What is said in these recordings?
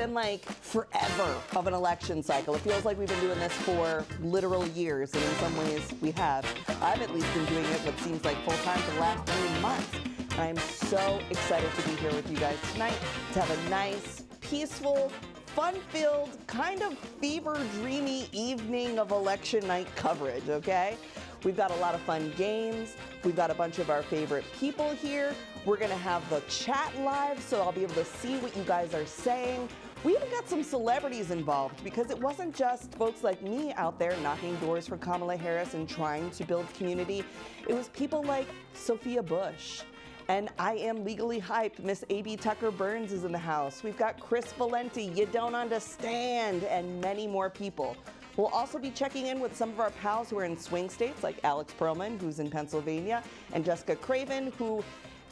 been like forever of an election cycle. It feels like we've been doing this for literal years, and in some ways we have. I've at least been doing it what seems like full time for the last 3 months. And I'm so excited to be here with you guys tonight to have a nice, peaceful, fun-filled, kind of fever-dreamy evening of election night coverage, okay? We've got a lot of fun games. We've got a bunch of our favorite people here. We're gonna have the chat live, so I'll be able to see what you guys are saying. We even got some celebrities involved because it wasn't just folks like me out there knocking doors for Kamala Harris and trying to build community. It was people like Sophia Bush. And I am legally hyped. Miss A.B. Tucker Burns is in the house. We've got Chris Valenti, You Don't Understand, and many more people. We'll also be checking in with some of our pals who are in swing states, like Alex Perlman, who's in Pennsylvania, and Jessica Craven, who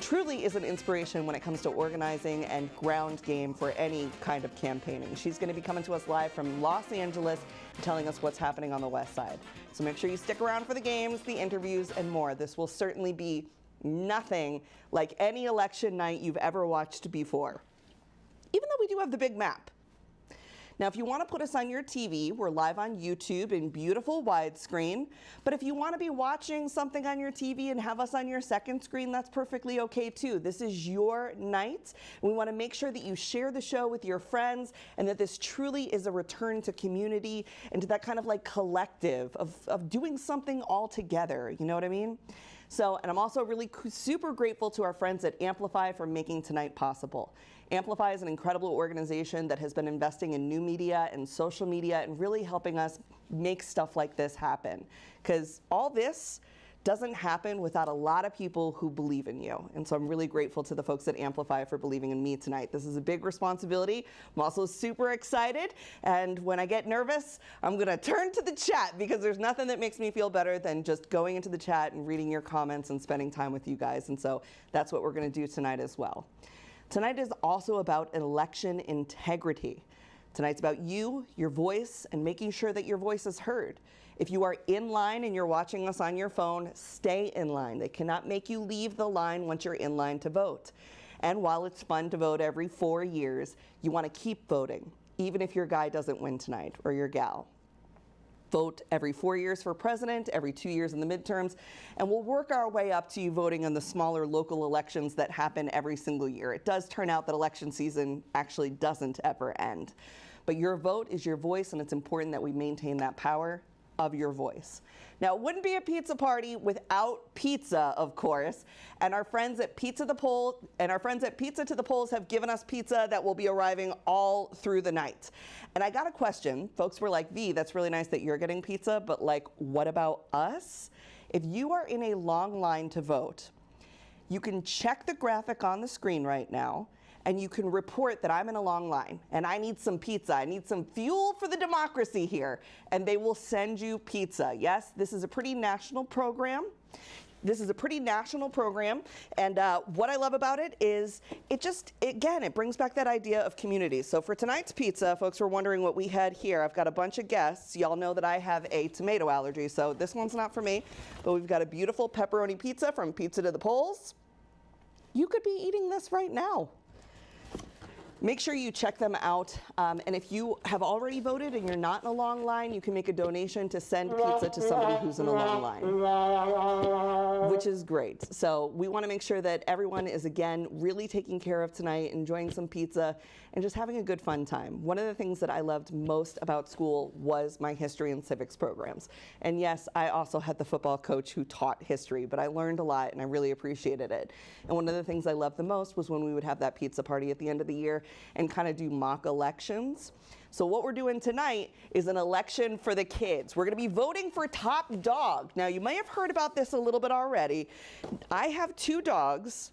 truly is an inspiration when it comes to organizing and ground game for any kind of campaigning. She's going to be coming to us live from Los Angeles and telling us what's happening on the West Side. So make sure you stick around for the games, the interviews, and more. This will certainly be nothing like any election night you've ever watched before, even though we do have the big map. Now, if you want to put us on your TV, we're live on YouTube in beautiful widescreen. But if you want to be watching something on your TV and have us on your second screen, that's perfectly okay too. This is your night. We want to make sure that you share the show with your friends and that this truly is a return to community and to that kind of like collective of doing something all together. You know what I mean? So, and I'm also really super grateful to our friends at Amplify for making tonight possible. Amplify is an incredible organization that has been investing in new media and social media and really helping us make stuff like this happen. Because all this doesn't happen without a lot of people who believe in you. And so I'm really grateful to the folks at Amplify for believing in me tonight. This is a big responsibility. I'm also super excited. And when I get nervous, I'm gonna turn to the chat because there's nothing that makes me feel better than just going into the chat and reading your comments and spending time with you guys. And so that's what we're gonna do tonight as well. Tonight is also about election integrity. Tonight's about you, your voice, and making sure that your voice is heard. If you are in line and you're watching us on your phone, stay in line. They cannot make you leave the line once you're in line to vote. And while it's fun to vote every 4 years, you want to keep voting, even if your guy doesn't win tonight or your gal. Vote every 4 years for president, every 2 years in the midterms, and we'll work our way up to you voting in the smaller local elections that happen every single year. It does turn out that election season actually doesn't ever end. But your vote is your voice, and it's important that we maintain that power of your voice. Now, it wouldn't be a pizza party without pizza, of course, and our friends at Pizza to the Polls have given us pizza that will be arriving all through the night. And I got a question. Folks were like, V, that's really nice that you're getting pizza, but like, what about us? If you are in a long line to vote, you can check the graphic on the screen right now, and you can report that I'm in a long line and I need some pizza. I need some fuel for the democracy here. And they will send you pizza. Yes, this is a pretty national program. And what I love about it is it brings back that idea of community. So for tonight's pizza, folks were wondering what we had here. I've got a bunch of guests. Y'all know that I have a tomato allergy, so this one's not for me. But we've got a beautiful pepperoni pizza from Pizza to the Polls. You could be eating this right now. Make sure you check them out, and if you have already voted and you're not in a long line, you can make a donation to send pizza to somebody who's in a long line, which is great. So we want to make sure that everyone is, again, really taking care of tonight, enjoying some pizza, and just having a good fun time. One of the things that I loved most about school was my history and civics programs. And yes, I also had the football coach who taught history, but I learned a lot and I really appreciated it. And one of the things I loved the most was when we would have that pizza party at the end of the year and kind of do mock elections. So what we're doing tonight is an election for the kids. We're going to be voting for top dog. Now, you may have heard about this a little bit already. I have 2 dogs.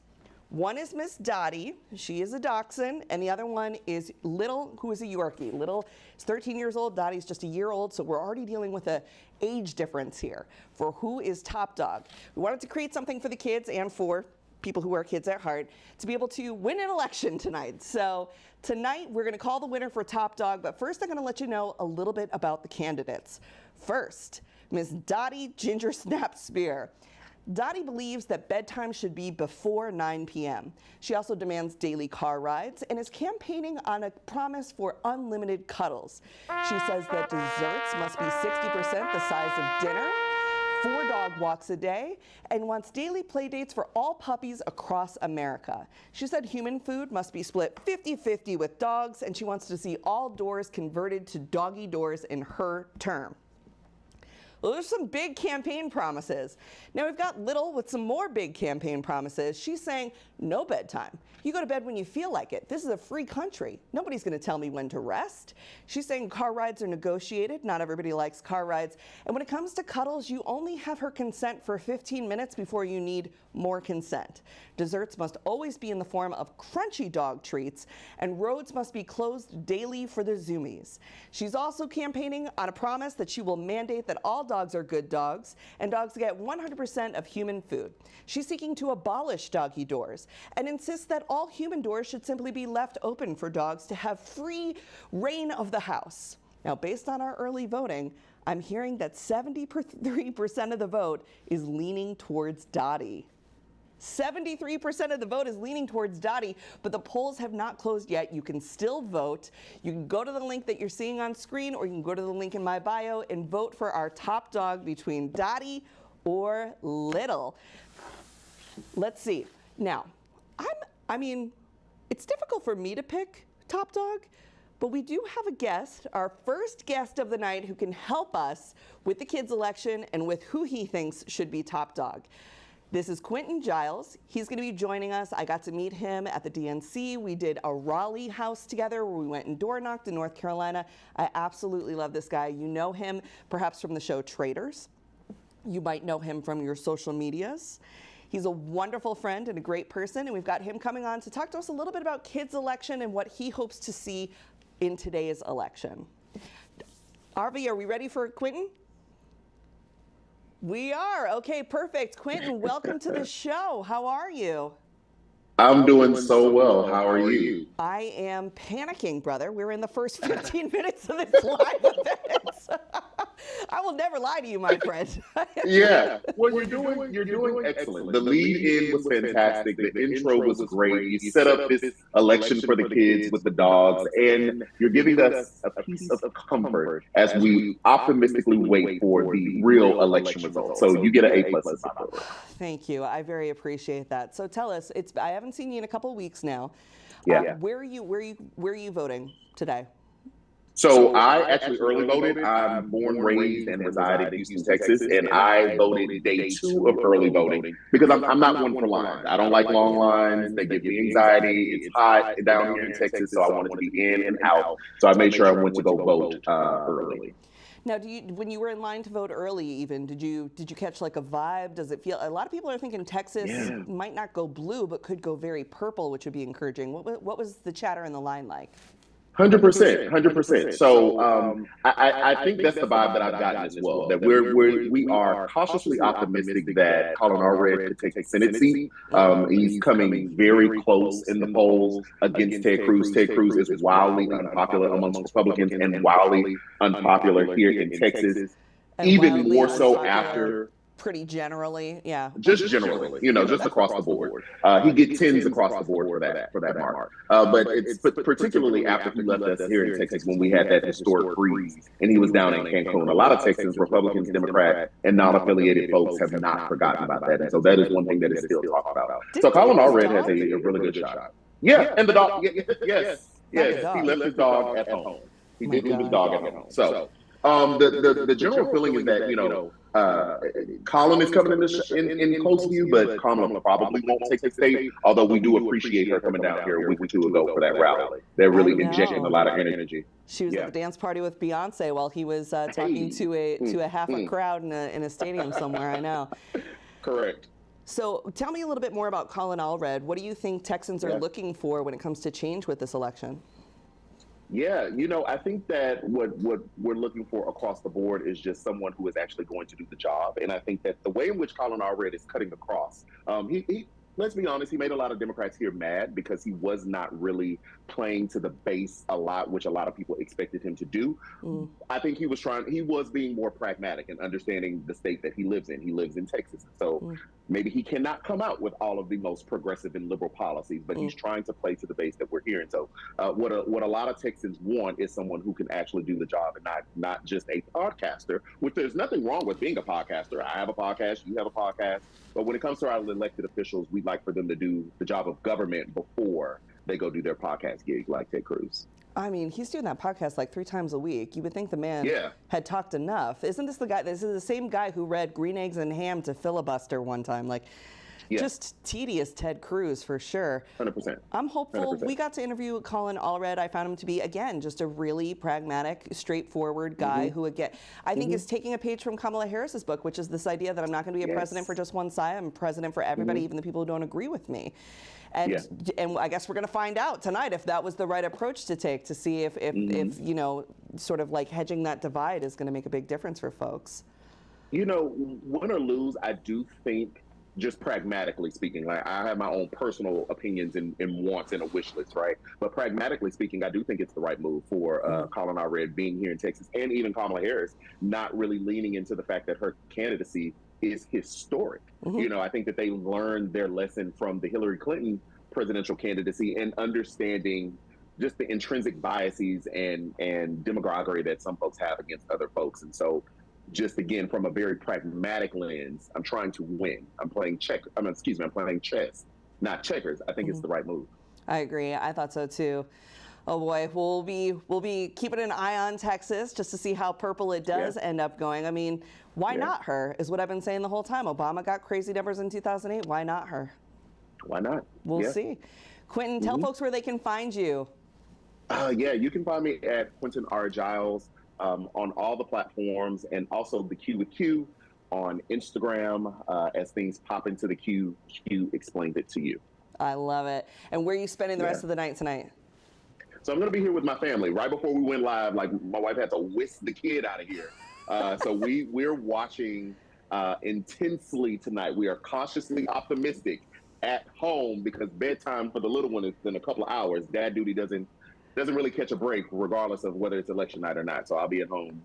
One is Miss Dottie. She is a dachshund, and the other one is Little, who is a Yorkie. Little is 13 years old. Dottie's just a year old, so we're already dealing with an age difference here for who is top dog. We wanted to create something for the kids and for people who are kids at heart to be able to win an election tonight. So tonight we're going to call the winner for top dog, but first I'm going to let you know a little bit about the candidates. First, Miss Dottie Ginger Snap Spear. Dottie believes that bedtime should be before 9 p.m. She also demands daily car rides and is campaigning on a promise for unlimited cuddles. She says that desserts must be 60% the size of dinner, 4 dog walks a day, and wants daily play dates for all puppies across America. She said human food must be split 50-50 with dogs, and she wants to see all doors converted to doggy doors in her term. Well, there's some big campaign promises. Now we've got Little with some more big campaign promises. She's saying no bedtime. You go to bed when you feel like it. This is a free country. Nobody's going to tell me when to rest. She's saying car rides are negotiated. Not everybody likes car rides. And when it comes to cuddles, you only have her consent for 15 minutes before you need more consent. Desserts must always be in the form of crunchy dog treats, and roads must be closed daily for the zoomies. She's also campaigning on a promise that she will mandate that all dogs are good dogs, and dogs get 100% of human food. She's seeking to abolish doggy doors and insists that all human doors should simply be left open for dogs to have free reign of the house. Now, based on our early voting, I'm hearing that 73% of the vote is leaning towards Dottie. 73% of the vote is leaning towards Dottie, but the polls have not closed yet. You can still vote. You can go to the link that you're seeing on screen, or you can go to the link in my bio and vote for our top dog between Dottie or Little. Let's see. Now, I mean, it's difficult for me to pick top dog, but we do have a guest, our first guest of the night, who can help us with the kids' election and with who he thinks should be top dog. This is Quinton Giles. He's going to be joining us. I got to meet him at the DNC. We did a Raleigh house together where we went and door knocked in North Carolina. I absolutely love this guy. You know him perhaps from the show Traitors. You might know him from your social medias. He's a wonderful friend and a great person, and we've got him coming on to talk to us a little bit about kids' election and what he hopes to see in today's election. Arvi, are we ready for Quinton? We are. Okay, perfect. Quinton, welcome to the show. How are you? I'm doing so well. How are you? I am panicking, brother. We're in the first 15 minutes of this live event. I will never lie to you, my friend. Yeah. Well, you're doing excellent. The lead-in was fantastic. The intro was great. You set up this election for the kids with the dogs, and you're giving us a piece of comfort as we optimistically wait for the real election results. So you get an A+ in my book. Thank you. I very appreciate that. So tell us, I haven't seen you in a couple of weeks now. Yeah. Where are you voting today? So I actually early voted. I'm born, raised, and reside in Houston, Texas, and I voted day 2 of early voting because I'm not one for lines. I don't like long lines. They give me anxiety. It's hot down here in Texas, so I wanted to be in and out. So I made sure I went to go vote early. Now, when you were in line to vote early, even did you catch like a vibe? Does it feel? A lot of people are thinking Texas might not go blue, but could go very purple, which would be encouraging. What was the chatter in the line like? 100%. So I think that's the vibe that I've gotten as well. That we are cautiously optimistic that Colin Allred could take the Senate seat. He's coming very close in the polls against Ted Cruz. Ted Cruz is wildly unpopular amongst Republicans and wildly unpopular here in Texas. Even more so after. Pretty generally, yeah. Just generally, just across the board. He gets 10s across the board for that mark. But it's particularly after he left us here in Texas when we had that historic freeze and he was down in Cancun. A lot of Texans, Republicans, Democrats, and non-affiliated folks have not forgotten about that. And so that is one thing that is still talked about. So Colin Allred has a really good shot. Yeah, and the dog, yes. He left his dog at home. He did leave his dog at home. So the general feeling is that, Colin is coming in close view, but Kamala probably won't take the state, although we do appreciate her coming down here a week or 2 ago for that rally. They're really injecting a lot of energy. She was at the dance party with Beyonce while he was talking to a half a crowd in a stadium somewhere, I know. Correct. So tell me a little bit more about Colin Allred. What do you think Texans are looking for when it comes to change with this election? Yeah, I think that what we're looking for across the board is just someone who is actually going to do the job. And I think that the way in which Colin Allred is cutting across, let's be honest, he made a lot of Democrats here mad because he was not really playing to the base a lot, which a lot of people expected him to do. I think he was being more pragmatic and understanding the state that he lives in. He lives in Texas. So maybe he cannot come out with all of the most progressive and liberal policies, but he's trying to play to the base that we're hearing. So what a lot of Texans want is someone who can actually do the job and not just a podcaster, which there's nothing wrong with being a podcaster. I have a podcast, you have a podcast. But when it comes to our elected officials, we'd like for them to do the job of government before they go do their podcast gig like Ted Cruz. I mean, he's doing that podcast like 3 times a week. You would think the man had talked enough. Isn't this the guy? This is the same guy who read Green Eggs and Ham to filibuster one time. Like, just tedious Ted Cruz for sure. 100%. I'm hopeful. 100%. We got to interview Colin Allred. I found him to be, again, just a really pragmatic, straightforward guy who, again, I think is taking a page from Kamala Harris's book, which is this idea that I'm not going to be a president for just one side. I'm president for everybody, even the people who don't agree with me. And I guess we're going to find out tonight if that was the right approach to take, to see if you know, sort of like hedging that divide is going to make a big difference for folks. You know, win or lose, I do think, just pragmatically speaking, like I have my own personal opinions and wants and a wish list, right? But pragmatically speaking, I do think it's the right move for Colin Allred being here in Texas, and even Kamala Harris not really leaning into the fact that her candidacy is historic. You know, I think that they learned their lesson from the Hillary Clinton presidential candidacy and understanding just the intrinsic biases and demagoguery that some folks have against other folks. And so just again, from a very pragmatic lens, I'm trying to win. I'm playing chess, not checkers. I think it's the right move. I agree. I thought so too. Oh boy, we'll be keeping an eye on Texas just to see how purple it does end up going. I mean, why not her is what I've been saying the whole time. Obama got crazy numbers in 2008. Why not her? Why not? We'll see. Quinton, tell folks where they can find you. You can find me at Quinton R. Giles on all the platforms, and also the Q with Q on Instagram. As things pop into the Q explains it to you. I love it. And where are you spending the rest of the night tonight? So I'm going to be here with my family. Right before we went live, like my wife had to whisk the kid out of here. So we're watching intensely tonight. We are cautiously optimistic at home because bedtime for the little one is in a couple of hours. Dad duty doesn't really catch a break regardless of whether it's election night or not. So I'll be at home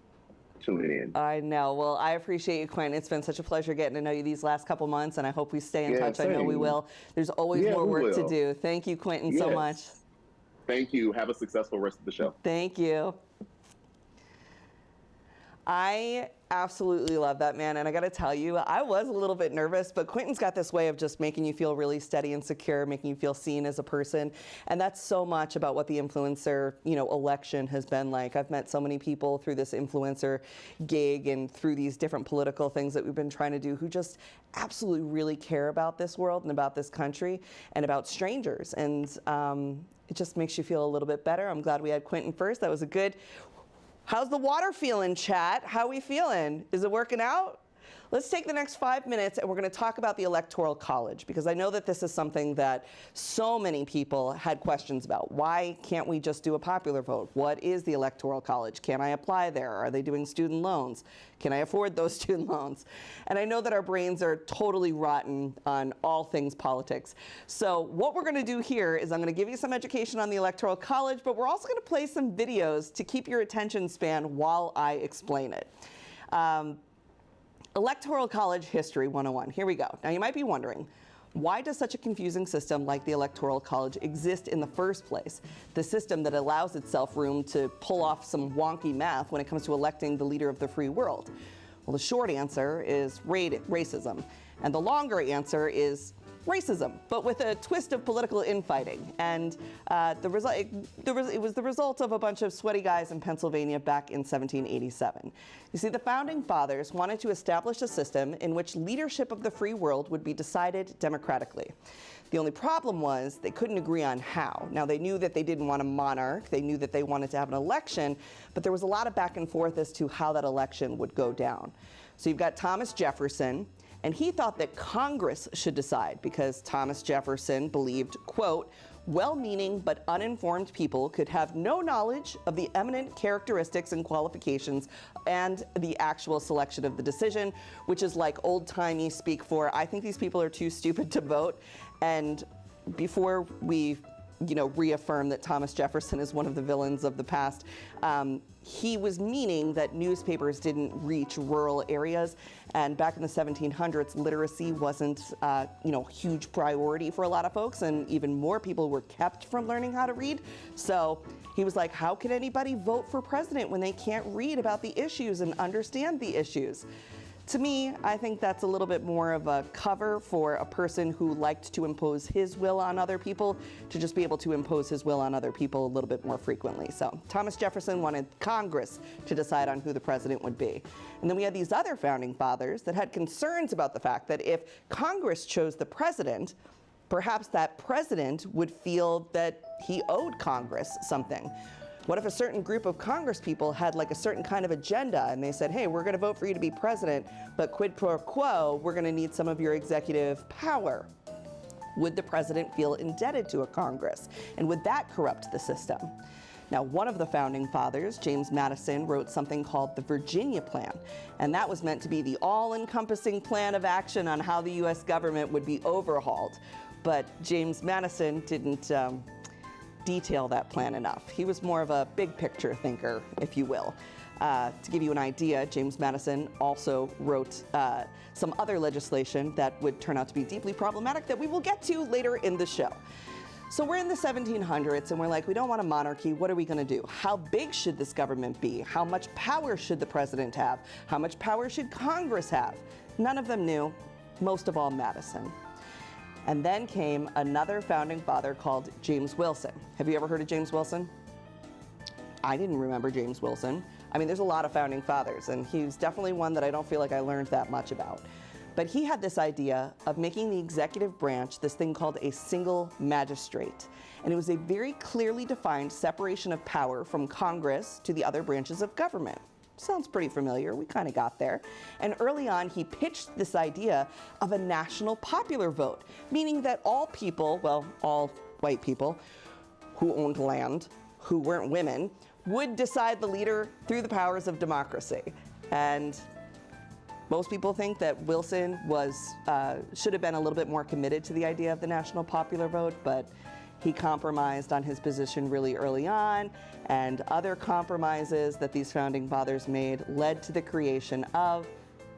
tuning in. I know. Well, I appreciate you, Quinton. It's been such a pleasure getting to know you these last couple months, and I hope we stay in touch. Same. I know we will. There's always more work to do. Thank you, Quinton, so much. Thank you. Have a successful rest of the show. Thank you. I absolutely love that man, and I got to tell you, I was a little bit nervous, but Quinton's got this way of just making you feel really steady and secure, making you feel seen as a person, and that's so much about what the influencer, election has been like. I've met so many people through this influencer gig and through these different political things that we've been trying to do who just absolutely really care about this world and about this country and about strangers, and it just makes you feel a little bit better. I'm glad we had Quinton first. That was a good. How's the water feeling, chat? How are we feeling? Is it working out? Let's take the next 5 minutes and we're going to talk about the Electoral College, because I know that this is something that so many people had questions about. Why can't we just do a popular vote? What is the Electoral College? Can I apply there? Are they doing student loans? Can I afford those student loans? And I know that our brains are totally rotten on all things politics. So what we're going to do here is I'm going to give you some education on the Electoral College, but we're also going to play some videos to keep your attention span while I explain it. Electoral College History 101. Here we go. Now you might be wondering, why does such a confusing system like the Electoral College exist in the first place? The system that allows itself room to pull off some wonky math when it comes to electing the leader of the free world? Well, the short answer is racism. And the longer answer is racism, but with a twist of political infighting. And it was the result of a bunch of sweaty guys in Pennsylvania back in 1787. You see, the founding fathers wanted to establish a system in which leadership of the free world would be decided democratically. The only problem was they couldn't agree on how. Now, they knew that they didn't want a monarch. They knew that they wanted to have an election, but there was a lot of back and forth as to how that election would go down. So you've got Thomas Jefferson, and he thought that Congress should decide because Thomas Jefferson believed, quote, well-meaning but uninformed people could have no knowledge of the eminent characteristics and qualifications and the actual selection of the decision, which is like old-timey speak for, I think these people are too stupid to vote. And before we reaffirm that Thomas Jefferson is one of the villains of the past, he was meaning that newspapers didn't reach rural areas. And back in the 1700s, literacy wasn't, huge priority for a lot of folks, and even more people were kept from learning how to read. So he was like, how can anybody vote for president when they can't read about the issues and understand the issues? To me, I think that's a little bit more of a cover for a person who liked to impose his will on other people to just be able to impose his will on other people a little bit more frequently. So Thomas Jefferson wanted Congress to decide on who the president would be. And then we had these other founding fathers that had concerns about the fact that if Congress chose the president, perhaps that president would feel that he owed Congress something. What if a certain group of Congress people had like a certain kind of agenda and they said, hey, we're going to vote for you to be president, but quid pro quo, we're going to need some of your executive power? Would the president feel indebted to a Congress? And would that corrupt the system? Now, one of the founding fathers, James Madison, wrote something called the Virginia Plan, and that was meant to be the all-encompassing plan of action on how the U.S. government would be overhauled. But James Madison didn't detail that plan enough. He was more of a big picture thinker, if you will. To give you an idea, James Madison also wrote some other legislation that would turn out to be deeply problematic that we will get to later in the show. So we're in the 1700s and we're like, we don't want a monarchy. What are we going to do? How big should this government be? How much power should the president have? How much power should Congress have? None of them knew, most of all Madison. And then came another founding father called James Wilson. Have you ever heard of James Wilson? I didn't remember James Wilson. I mean, there's a lot of founding fathers, and he was definitely one that I don't feel like I learned that much about. But he had this idea of making the executive branch this thing called a single magistrate. And it was a very clearly defined separation of power from Congress to the other branches of government. Sounds pretty familiar, we kind of got there. And early on, he pitched this idea of a national popular vote, meaning that all people, well, all white people who owned land, who weren't women, would decide the leader through the powers of democracy. And most people think that Wilson should have been a little bit more committed to the idea of the national popular vote, but he compromised on his position really early on, and other compromises that these founding fathers made led to the creation of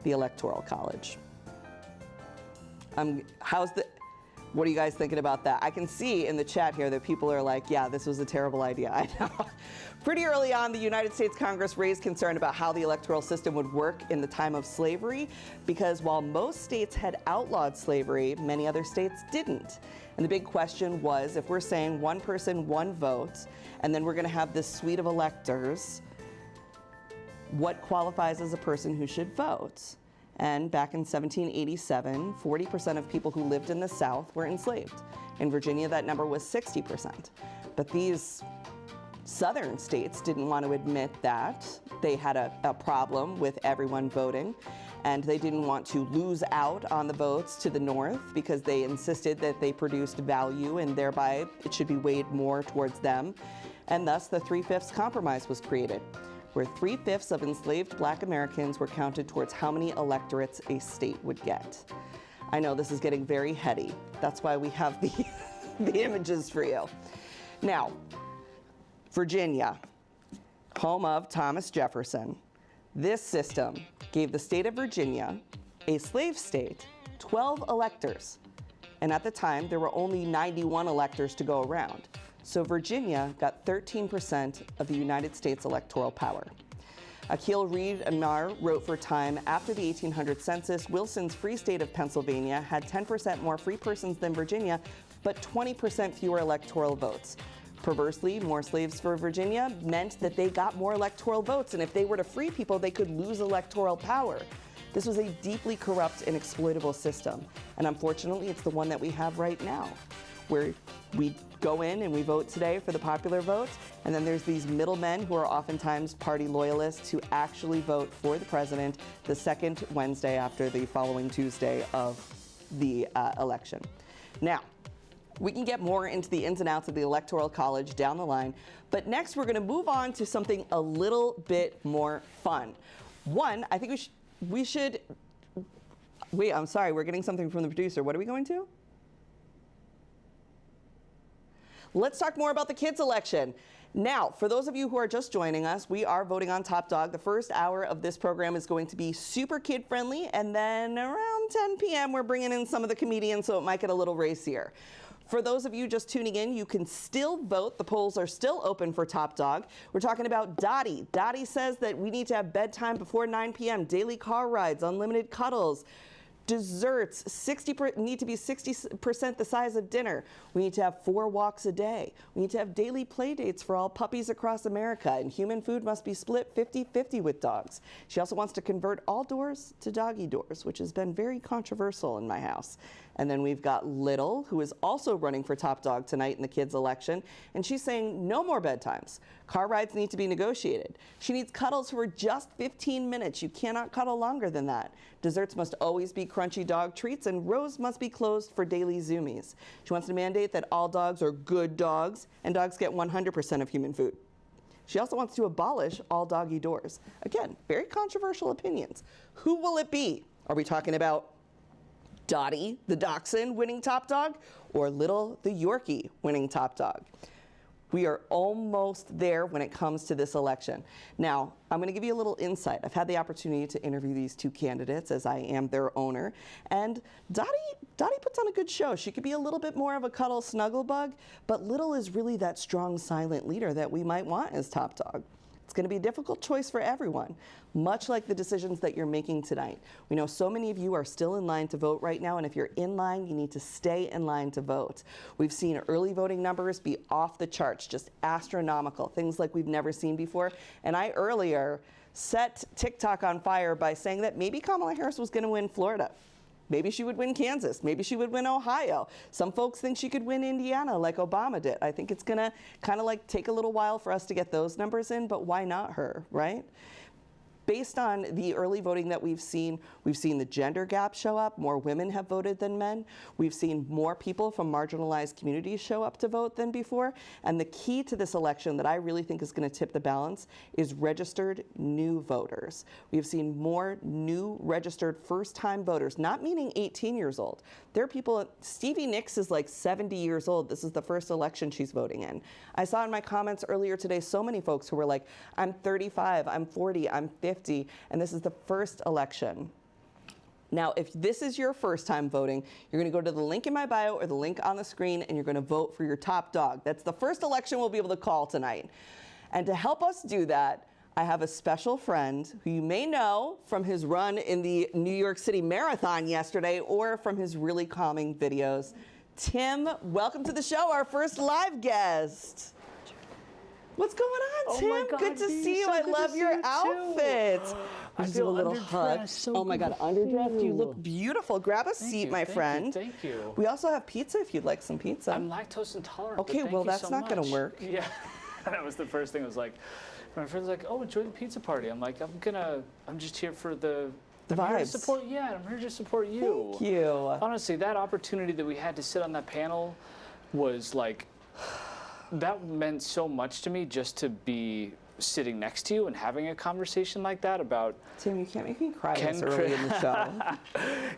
the Electoral College. What are you guys thinking about that? I can see in the chat here that people are like, yeah, this was a terrible idea. I know. Pretty early on, the United States Congress raised concern about how the electoral system would work in the time of slavery, because while most states had outlawed slavery, many other states didn't. And the big question was, if we're saying one person, one vote, and then we're going to have this suite of electors, what qualifies as a person who should vote? And back in 1787, 40% of people who lived in the South were enslaved. In Virginia, that number was 60%. But these southern states didn't want to admit that they had a problem with everyone voting, and they didn't want to lose out on the votes to the north because they insisted that they produced value and thereby it should be weighed more towards them. And thus the 3/5 compromise was created, where 3/5 of enslaved Black Americans were counted towards how many electorates a state would get. I know this is getting very heady. That's why we have the images for you. Now, Virginia, home of Thomas Jefferson. This system gave the state of Virginia, a slave state, 12 electors. And at the time, there were only 91 electors to go around. So Virginia got 13% of the United States electoral power. Akil Reed Amar wrote for Time, after the 1800 census, Wilson's free state of Pennsylvania had 10% more free persons than Virginia, but 20% fewer electoral votes. Perversely, more slaves for Virginia meant that they got more electoral votes, and if they were to free people, they could lose electoral power. This was a deeply corrupt and exploitable system, and unfortunately, it's the one that we have right now, where we go in and we vote today for the popular vote, and then there's these middlemen who are oftentimes party loyalists who actually vote for the president the second Wednesday after the following Tuesday of the election. Now, We can get more into the ins and outs of the Electoral College down the line, but next we're going to move on to something a little bit more fun. One, I think we should wait, I'm sorry, we're getting something from the producer. What are we going to? Let's talk more about the kids' election. Now, for those of you who are just joining us, we are voting on Top Dog. The first hour of this program is going to be super kid-friendly, and then around 10 p.m. we're bringing in some of the comedians, so it might get a little racier. For those of you just tuning in, you can still vote. The polls are still open for Top Dog. We're talking about Dottie. Dottie says that we need to have bedtime before 9 p.m., daily car rides, unlimited cuddles. Desserts need to be 60% the size of dinner. We need to have 4 walks a day. We need to have daily play dates for all puppies across America, and human food must be split 50-50 with dogs. She also wants to convert all doors to doggy doors, which has been very controversial in my house. And then we've got Little, who is also running for Top Dog tonight in the kids' election, and she's saying no more bedtimes. Car rides need to be negotiated. She needs cuddles for just 15 minutes. You cannot cuddle longer than that. Desserts must always be crunchy dog treats, and rows must be closed for daily zoomies. She wants to mandate that all dogs are good dogs, and dogs get 100% of human food. She also wants to abolish all doggy doors. Again, very controversial opinions. Who will it be? Are we talking about Dottie, the dachshund, winning Top Dog, or Little, the Yorkie, winning Top Dog? We are almost there when it comes to this election. Now, I'm going to give you a little insight. I've had the opportunity to interview these 2 candidates, as I am their owner, and Dottie puts on a good show. She could be a little bit more of a cuddle snuggle bug, but Little is really that strong, silent leader that we might want as Top Dog. It's going to be a difficult choice for everyone, much like the decisions that you're making tonight. We know so many of you are still in line to vote right now, and if you're in line, you need to stay in line to vote. We've seen early voting numbers be off the charts, just astronomical, things like we've never seen before. And I earlier set TikTok on fire by saying that maybe Kamala Harris was going to win Florida. Maybe she would win Kansas. Maybe she would win Ohio. Some folks think she could win Indiana like Obama did. I think it's going to kind of like take a little while for us to get those numbers in, but why not her, right? Based on the early voting that we've seen the gender gap show up. More women have voted than men. We've seen more people from marginalized communities show up to vote than before. And the key to this election that I really think is going to tip the balance is registered new voters. We've seen more new registered first-time voters, not meaning 18 years old. There are people, Stevie Nicks is like 70 years old. This is the first election she's voting in. I saw in my comments earlier today so many folks who were like, I'm 35, I'm 40, I'm 50, and this is the first election. Now, if this is your first time voting, you're going to go to the link in my bio or the link on the screen, and you're going to vote for your top dog. That's the first election we'll be able to call tonight. And to help us do that, I have a special friend who you may know from his run in the New York City Marathon yesterday or from his really calming videos. Tim, welcome to the show, our first live guest. What's going on, Tim? Oh my God, good to see you. I love your outfits. I feel a little hug. Oh my God, underdressed. You look beautiful. Grab a seat, my friend. Thank you. We also have pizza if you'd like some pizza. I'm lactose intolerant. Okay, well, that's not going to work. Yeah, that was the first thing. I was like, my friend's like, oh, enjoy the pizza party. I'm like, I'm just here for the vibes. I'm here to support, I'm here to support you. Thank you. Honestly, that opportunity that we had to sit on that panel was like, that meant so much to me just to be sitting next to you and having a conversation like that about. Tim, you can't make me cry this early in the show.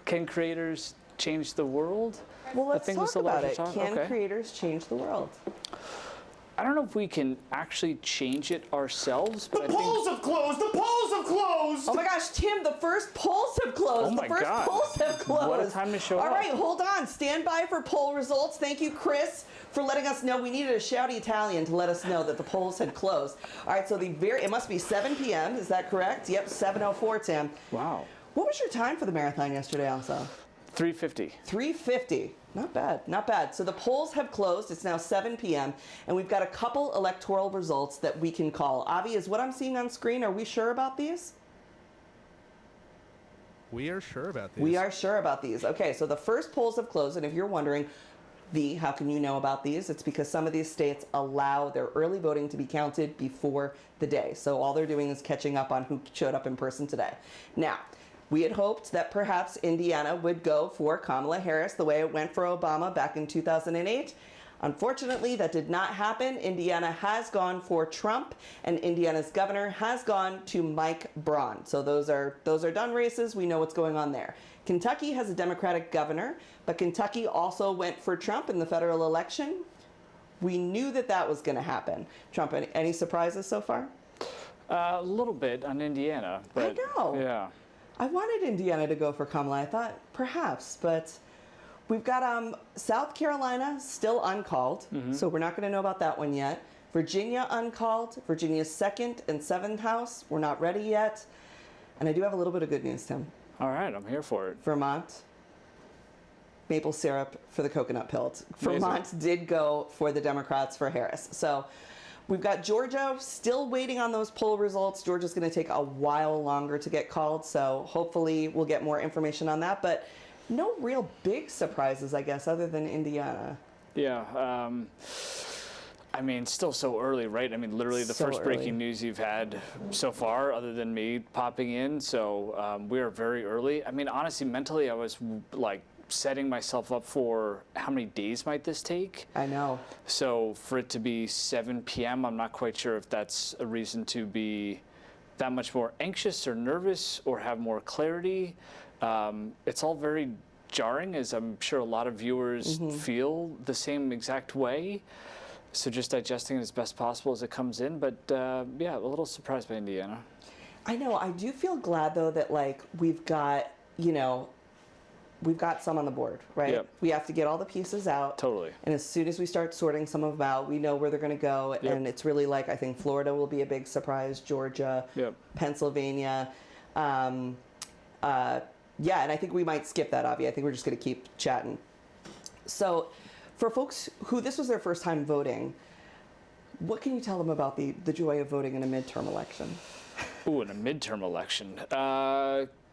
Can creators change the world? Well, let's talk about it. Can Okay. creators change the world? I don't know if we can actually change it ourselves, but The polls have closed! The polls have closed! Oh my gosh, Tim, the first polls have closed. Oh my the first God. polls have closed. What a time to show All up. right, hold on. Stand by for poll results. Thank you, Chris, for letting us know. We needed a shouty Italian to let us know that the polls had closed. All right, so it must be 7 p.m. Is that correct? Yep, 7:04, Tim. Wow. What was your time for the marathon yesterday, also? 350. 3:50. Not bad, not bad. So the polls have closed. It's now 7 p.m. and we've got a couple electoral results that we can call. Avi, is what I'm seeing on screen, are we sure about these? We are sure about these. We are sure about these. Okay, so the first polls have closed, and if you're wondering, how can you know about these? It's because some of these states allow their early voting to be counted before the day. So all they're doing is catching up on who showed up in person today. Now, We had hoped that perhaps Indiana would go for Kamala Harris the way it went for Obama back in 2008. Unfortunately, that did not happen. Indiana has gone for Trump, and Indiana's governor has gone to Mike Braun. So those are done races. We know what's going on there. Kentucky has a Democratic governor, but Kentucky also went for Trump in the federal election. We knew that that was going to happen. Trump, any surprises so far? A little bit on Indiana. But, I know. Yeah. I wanted Indiana to go for Kamala. I thought perhaps, but we've got South Carolina still uncalled, so we're not going to know about that one yet. Virginia uncalled. Virginia's 2nd and 7th House. We're not ready yet. And I do have a little bit of good news, Tim. All right, I'm here for it. Vermont, maple syrup for the coconut pills. Amazing. Vermont did go for the Democrats for Harris. So we've got Georgia still waiting on those poll results. Georgia's going to take a while longer to get called, so hopefully we'll get more information on that. But no real big surprises, I guess, other than Indiana. Yeah. I mean, still so early, right? I mean, literally the first breaking news you've had so far, other than me popping in. So we are very early. I mean, honestly, mentally, I was like setting myself up for how many days might this take. I know. So for it to be 7 p.m., I'm not quite sure if that's a reason to be that much more anxious or nervous or have more clarity. It's all very jarring, as I'm sure a lot of viewers feel the same exact way. So just digesting it as best possible as it comes in. But yeah, a little surprised by Indiana. I know. I do feel glad, though, that like we've got, we've got some on the board, right? Yep. We have to get all the pieces out. Totally. And as soon as we start sorting some of them out, we know where they're going to go. Yep. And it's really like, I think Florida will be a big surprise, Georgia, Yep. Pennsylvania. Yeah, and I think we might skip that, Avi. I think we're just going to keep chatting. So for folks who this was their first time voting, what can you tell them about the joy of voting in a midterm election? Ooh, in a midterm election.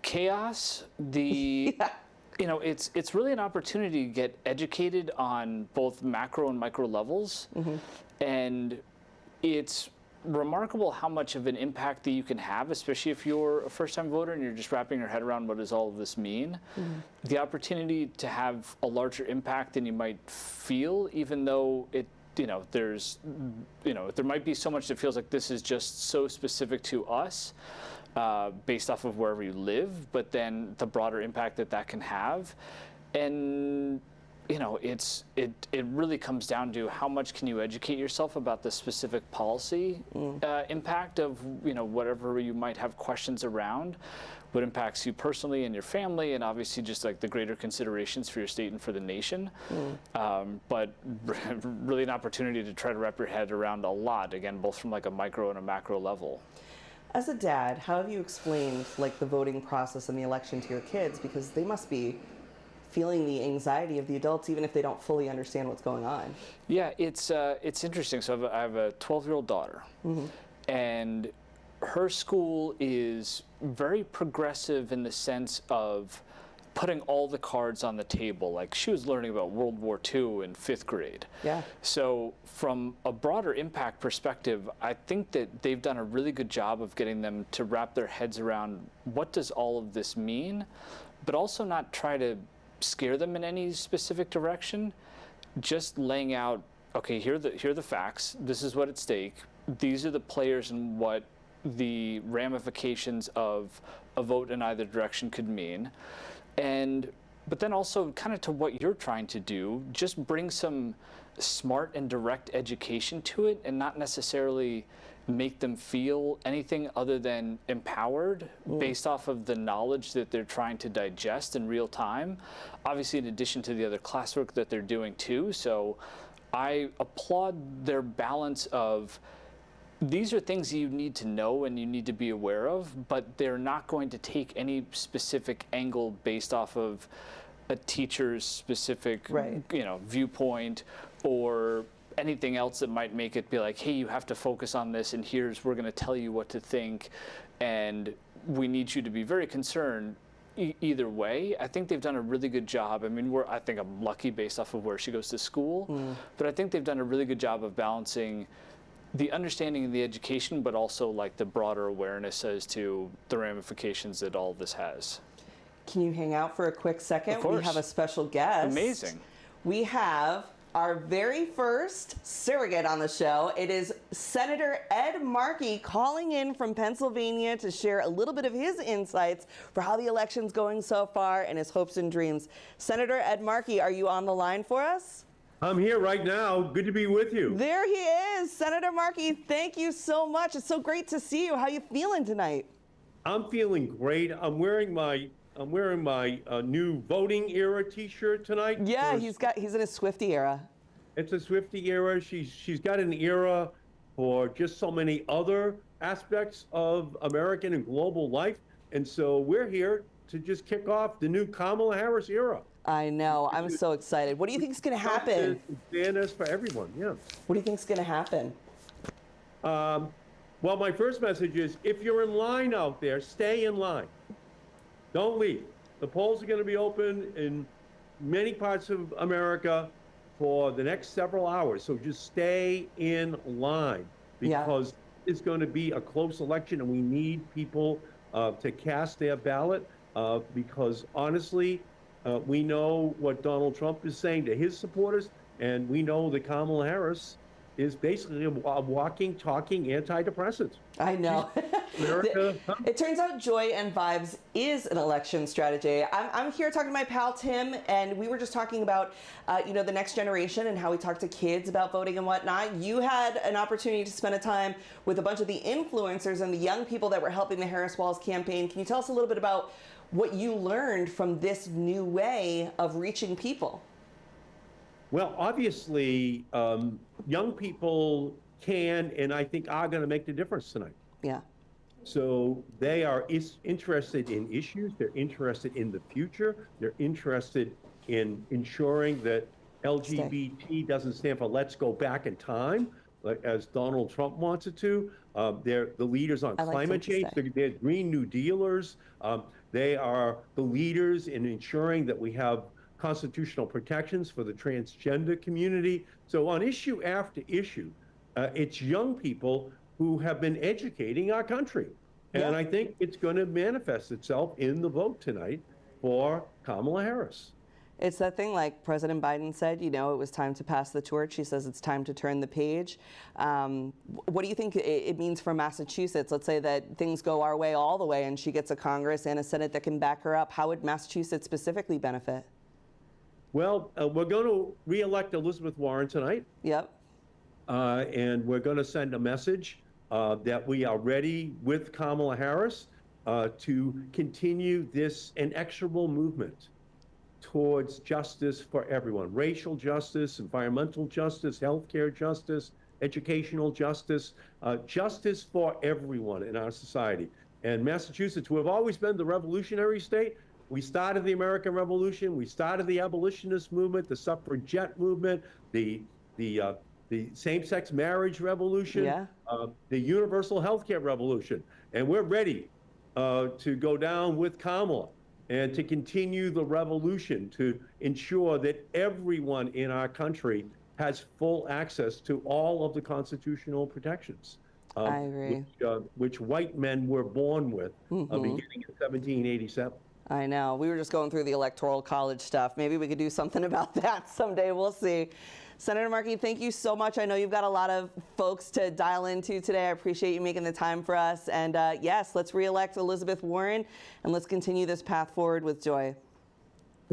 Chaos. Yeah. It's really an opportunity to get educated on both macro and micro levels. And it's remarkable how much of an impact that you can have, especially if you're a first-time voter and you're just wrapping your head around what does all of this mean. The opportunity to have a larger impact than you might feel, even though there might be so much that feels like this is just so specific to us, based off of wherever you live, but then the broader impact that can have. And it really comes down to how much can you educate yourself about the specific policy impact of whatever you might have questions around, what impacts you personally and your family, and obviously just like the greater considerations for your state and for the nation. But really an opportunity to try to wrap your head around a lot, again, both from like a micro and a macro level. As a dad, how have you explained like the voting process and the election to your kids? Because they must be feeling the anxiety of the adults, even if they don't fully understand what's going on. Yeah, it's interesting. So I have a 12-year-old daughter, and her school is very progressive in the sense of putting all the cards on the table. Like she was learning about World War II in 5th grade. Yeah. So from a broader impact perspective, I think that they've done a really good job of getting them to wrap their heads around what does all of this mean, but also not try to scare them in any specific direction, just laying out, okay, here are the facts, this is what at stake, these are the players and what the ramifications of a vote in either direction could mean. But then also kind of to what you're trying to do, just bring some smart and direct education to it and not necessarily make them feel anything other than empowered based off of the knowledge that they're trying to digest in real time. Obviously, in addition to the other classwork that they're doing too. So I applaud their balance of these are things you need to know and you need to be aware of, but they're not going to take any specific angle based off of a teacher's specific viewpoint or anything else that might make it be like, hey, you have to focus on this, and we're going to tell you what to think, and we need you to be very concerned either way. I think they've done a really good job. I mean, I think I'm lucky based off of where she goes to school, but I think they've done a really good job of balancing the understanding of the education, but also like the broader awareness as to the ramifications that all this has. Can you hang out for a quick second? Of course. We have a special guest. Amazing. We have our very first surrogate on the show. It is Senator Ed Markey calling in from Pennsylvania to share a little bit of his insights for how the election's going so far and his hopes and dreams. Senator Ed Markey, are you on the line for us? I'm here right now. Good to be with you. There he is. Senator Markey, thank you so much. It's so great to see you. How you feeling tonight? I'm feeling great. I'm wearing my new voting era T-shirt tonight. Yeah, he's in a Swiftie era. It's a Swiftie era. She's got an era for just so many other aspects of American and global life, and so we're here to just kick off the new Kamala Harris era. I know. I'm so excited. What do you think is going to happen? Fairness for everyone. Yeah. What do you think is going to happen? Well, my first message is, if you're in line out there, stay in line. Don't leave. The polls are going to be open in many parts of America for the next several hours. So just stay in line, because it's going to be a close election and we need people to cast their ballot because honestly, we know what Donald Trump is saying to his supporters, and we know that Kamala Harris is basically a walking, talking antidepressant. I know. America, It turns out joy and vibes is an election strategy. I'm here talking to my pal Tim, and we were just talking about, the next generation and how we talk to kids about voting and whatnot. You had an opportunity to spend a time with a bunch of the influencers and the young people that were helping the Harris Walz campaign. Can you tell us a little bit about what you learned from this new way of reaching people? well, obviously, young people can and I think are going to make the difference tonight. Yeah. So they are interested in issues, they're interested in the future, they're interested in ensuring that LGBT doesn't stand for let's go back in time, like as Donald Trump wants it to. They're the leaders on climate change, they're Green New Dealers. They are the leaders in ensuring that we have constitutional protections for the transgender community. So on issue after issue, it's young people who have been educating our country. And I think it's going to manifest itself in the vote tonight for Kamala Harris. It's that thing like President Biden said, it was time to pass the torch. She says it's time to turn the page. What do you think it means for Massachusetts? Let's say that things go our way all the way and she gets a Congress and a Senate that can back her up. How would Massachusetts specifically benefit? Well, we're going to re-elect Elizabeth Warren tonight. Yep. And we're going to send a message that we are ready with Kamala Harris to continue this inexorable movement towards justice for everyone. Racial justice, environmental justice, healthcare justice, educational justice, justice for everyone in our society. And Massachusetts, who have always been the revolutionary state, we started the American Revolution, we started the abolitionist movement, the suffragette movement, the same-sex marriage revolution, the universal healthcare revolution. And we're ready to go down with Kamala and to continue the revolution to ensure that everyone in our country has full access to all of the constitutional protections. I agree. Which white men were born with beginning in 1787. I know. We were just going through the Electoral college stuff. Maybe we could do something about that someday. We'll see. Senator Markey, thank you so much. I know you've got a lot of folks to dial into today. I appreciate you making the time for us. And yes, let's re-elect Elizabeth Warren and let's continue this path forward with joy.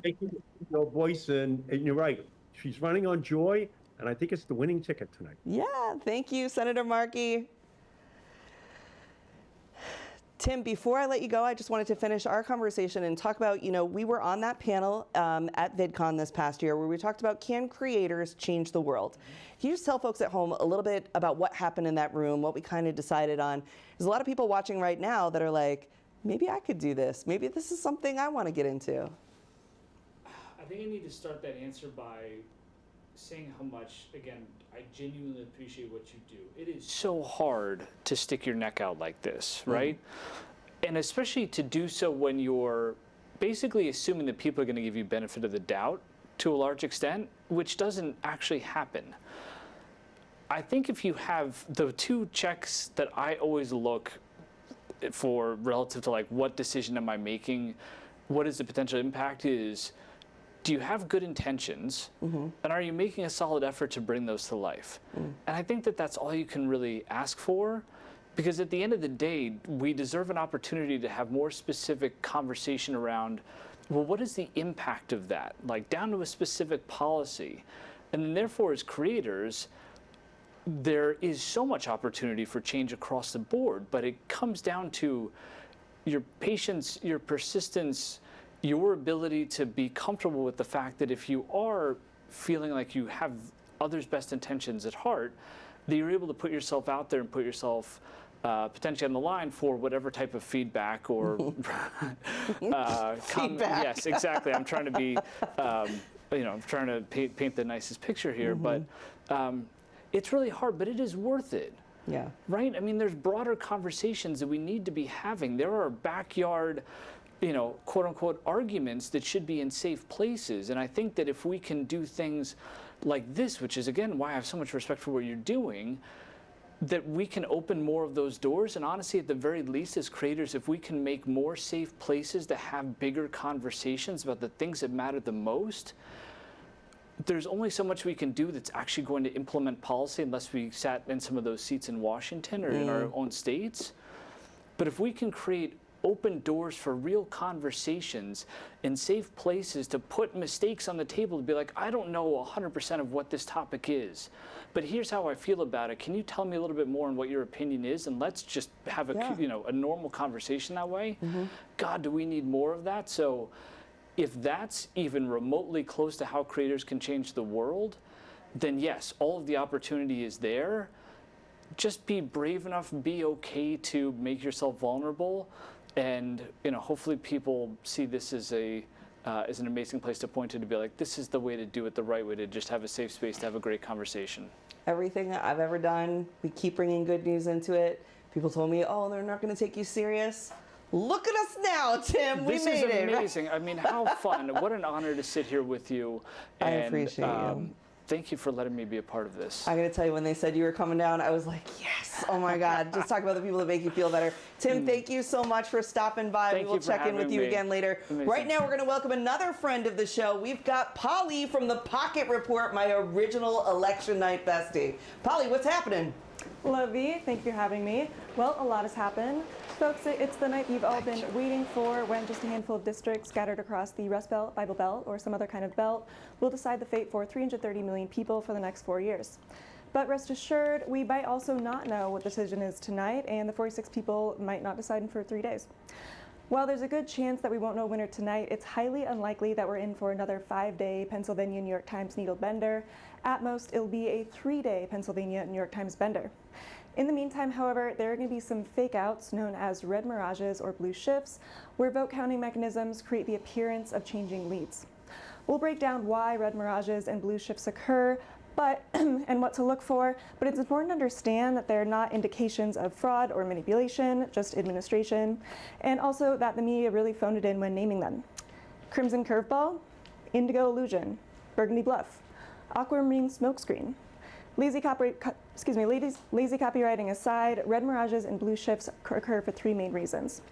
Thank you for your voice. And you're right. She's running on joy, and I think it's the winning ticket tonight. Yeah, thank you, Senator Markey. Tim, before I let you go, I just wanted to finish our conversation and talk about, we were on that panel at VidCon this past year where we talked about, can creators change the world? Can you just tell folks at home a little bit about what happened in that room, what we kind of decided on? There's a lot of people watching right now that are like, maybe I could do this. Maybe this is something I want to get into. I think I need to start that answer by saying how much, again, I genuinely appreciate what you do. It is so hard to stick your neck out like this, right? And especially to do so when you're basically assuming that people are going to give you benefit of the doubt to a large extent, which doesn't actually happen. I think if you have the two checks that I always look for relative to like what decision am I making, what is the potential impact is, do you have good intentions, and are you making a solid effort to bring those to life? And I think that that's all you can really ask for, because at the end of the day, we deserve an opportunity to have more specific conversation around, well, what is the impact of that? Like down to a specific policy. And then therefore, as creators, there is so much opportunity for change across the board, but it comes down to your patience, your persistence, your ability to be comfortable with the fact that if you are feeling like you have others' best intentions at heart, that you're able to put yourself out there and put yourself potentially on the line for whatever type of feedback or Feedback. Yes, exactly. I'm trying to be, I'm trying to paint the nicest picture here, but it's really hard, but it is worth it. Yeah. Right? I mean, there's broader conversations that we need to be having. There are backyard, quote unquote, arguments that should be in safe places. And I think that if we can do things like this, which is again why I have so much respect for what you're doing, that we can open more of those doors. And honestly, at the very least, as creators, if we can make more safe places to have bigger conversations about the things that matter the most, there's only so much we can do that's actually going to implement policy unless we sat in some of those seats in Washington or in our own states. But if we can create open doors for real conversations in safe places to put mistakes on the table, to be like, I don't know 100% of what this topic is, but here's how I feel about it. Can you tell me a little bit more on what your opinion is? And let's just have a normal conversation that way. God, do we need more of that? So if that's even remotely close to how creators can change the world, then yes, all of the opportunity is there. Just be brave enough, be okay to make yourself vulnerable, and hopefully people see this as an amazing place to point to be like, this is the way to do it, the right way to just have a safe space to have a great conversation. Everything that I've ever done, we keep bringing good news into it. People told me, oh, they're not going to take you serious. Look at us now, Tim. We made it. This is amazing. I mean, how fun. What an honor to sit here with you. I appreciate you. Thank you for letting me be a part of this. I got to tell you, when they said you were coming down, I was like, yes. Oh, my God. Just talk about the people that make you feel better. Tim, thank you so much for stopping by. We will check in with you again later. Amazing. Right now, we're going to welcome another friend of the show. We've got Polly from the Pocket Report, my original election night bestie. Polly, what's happening? Lovey, thank you for having me. Well, a lot has happened. Folks, it's the night you've all been waiting for, when just a handful of districts scattered across the Rust Belt, Bible Belt, or some other kind of belt will decide the fate for 330 million people for the next 4 years. But rest assured, we might also not know what the decision is tonight, and the 46 people might not decide for 3 days. While there's a good chance that we won't know a winner tonight, it's highly unlikely that we're in for another 5-day Pennsylvania New York Times needle bender. At most, it'll be a 3-day Pennsylvania New York Times bender. In the meantime, however, there are going to be some fake outs known as red mirages or blue shifts, where vote counting mechanisms create the appearance of changing leads. We'll break down why red mirages and blue shifts occur, and what to look for, but it's important to understand that they're not indications of fraud or manipulation, just administration, and also that the media really phoned it in when naming them. Crimson Curveball, Indigo Illusion, Burgundy Bluff, Aquamarine Smokescreen. Lazy copywriting aside, red mirages and blue shifts occur for 3 main reasons.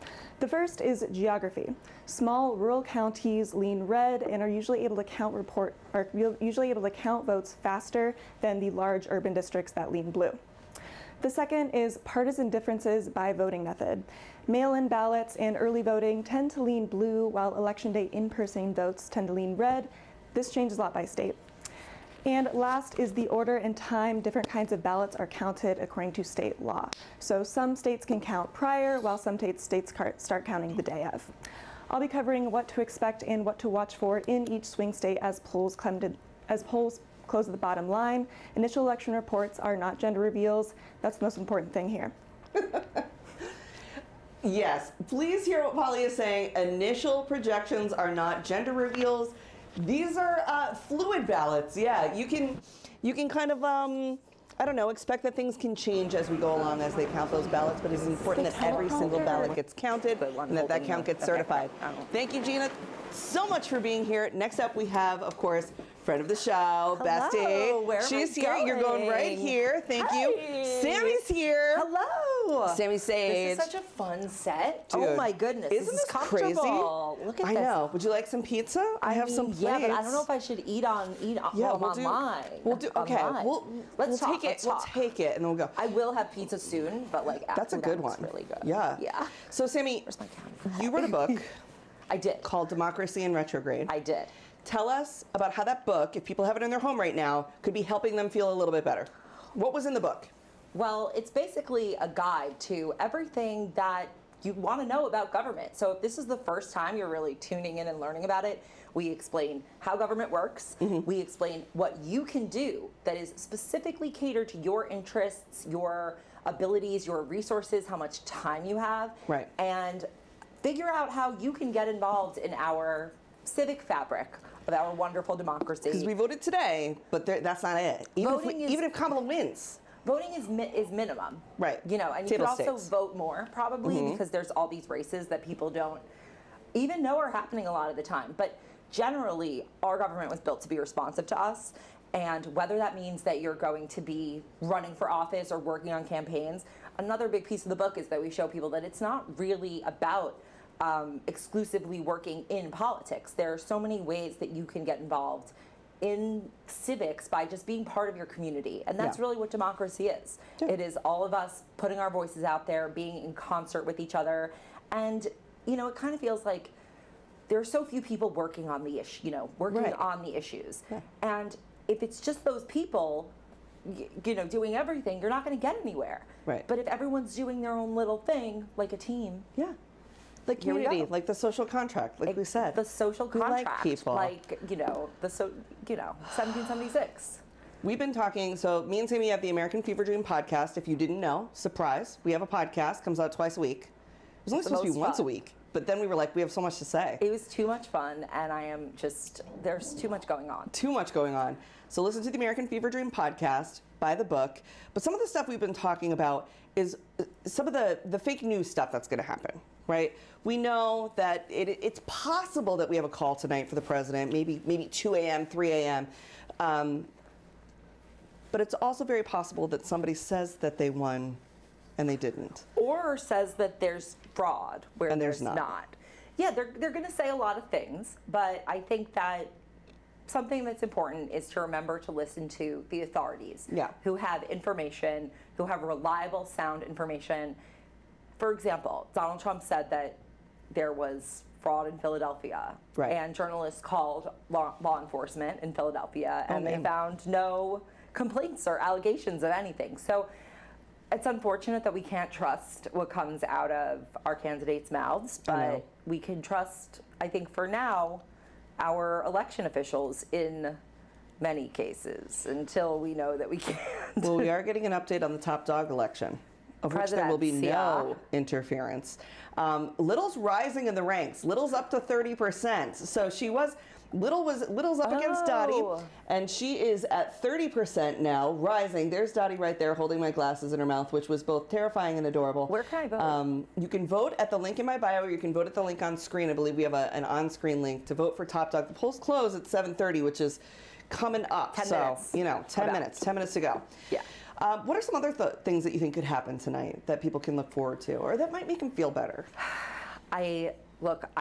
The first is geography. Small rural counties lean red and are usually able to count votes faster than the large urban districts that lean blue. The second is partisan differences by voting method. Mail-in ballots and early voting tend to lean blue, while election day in-person votes tend to lean red. This changes a lot by state. And last is the order and time different kinds of ballots are counted according to state law. So some states can count prior, while some states start counting the day of. I'll be covering what to expect and what to watch for in each swing state as polls close at the bottom line. Initial election reports are not gender reveals. That's the most important thing here. Yes, please hear what Polly is saying. Initial projections are not gender reveals. These are fluid ballots. Yeah, you can kind of, I don't know, expect that things can change as we go along as they count those ballots, but it's important that every single ballot gets counted and that that count gets certified. Thank you, Gina, so much for being here. Next up, we have, of course, Friend of the show, bestie. Where am She's I here. You're going right going? here. Thank you. Hi. Sammy's here. Hello. Sammy Sage. This is such a fun set. Dude, oh my goodness. Isn't this is crazy? comfortable. Look at I this. know. Would you like some pizza? I have some plates. Yeah, but I don't know if I should eat on Yeah, well, online. We'll do. Okay, Online. we'll talk, take it. let's We'll talk. take it, and then we'll go. I will have pizza soon, but like after That's a good that, one. It's really good. Yeah. Yeah. So, Sammy, Where's my camera? you wrote a book I did. called Democracy in Retrograde. I did. Tell us about how that book, if people have it in their home right now, could be helping them feel a little bit better. What was in the book? Well, it's basically a guide to everything that you want to know about government. So if this is the first time you're really tuning in and learning about it, we explain how government works. We explain what you can do that is specifically catered to your interests, your abilities, your resources, how much time you have. Right. And figure out how you can get involved in our civic fabric of our wonderful democracy. Because we voted today, but that's not it. Even Voting if Kamala wins. Voting is minimum. Right. You know, and you Table could also stakes. vote more probably because there's all these races that people don't even know are happening a lot of the time. But generally, our government was built to be responsive to us. And whether that means that you're going to be running for office or working on campaigns, another big piece of the book is that we show people that it's not really about exclusively working in politics. There are so many ways that you can get involved in civics by just being part of your community. And that's really what democracy is. Yeah. It is all of us putting our voices out there, being in concert with each other. And, you know, it kind of feels like there are so few people working on the issue, working on the issues. Yeah. And if it's just those people, doing everything, you're not going to get anywhere. Right. But if everyone's doing their own little thing, like a team, Yeah. Like Here we community, go. like the social contract, like we said. the social We like contract, people. 1776. We've been talking, so me and Sammy have the American Fever Dream podcast. If you didn't know, surprise, we have a podcast, comes out twice a week. It was only The supposed to be most once a fun. week, but then we were like, we have so much to say. It was too much fun, and there's too much going on. Too much going on. So listen to the American Fever Dream podcast, buy the book. But some of the stuff we've been talking about is some of the fake news stuff that's going to happen, right? We know that it's possible that we have a call tonight for the president, maybe 2 a.m., 3 a.m. But it's also very possible that somebody says that they won and they didn't. Or says that there's fraud where And there's there's not. not. Yeah, they're going to say a lot of things, but I think that something that's important is to remember to listen to the authorities who have information, who have reliable, sound information. For example, Donald Trump said that there was fraud in Philadelphia, and journalists called law enforcement in Philadelphia, and they found no complaints or allegations of anything. So it's unfortunate that we can't trust what comes out of our candidates' mouths, but we can trust, I think for now, our election officials in many cases until we know that we can't. Well, we are getting an update on the top dog election, of which there will be no interference. Little's rising in the ranks. Little's up to 30%. So Little's up against Dottie, and she is at 30% now, rising. There's Dottie right there holding my glasses in her mouth, which was both terrifying and adorable. Where can I vote? You can vote at the link in my bio, or you can vote at the link on screen. I believe we have an on-screen link to vote for Top Dog. The polls close at 7:30, which is coming up. 10 minutes. 10 minutes to go. Yeah. What are some other things that you think could happen tonight that people can look forward to, or that might make them feel better? I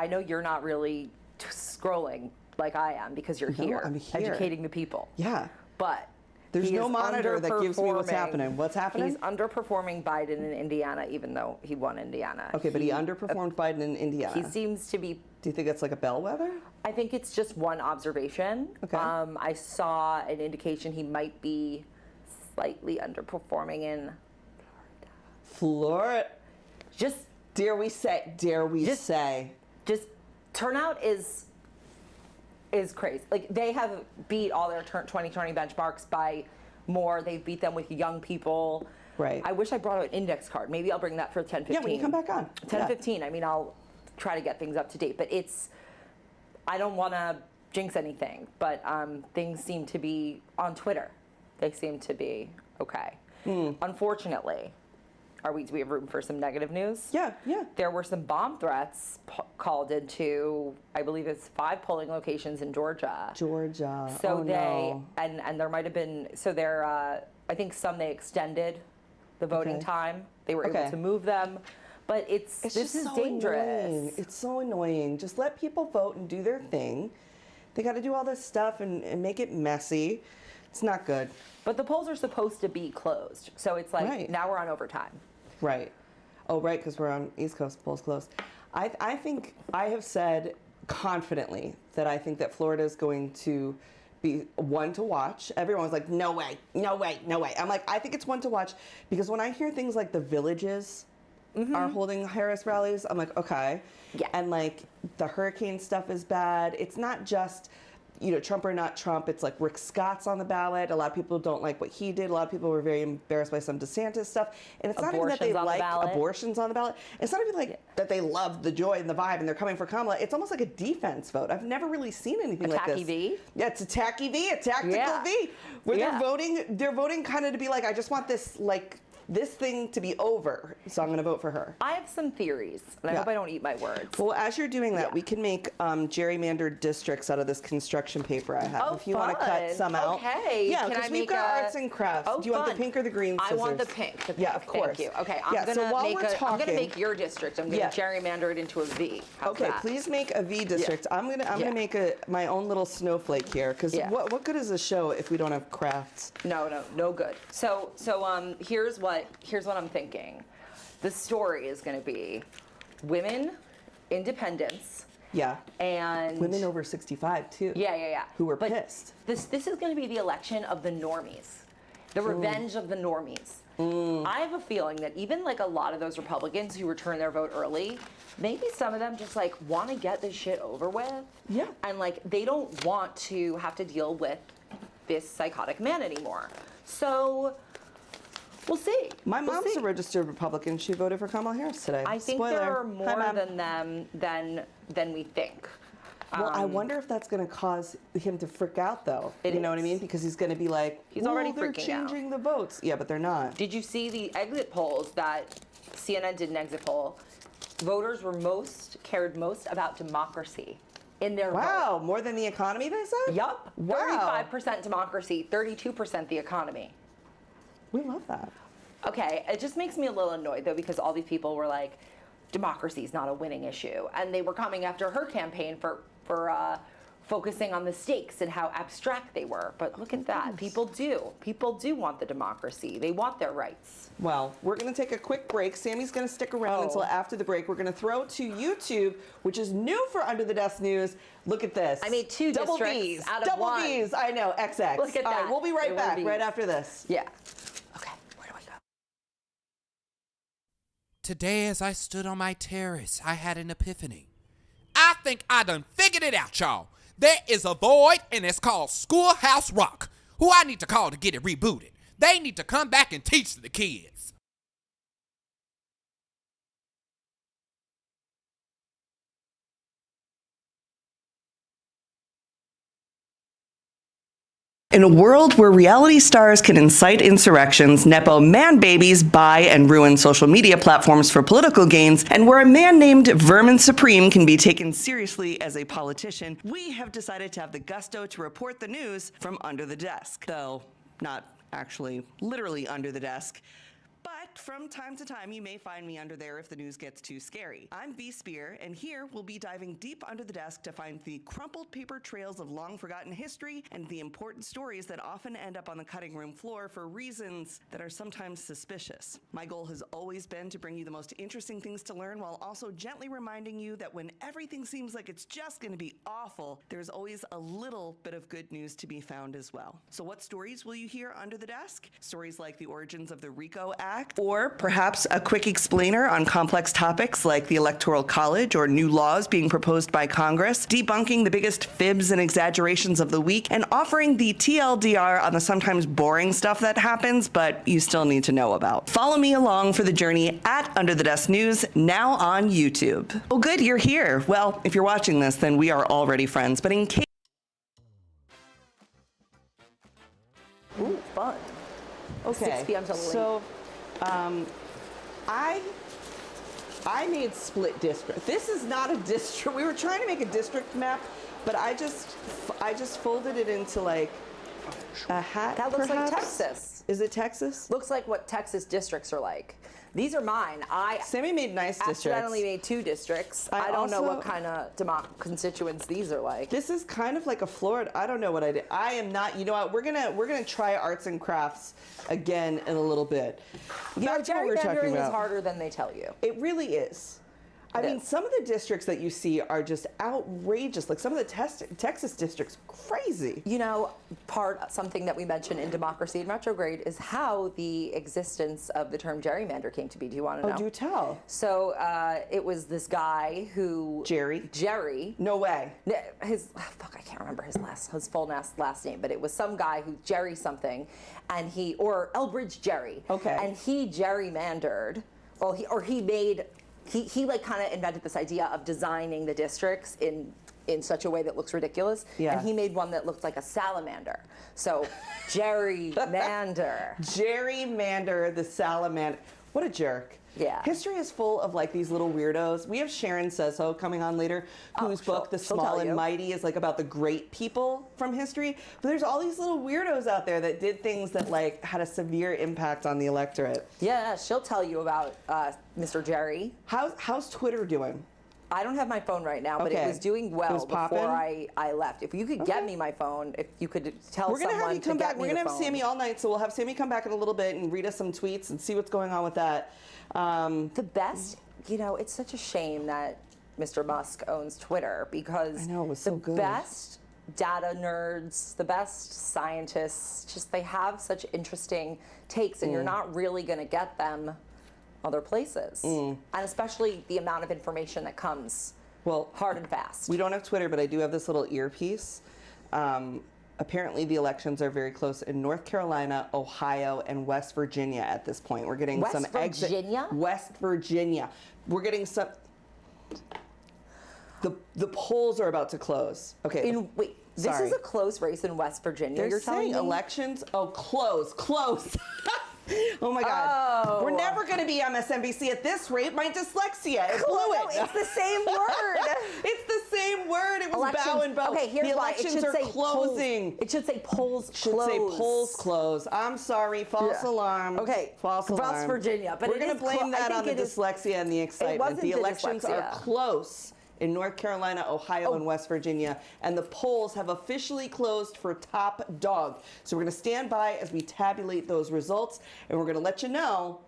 know you're not really scrolling like I am because you're here, I'm here educating the people. Yeah. But there's no monitor that gives me what's happening. What's happening? He's underperforming Biden in Indiana, even though he won Indiana. Okay, but he underperformed Biden in Indiana. He seems to be. Do you think it's like a bellwether? I think it's just one observation. Okay. I saw an indication he might be slightly underperforming in Florida. Just dare we say? Just turnout is crazy. Like, they have beat all their 2020 benchmarks by more. They've beat them with young people. Right. I wish I brought an index card. Maybe I'll bring that for 10:15. Yeah, when you come back on. 10:15. I mean, I'll try to get things up to date. But I don't want to jinx anything, but things seem to be on Twitter. They seem to be okay. Unfortunately, Do we have room for some negative news? Yeah, yeah. There were some bomb threats called into, I believe it's 5 polling locations in Georgia. Georgia. So no. and there might have been, so there, I think some they extended the voting time. They were able to move them. But this is so dangerous. Annoying. It's so annoying. Just let people vote and do their thing. They got to do all this stuff and make it messy. It's not good. But the polls are supposed to be closed. So it's like, now we're on overtime. Right. Oh, right, because we're on East Coast, polls closed. I think I have said confidently that I think that Florida is going to be one to watch. Everyone's like, no way, no way, no way. I'm like, I think it's one to watch because when I hear things like the villages are holding Harris rallies, I'm like, okay. Yeah. And like the hurricane stuff is bad. It's not just, Trump or not Trump. It's like Rick Scott's on the ballot. A lot of people don't like what he did. A lot of people were very embarrassed by some DeSantis stuff. And it's not even that they like abortions on the ballot. It's not even like that they love the joy and the vibe and they're coming for Kamala. It's almost like a defense vote. I've never really seen anything like this. Tacky V? Yeah, it's a tacky V, a tactical V. Where they're voting kind of to be like, I just want this thing to be over, so I'm going to vote for her. I have some theories, and I hope I don't eat my words. Well, as you're doing that, we can make gerrymandered districts out of this construction paper I have. Oh, if you want to cut some out. Okay. Yeah, because we've got arts and crafts. Oh, do you want the pink or the green scissors? I want the pink. Yeah, of course. Thank you. Okay, I'm gonna make your district. I'm gonna gerrymander it into a V. How's that? Please make a V district. I'm gonna make my own little snowflake here. Because what good is a show if we don't have crafts? No good. So here's what I'm thinking. The story is going to be women, independence. Yeah. And women over 65 too. Yeah. Who were pissed. This is going to be the election of the normies, the revenge of the normies. I have a feeling that even like a lot of those Republicans who return their vote early, maybe some of them just like want to get this shit over with. Yeah. And like they don't want to have to deal with this psychotic man anymore. So we'll see. My mom's a registered Republican. She voted for Kamala Harris today. I think there are more than them than we think. Well, I wonder if that's going to cause him to freak out, though. You know what I mean? Because he's going to be like, he's already they're freaking changing the votes. Yeah, but they're not. Did you see the exit polls that CNN did an exit poll? Voters were cared most about democracy in their vote. More than the economy, they said? Yup. Wow. 35% democracy, 32% the economy. We love that. Okay, it just makes me a little annoyed, though, because all these people were like, democracy is not a winning issue. And they were coming after her campaign for focusing on the stakes and how abstract they were. But look at that. People do want the democracy. They want their rights. Well, we're going to take a quick break. Sammy's going to stick around until after the break. We're going to throw to YouTube, which is new for Under the Desk News. Look at this. I made 2 double districts V's, out of double 1. V's. I know, XX. Look at that. All right, we'll be right back right after this. Yeah. Okay, where do I go? Today, as I stood on my terrace, I had an epiphany. I think I done figured it out, y'all. There is a void, and it's called Schoolhouse Rock. Who I need to call to get it rebooted? They need to come back and teach the kids. In a world where reality stars can incite insurrections, Nepo man babies buy and ruin social media platforms for political gains, and where a man named Vermin Supreme can be taken seriously as a politician, we have decided to have the gusto to report the news from under the desk. Though, not actually literally under the desk. But from time to time, you may find me under there if the news gets too scary. I'm V. Spear, and here we'll be diving deep under the desk to find the crumpled paper trails of long-forgotten history and the important stories that often end up on the cutting room floor for reasons that are sometimes suspicious. My goal has always been to bring you the most interesting things to learn while also gently reminding you that when everything seems like it's just going to be awful, there's always a little bit of good news to be found as well. So what stories will you hear under the desk? Stories like the origins of the RICO Act, or perhaps a quick explainer on complex topics like the Electoral College or new laws being proposed by Congress, debunking the biggest fibs and exaggerations of the week, and offering the TLDR on the sometimes boring stuff that happens, but you still need to know about. Follow me along for the journey at Under the Desk News, now on YouTube. Oh, good, you're here. Well, if you're watching this, then we are already friends, but in case... Ooh, fun. Okay, 6 p.m. till late. so I made split district. This is not a district. We were trying to make a district map, but I just folded it into like a hat. That looks perhaps? like Texas. Is it Texas? Looks like what Texas districts are like. These are mine. Sammy made nice districts. Accidentally made 2 districts. I don't know what kind of constituents these are like. This is kind of like a Florida. I don't know what I did. I am not. You know what? We're gonna try arts and crafts again in a little bit. Back to what we were talking Gerrymandering about. is harder than they tell you. It really is. I mean, some of the districts that you see are just outrageous. Like some of the Texas districts, crazy. You know, something that we mentioned in Democracy in Retrograde is how the existence of the term gerrymander came to be. Do you want to know? Oh, do tell. So it was this guy who Jerry. No way. Fuck, I can't remember his full last name, but it was some guy who Jerry something, and or Elbridge Gerry. Okay. And he gerrymandered. Well, he made. He like kind of invented this idea of designing the districts in such a way that looks ridiculous. Yeah. And he made one that looked like a salamander. So gerrymander. Gerrymander the salamander. What a jerk. Yeah. History is full of like these little weirdos. We have Sharon Says So coming on later, whose book, The Small and Mighty, is like about the great people from history. But there's all these little weirdos out there that did things that like had a severe impact on the electorate. Yeah, she'll tell you about Mr. Jerry. How's Twitter doing? I don't have my phone right now, but it was doing well before I left. If you could get me my phone, if you could tell We're gonna someone have you come to get back. me We're gonna the have phone. Sammy all night, so we'll have Sammy come back in a little bit and read us some tweets and see what's going on with that. The best, it's such a shame that Mr. Musk owns Twitter because I know, it was so good. The best data nerds, the best scientists, just they have such interesting takes, and you're not really going to get them other places. And especially the amount of information that comes hard and fast. We don't have Twitter, but I do have this little earpiece. Apparently, the elections are very close in North Carolina, Ohio, and West Virginia at this point. We're getting some exit. West Virginia. We're getting some. The polls are about to close. Okay. This is a close race in West Virginia. You're telling me elections? Oh, close. Oh my God. Oh. We're never going to be MSNBC at this rate. My dyslexia. It blew No, it. it's the same word. It's the same word. It was Elections. bow and bow. Okay, here's the why. elections are closing. It should say polls Should close. say polls close. I'm sorry. False alarm. Okay. False alarm. West Virginia. But we're going to blame that on the dyslexia and the excitement. wasn't The the elections dyslexia. are close in North Carolina, Ohio, and West Virginia, and the polls have officially closed for top dog. So we're going to stand by as we tabulate those results, and we're going to let you know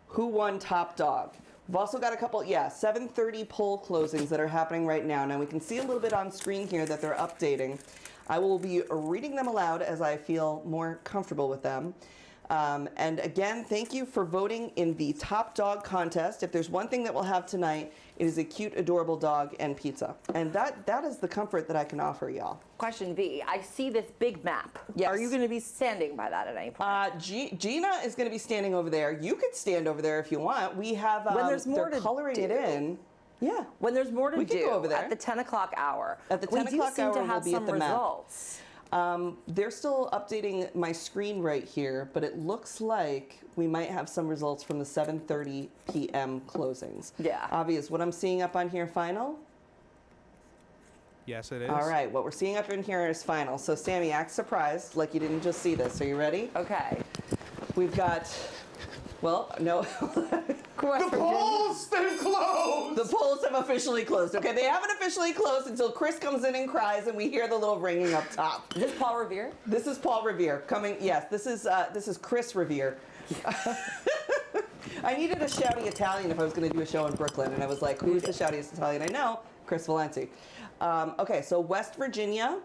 who won top dog. We've also got a couple, 7:30 poll closings that are happening right now. Now we can see a little bit on screen here that they're updating. I will be reading them aloud as I feel more comfortable with them. And again, thank you for voting in the top dog contest. If there's one thing that we'll have tonight, it is a cute, adorable dog and pizza. And that is the comfort that I can offer y'all. Question V, I see this big map. Yes. Are you going to be standing by that at any point? Gina is going to be standing over there. You could stand over there if you want. We have, when there's more they're coloring it in. Yeah. When there's more to we can do go over there. at the 10 o'clock hour. At the 10 o'clock hour, we'll be at the results. map. They're still updating my screen right here, but it looks like we might have some results from the 7:30 p.m. closings. Yeah. Avi, is what I'm seeing up on here final? Yes, it is. All right, what we're seeing up in here is final. So, Sammy, act surprised like you didn't just see this. Are you ready? Okay. We've got, no. The polls, they've closed! The polls have officially closed. Okay, they haven't officially closed until Chris comes in and cries and we hear the little ringing up top. Is this Paul Revere? This is Paul Revere coming. Yes, this is Chris Revere. I needed a shouty Italian if I was going to do a show in Brooklyn, and I was like, who's the shoutiest Italian I know? Chris Valenti. Okay, so West Virginia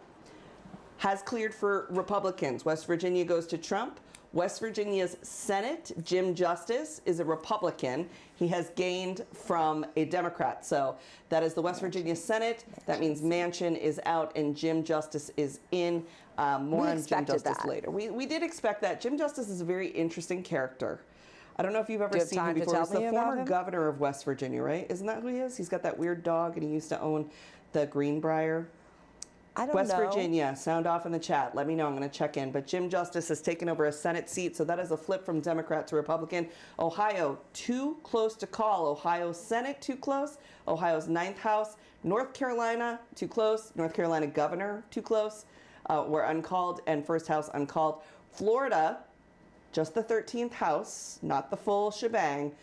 has cleared for Republicans. West Virginia goes to Trump. West Virginia's Senate, Jim Justice, is a Republican. He has gained from a Democrat. So that is the West Virginia Senate. That means Manchin is out and Jim Justice is in. More on Jim Justice later. We did expect that. Jim Justice is a very interesting character. I don't know if you've ever seen him before. He's the former governor of West Virginia, right? Isn't that who he is? He's got that weird dog and he used to own the Greenbrier. I don't West know. Virginia, sound off in the chat. Let me know. I'm going to check in. But Jim Justice has taken over a Senate seat, so that is a flip from Democrat to Republican. Ohio, too close to call. Ohio Senate, too close. Ohio's 9th House. North Carolina, too close. North Carolina Governor, too close. We're uncalled, and 1st House uncalled. Florida, just the 13th House, not the full shebang.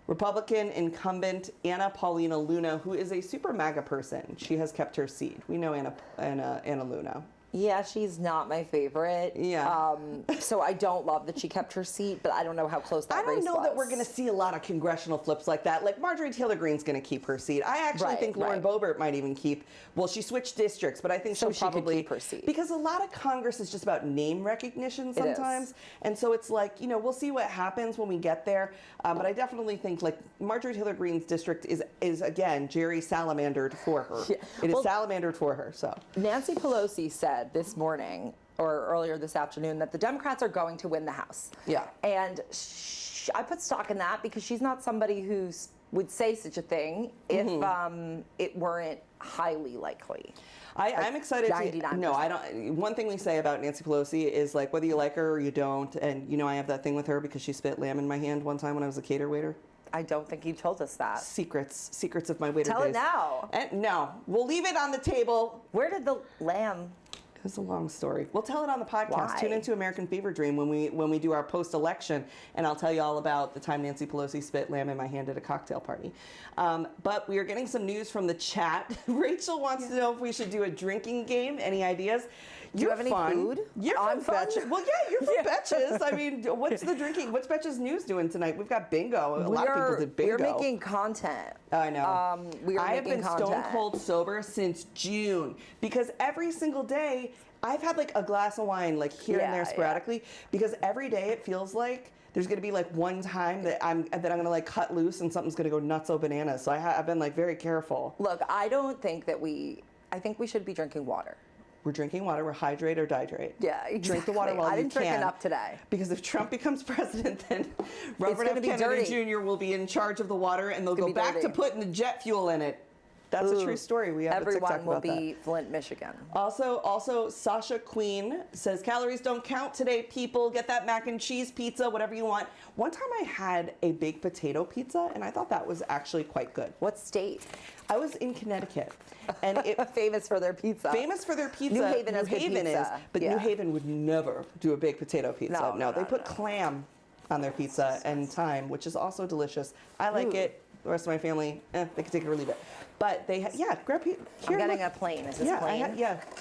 Republican incumbent Anna Paulina Luna, who is a super MAGA person. She has kept her seat. We know Anna Luna. Yeah, she's not my favorite. Yeah. So I don't love that she kept her seat, but I don't know how close that race was. I don't know that we're going to see a lot of congressional flips like that. Like Marjorie Taylor Greene's going to keep her seat. I actually think Lauren Boebert might even keep. Well, she switched districts, but I think she'll probably keep her seat. Because a lot of Congress is just about name recognition sometimes, and so it's like we'll see what happens when we get there. But I definitely think like Marjorie Taylor Greene's district is again Jerry salamandered for her. Yeah. It is salamandered for her. So Nancy Pelosi said this morning or earlier this afternoon that the Democrats are going to win the House. Yeah. And I put stock in that because she's not somebody who would say such a thing if it weren't highly likely. I'm excited 99%. No, I don't. One thing we say about Nancy Pelosi is like whether you like her or you don't, and I have that thing with her because she spit lamb in my hand one time when I was a cater waiter. I don't think you told us that. Secrets of my waiter Tell days. it now. No, we'll leave it on the table. Where did the lamb? It's a long story. We'll tell it on the podcast. Why? Tune into American Fever Dream when we do our post-election, and I'll tell you all about the time Nancy Pelosi spit lamb in my hand at a cocktail party. But we are getting some news from the chat. Rachel wants to know if we should do a drinking game. Any ideas? Do you have any food? You're from Betches. Well, yeah, you're from Betches. I mean, what's the drinking? What's Betches News doing tonight? We've got bingo. A lot of people did bingo. We're making content. I know. I have been content. stone cold sober since June because every single day I've had like a glass of wine like here and there sporadically because every day it feels like there's going to be like one time that I'm going to like cut loose and something's going to go nutso bananas. So I've been like very careful. Look, I think we should be drinking water. We're drinking water. We're hydrate or dihydrate. Yeah, exactly. Drink the water while you can. I didn't drink enough today. Because if Trump becomes president, then Robert F. Kennedy Jr. will be in charge of the water, and they'll go back to putting the jet fuel in it. That's a true story. We have a TikTok Everyone will about be Flint, Michigan. Also, Sasha Queen says, calories don't count today, people. Get that mac and cheese pizza, whatever you want. One time I had a baked potato pizza, and I thought that was actually quite good. What state? I was in Connecticut. And it famous for their pizza. Famous for their pizza. New Haven has good pizza. But New Haven would never do a baked potato pizza. No, they put clam on their pizza and thyme, which is also delicious. I like it. The rest of my family, they can take it or leave it. But they, grab here. I'm getting a plain. Is this plain?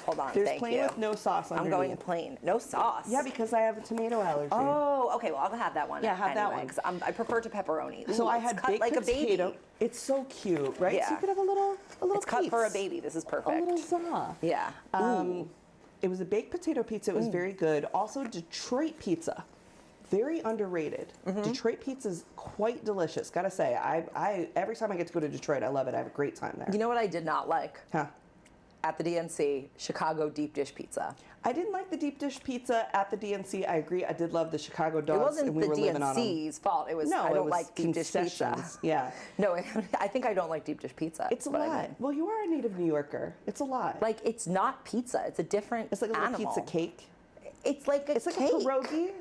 Hold on. There's plain with no sauce underneath. I'm going plain. No sauce. Yeah, because I have a tomato allergy. Oh, okay. Well, I'll have that one. Yeah, have that one. Because I prefer to pepperoni. Ooh, so I had baked like potato. A baby. It's so cute, right? Yeah. So you could have a little It's cut for a baby. This is perfect. A little za. Yeah. It was a baked potato pizza. It was very good. Also, Detroit pizza. Very underrated. Detroit pizza is quite delicious. Gotta say, I every time I get to go to Detroit, I love it. I have a great time there. You know what I did not like? Huh? At the DNC, Chicago deep dish pizza. I didn't like the deep dish pizza at the DNC. I agree. I did love the Chicago dogs. It wasn't and we the were living on them. DNC's fault. It was I don't like deep dish pizza. Yeah. No, I think I don't like deep dish pizza. It's a lot. Well, you are a native New Yorker. It's a lot. Like it's not pizza. It's a different. It's like a little pizza cake. It's like a It's like cake. a pierogi.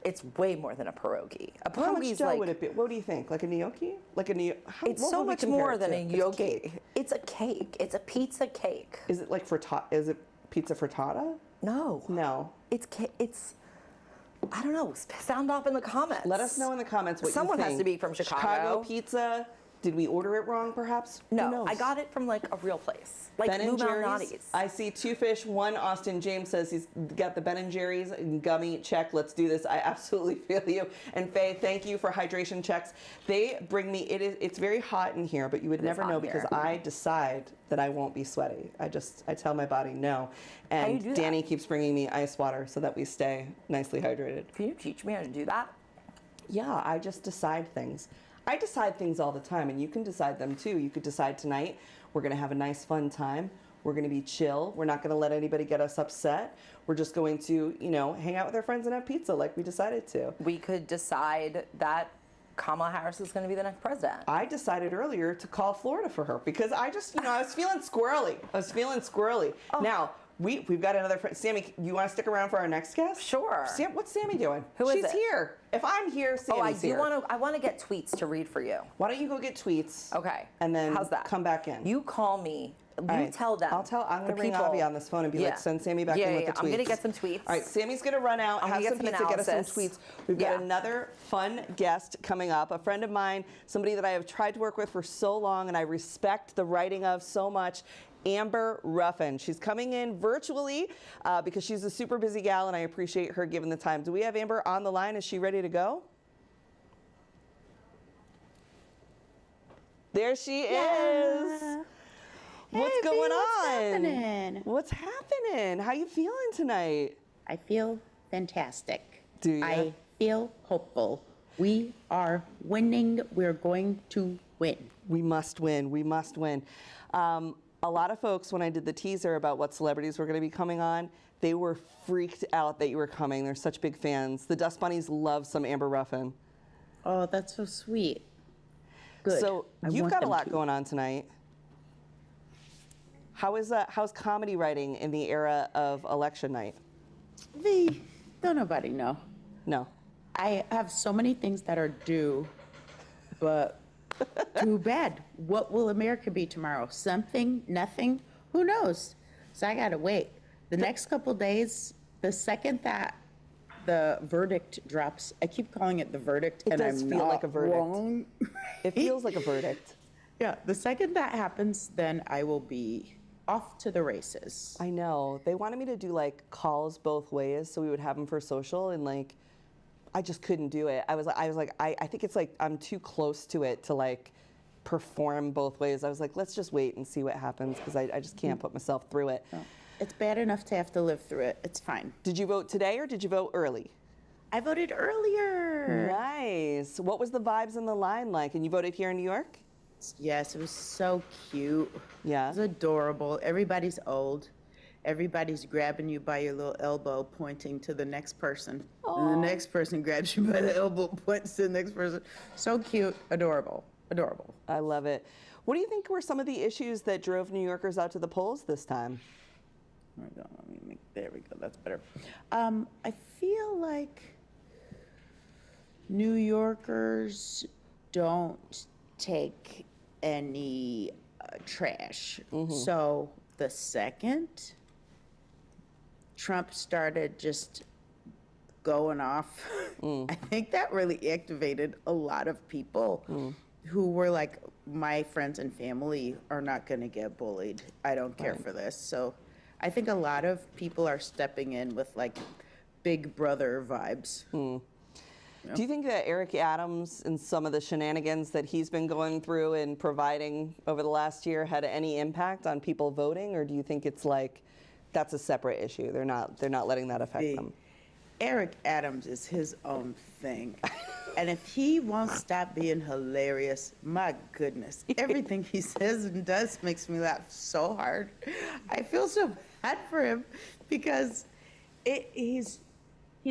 It's way more than a pierogi. A How much pierogi's dough like. would it be? What do you think? Like a gnocchi? Like a gnocchi? It's so much more than a gnocchi. It's a cake. It's a pizza cake. Is it like frittata? Is it pizza frittata? No. No. It's. I don't know. Sound off in the comments. Let us know in the comments what Someone you think. has to be from Chicago. Chicago pizza. Did we order it wrong, perhaps? Who No, knows? I got it from like a real place, like Ben Lou and Jerry's. Malnati's. I see two fish, one Austin James says he's got the Ben and Jerry's gummy check. Let's do this. I absolutely feel you. And Faye, thank you for hydration checks. They bring me. It's very hot in here, but you would never know because I decide that I won't be sweaty. I tell my body no. And how do you do Danny that? keeps bringing me ice water so that we stay nicely hydrated. Can you teach me how to do that? Yeah, I just decide things. I decide things all the time, and you can decide them too. You could decide tonight, we're going to have a nice, fun time. We're going to be chill. We're not going to let anybody get us upset. We're just going to, hang out with our friends and have pizza like we decided to. We could decide that Kamala Harris is going to be the next president. I decided earlier to call Florida for her because I just, I was feeling squirrely. Oh. Now, we've got another friend. Sammy, you want to stick around for our next guest? Sure. What's Sammy doing? Who is She's it? here. If I'm here, Sammy's here. I want to get tweets to read for you. Why don't you go get tweets? Okay. And then how's that? come back in. You call me. You right. tell them. I'm going to ring people. Avi on this phone and be like, send Sammy back in with the tweets. I'm going to get some tweets. All right, Sammy's going to run out, have some pizza, get us some tweets. We've got another fun guest coming up, a friend of mine, somebody that I have tried to work with for so long and I respect the writing of so much, Amber Ruffin. She's coming in virtually because she's a super busy gal and I appreciate her giving the time. Do we have Amber on the line? Is she ready to go? There she is. What's going on? Happening? What's happening? How you feeling tonight? I feel fantastic. Do you? I feel hopeful. We are winning. We're going to win. We must win. We must win. A lot of folks, when I did the teaser about what celebrities were going to be coming on, they were freaked out that you were coming. They're such big fans. The Dust Bunnies love some Amber Ruffin. Oh, that's so sweet. Good. So you've got a lot going on tonight. How's comedy writing in the era of election night? Don't nobody know. No. I have so many things that are due, but too bad. What will America be tomorrow? Something? Nothing? Who knows? So I gotta wait. The next couple days, the second that the verdict drops, I keep calling it the verdict, It and does I'm feel not like a verdict. wrong. It feels like a verdict. Yeah, the second that happens, then I will be off to the races. I know. They wanted me to do like calls both ways so we would have them for social and like I just couldn't do it. I was like I think it's like I'm too close to it to like perform both ways. I was like, let's just wait and see what happens because I just can't put myself through it. No, it's bad enough to have to live through it. It's fine. Did you vote today or did you vote early? I voted earlier. Nice. What was the vibes in the line like? And you voted here in New York? Yes, it was so cute. Yeah. It was adorable. Everybody's old. Everybody's grabbing you by your little elbow, pointing to the next person. And the next person grabs you by the elbow, points to the next person. So cute, adorable, adorable. I love it. What do you think were some of the issues that drove New Yorkers out to the polls this time? There we go, that's better. I feel like New Yorkers don't take any trash. So the second Trump started just going off, I think that really activated a lot of people who were like, my friends and family are not going to get bullied. I don't care for this. So I think a lot of people are stepping in with like big brother vibes. Do you think that Eric Adams and some of the shenanigans that he's been going through and providing over the last year had any impact on people voting, or do you think it's like that's a separate issue? They're not letting that affect them. Eric Adams is his own thing. And if he won't stop being hilarious, my goodness, everything he says and does makes me laugh so hard. I feel so bad for him because he's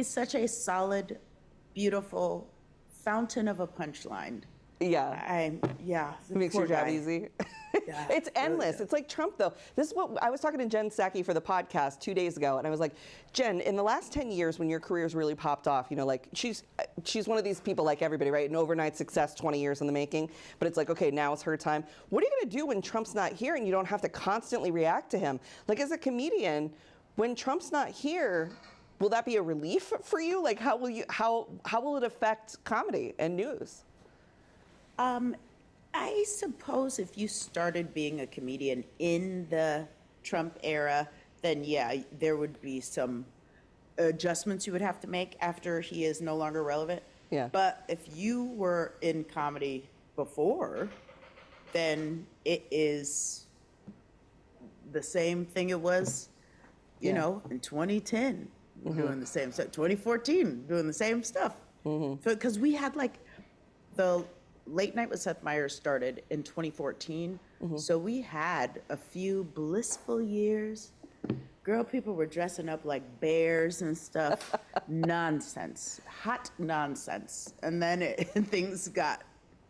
such a solid, beautiful fountain of a punchline. Yeah. It makes your job easy. Yeah, It's endless. really It's like Trump, though. This is what I was talking to Jen Psaki for the podcast 2 days ago, and I was like, Jen, in the last 10 years when your career's really popped off, like she's one of these people like everybody, right? An overnight success, 20 years in the making, but it's like, okay, now it's her time. What are you going to do when Trump's not here and you don't have to constantly react to him? Like as a comedian, when Trump's not here, will that be a relief for you? Like how will it affect comedy and news? I suppose if you started being a comedian in the Trump era, then yeah, there would be some adjustments you would have to make after he is no longer relevant. Yeah. But if you were in comedy before, then it is the same thing it was, you know, in 2010, doing the same stuff, 2014, doing the same stuff. Because we had like the Late Night with Seth Meyers started in 2014. So we had a few blissful years girl, people were dressing up like bears and stuff. Nonsense, hot nonsense. And then things got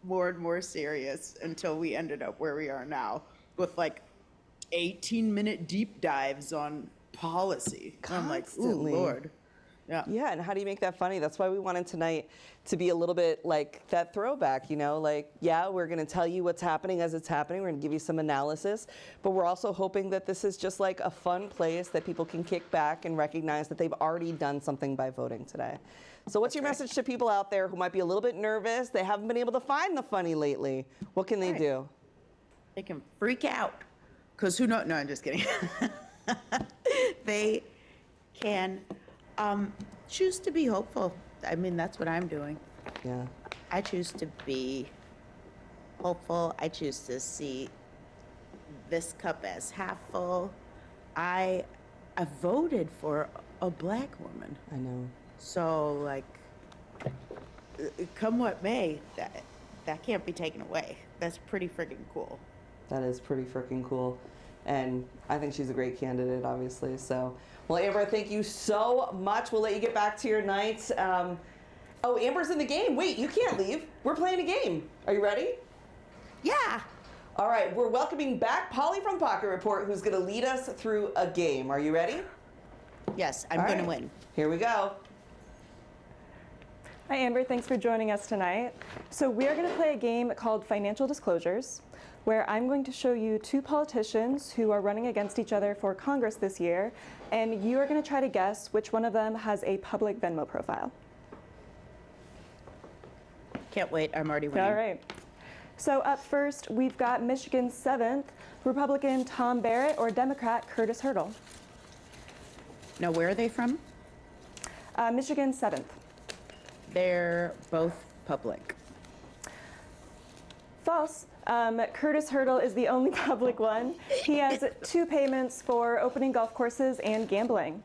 more and more serious until we ended up where we are now with like 18-minute deep dives on policy. I'm like, ooh, Lord. Yeah. Yeah, and how do you make that funny? That's why we wanted tonight to be a little bit like that throwback, you know, like, yeah, we're going to tell you what's happening as it's happening. We're going to give you some analysis, but we're also hoping that this is just like a fun place that people can kick back and recognize that they've already done something by voting today. So what's your message to people out there who might be a little bit nervous? They haven't been able to find the funny lately. What can they do? They can freak out. Because who knows? No, I'm just kidding. They can choose to be hopeful. I mean, that's what I'm doing. Yeah. I choose to be hopeful. I choose to see this cup as half full. I voted for a black woman. I know. So, like, come what may, that can't be taken away. That's pretty freaking cool. That is pretty freaking cool. And I think she's a great candidate, obviously. So, well, Amber, thank you so much. We'll let you get back to your night. Oh, Amber's in the game. Wait, you can't leave. We're playing a game. Are you ready? Yeah. All right, we're welcoming back Polly from Pocket Report, who's going to lead us through a game. Are you ready? Yes, I'm going to win. Here we go. Hi, Amber. Thanks for joining us tonight. So we are going to play a game called Financial Disclosures, where I'm going to show you two politicians who are running against each other for Congress this year, and you are going to try to guess which one of them has a public Venmo profile. Can't wait. I'm already winning. All right. So up first, we've got Michigan's 7th, Republican Tom Barrett or Democrat Curtis Hurdle. Now, where are they from? Michigan's 7th. They're both public. False. Curtis Hurdle is the only public one. He has 2 payments for opening golf courses and gambling.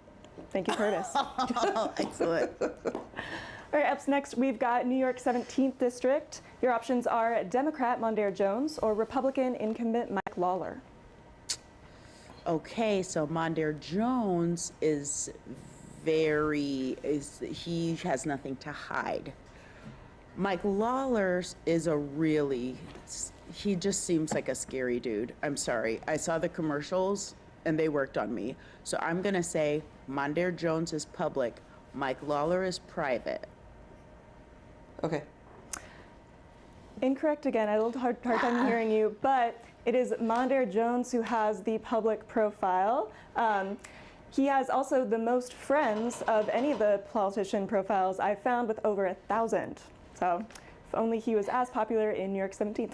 Thank you, Curtis. Oh, excellent. All right, up next, we've got New York 17th District. Your options are Democrat Mondaire Jones or Republican incumbent Mike Lawler. Okay, so Mondaire Jones he has nothing to hide. Mike Lawler is he just seems like a scary dude. I'm sorry. I saw the commercials and they worked on me. So I'm going to say Mondaire Jones is public, Mike Lawler is private. Okay. Incorrect again. I had a little hard time hearing you, but it is Mondaire Jones who has the public profile. He has also the most friends of any of the politician profiles I've found, with over 1,000. So if only he was as popular in New York 17th.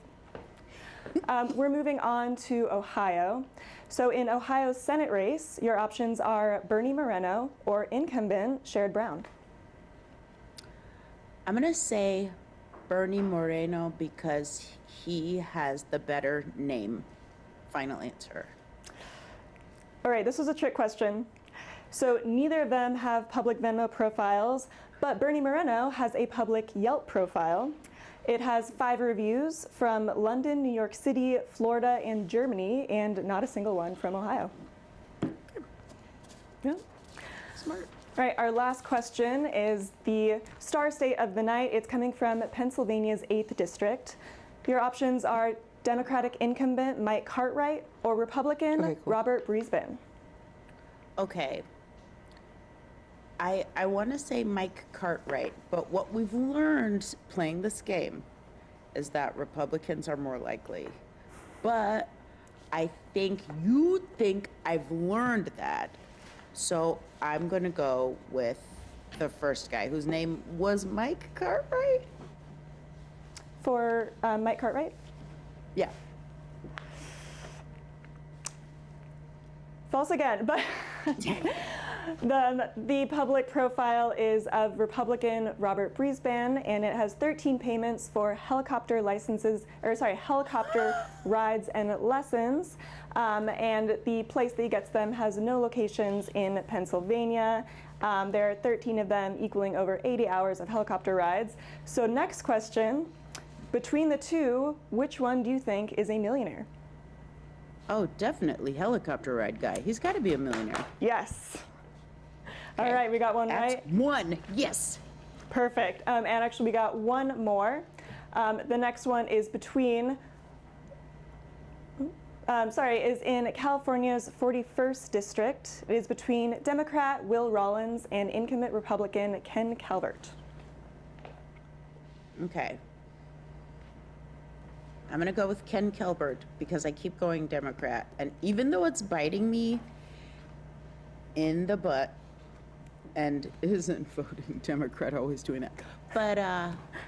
We're moving on to Ohio. So in Ohio's Senate race, your options are Bernie Moreno or incumbent Sherrod Brown. I'm going to say Bernie Moreno because he has the better name. Final answer. All right, this was a trick question. So neither of them have public Venmo profiles, but Bernie Moreno has a public Yelp profile. It has 5 reviews from London, New York City, Florida, and Germany, and not a single one from Ohio. Yeah. Smart. All right, our last question is the star state of the night. It's coming from Pennsylvania's 8th District. Your options are Democratic incumbent Mike Cartwright or Republican Robert Brisbane. Okay. I want to say Mike Cartwright, but what we've learned playing this game is that Republicans are more likely. But I think you think I've learned that. So I'm going to go with the first guy whose name was Mike Cartwright. For Mike Cartwright? Yeah. False again, but the public profile is of Republican Robert Brisbane, and it has 13 payments for helicopter rides and lessons. And the place that he gets them has no locations in Pennsylvania. There are 13 of them, equaling over 80 hours of helicopter rides. So next question, between the two, which one do you think is a millionaire? Oh, definitely helicopter ride guy. He's got to be a millionaire. Yes. All right, we got one That's right. one. Yes. Perfect. And actually, we got one more. The next one is between, is in California's 41st district. It is between Democrat Will Rollins and incumbent Republican Ken Calvert. Okay. I'm going to go with Ken Calvert because I keep going Democrat. And even though it's biting me in the butt, and isn't voting Democrat always doing that? But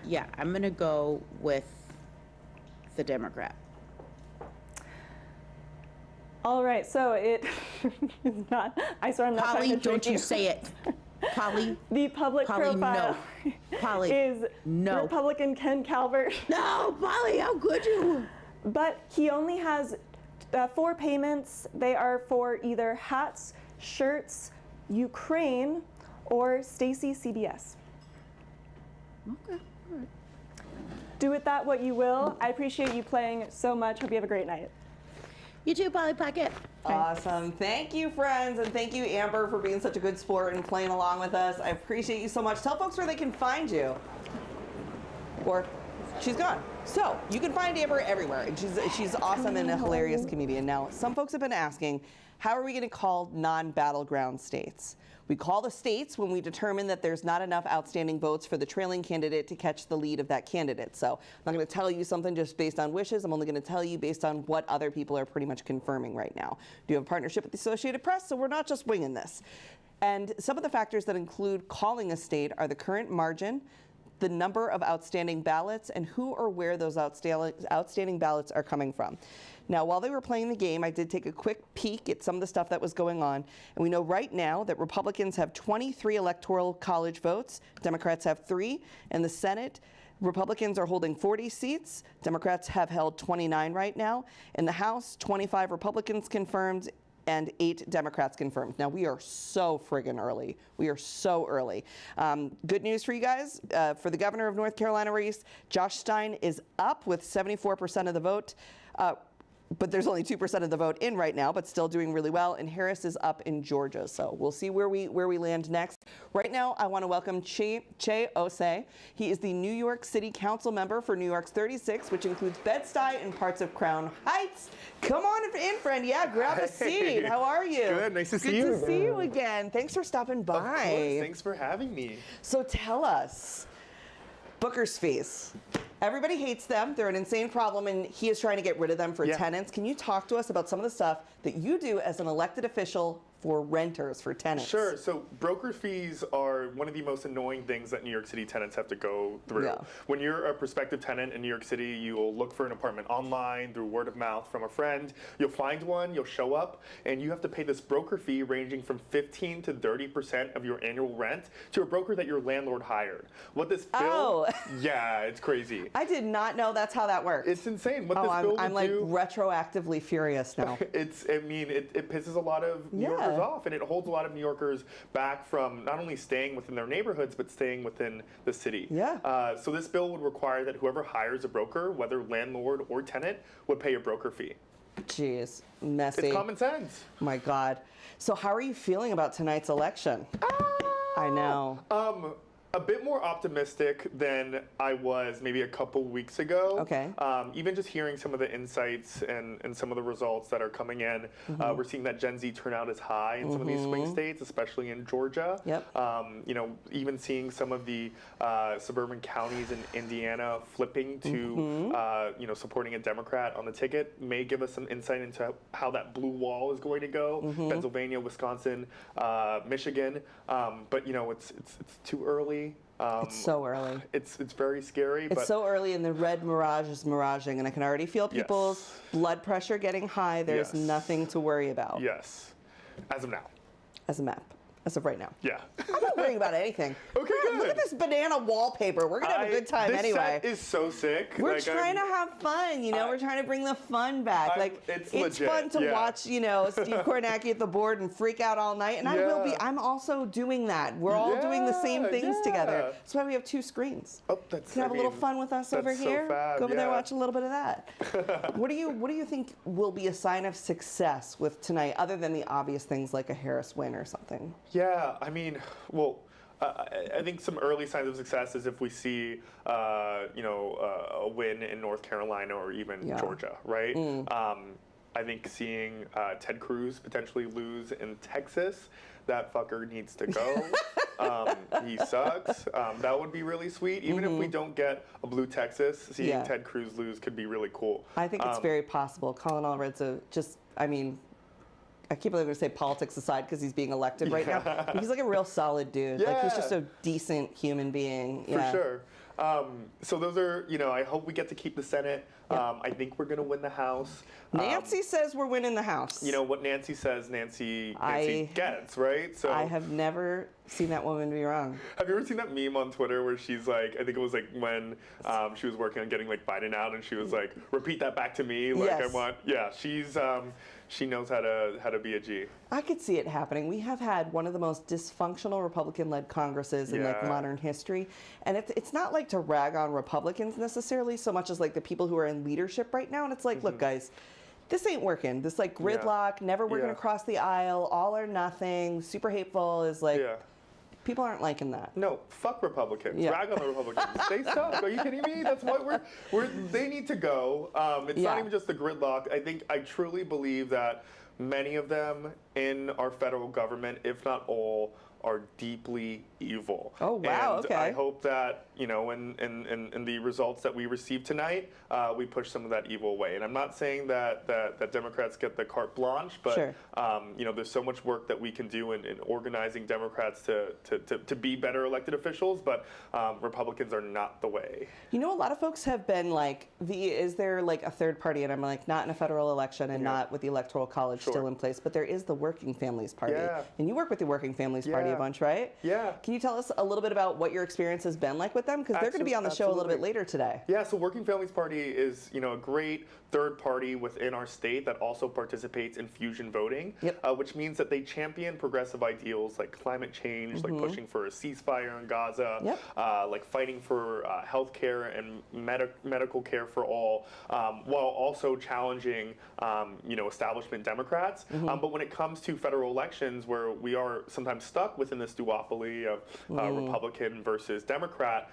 yeah, I'm going to go with the Democrat. All right, so it is not, I swear I'm not Polly, trying to don't trick you say it. Polly. The public Polly, profile no. Polly, is no. Republican Ken Calvert. No, Polly, how could you? But he only has 4 payments. They are for either hats, shirts, Ukraine, or Stacy CBS. Okay, all right. Do with that what you will. I appreciate you playing so much. Hope you have a great night. You too, Polly Pocket. Awesome. Thank you, friends, and thank you, Amber, for being such a good sport and playing along with us. I appreciate you so much. Tell folks where they can find you. Or she's gone. So you can find Amber everywhere, and she's awesome and a hilarious comedian. Now, some folks have been asking, how are we going to call non-battleground states? We call the states when we determine that there's not enough outstanding votes for the trailing candidate to catch the lead of that candidate. So I'm not going to tell you something just based on wishes. I'm only going to tell you based on what other people are pretty much confirming right now. Do you have a partnership with the Associated Press? So we're not just winging this. And some of the factors that include calling a state are the current margin, the number of outstanding ballots, and who or where those outstanding ballots are coming from. Now, while they were playing the game, I did take a quick peek at some of the stuff that was going on. And we know right now that Republicans have 23 Electoral College votes. Democrats have 3. In the Senate, Republicans are holding 40 seats. Democrats have held 29 right now. In the House, 25 Republicans confirmed and 8 Democrats confirmed. Now, we are so friggin' early. We are so early. Good news for you guys. For the governor of North Carolina race, Josh Stein is up with 74% of the vote. But there's only 2% of the vote in right now, but still doing really well. And Harris is up in Georgia, so we'll see where we land next. Right now, I want to welcome Ossé. He is the New York City Council member for New York's 36, which includes Bed-Stuy and parts of Crown Heights. Come on in, friend. Yeah, grab a seat. How are you? Good. Nice to see you. Good to see you again. Thanks for stopping by. Of course. Thanks for having me. So tell us, Booker's fees. Everybody hates them. They're an insane problem, and he is trying to get rid of them for tenants. Can you talk to us about some of the stuff that you do as an elected official for renters, for tenants? Sure. So broker fees are one of the most annoying things that New York City tenants have to go through. Yeah. When you're a prospective tenant in New York City, you'll look for an apartment online through word of mouth from a friend. You'll find one, you'll show up, and you have to pay this broker fee ranging from 15 to 30% of your annual rent to a broker that your landlord hired. What this bill, yeah, it's crazy. I did not know that's how that works. It's insane. What this bill I'm like retroactively furious now. It pisses a lot of New Yorkers off, and it holds a lot of New Yorkers back from not only staying within their neighborhoods, but staying within the city. Yeah. So this bill would require that whoever hires a broker, whether landlord or tenant, would pay a broker fee. Jeez, messy. It's common sense. My God. So how are you feeling about tonight's election? I know. A bit more optimistic than I was maybe a couple weeks ago. Okay. Even just hearing some of the insights and some of the results that are coming in, we're seeing that Gen Z turnout is high in some of these swing states, especially in Georgia. Yep. Even seeing some of the suburban counties in Indiana flipping to, supporting a Democrat on the ticket may give us some insight into how that blue wall is going to go. Pennsylvania, Wisconsin, Michigan. But it's too early. It's so early. It's very scary. It's so early, and the red mirage is miraging, and I can already feel people's blood pressure getting high. There's nothing to worry about. Yes, as of now. As a map. as of right now. Yeah. I'm not worrying about anything. Okay, good. Look at this banana wallpaper. We're going to have a good time this anyway. Set is so sick. We're trying to have fun, you know. We're trying to bring the fun back. It's it's legit, fun to yeah. watch, you know, Steve Kornacki at the board and freak out all night. And I will be. I'm also doing that. We're all doing the same things together. That's why we have 2 screens. Oh, that's. Can have a little fun with us over so here. fab, Go over there, yeah. watch a little bit of that. What do you think will be a sign of success with tonight, other than the obvious things like a Harris win or something? Yeah, I mean, well, I think some early signs of success is if we see, a win in North Carolina or even Georgia, right? I think seeing Ted Cruz potentially lose in Texas, that fucker needs to go. He sucks. That would be really sweet. Even if we don't get a blue Texas, seeing Ted Cruz lose could be really cool. I think it's very possible. Colin Allred's I keep going to say politics aside because he's being elected right now. But he's like a real solid dude. Like he's just a decent human being. For sure. So those are, I hope we get to keep the Senate. I think we're going to win the House. Nancy says we're winning the House. You know, what Nancy says, Nancy gets, right? So I have never seen that woman be wrong. Have you ever seen that meme on Twitter where she's like, I think it was like when she was working on getting like Biden out and she was like, repeat that back to me. Like she knows how to be a G. I could see it happening. We have had one of the most dysfunctional Republican-led Congresses in like modern history. And it's not like to rag on Republicans necessarily so much as like the people who are in leadership right now. And it's like, look, guys, this ain't working. This like gridlock, never working across the aisle, all or nothing, super hateful is like, people aren't liking that. No, fuck Republicans. Rag on the Republicans. They suck. Are you kidding me? That's what they need to go. It's not even just the gridlock. I truly believe that many of them in our federal government, if not all, are deeply evil. Oh, wow, and okay. I hope that, in the results that we receive tonight, we push some of that evil away. And I'm not saying that Democrats get the carte blanche, but, there's so much work that we can do in organizing Democrats to be better elected officials, but Republicans are not the way. You know, a lot of folks have been like, is there like a third party? And I'm like, not in a federal election and not with the Electoral College still in place, but there is the Working Families Party. Yeah. And you work with the Working Families Party a bunch, right? Yeah. Can you tell us a little bit about what your experience has been like with them? Because they're going to be on the show a little bit later today. Yeah, so Working Families Party is, a great third party within our state that also participates in fusion voting, which means that they champion progressive ideals like climate change, like pushing for a ceasefire in Gaza, like fighting for health care and medical care for all, while also challenging, establishment Democrats. But when it comes to federal elections, where we are sometimes stuck within this duopoly of Republican versus Democrat,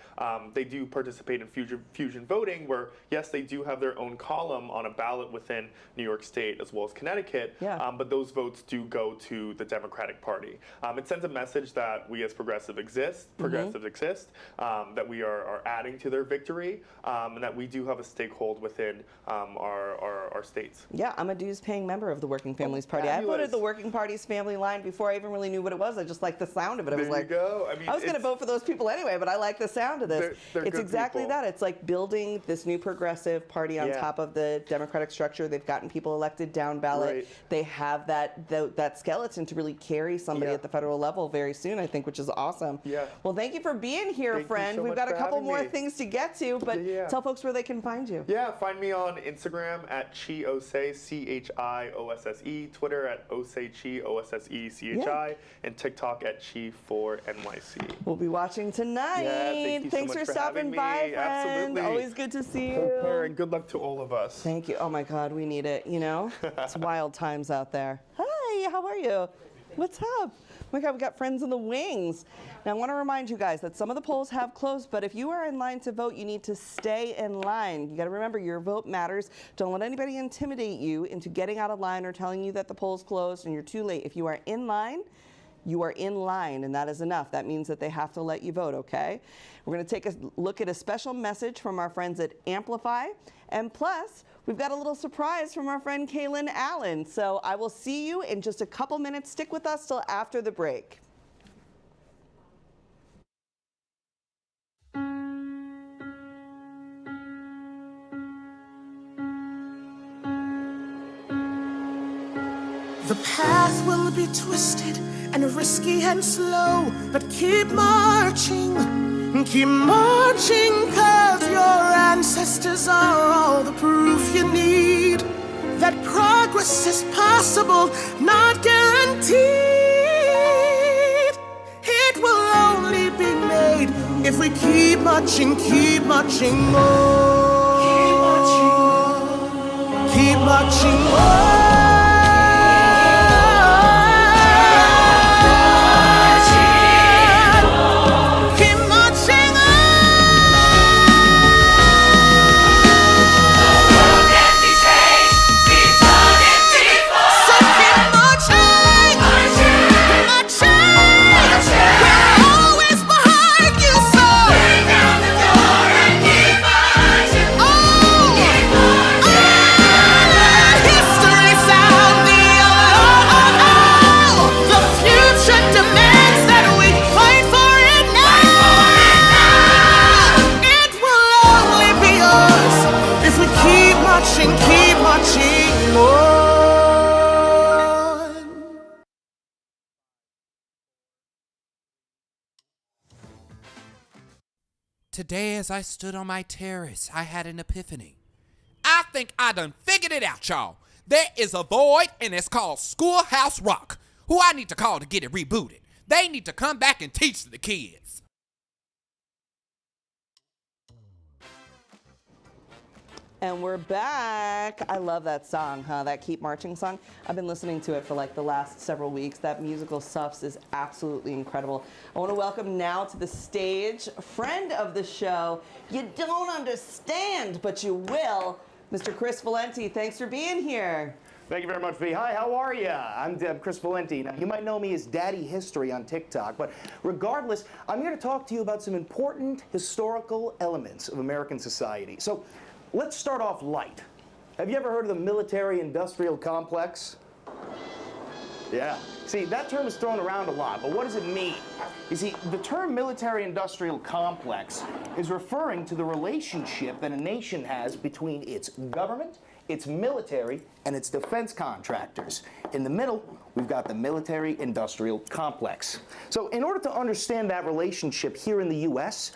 they do participate in fusion voting, where, yes, they do have their own column on a ballot within New York State as well as Connecticut, but those votes do go to the Democratic Party. It sends a message that we as progressives exist, that we are adding to their victory, and that we do have a stakehold within our states. Yeah, I'm a dues-paying member of the Working Families Party. I voted the Working Party's family line before I even really knew what it was. I just liked the sound of it. I was like, I was going to vote for those people anyway, but I like the sound of this. It's exactly that. It's like building this new progressive party on top of the Democratic structure. They've gotten people elected down ballot. They have that skeleton to really carry somebody at the federal level very soon, I think, which is awesome. Well, thank you for being here, friend. We've got a couple more things to get to, but tell folks where they can find you. Yeah, find me on Instagram at Chiose, CHIOSSE, Twitter at Ossé, OSSE, and TikTok at Chi4NYC. We'll be watching tonight. Yeah, Thanks so for stopping by, friend. Absolutely. Always good to see you. And good luck to all of us. Thank you. Oh my God, we need it, It's wild times out there. Hi, how are you? What's up? Oh my God, we got friends in the wings. Now, I want to remind you guys that some of the polls have closed, but if you are in line to vote, you need to stay in line. You got to remember your vote matters. Don't let anybody intimidate you into getting out of line or telling you that the poll's closed and you're too late. If you are in line, you are in line, and that is enough. That means that they have to let you vote, okay? We're going to take a look at a special message from our friends at Amplify, and plus, we've got a little surprise from our friend Kaylin Allen. So I will see you in just a couple minutes. Stick with us till after the break. The path will be twisted and risky and slow, but keep marching, 'cause your ancestors are all the proof you need that progress is possible, not guaranteed. It will only be made if we keep marching on. Keep marching on. Keep marching on. Today, as I stood on my terrace, I had an epiphany. I think I done figured it out, y'all. There is a void, and it's called Schoolhouse Rock. Who I need to call to get it rebooted? They need to come back and teach the kids. And we're back. I love that song, that Keep Marching song. I've been listening to it for like the last several weeks. That musical stuff is absolutely incredible. I want to welcome now to the stage a friend of the show. You don't understand, but you will, Mr. Chris Valenti. Thanks for being here. Thank you very much, V. Hi, how are you? I'm Chris Valenti. Now, you might know me as Daddy History on TikTok, but regardless, I'm here to talk to you about some important historical elements of American society. So, let's start off light. Have you ever heard of the military-industrial complex? Yeah. See, that term is thrown around a lot, but what does it mean? You see, the term military-industrial complex is referring to the relationship that a nation has between its government, its military, and its defense contractors. In the middle, we've got the military-industrial complex. So in order to understand that relationship here in the U.S.,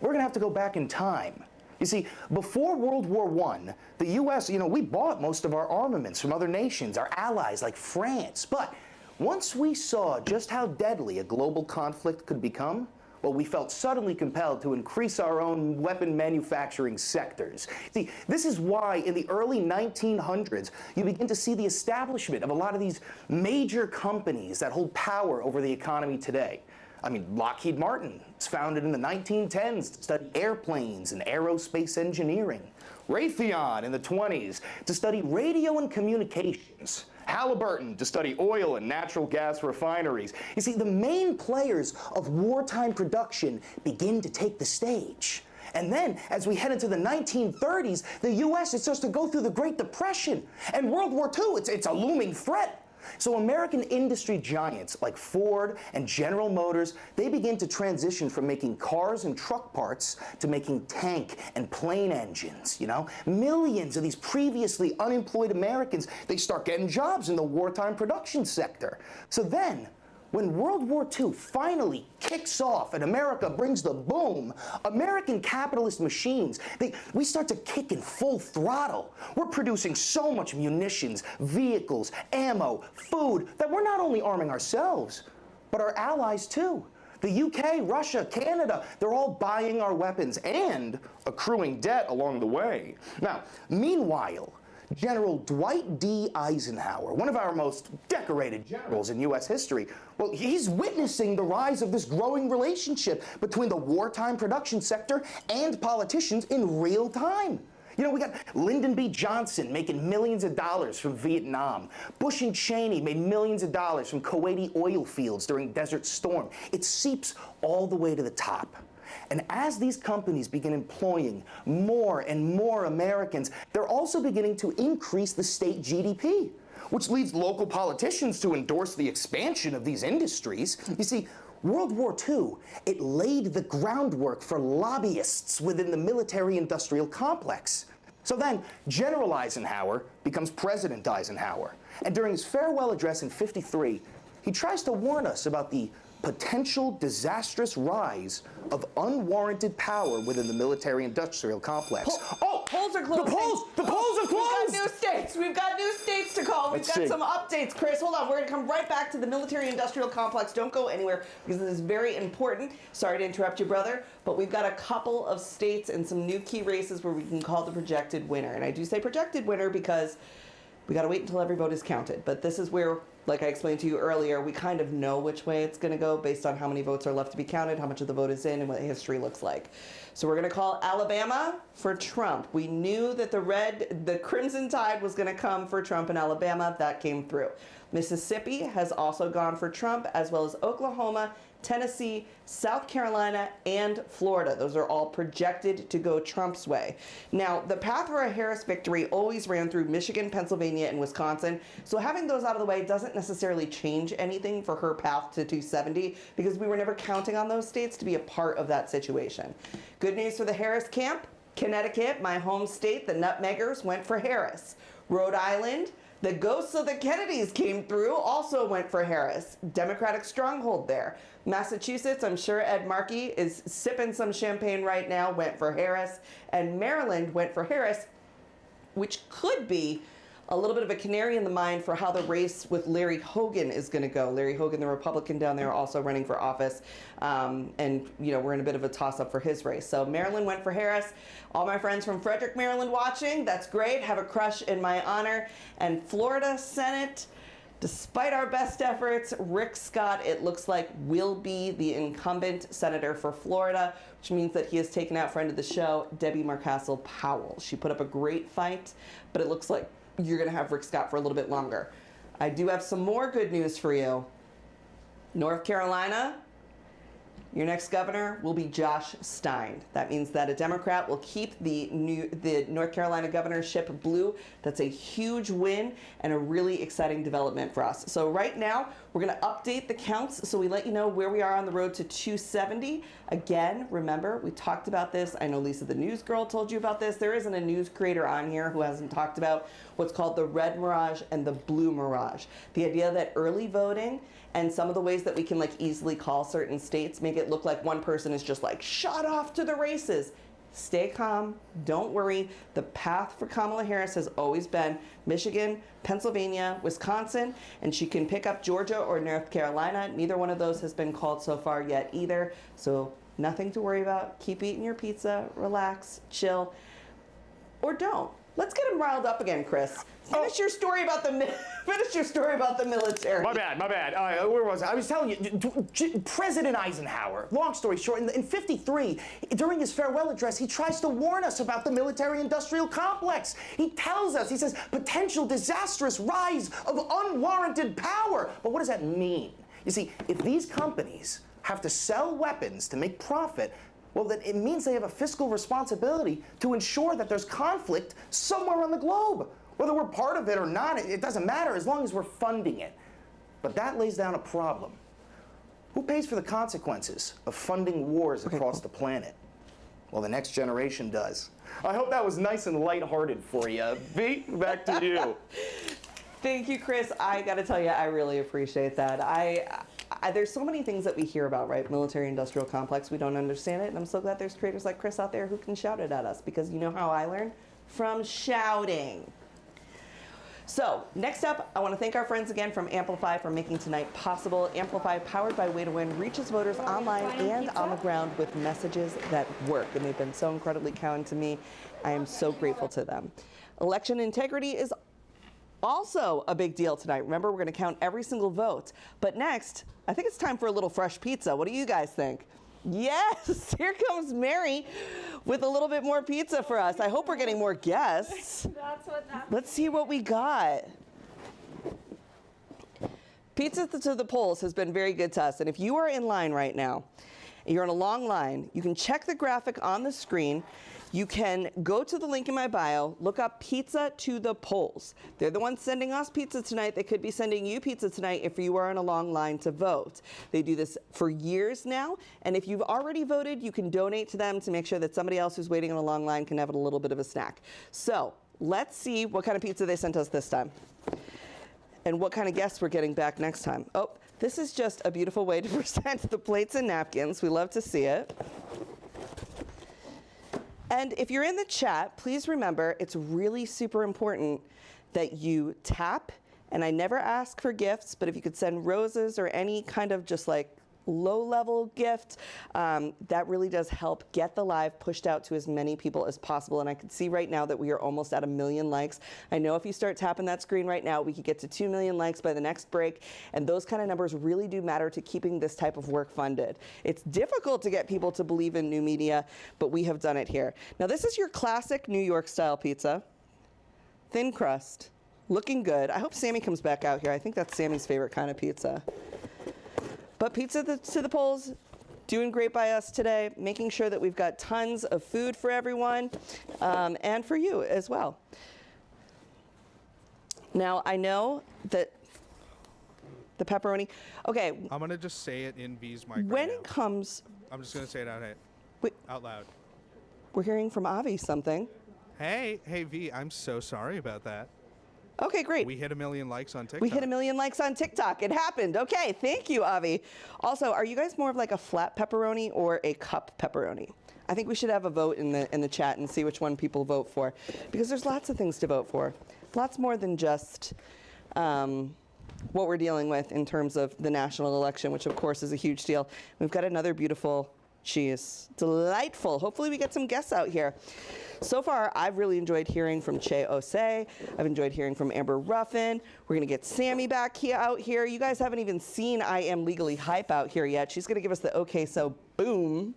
we're going to have to go back in time. You see, before World War I, the U.S., we bought most of our armaments from other nations, our allies like France. But once we saw just how deadly a global conflict could become, well, we felt suddenly compelled to increase our own weapon manufacturing sectors. See, this is why in the early 1900s, you begin to see the establishment of a lot of these major companies that hold power over the economy today. I mean, Lockheed Martin was founded in the 1910s to study airplanes and aerospace engineering. Raytheon in the 20s to study radio and communications. Halliburton to study oil and natural gas refineries. You see, the main players of wartime production begin to take the stage. And then, as we head into the 1930s, the U.S. starts to go through the Great Depression. And World War II, it's a looming threat. So American industry giants like Ford and General Motors, they begin to transition from making cars and truck parts to making tank and plane engines, Millions of these previously unemployed Americans, they start getting jobs in the wartime production sector. So then, when World War II finally kicks off and America brings the boom, American capitalist machines, we start to kick in full throttle. We're producing so much munitions, vehicles, ammo, food, that we're not only arming ourselves, but our allies too. The UK, Russia, Canada, they're all buying our weapons and accruing debt along the way. Now, meanwhile, General Dwight D. Eisenhower, one of our most decorated generals in U.S. history, well, he's witnessing the rise of this growing relationship between the wartime production sector and politicians in real time. We got Lyndon B. Johnson making millions of dollars from Vietnam. Bush and Cheney made millions of dollars from Kuwaiti oil fields during Desert Storm. It seeps all the way to the top. And as these companies begin employing more and more Americans, they're also beginning to increase the state GDP, which leads local politicians to endorse the expansion of these industries. You see, World War II, it laid the groundwork for lobbyists within the military-industrial complex. So then, General Eisenhower becomes President Eisenhower. And during his farewell address in '53, he tries to warn us about the potential disastrous rise of unwarranted power within the military-industrial complex. Polls are closing. The polls are closed! We've got new states. We've got new states to call. We've got some updates. Chris, hold on. We're going to come right back to the military-industrial complex. Don't go anywhere because this is very important. Sorry to interrupt you, brother, but we've got a couple of states and some new key races where we can call the projected winner. And I do say projected winner because we got to wait until every vote is counted. But this is where, like I explained to you earlier, we kind of know which way it's going to go based on how many votes are left to be counted, how much of the vote is in, and what history looks like. So we're going to call Alabama for Trump. We knew that the crimson tide was going to come for Trump in Alabama. That came through. Mississippi has also gone for Trump, as well as Oklahoma, Tennessee, South Carolina, and Florida. Those are all projected to go Trump's way. Now, the path for a Harris victory always ran through Michigan, Pennsylvania, and Wisconsin. So having those out of the way doesn't necessarily change anything for her path to 270 because we were never counting on those states to be a part of that situation. Good news for the Harris camp. Connecticut, my home state, the Nutmeggers went for Harris. Rhode Island, the ghosts of the Kennedys came through, also went for Harris. Democratic stronghold there. Massachusetts, I'm sure Ed Markey is sipping some champagne right now, went for Harris. And Maryland went for Harris, which could be a little bit of a canary in the mine for how the race with Larry Hogan is going to go. Larry Hogan, the Republican down there, also running for office. And, you know, we're in a bit of a toss-up for his race. So Maryland went for Harris. All my friends from Frederick, Maryland watching, that's great. Have a crush in my honor. And Florida Senate, despite our best efforts, Rick Scott, it looks like, will be the incumbent senator for Florida, which means that he has taken out friend of the show, Debbie Marcastle Powell. She put up a great fight, but it looks like you're going to have Rick Scott for a little bit longer. I do have some more good news for you. North Carolina, your next governor will be Josh Stein. That means that a Democrat will keep the North Carolina governorship blue. That's a huge win and a really exciting development for us. So right now, we're going to update the counts so we let you know where we are on the road to 270. Again, remember, we talked about this. I know Lisa the news girl told you about this. There isn't a news creator on here who hasn't talked about what's called the red mirage and the blue mirage. The idea that early voting and some of the ways that we can like easily call certain states make it look like one person is just like shot off to the races. Stay calm, don't worry. The path for Kamala Harris has always been Michigan, Pennsylvania, Wisconsin, and she can pick up Georgia or North Carolina. Neither one of those has been called so far yet either. So nothing to worry about. Keep eating your pizza, relax, chill, or don't. Let's get him riled up again, Chris. Finish your story about the military. My bad. Where was I? I was telling you, President Eisenhower, long story short, in '53, during his farewell address, he tries to warn us about the military-industrial complex. He tells us, he says, potential disastrous rise of unwarranted power. But what does that mean? You see, if these companies have to sell weapons to make profit, well, then it means they have a fiscal responsibility to ensure that there's conflict somewhere on the globe. Whether we're part of it or not, it doesn't matter as long as we're funding it. But that lays down a problem. Who pays for the consequences of funding wars across the planet? Well, the next generation does. I hope that was nice and lighthearted for you. V, back to you. Thank you, Chris. I got to tell you, I really appreciate that. There's so many things that we hear about, right? Military-industrial complex, we don't understand it, and I'm so glad there's creators like Chris out there who can shout it at us, because you know how I learn? From shouting. So, next up, I want to thank our friends again from Amplify for making tonight possible. Amplify, powered by Way to Win, reaches voters online and on the ground with messages that work, and they've been so incredibly kind to me. I am so grateful to them. Election integrity is also a big deal tonight. Remember, we're going to count every single vote. But next, I think it's time for a little fresh pizza. What do you guys think? Yes, here comes Mary with a little bit more pizza for us. I hope we're getting more guests. That's what happened. Let's see what we got. Pizza to the Polls has been very good to us. And if you are in line right now, and you're in a long line, you can check the graphic on the screen You can go to the link in my bio, look up Pizza to the Polls. They're the ones sending us pizza tonight. They could be sending you pizza tonight if you are in a long line to vote. They do this for years now, and if you've already voted, you can donate to them to make sure that somebody else who's waiting in a long line can have a little bit of a snack. So let's see what kind of pizza they sent us this time and what kind of guests we're getting back next time. Oh, this is just a beautiful way to present the plates and napkins. We love to see it. And if you're in the chat, please remember it's really super important that you tap. And I never ask for gifts, but if you could send roses or any kind of just like low-level gift, that really does help get the live pushed out to as many people as possible. And I can see right now that we are almost at 1 million likes. I know if you start tapping that screen right now, we could get to 2 million likes by the next break. And those kind of numbers really do matter to keeping this type of work funded. It's difficult to get people to believe in new media, but we have done it here. Now, this is your classic New York style pizza. Thin crust, looking good. I hope Sammy comes back out here. I think that's Sammy's favorite kind of pizza. But Pizza to the Polls, doing great by us today, making sure that we've got tons of food for everyone and for you as well. Now, I know that the pepperoni, okay. I'm going to just say it in V's mic When right it comes. I'm just going to say it out loud. We're hearing from Avi something. Hey, V, I'm so sorry about that. Okay, great. We hit 1 million likes on TikTok. We hit 1 million likes on TikTok. It happened. Okay, thank you, Avi. Also, are you guys more of like a flat pepperoni or a cup pepperoni? I think we should have a vote in the chat and see which one people vote for, because there's lots of things to vote for. Lots more than just what we're dealing with in terms of the national election, which of course is a huge deal. We've got another beautiful cheese. Delightful. Hopefully we get some guests out here. So far, I've really enjoyed hearing from Ossé. I've enjoyed hearing from Amber Ruffin. We're going to get Sammy back out here. You guys haven't even seen I Am Legally Hype out here yet. She's going to give us the okay, so boom.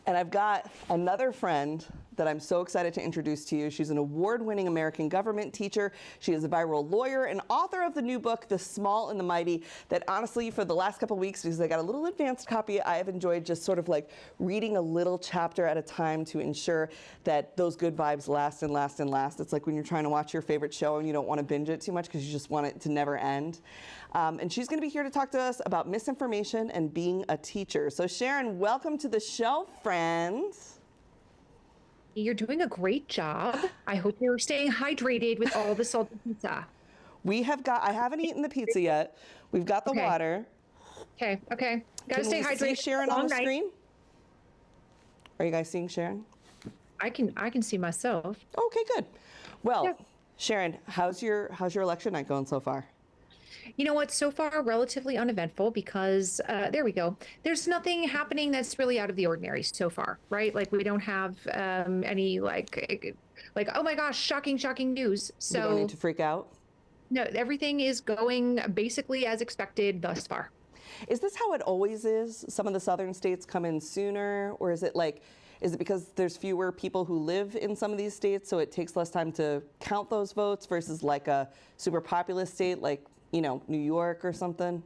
And I've got another friend that I'm so excited to introduce to you. She's an award-winning American government teacher. She is a viral lawyer and author of the new book, The Small and the Mighty, that honestly, for the last couple of weeks, because I got a little advanced copy, I have enjoyed just sort of like reading a little chapter at a time to ensure that those good vibes last and last and last. It's like when you're trying to watch your favorite show and you don't want to binge it too much because you just want it to never end. And she's going to be here to talk to us about misinformation and being a teacher. So Sharon, welcome to the show, friends. You're doing a great job. I hope you're staying hydrated with all the salted pizza. I haven't eaten the pizza yet. We've got the water. Okay. Gotta stay hydrated. Can we see Sharon on the screen? Are you guys seeing Sharon? I can see myself. Okay, good. Well, Sharon, how's your election night going so far? You know what? So far, relatively uneventful because there we go. There's nothing happening that's really out of the ordinary so far, right? Like we don't have any like oh my gosh, shocking news. So you don't need to freak out. No, everything is going basically as expected thus far. Is this how it always is? Some of the southern states come in sooner, or is it because there's fewer people who live in some of these states, so it takes less time to count those votes versus like a super populous state like, New York or something?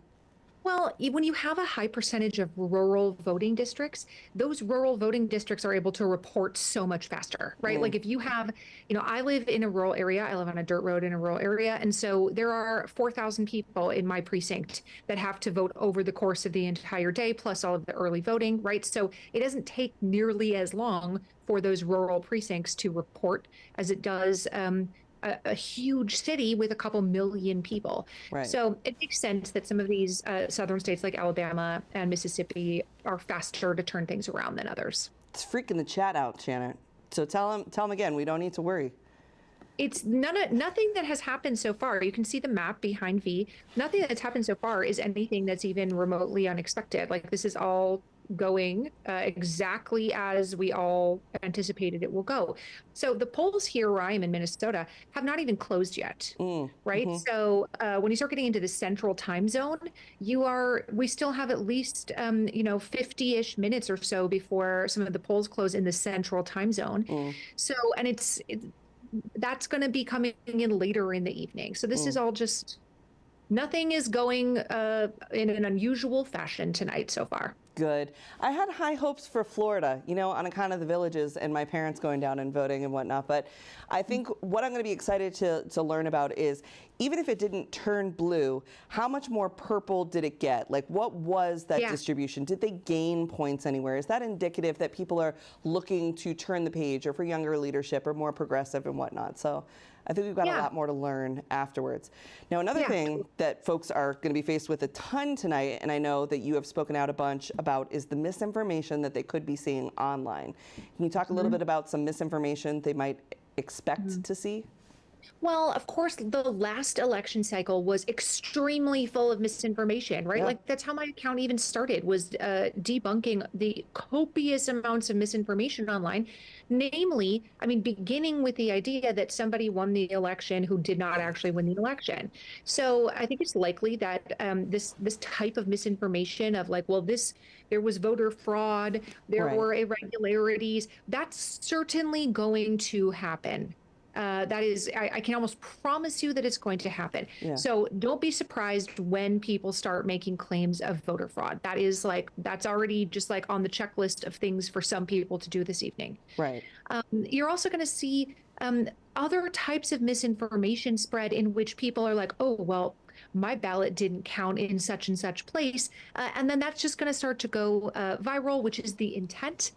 Well, when you have a high percentage of rural voting districts, those rural voting districts are able to report so much faster, right? Like if you have, I live in a rural area. I live on a dirt road in a rural area. And so there are 4,000 people in my precinct that have to vote over the course of the entire day, plus all of the early voting, right? So it doesn't take nearly as long for those rural precincts to report as it does a huge city with a couple million people. Right. So it makes sense that some of these southern states like Alabama and Mississippi are faster to turn things around than others. It's freaking the chat out, Shannon. So tell them again, we don't need to worry. It's nothing that has happened so far. You can see the map behind V. Nothing that's happened so far is anything that's even remotely unexpected. Like this is all going exactly as we all anticipated it will go. So the polls here where I am in Minnesota have not even closed yet, right? So when you start getting into the central time zone, we still have at least 50-ish minutes or so before some of the polls close in the central time zone. So, and that's going to be coming in later in the evening. So this is all just, nothing is going in an unusual fashion tonight so far. Good. I had high hopes for Florida, you know, on account of the villages and my parents going down and voting and whatnot. But I think what I'm going to be excited to learn about is, even if it didn't turn blue, how much more purple did it get? Like, what was that distribution? Did they gain points anywhere? Is that indicative that people are looking to turn the page, or for younger leadership, or more progressive and whatnot? So I think we've got a lot more to learn afterwards. Now, another thing that folks are going to be faced with a ton tonight, and I know that you have spoken out a bunch about, is the misinformation that they could be seeing online. Can you talk a little bit about some misinformation they might expect to see? Well, of course, the last election cycle was extremely full of misinformation, right? Like, that's how my account even started, was debunking the copious amounts of misinformation online. Namely, I mean, beginning with the idea that somebody won the election who did not actually win the election. So I think it's likely that this type of misinformation of like, well, there was voter fraud, there were irregularities, that's certainly going to happen. That is, I can almost promise you that it's going to happen. So don't be surprised when people start making claims of voter fraud. That is like, that's already just like on the checklist of things for some people to do this evening. Right. You're also going to see other types of misinformation spread in which people are like, oh, well, my ballot didn't count in such and such place. And then that's just going to start to go viral, which is the intent.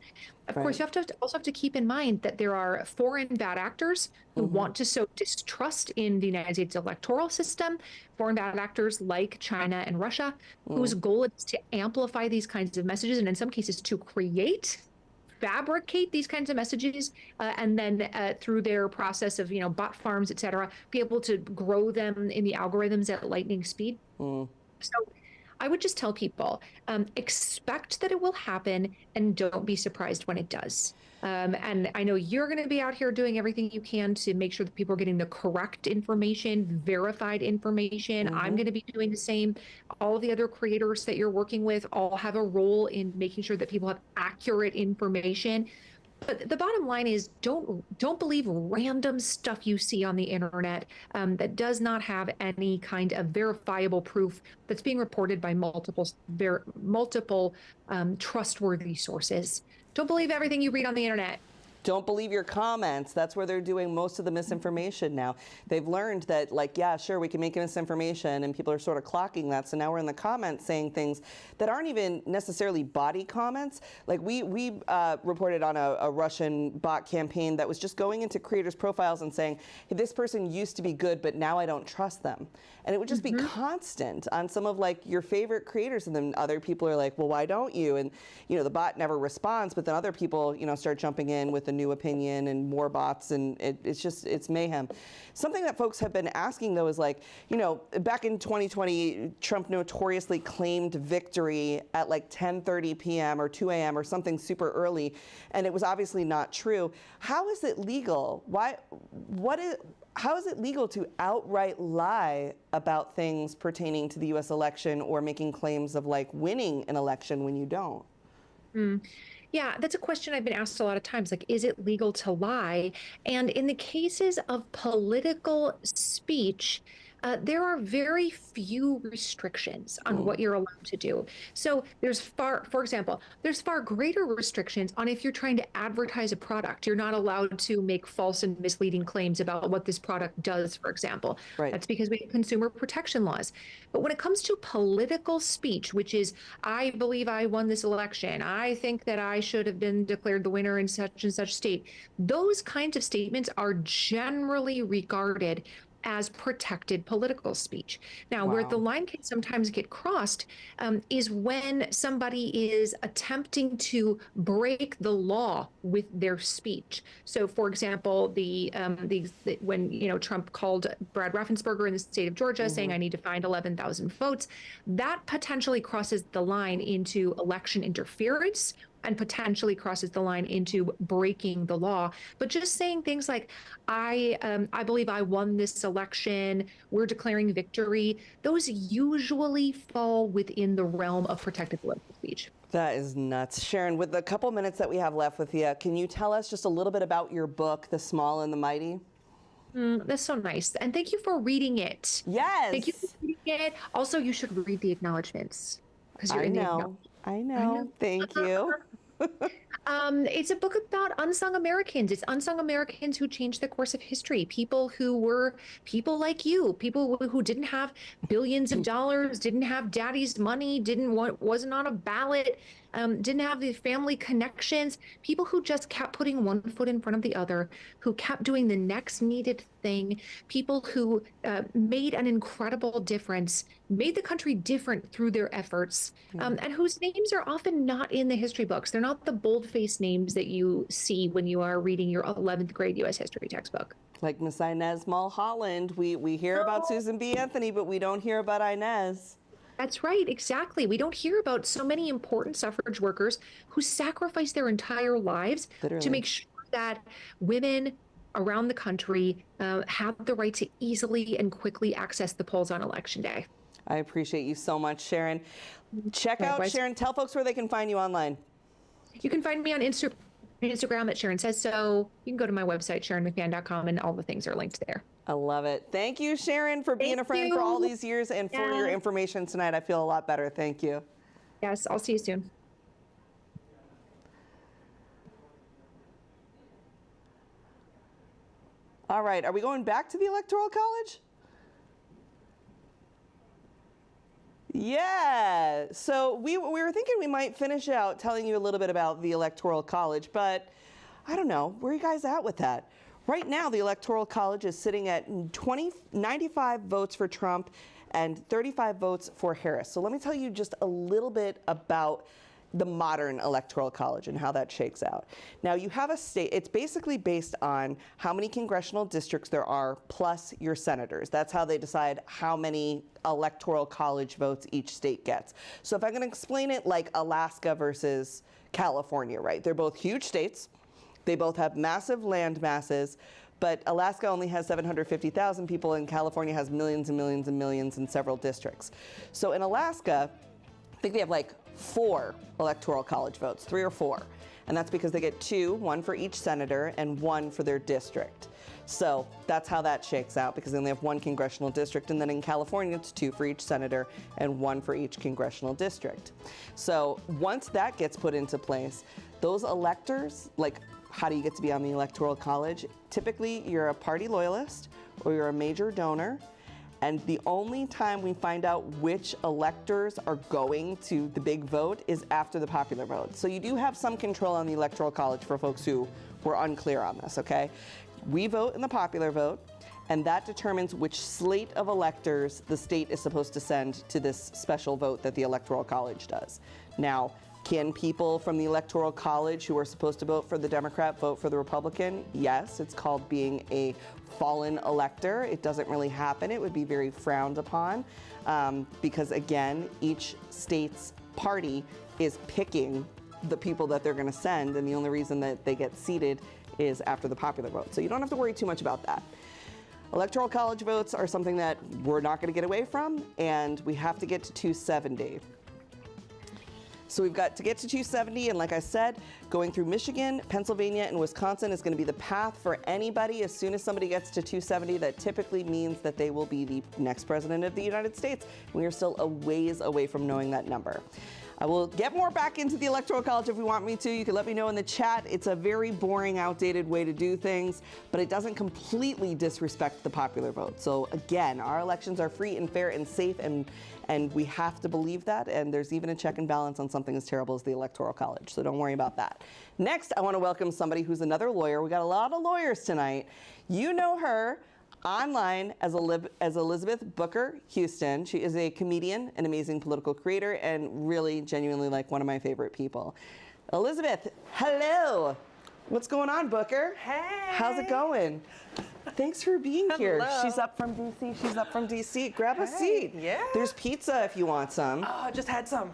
Of course, you also have to keep in mind that there are foreign bad actors who want to sow distrust in the United States electoral system, foreign bad actors like China and Russia, whose goal is to amplify these kinds of messages, and in some cases to fabricate these kinds of messages, and then through their process of, you know, bot farms, et cetera, be able to grow them in the algorithms at lightning speed. So I would just tell people, expect that it will happen and don't be surprised when it does. And I know you're going to be out here doing everything you can to make sure that people are getting the correct information, verified information. I'm going to be doing the same. All of the other creators that you're working with all have a role in making sure that people have accurate information. But the bottom line is, don't believe random stuff you see on the internet that does not have any kind of verifiable proof that's being reported by multiple trustworthy sources. Don't believe everything you read on the internet. Don't believe your comments. That's where they're doing most of the misinformation now. They've learned that, like, yeah, sure, we can make misinformation, and people are sort of clocking that. So now we're in the comments saying things that aren't even necessarily body comments. Like, we reported on a Russian bot campaign that was just going into creators' profiles and saying, hey, this person used to be good, but now I don't trust them. And it would just be constant on some of, like, your favorite creators, and then other people are like, well, why don't you? And, you know, the bot never responds, but then other people, you know, start jumping in with a new opinion and more bots, and it's mayhem. Something that folks have been asking, though, is like, you know, back in 2020, Trump notoriously claimed victory at like 10:30 p.m. or 2 a.m. or something super early, and it was obviously not true. How is it legal? How is it legal to outright lie about things pertaining to the U.S. election, or making claims of like winning an election when you don't? Yeah, that's a question I've been asked a lot of times. Like, is it legal to lie? And in the cases of political speech, there are very few restrictions on what you're allowed to do. So for example, there's far greater restrictions on if you're trying to advertise a product. You're not allowed to make false and misleading claims about what this product does, for example. That's because we have consumer protection laws. But when it comes to political speech, which is, I believe I won this election, I think that I should have been declared the winner in such and such state, those kinds of statements are generally regarded as protected political speech. Now, where the line can sometimes get crossed is when somebody is attempting to break the law with their speech. So, for example, when, you know, Trump called Brad Raffensperger in the state of Georgia saying, I need to find 11,000 votes, that potentially crosses the line into election interference and potentially crosses the line into breaking the law. But just saying things like, I believe I won this election, we're declaring victory, those usually fall within the realm of protected political speech. That is nuts. Sharon, with the couple minutes that we have left with you, can you tell us just a little bit about your book, The Small and the Mighty? That's so nice. And thank you for reading it. Yes. Thank you for reading it. Also, you should read the acknowledgments. I know. I know. Thank you. It's a book about unsung Americans. It's unsung Americans who changed the course of history. People who were people like you, people who didn't have billions of dollars, didn't have daddy's money, wasn't on a ballot, didn't have the family connections. People who just kept putting one foot in front of the other, who kept doing the next needed thing. People who made an incredible difference, made the country different through their efforts, and whose names are often not in the history books. They're not the bold-faced names that you see when you are reading your 11th grade U.S. history textbook. Like Miss Inez Mulholland. We hear about Susan B. Anthony, but we don't hear about Inez. That's right, exactly. We don't hear about so many important suffrage workers who sacrificed their entire lives to make sure that women around the country have the right to easily and quickly access the polls on Election Day. I appreciate you so much, Sharon. Check out Sharon. Tell folks where they can find you online. You can find me on Instagram at Sharon Says So. You can go to my website, SharonMcMahon.com, and all the things are linked there. I love it. Thank you, Sharon, for being a friend for all these years and for your information tonight. I feel a lot better. Thank you. Yes, I'll see you soon. All right, are we going back to the Electoral College? Yeah, so we were thinking we might finish out telling you a little bit about the Electoral College, but I don't know, where are you guys at with that? Right now, the Electoral College is sitting at 95 votes for Trump and 35 votes for Harris. So let me tell you just a little bit about the modern Electoral College and how that shakes out. Now you have a state, it's basically based on how many congressional districts there are plus your senators. That's how they decide how many Electoral College votes each state gets. So if I can explain it like Alaska versus California, right? They're both huge states. They both have massive land masses, but Alaska only has 750,000 people and California has millions and millions and millions in several districts. So in Alaska, I think they have like 4 Electoral College votes, 3 or 4. And that's because they get 2, 1 for each senator and 1 for their district. So that's how that shakes out, because they only have 1 congressional district, and then in California it's 2 for each senator and 1 for each congressional district. So once that gets put into place, those electors, like how do you get to be on the Electoral College? Typically you're a party loyalist or you're a major donor. And the only time we find out which electors are going to the big vote is after the popular vote. So you do have some control on the Electoral College for folks who were unclear on this, okay? We vote in the popular vote, and that determines which slate of electors the state is supposed to send to this special vote that the Electoral College does. Now, can people from the Electoral College who are supposed to vote for the Democrat vote for the Republican? Yes, it's called being a fallen elector. It doesn't really happen. It would be very frowned upon because, again, each state's party is picking the people that they're going to send, and the only reason that they get seated is after the popular vote. So you don't have to worry too much about that. Electoral College votes are something that we're not going to get away from, and we have to get to 270. So we've got to get to 270, and like I said, going through Michigan, Pennsylvania, and Wisconsin is going to be the path for anybody. As soon as somebody gets to 270, that typically means that they will be the next president of the United States. We are still a ways away from knowing that number. I will get more back into the Electoral College if you want me to. You can let me know in the chat. It's a very boring, outdated way to do things, but it doesn't completely disrespect the popular vote. So again, our elections are free and fair and safe, and we have to believe that, and there's even a check and balance on something as terrible as the Electoral College, so don't worry about that. Next, I want to welcome somebody who's another lawyer. We got a lot of lawyers tonight. You know her online as Elizabeth Booker Houston. She is a comedian, an amazing political creator, and really genuinely like one of my favorite people. Elizabeth, hello. What's going on, Booker? Hey. How's it going? Thanks for being here. Hello. She's up from DC. She's up from DC. Grab a seat. Yeah. There's pizza if you want some. Oh, I just had some.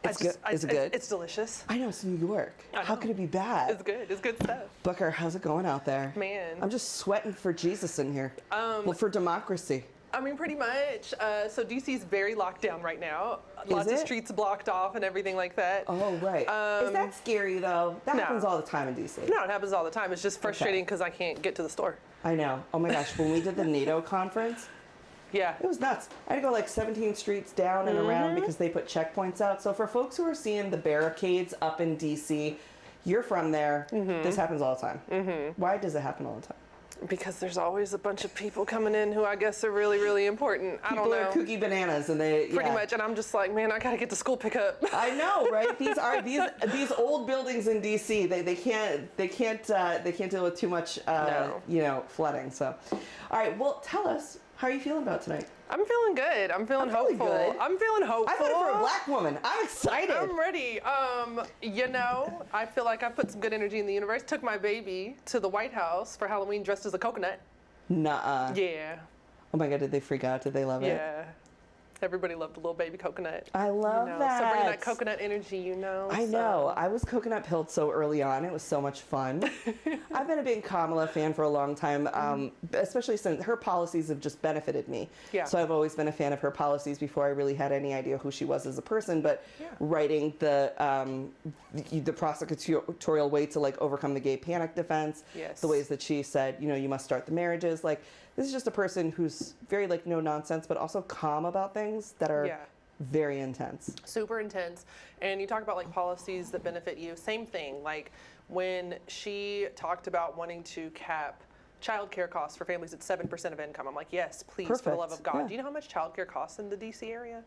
It's good. Is it good? It's delicious. I know, it's New York. How could it be bad? It's good. It's good stuff. Booker, how's it going out there? Man. I'm just sweating for Jesus in here. Well, for democracy. I mean, pretty much. So DC's very locked down right now. Lots of streets blocked off and everything like that. Oh, right. Is that scary, though? That happens all the time in DC. No, it happens all the time. It's just frustrating because I can't get to the store. I know. Oh, my gosh. When we did the NATO conference, Yeah. It was nuts. I had to go like 17 streets down and around because they put checkpoints out. So for folks who are seeing the barricades up in DC, you're from there. This happens all the time. Why does it happen all the time? Because there's always a bunch of people coming in who I guess are really, really important. I don't know. People are kooky bananas, and they pretty much. And I'm just like, man, I gotta get to school pickup. I know, right? These old buildings in DC. They can't deal with too much flooding. So, all right. Well, tell us, how are you feeling about tonight? I'm feeling good. I'm feeling hopeful. Good. I'm feeling hopeful. I voted for a black woman. I'm excited. I'm ready. I feel like I put some good energy in the universe. Took my baby to the White House for Halloween dressed as a coconut. Nuh-uh. Yeah. Oh my God, did they freak out? Did they love it? Yeah. Everybody loved a little baby coconut. I love that. So bringing that coconut energy, I know. I was coconut pilled so early on. It was so much fun. I've been a big Kamala fan for a long time, especially since her policies have just benefited me. Yeah. So I've always been a fan of her policies before I really had any idea who she was as a person. But writing the prosecutorial way to like overcome the gay panic defense, the ways that she said, you must start the marriages, like. This is just a person who's very like no nonsense, but also calm about things that are very intense. Super intense. And you talk about like policies that benefit you. Same thing. Like when she talked about wanting to cap childcare costs for families at 7% of income, I'm like, yes, please, for the love of God. Yeah. Do you know how much childcare costs in the DC area?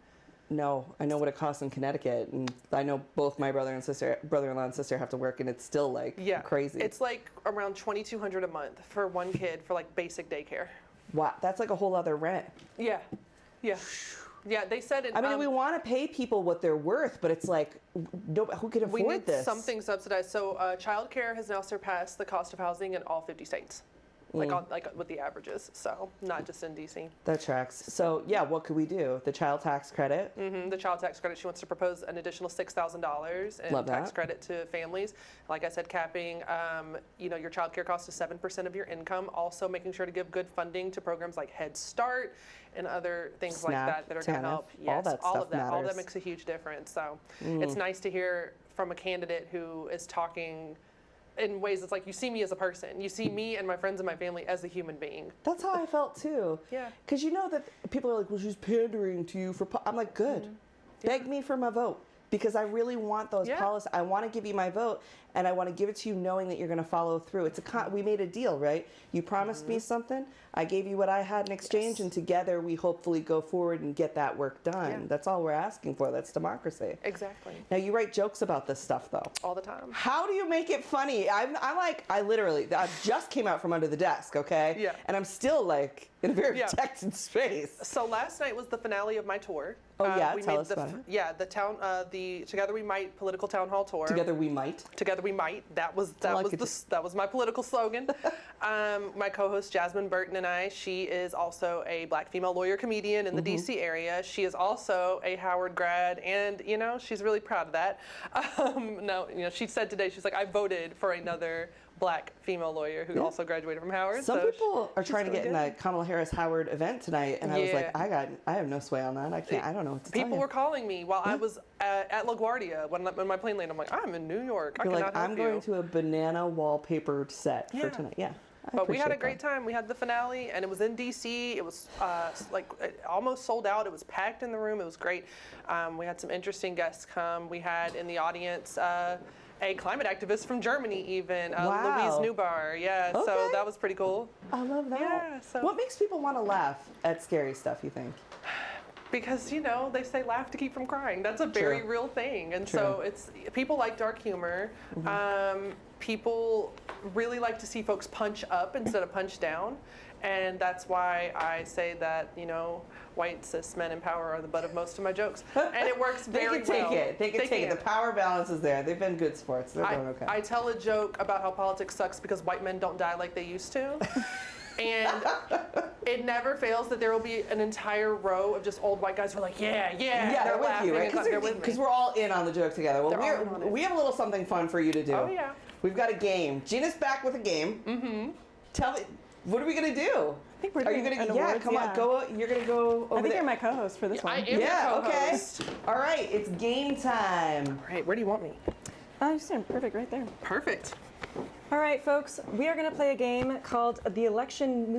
No, I know what it costs in Connecticut, and I know both my brother-in-law and sister have to work, and it's still like crazy. It's like around $2,200 a month for one kid for like basic daycare. Wow, that's like a whole other rent. Yeah, yeah, yeah. They said it. I mean, we want to pay people what they're worth, but it's like, who can afford we need this? something subsidized. So, childcare has now surpassed the cost of housing in all 50 states. Like with the averages, so not just in DC. That tracks. So yeah, what could we do? The child tax credit. The child tax credit. She wants to propose an additional $6,000 in tax credit to families. Like I said, capping, your child care cost to 7% of your income. Also making sure to give good funding to programs like Head Start and other things SNAP, like that are going to help. Yes, all of that All of that makes a huge difference. So it's nice to hear from a candidate who is talking in ways it's like, you see me as a person. You see me and my friends and my family as a human being. That's how I felt too. Yeah. Because you know that people are like, well, she's pandering to you for. I'm like, good. Beg me for my vote. Because I really want those policies. I want to give you my vote, and I want to give it to you knowing that you're going to follow through. We made a deal, right? You promised me something. I gave you what I had in exchange, and together we hopefully go forward and get that work done. Yeah. That's all we're asking for. That's democracy. Exactly. Now, you write jokes about this stuff, though. All the time. How do you make it funny? I just came out from under the desk, okay? Yeah. And I'm still like in a very protected space. So last night was the finale of my tour. Oh yeah, we tell made us about it. Yeah, the Together We Might political town hall tour. Together we might. Together we might. That was my political slogan. My co-host Jasmine Burton and I. She is also a black female lawyer comedian in the DC area. She is also a Howard grad, and she's really proud of that. She said today, she's like, I voted for another black female lawyer who also graduated from Howard. Some people are trying to get in the Kamala Harris Howard event tonight, and I was like, I have no sway on that. I don't know what to tell you. People were calling me while I was at LaGuardia when my plane landed. I'm like, I'm in New York. I cannot help I'm going to a banana wallpapered set for tonight. Yeah. But we had a great time. We had the finale, and it was in DC. It was almost sold out. It was packed in the room. It was great. We had some interesting guests come. We had in the audience a climate activist from Germany, even Louise Newbar. Yeah, okay. So that was pretty cool. I love that. Yeah. So what makes people want to laugh at scary stuff, you think? Because they say laugh to keep from crying. That's a very real thing, and so people like dark humor. People really like to see folks punch up instead of punch down, and that's why I say that white cis men in power are the butt of most of my jokes, and it works very well. They can take it. The power balance is there. They've been good sports. They're doing okay. I tell a joke about how politics sucks because white men don't die like they used to. And it never fails that there will be an entire row of just old white guys who are like, yeah, they're with you, right? Because we're all in on the joke together. Well, we have a little something fun for you to do. Oh, yeah. We've got a game. Gina's back with a game. Mm-hmm. Tell me, what are we going to do? I think we're doing on, yeah. Go. You're going to go over I think there. you're my co-host for this one. I am your co-host. Okay. All right, it's game time. All right, where do you want me? Oh, you stand perfect right there. Perfect. All right, folks, we are going to play a game called the election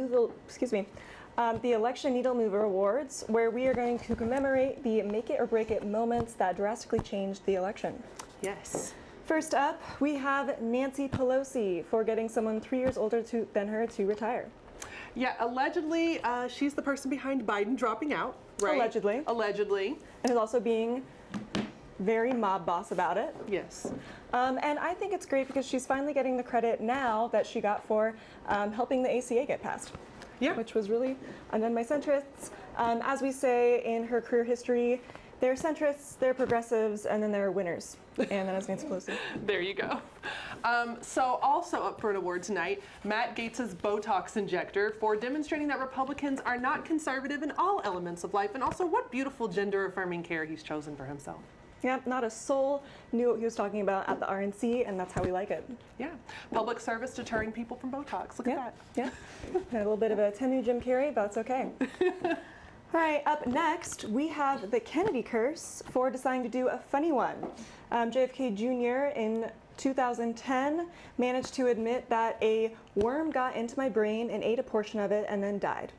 the Election Needle Mover Awards, where we are going to commemorate the make it or break it moments that drastically changed the election. Yes. First up, we have Nancy Pelosi for getting someone 3 years older than her to retire. Yeah, allegedly, she's the person behind Biden dropping out, right? Allegedly. Allegedly. And is also being very mob boss about it. Yes. And I think it's great because she's finally getting the credit now that she got for helping the ACA get passed. Yeah. Which was really undone by centrists. As we say in her career history, they're centrists, they're progressives, and then there are winners. And then it's Nancy Pelosi. There you go. So also up for an award tonight, Matt Gaetz's Botox injector for demonstrating that Republicans are not conservative in all elements of life, and also what beautiful gender-affirming care he's chosen for himself. Yep, not a soul knew what he was talking about at the RNC, and that's how we like it. Yeah, public service deterring people from Botox. Look at that. Yeah, a little bit of a Temu Jim Carrey, but it's okay. All right, up next, we have the Kennedy curse for deciding to do a funny one. JFK Jr. in 2010 managed to admit that a worm got into my brain and ate a portion of it and then died.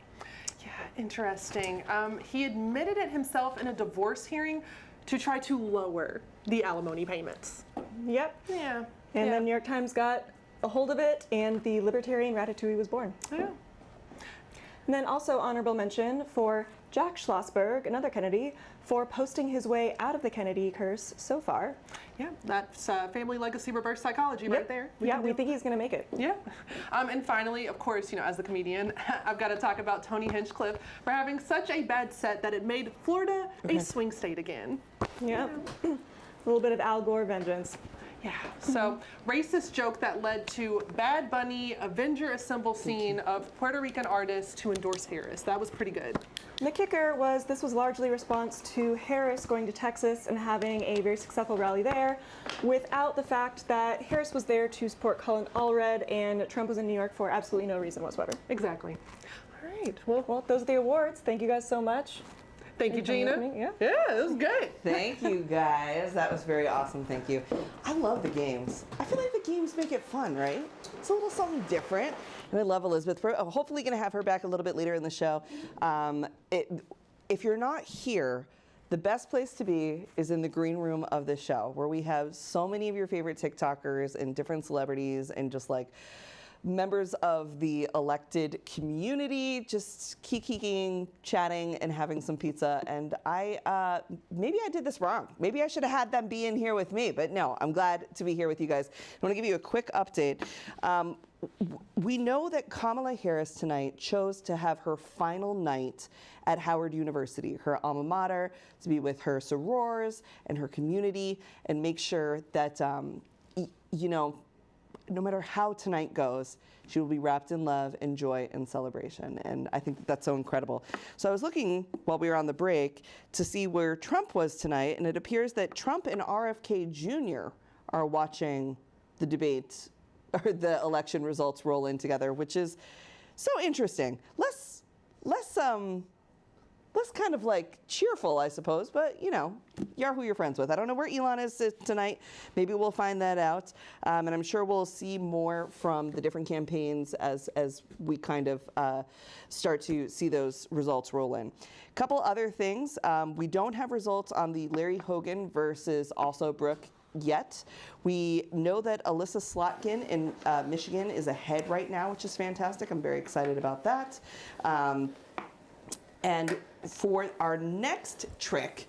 Yeah, interesting. He admitted it himself in a divorce hearing to try to lower the alimony payments. Yep. Yeah. And then New York Times got a hold of it, and the libertarian Ratatouille was born. Yeah. And then also honorable mention for Jack Schlossberg, another Kennedy, for posting his way out of the Kennedy curse so far. Yeah, that's family legacy reverse psychology right there. We think he's going to make it. Yeah. And finally, of course, you know, as the comedian, I've got to talk about Tony Hinchcliffe for having such a bad set that it made Florida a swing state again. Yep. A little bit of Al Gore vengeance. Yeah. So, racist joke that led to Bad Bunny Avenger Assemble scene of Puerto Rican artists to endorse Harris. That was pretty good. The kicker was this was largely a response to Harris going to Texas and having a very successful rally there, without the fact that Harris was there to support Colin Allred and Trump was in New York for absolutely no reason whatsoever. Exactly. All right. Well, those are the awards. Thank you guys so much. Thank you, Gina. Yeah, it was good. Thank you, guys. That was very awesome. Thank you. I love the games. I feel like the games make it fun, right? It's a little something different. And I love Elizabeth. We're hopefully going to have her back a little bit later in the show. If you're not here, the best place to be is in the green room of the show, where we have so many of your favorite TikTokers and different celebrities and just like members of the elected community just kikiing, chatting, and having some pizza. And maybe I did this wrong. Maybe I should have had them be in here with me, but no, I'm glad to be here with you guys. I want to give you a quick update. We know that Kamala Harris tonight chose to have her final night at Howard University, her alma mater, to be with her sorors and her community and make sure that, you know, no matter how tonight goes, she will be wrapped in love and joy and celebration. And I think that's so incredible. So I was looking while we were on the break to see where Trump was tonight, and it appears that Trump and RFK Jr. are watching the debate or the election results roll in together, which is so interesting. Less kind of like cheerful, I suppose, but you know, you are who you're friends with. I don't know where Elon is tonight. Maybe we'll find that out. And I'm sure we'll see more from the different campaigns as we kind of start to see those results roll in. A couple other things. We don't have results on the Larry Hogan versus also Brooke yet. We know that Alyssa Slotkin in Michigan is ahead right now, which is fantastic. I'm very excited about that. And for our next trick,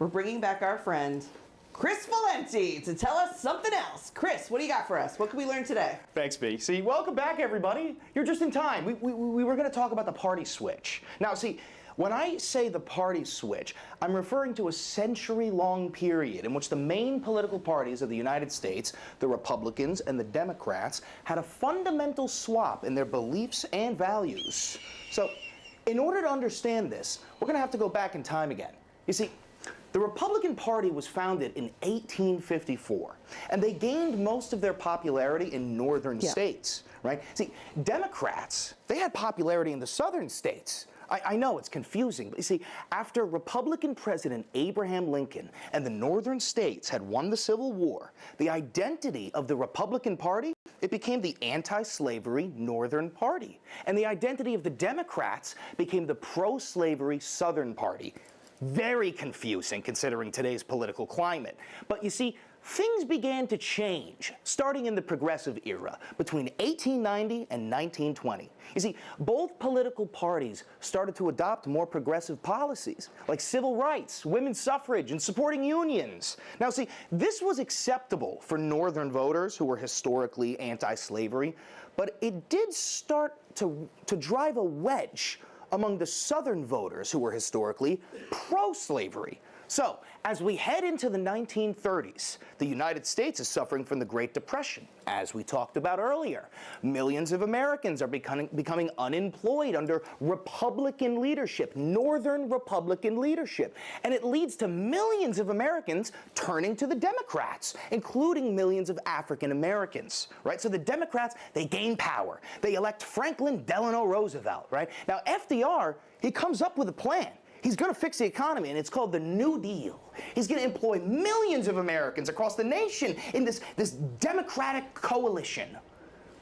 we're bringing back our friend, Chris Valenti, to tell us something else. Chris, what do you got for us? What can we learn today? Thanks, B. See, welcome back, everybody. You're just in time. We were going to talk about the party switch. Now, see, when I say the party switch, I'm referring to a century-long period in which the main political parties of the United States, the Republicans and the Democrats, had a fundamental swap in their beliefs and values. So, in order to understand this, we're going to have to go back in time again. You see, the Republican Party was founded in 1854, and they gained most of their popularity in northern states, right? See, Democrats, they had popularity in the southern states. I know it's confusing, but you see, after Republican President Abraham Lincoln and the northern states had won the Civil War, the identity of the Republican Party it became the anti-slavery Northern Party. And the identity of the Democrats became the pro-slavery Southern Party. Very confusing considering today's political climate. But you see, things began to change starting in the Progressive era between 1890 and 1920. You see, both political parties started to adopt more progressive policies like civil rights, women's suffrage, and supporting unions. Now, see, this was acceptable for Northern voters who were historically anti-slavery, but it did start to drive a wedge among the Southern voters who were historically pro-slavery. So, as we head into the 1930s, the United States is suffering from the Great Depression, as we talked about earlier. Millions of Americans are becoming unemployed under Republican leadership, Northern Republican leadership. And it leads to millions of Americans turning to the Democrats, including millions of African Americans, right? So the Democrats, they gain power. They elect Franklin Delano Roosevelt, right? Now, FDR, he comes up with a plan. He's going to fix the economy, and it's called the New Deal. He's going to employ millions of Americans across the nation in this Democratic coalition.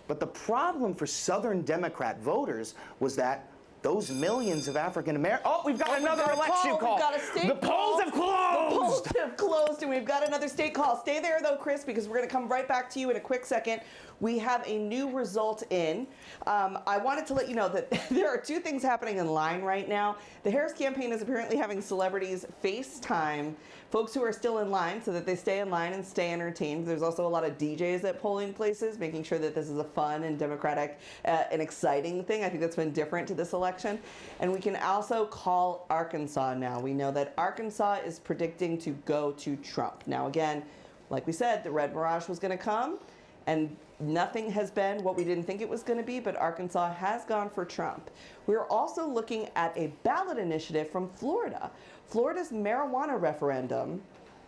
But the problem for Southern Democrat voters was that those millions of African Americans. Oh, we've got another election call. We've got a state The polls have closed. The polls have closed, and we've got another state call. Stay there, though, Chris, because we're going to come right back to you in a quick second. We have a new result in. I wanted to let you know that there are two things happening in line right now. The Harris campaign is apparently having celebrities FaceTime folks who are still in line so that they stay in line and stay entertained. There's also a lot of DJs at polling places, making sure that this is a fun and democratic and exciting thing. I think that's been different to this election. And we can also call Arkansas now. We know that Arkansas is predicting to go to Trump. Now, again, like we said, the red mirage was going to come, and nothing has been what we didn't think it was going to be, but Arkansas has gone for Trump. We're also looking at a ballot initiative from Florida. Florida's marijuana referendum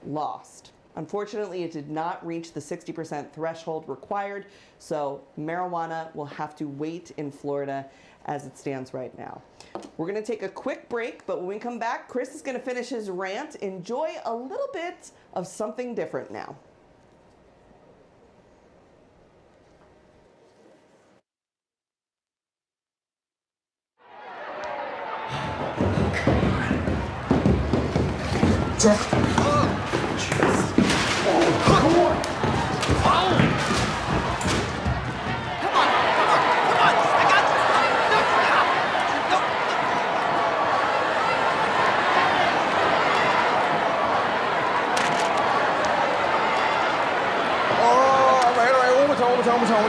lost. Unfortunately, it did not reach the 60% threshold required, so marijuana will have to wait in Florida as it stands right now. We're going to take a quick break, but when we come back, Chris is going to finish his rant. Enjoy a little bit of something different now.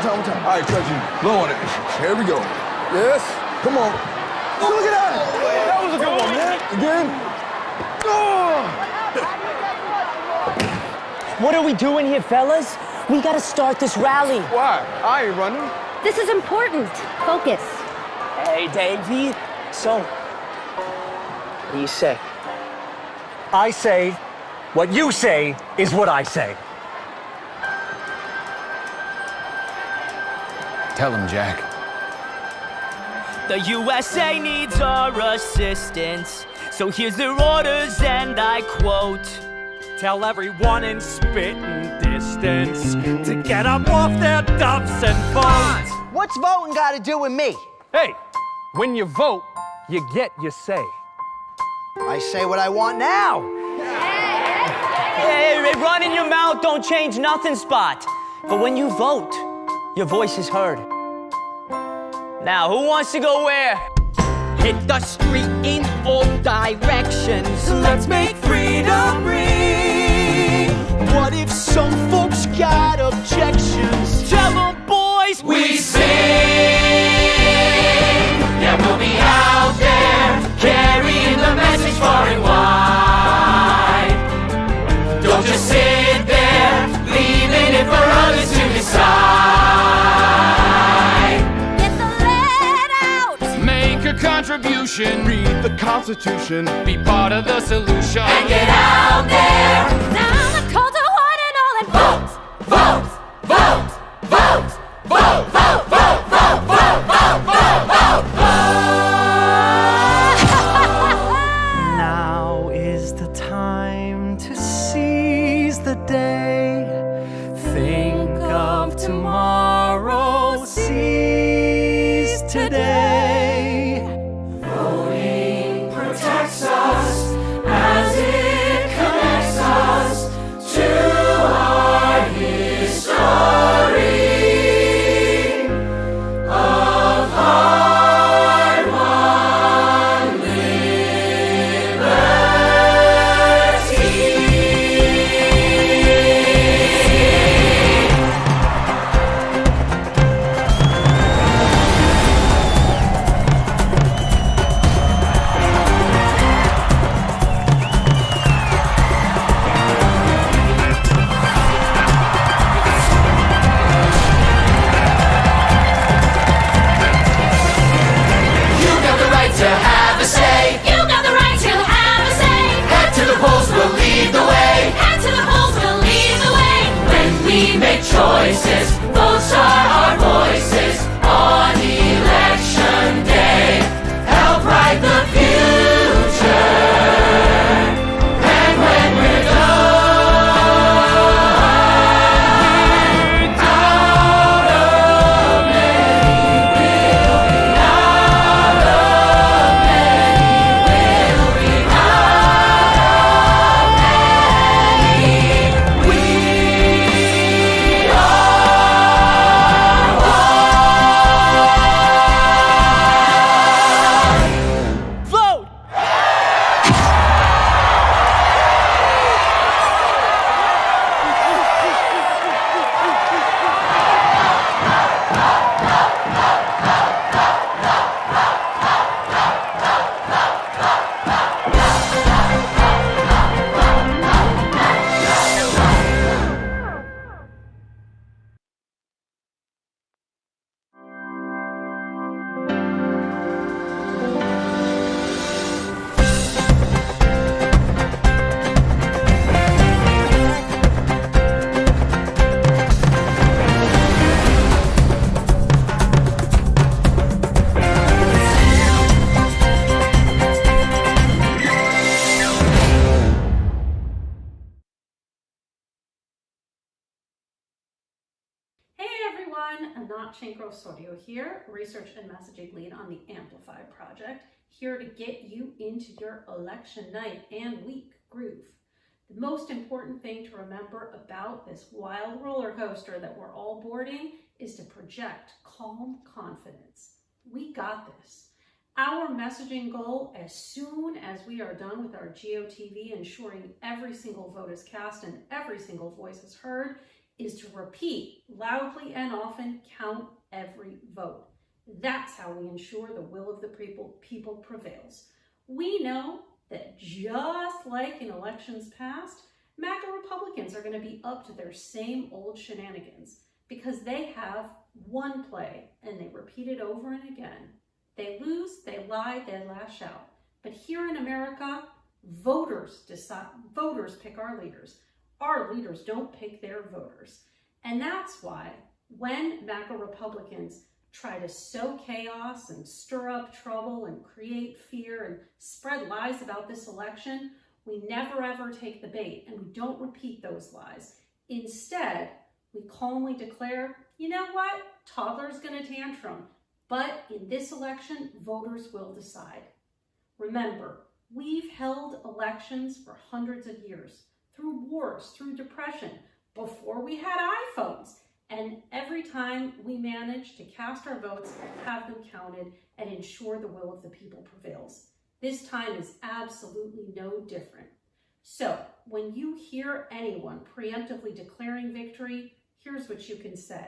One time. All right, Treasure, blow on it. Here we go. Yes, come on. Oh, look at that. That was a good one, man. Again. What are we doing here, fellas? We gotta start this rally. Why? I ain't running. This is important. Focus. Hey, Davey. So, what do you say? I say, what you say is what I say. Tell him, Jack. The USA needs our assistance, so here's their orders and I quote: Tell everyone in spitting distance to get up off their duffs and vote. What's voting got to do with me? Hey, when you vote, you get your say. I say what I want now. Hey, running your mouth don't change nothing, Spot. But when you vote, your voice is heard. Now, who wants to go where? Hit the street in all directions. Let's make freedom ring. What if some folks got objections? Tell them, boys, we sing. Yeah, we'll be out there carrying the message far and wide. Don't just sit there, leaving it for others to decide. Contribution, read the Constitution, be part of the solution, and get out there. Sound the call to one and all and vote, vote, vote, vote, vote, vote, vote, vote, vote, vote, vote, vote, vote. Now is the time to seize the day. Think of tomorrow. Nachenko Sorio here, Research and Messaging Lead on the Amplify project, here to get you into your election night and week groove. The most important thing to remember about this wild roller coaster that we're all boarding is to project calm confidence. We got this. Our messaging goal, as soon as we are done with our GOTV, ensuring every single vote is cast and every single voice is heard, is to repeat loudly and often, count every vote. That's how we ensure the will of the people prevails. We know that just like in elections past, MAGA Republicans are going to be up to their same old shenanigans because they have one play and they repeat it over and again. They lose, they lie, they lash out. But here in America, voters decide, voters pick our leaders. Our leaders don't pick their voters. And that's why when MAGA Republicans try to sow chaos and stir up trouble and create fear and spread lies about this election, we never ever take the bait and we don't repeat those lies. Instead, we calmly declare, you know what, toddler's gonna tantrum, but in this election, voters will decide. Remember, we've held elections for hundreds of years, through wars, through depression, before we had iPhones. And every time we manage to cast our votes, have them counted, and ensure the will of the people prevails. This time is absolutely no different. So when you hear anyone preemptively declaring victory, here's what you can say.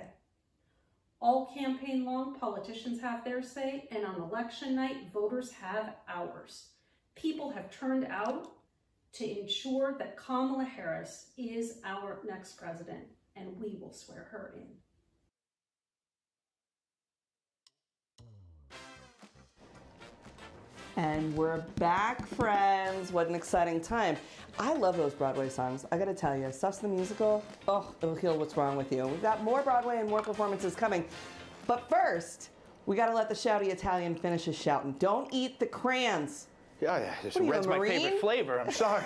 All campaign long, politicians have their say, and on election night, voters have ours. People have turned out to ensure that Kamala Harris is our next president, and we will swear her in. And we're back, friends. What an exciting time. I love those Broadway songs. I gotta tell you, Stuff's the Musical, oh, it'll heal what's wrong with you. We've got more Broadway and more performances coming. But first, we gotta let the shouty Italian finish his shouting. Don't eat the crayons. Yeah, What are you, red's a my Marine? favorite flavor. I'm sorry.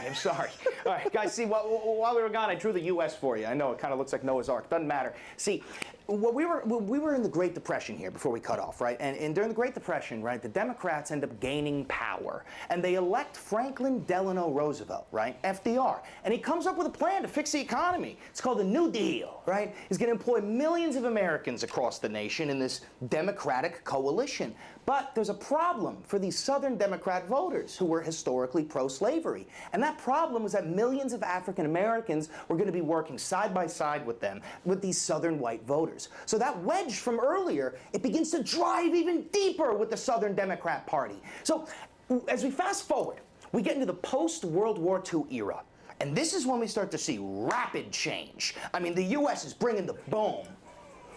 All right, guys, see, while we were gone, I drew the U.S. for you. I know it kind of looks like Noah's Ark. Doesn't matter. See, we were in the Great Depression here before we cut off, right? And during the Great Depression, right, the Democrats end up gaining power. And they elect Franklin Delano Roosevelt, right, FDR. And he comes up with a plan to fix the economy. It's called the New Deal, right? He's going to employ millions of Americans across the nation in this Democratic coalition. But there's a problem for these Southern Democrat voters who were historically pro-slavery. And that problem was that millions of African Americans were going to be working side by side with them, with these Southern white voters. So that wedge from earlier, it begins to drive even deeper with the Southern Democrat Party. So as we fast forward, we get into the post-World War II era. And this is when we start to see rapid change. I mean, the U.S. is bringing the boom,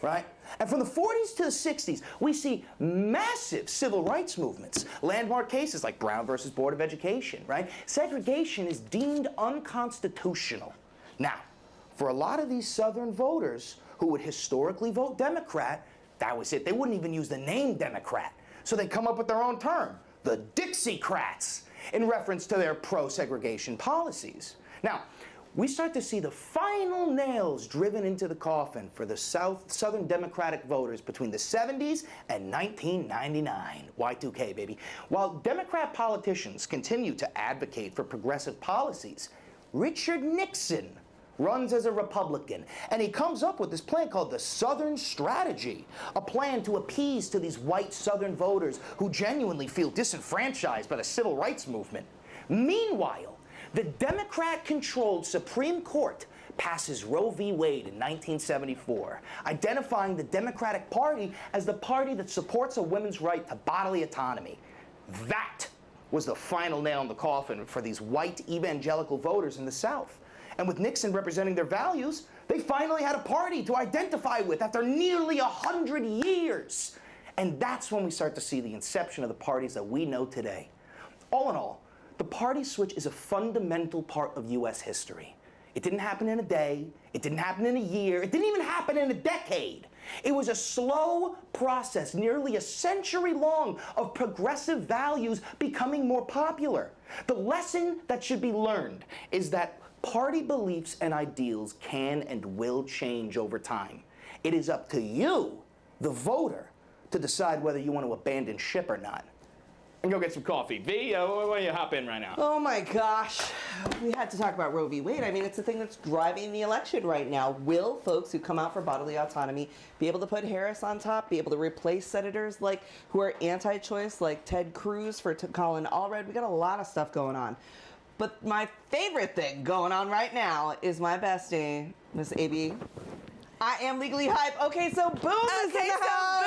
right? And from the 40s to the 60s, we see massive civil rights movements. Landmark cases like Brown versus Board of Education, right? Segregation is deemed unconstitutional. Now, for a lot of these Southern voters who would historically vote Democrat, that was it. They wouldn't even use the name Democrat. So they come up with their own term, the Dixiecrats, in reference to their pro-segregation policies. Now, we start to see the final nails driven into the coffin for the Southern Democratic voters between the 70s and 1999. Y2K, baby. While Democrat politicians continue to advocate for progressive policies, Richard Nixon runs as a Republican, and he comes up with this plan called the Southern Strategy, a plan to appease to these white Southern voters who genuinely feel disenfranchised by the civil rights movement. Meanwhile, the Democrat-controlled Supreme Court passes Roe v. Wade in 1974, identifying the Democratic Party as the party that supports a woman's right to bodily autonomy. That was the final nail in the coffin for these white evangelical voters in the South. And with Nixon representing their values, they finally had a party to identify with after nearly 100 years. And that's when we start to see the inception of the parties that we know today. All in all, the party switch is a fundamental part of U.S. history. It didn't happen in a day, it didn't happen in a year, it didn't even happen in a decade. It was a slow process, nearly a century long, of progressive values becoming more popular. The lesson that should be learned is that party beliefs and ideals can and will change over time. It is up to you the voter, to decide whether you want to abandon ship or not. And go get some coffee. V, why don't you hop in right now? Oh my gosh. We had to talk about Roe v. Wade. I mean, it's the thing that's driving the election right now. Will folks who come out for bodily autonomy be able to put Harris on top, be able to replace senators like who are anti-choice, like Ted Cruz for Colin Allred? We got a lot of stuff going on. But my favorite thing going on right now is my bestie, Miss AB. I am legally hype. Okay, so Boom is in the house.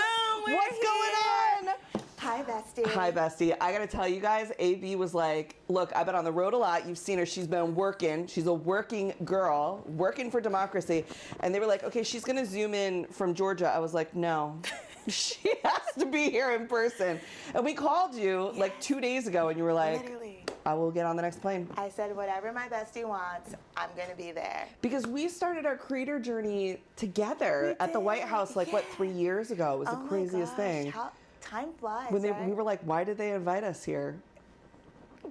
Boom, what's going on? Hi, bestie. Hi, bestie. I gotta tell you guys, AB was like, look, I've been on the road a lot. You've seen her. She's been working. She's a working girl, working for democracy. And they were like, okay, she's gonna zoom in from Georgia. I was like, no. She has to be here in person. And we called you like 2 days ago, and you were like, literally, I will get on the next plane. I said, whatever my bestie wants, I'm gonna be there. Because we started our creator journey together at the White House, like, what, 3 years ago? It was the craziest thing. Time flies, When right? we were like, why did they invite us here?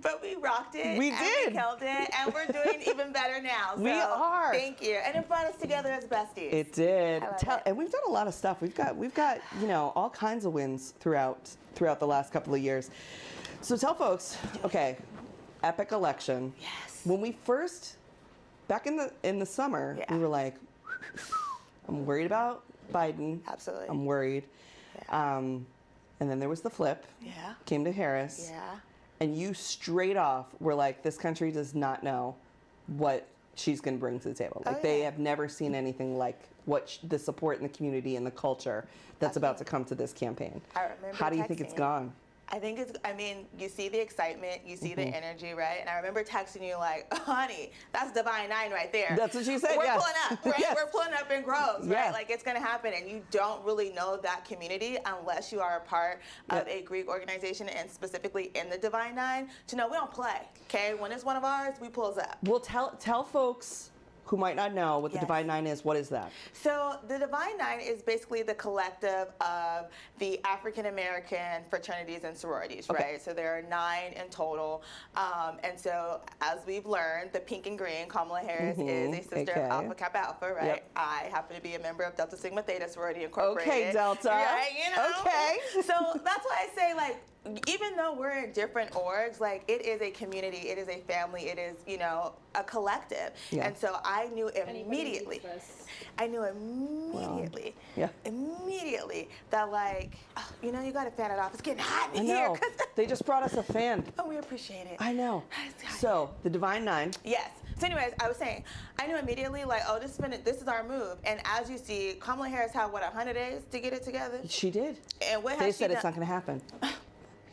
But we rocked it. We and did. We killed it, and we're doing even better now. So We are. Thank you. And it brought us together as besties. It did. I love it. And we've done a lot of stuff. We've got you know, all kinds of wins throughout the last couple of years. So tell folks, okay, epic election. Yes. When we first, back in the summer, we were like, I'm worried about Biden. Absolutely. I'm worried. Yeah. And then there was the flip. Yeah. Came to Harris. Yeah. And you straight off were like, this country does not know what she's going to bring to the table. Like, they have never seen anything like what the support in the community and the culture that's about to come to this campaign. I remember How do you think it's texting. gone? I mean, you see the excitement, you see the energy, right? And I remember texting you like, honey, that's Divine 9 right there. That's what she said, We're yes. pulling up, right? Yes. We're pulling up in Groves, Yeah. right? Like, it's gonna happen. And you don't really know that community unless you are a part of a Greek organization, and specifically in the Divine 9, to know we don't play, okay? When it's one of ours, we pulls up. Well, tell folks who might not know what the Divine 9 is. What is that? So the Divine 9 is basically the collective of the African American fraternities and sororities, right? So there are 9 in total. And so as we've learned, the pink and green, Kamala Harris is a sister of Alpha Kappa Alpha, right? Yep. I happen to be a member of Delta Sigma Theta Sorority Incorporated. Okay, Delta. Right, you know? Okay. So that's why I say, like, even though we're in different orgs, like, it is a community, it is a family, it is, you know, a collective. Yeah. And so I knew immediately, immediately that, like, oh, you know, you got to fan it off. It's getting hot in I here. know. They just brought us a fan. Oh, we appreciate it. I know. So the Divine 9. Yes. So anyways, I was saying, I knew immediately, like, oh, this is our move. And as you see, Kamala Harris had, what, 100 days to get it together? She did. And what They has said she it's done? not going to happen.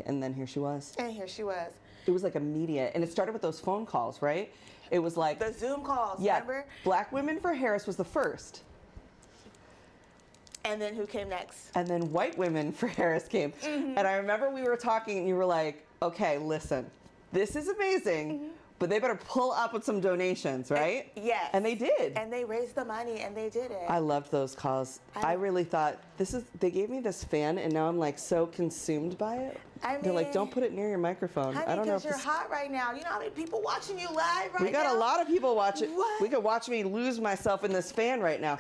And then here she was. And here she was. It was like immediate. And it started with those phone calls, right? It was like the Zoom calls, yeah, remember? Black Women for Harris was the first. And then who came next? And then White Women for Harris came. And I remember we were talking and you were like, okay, listen, this is amazing, but they better pull up with some donations, right? Yes. And they did. And they raised the money and they did it. I loved those calls. I really thought, they gave me this fan and now I'm like so consumed by it. They're like, don't put it near your microphone. Honey, I don't know because if you're hot right now. You know how many people watching you live right now? We got a lot of people watching. We could watch me lose myself in this fan right now.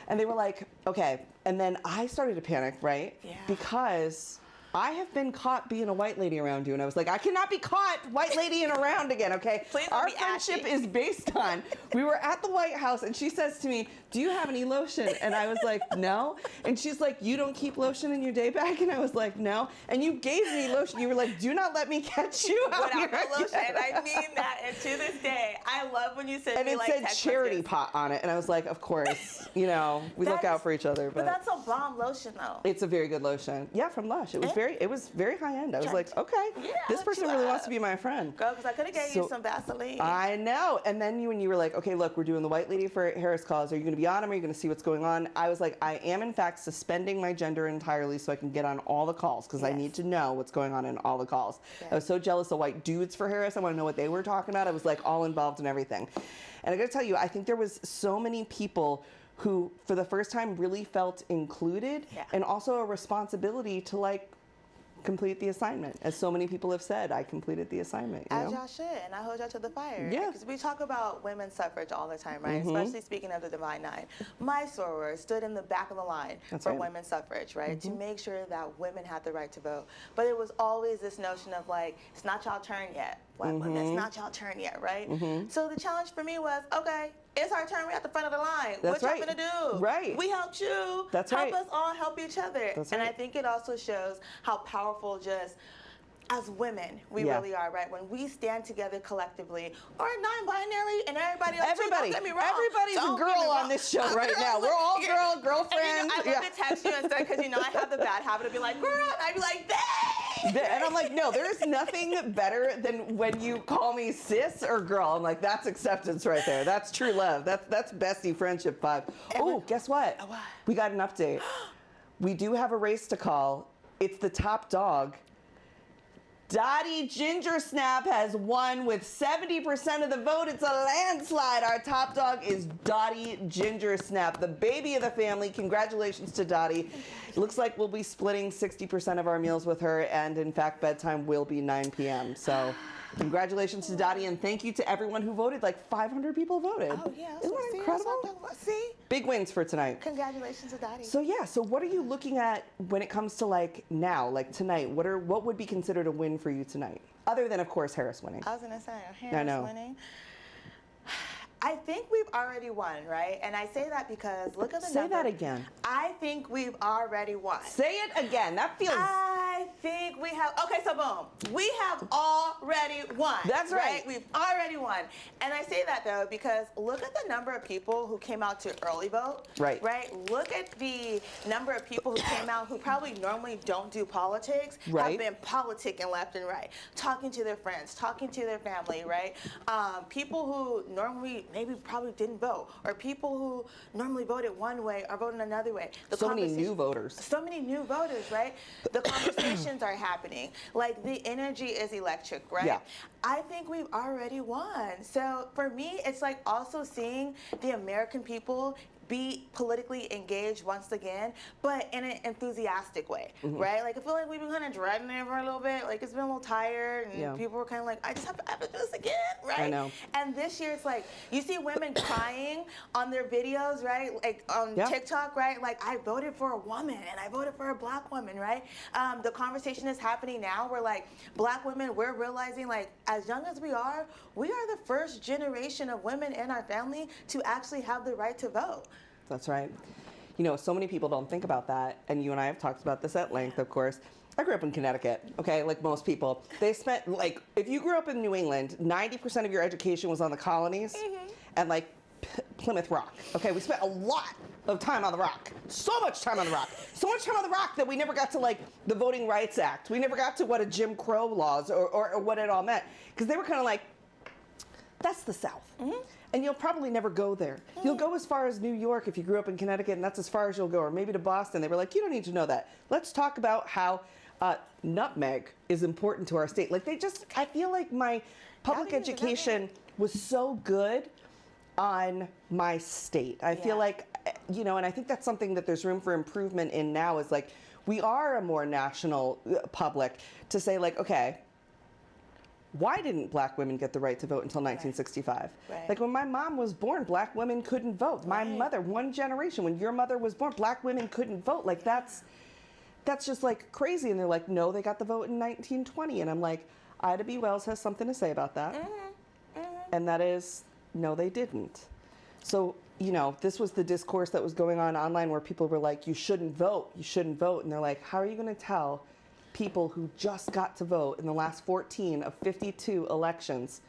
And they were like, okay. And then I started to panic, right? Yeah. Because I have been caught being a white lady around you. And I was like, I cannot be caught white ladying around again, okay? Please don't Our be friendship ashy. is based on, we were at the White House and she says to me, do you have any lotion? And I was like, no. And she's like, you don't keep lotion in your day bag? And I was like, no. And you gave me lotion. You were like, do not let me catch you out here Without the lotion. again. I mean that. And to this day, I love when you send And me it like said text charity messages. pot on it. And I was like, of course, you know, we look out for each other. But that's a bomb lotion, though. It's a very good lotion. Yeah, from Lush. It was very high end. I was like, okay, Yeah, this person really wants to be my friend. Girl, because I could have gave you some Vaseline. I know. And then when you were like, okay, look, we're doing the White Lady for Harris calls. Are you going to be on them? Are you going to see what's going on? I was like, I am in fact suspending my gender entirely so I can get on all the calls because I need to know what's going on in all the calls. I was so jealous of white dudes for Harris. I want to know what they were talking about. I was like all involved in everything. And I got to tell you, I think there was so many people who for the first time really felt included and also a responsibility to like complete the assignment. As so many people have said, I completed the assignment. As y'all should, and I hold y'all to the fire. Yeah. Because we talk about women's suffrage all the time, right? Especially speaking of the Divine Nine. My soror stood in the back of the line for women's suffrage, right? To make sure that women had the right to vote. But it was always this notion of like, it's not y'all turn yet. Black women, it's not y'all turn yet, right? So the challenge for me was, okay, it's our turn. We're at the front of the line. That's what y'all gonna do? Right. We helped you. That's help right. us all help each other. That's and right. I think it also shows how powerful just as women we really are, right? When we stand together collectively, or non-binary, and everybody else, don't get me wrong. Everybody's a girl on this show right now. We're all girlfriends. And, I love to text you instead because I have the bad habit of being like, girl, and I'd be like, dang. And I'm like, no, there's nothing better than when you call me sis or girl. I'm like, that's acceptance right there. That's true love. That's bestie friendship vibe. Oh, guess what? We got an update. We do have a race to call. It's the top dog. Dottie Ginger Snap has won with 70% of the vote. It's a landslide. Our top dog is Dottie Ginger Snap, the baby of the family. Congratulations to Dottie. It looks like we'll be splitting 60% of our meals with her, and in fact, bedtime will be 9 p.m. So congratulations to Dottie, and thank you to everyone who voted. Like 500 people voted. Oh, yeah. Isn't that incredible? See? Big wins for tonight. Congratulations to Dottie. So yeah, so what are you looking at when it comes to like now, like tonight? What would be considered a win for you tonight? Other than, of course, Harris winning. I was going to say, Harris winning. I think we've already won, right? And I say that because look at the number. Say that again. I think we've already won. Say it again. That feels... I think we have... Okay, so boom. We have already won. That's right. We've already won. And I say that, though, because look at the number of people who came out to early vote. Right. Right? Look at the number of people who came out who probably normally don't do politics. Right. Have been politicking left and right. Talking to their friends. Talking to their family, right? People who normally... maybe probably didn't vote, or people who normally voted one way are voting another way. So many new voters. So many new voters, right? The conversations are happening. Like the energy is electric, right? Yeah. I think we've already won. So for me, it's like also seeing the American people be politically engaged once again, but in an enthusiastic way, right? Like I feel like we've been kind of dreading it for a little bit. Like it's been a little tired, and people were kind of like, I just have to do this again, right? I know. And this year it's like you see women crying on their videos, right? Like on TikTok, right? Like I voted for a woman and I voted for a black woman, right? The conversation is happening now where like black women, we're realizing like as young as we are the first generation of women in our family to actually have the right to vote. That's right. You know, so many people don't think about that, and you and I have talked about this at length, of course. I grew up in Connecticut, okay, like most people. They spent, like, if you grew up in New England, 90% of your education was on the colonies and, like, Plymouth Rock, okay? We spent a lot of time on the Rock. So much time on the Rock. So much time on the Rock that we never got to, like, the Voting Rights Act. We never got to what a Jim Crow laws or what it all meant. Because they were kind of like, that's the South. And you'll probably never go there. You'll go as far as New York if you grew up in Connecticut, and that's as far as you'll go, or maybe to Boston. They were like, you don't need to know that. Let's talk about how nutmeg is important to our state. Like I feel like my public education was so good on my state. I feel like, you know, and I think that's something that there's room for improvement in now is like, we are a more national public to say like, okay, why didn't black women get the right to vote until 1965? Right. Like when my mom was born, black women couldn't vote. My mother, one generation, when your mother was born, black women couldn't vote. Like that's just like crazy. And they're like, no, they got the vote in 1920. And I'm like, Ida B. Wells has something to say about that. And that is, no, they didn't. So, you know, this was the discourse that was going on online where people were like, you shouldn't vote, you shouldn't vote. And they're like, how are you going to tell people who just got to vote in the last 14 of 52 elections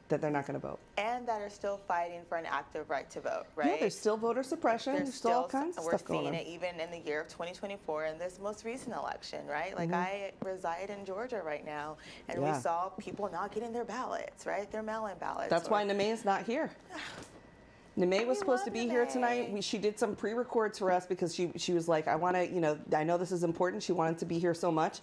that they're not going to vote? And that are still fighting for an active right to vote, right? Yeah, there's still voter suppression. There's still all kinds of stuff going on. We're seeing it even in the year of 2024 in this most recent election, right? Like I reside in Georgia right now, and we saw people not getting their ballots, right? Their mail-in ballots. That's why Neme's not here. Neme was supposed to be here tonight. She did some pre-records for us because she was like, I want to, you know, I know this is important. She wanted to be here so much.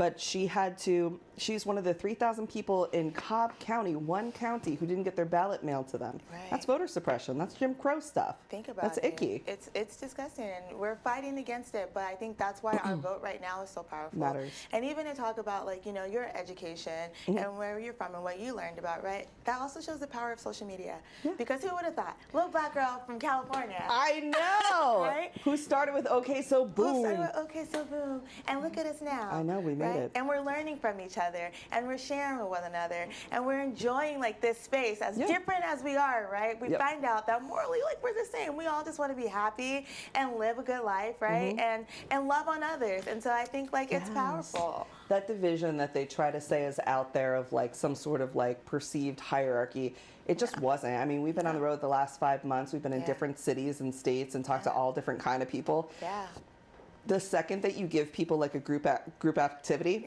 but she's one of the 3,000 people in Cobb County, one county, who didn't get their ballot mailed to them. Right. That's voter suppression. That's Jim Crow stuff. Think about That's it. icky. It's disgusting, and we're fighting against it, but I think that's why our vote right now is so powerful. Matters. And even to talk about, like, you know, your education and where you're from and what you learned about, right? That also shows the power of social media. Because who would have thought? Little black girl from California. I know. Right? Who started with OK So Boom? Who started with OK So Boom? And look at us now. I know, we made it. And we're learning from each other, and we're sharing with one another, and we're enjoying, like, this space, as different as we are, right? We find out that morally, like, we're the same. We all just want to be happy and live a good life, right? And love on others. And so I think, like, it's powerful. That division that they try to say is out there of, like, some sort of, like, perceived hierarchy, it just wasn't. I mean, we've been on the road the last 5 months. We've been in different cities and states and talked to all different kind of people. Yeah. The second that you give people, like, a group activity,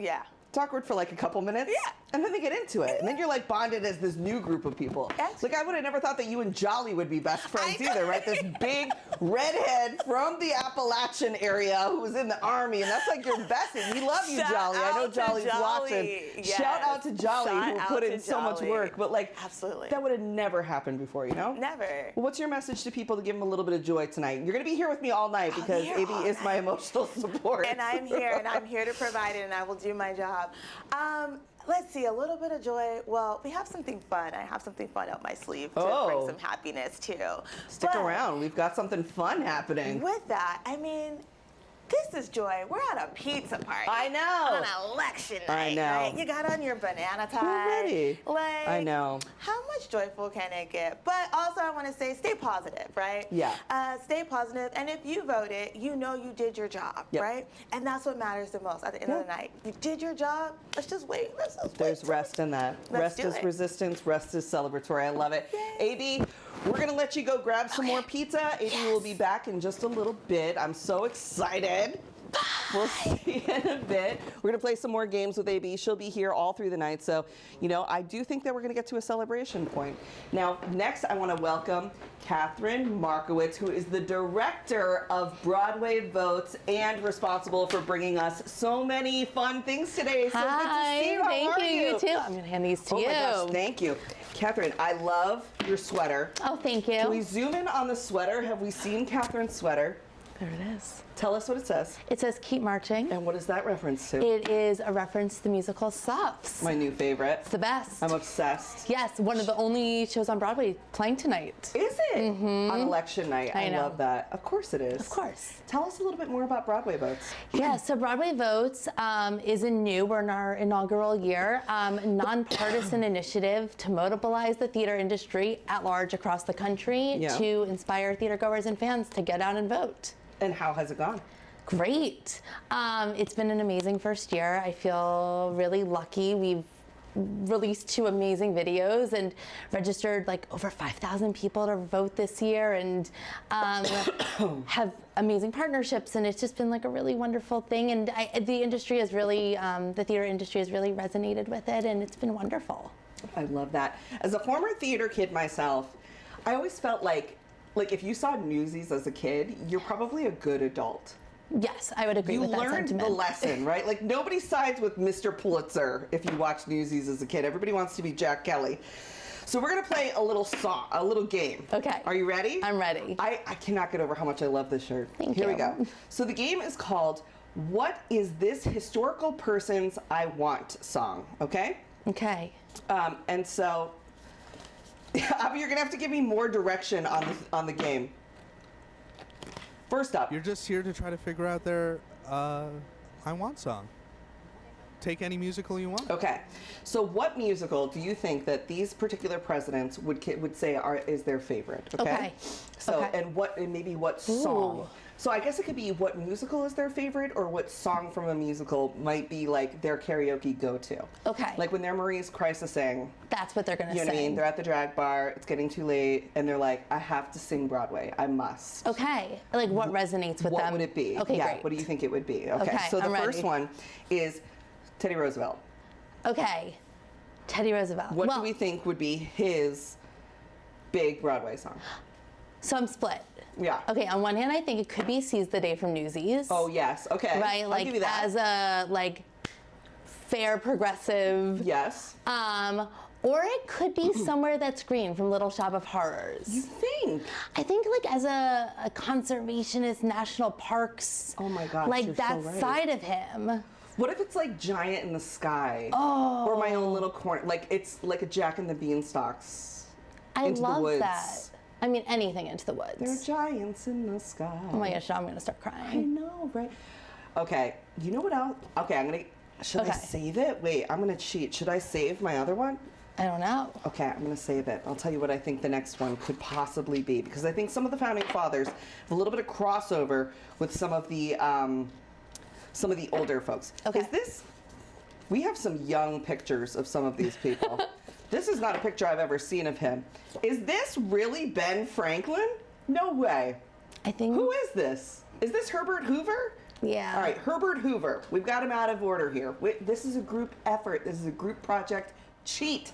it's awkward for like a couple minutes, and then they get into it, and then you're like bonded as this new group of people. Like, I would have never thought that you and Jolly would be best friends either, right? This big redhead from the Appalachian area who was in the Army, and that's like your bestie. We love you, Jolly. I know Jolly's watching. Yes. Shout out to Jolly, who Shout put out in to so much Jolly. work, but like, absolutely, that would have never happened before, you know? Never. Well, what's your message to people to give them a little bit of joy tonight? You're gonna be here with me all night because AB is my emotional support. And I'm here to provide it, and I will do my job. Let's see, a little bit of joy. Well, we have something fun. I have something fun up my sleeve to bring some happiness too. Stick around. We've got something fun happening. With that, I mean, this is joy. We're at a pizza party. I know. On election night. I know. Right? You got on your banana tie. We're ready. Like, I know. How much joyful can it get? But also, I want to say, stay positive, right? Yeah. Stay positive. And if you voted, you know you did your job, right? And that's what matters the most at the end of the night. You did your job. Let's just wait. There's rest in that. Rest is resistance. Rest is celebratory. I love it. AB, we're going to let you go grab some more pizza. AB will be back in just a little bit. I'm so excited. We'll see you in a bit. We're going to play some more games with AB. She'll be here all through the night. So, you know, I do think that we're going to get to a celebration point. Now, next, I want to welcome Catherine Markowitz, who is the director of Broadway Votes and responsible for bringing us so many fun things today. So good to see you. How Thank are you. You too. I'm going to hand these to you. Oh my gosh, thank you. Catherine, I love your sweater. Oh, thank you. Can we zoom in on the sweater? Have we seen Catherine's sweater? There it is. Tell us what it says. It says keep marching. And what is that reference to? It is a reference to the musical Stops. My new favorite. It's the best. I'm obsessed. Yes, one of the only shows on Broadway playing tonight. Is it? Mm-hmm. On election night. I know. love that. Of course it is. Of course. Tell us a little bit more about Broadway Votes. Yeah, so Broadway Votes is we're in our inaugural year, nonpartisan initiative to mobilize the theater industry at large across the country to inspire theatergoers and fans to get out and vote. And how has it gone? Great. It's been an amazing first year. I feel really lucky. We've released 2 amazing videos and registered like over 5,000 people to vote this year, and have amazing partnerships, and it's just been like a really wonderful thing, and the industry has really, the theater industry has really resonated with it, and it's been wonderful. I love that. As a former theater kid myself, I always felt like if you saw Newsies as a kid, you're probably a good adult. Yes, I would agree with that sentiment. You learned the lesson, right? Like, nobody sides with Mr. Pulitzer if you watch Newsies as a kid. Everybody wants to be Jack Kelly. So we're gonna play a little song, a little game. Okay. Are you ready? I'm ready. I cannot get over how much I love this shirt. Thank Here you. we go. So the game is called What is This Historical Person's I Want song, okay? Okay. And so, Avi, you're gonna have to give me more direction on the game. First up. You're just here to try to figure out their I Want song. Take any musical you want. Okay. So what musical do you think that these particular presidents would say is their favorite? Okay. So and maybe what song? Ooh. So I guess it could be what musical is their favorite, or what song from a musical might be like their karaoke go-to. Okay. Like when they're Marie's Crisising. That's what they're gonna You know what I sing. mean? They're at the drag bar. It's getting too late, and they're like, I have to sing Broadway. I must. Okay. Like what resonates with them? What would it be? Okay, yeah. great. What do you think it would be? Okay. Okay, So the I'm first ready. one is Teddy Roosevelt. Okay. Teddy Roosevelt. What do we think would be his big Broadway song? So I'm split. Yeah. Okay, on one hand, I think it could be Seize the Day from Newsies. Oh, yes. Okay. Right? I'll Like give you that. as a fair, progressive. Yes. Or it could be somewhere that's green, from Little Shop of Horrors. You think? I think like as a conservationist, national parks. Oh my gosh, like you're that so right. side of him. What if it's like Giant in the Sky? Oh. Or My Own Little Corner. Like it's like a Jack and the Beanstalks. I Into the love woods. that. I mean, anything Into the Woods. There are giants in the sky. Oh my gosh, now I'm gonna start I crying. know, right? Okay, you know what else? Okay, should I save it? Wait, I'm gonna cheat. Should I save my other one? I don't know. Okay, I'm gonna save it. I'll tell you what I think the next one could possibly be, because I think some of the founding fathers have a little bit of crossover with some of the older folks. Okay. Is this? We have some young pictures of some of these people. This is not a picture I've ever seen of him. Is this really Ben Franklin? No way. I think. Who is this? Is this Herbert Hoover? Yeah. All right, Herbert Hoover. We've got him out of order here. This is a group effort. This is a group project. Cheat.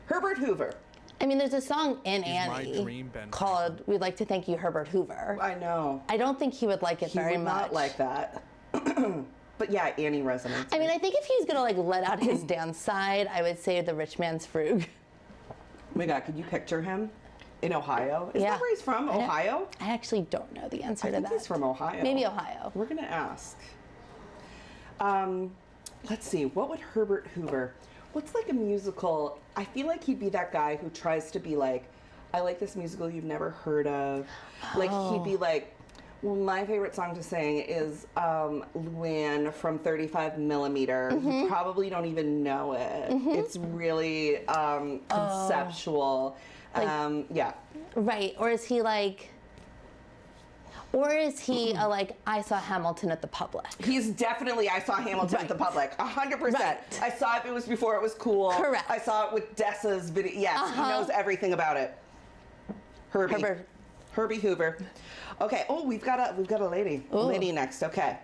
Herbert Hoover. I mean, there's a song in He's my Annie dream, Ben called "We'd Like to Thank You, Herbert Hoover." I know. I don't think he would like it very He would much. not like that. But yeah, Annie resonates. I mean, I think if he's gonna like let out his dance side, I would say the rich man's frug. Oh my God, could you picture him in Ohio? Is Yeah. that where he's from? Ohio? I actually don't know the answer I to think that. he's from Ohio. Maybe Ohio. We're gonna ask. Let's see. What would Herbert Hoover? What's like a musical? I feel like he'd be that guy who tries to be like, I like this musical you've never heard of. Like he'd be like, well, my favorite song to sing is Luann from 35 Millimeter. You probably don't even know it. It's really conceptual. Yeah. Right. Or is he like? Or is he a like, I saw Hamilton at the Public? He's definitely, I saw Hamilton at the Public, 100%. Right. I saw it was before it was cool. Correct. I saw it with Dessa's video. Yes, he knows everything about it. Herbie Hoover. Okay, oh, we've got a lady. Ooh. Lady next, okay.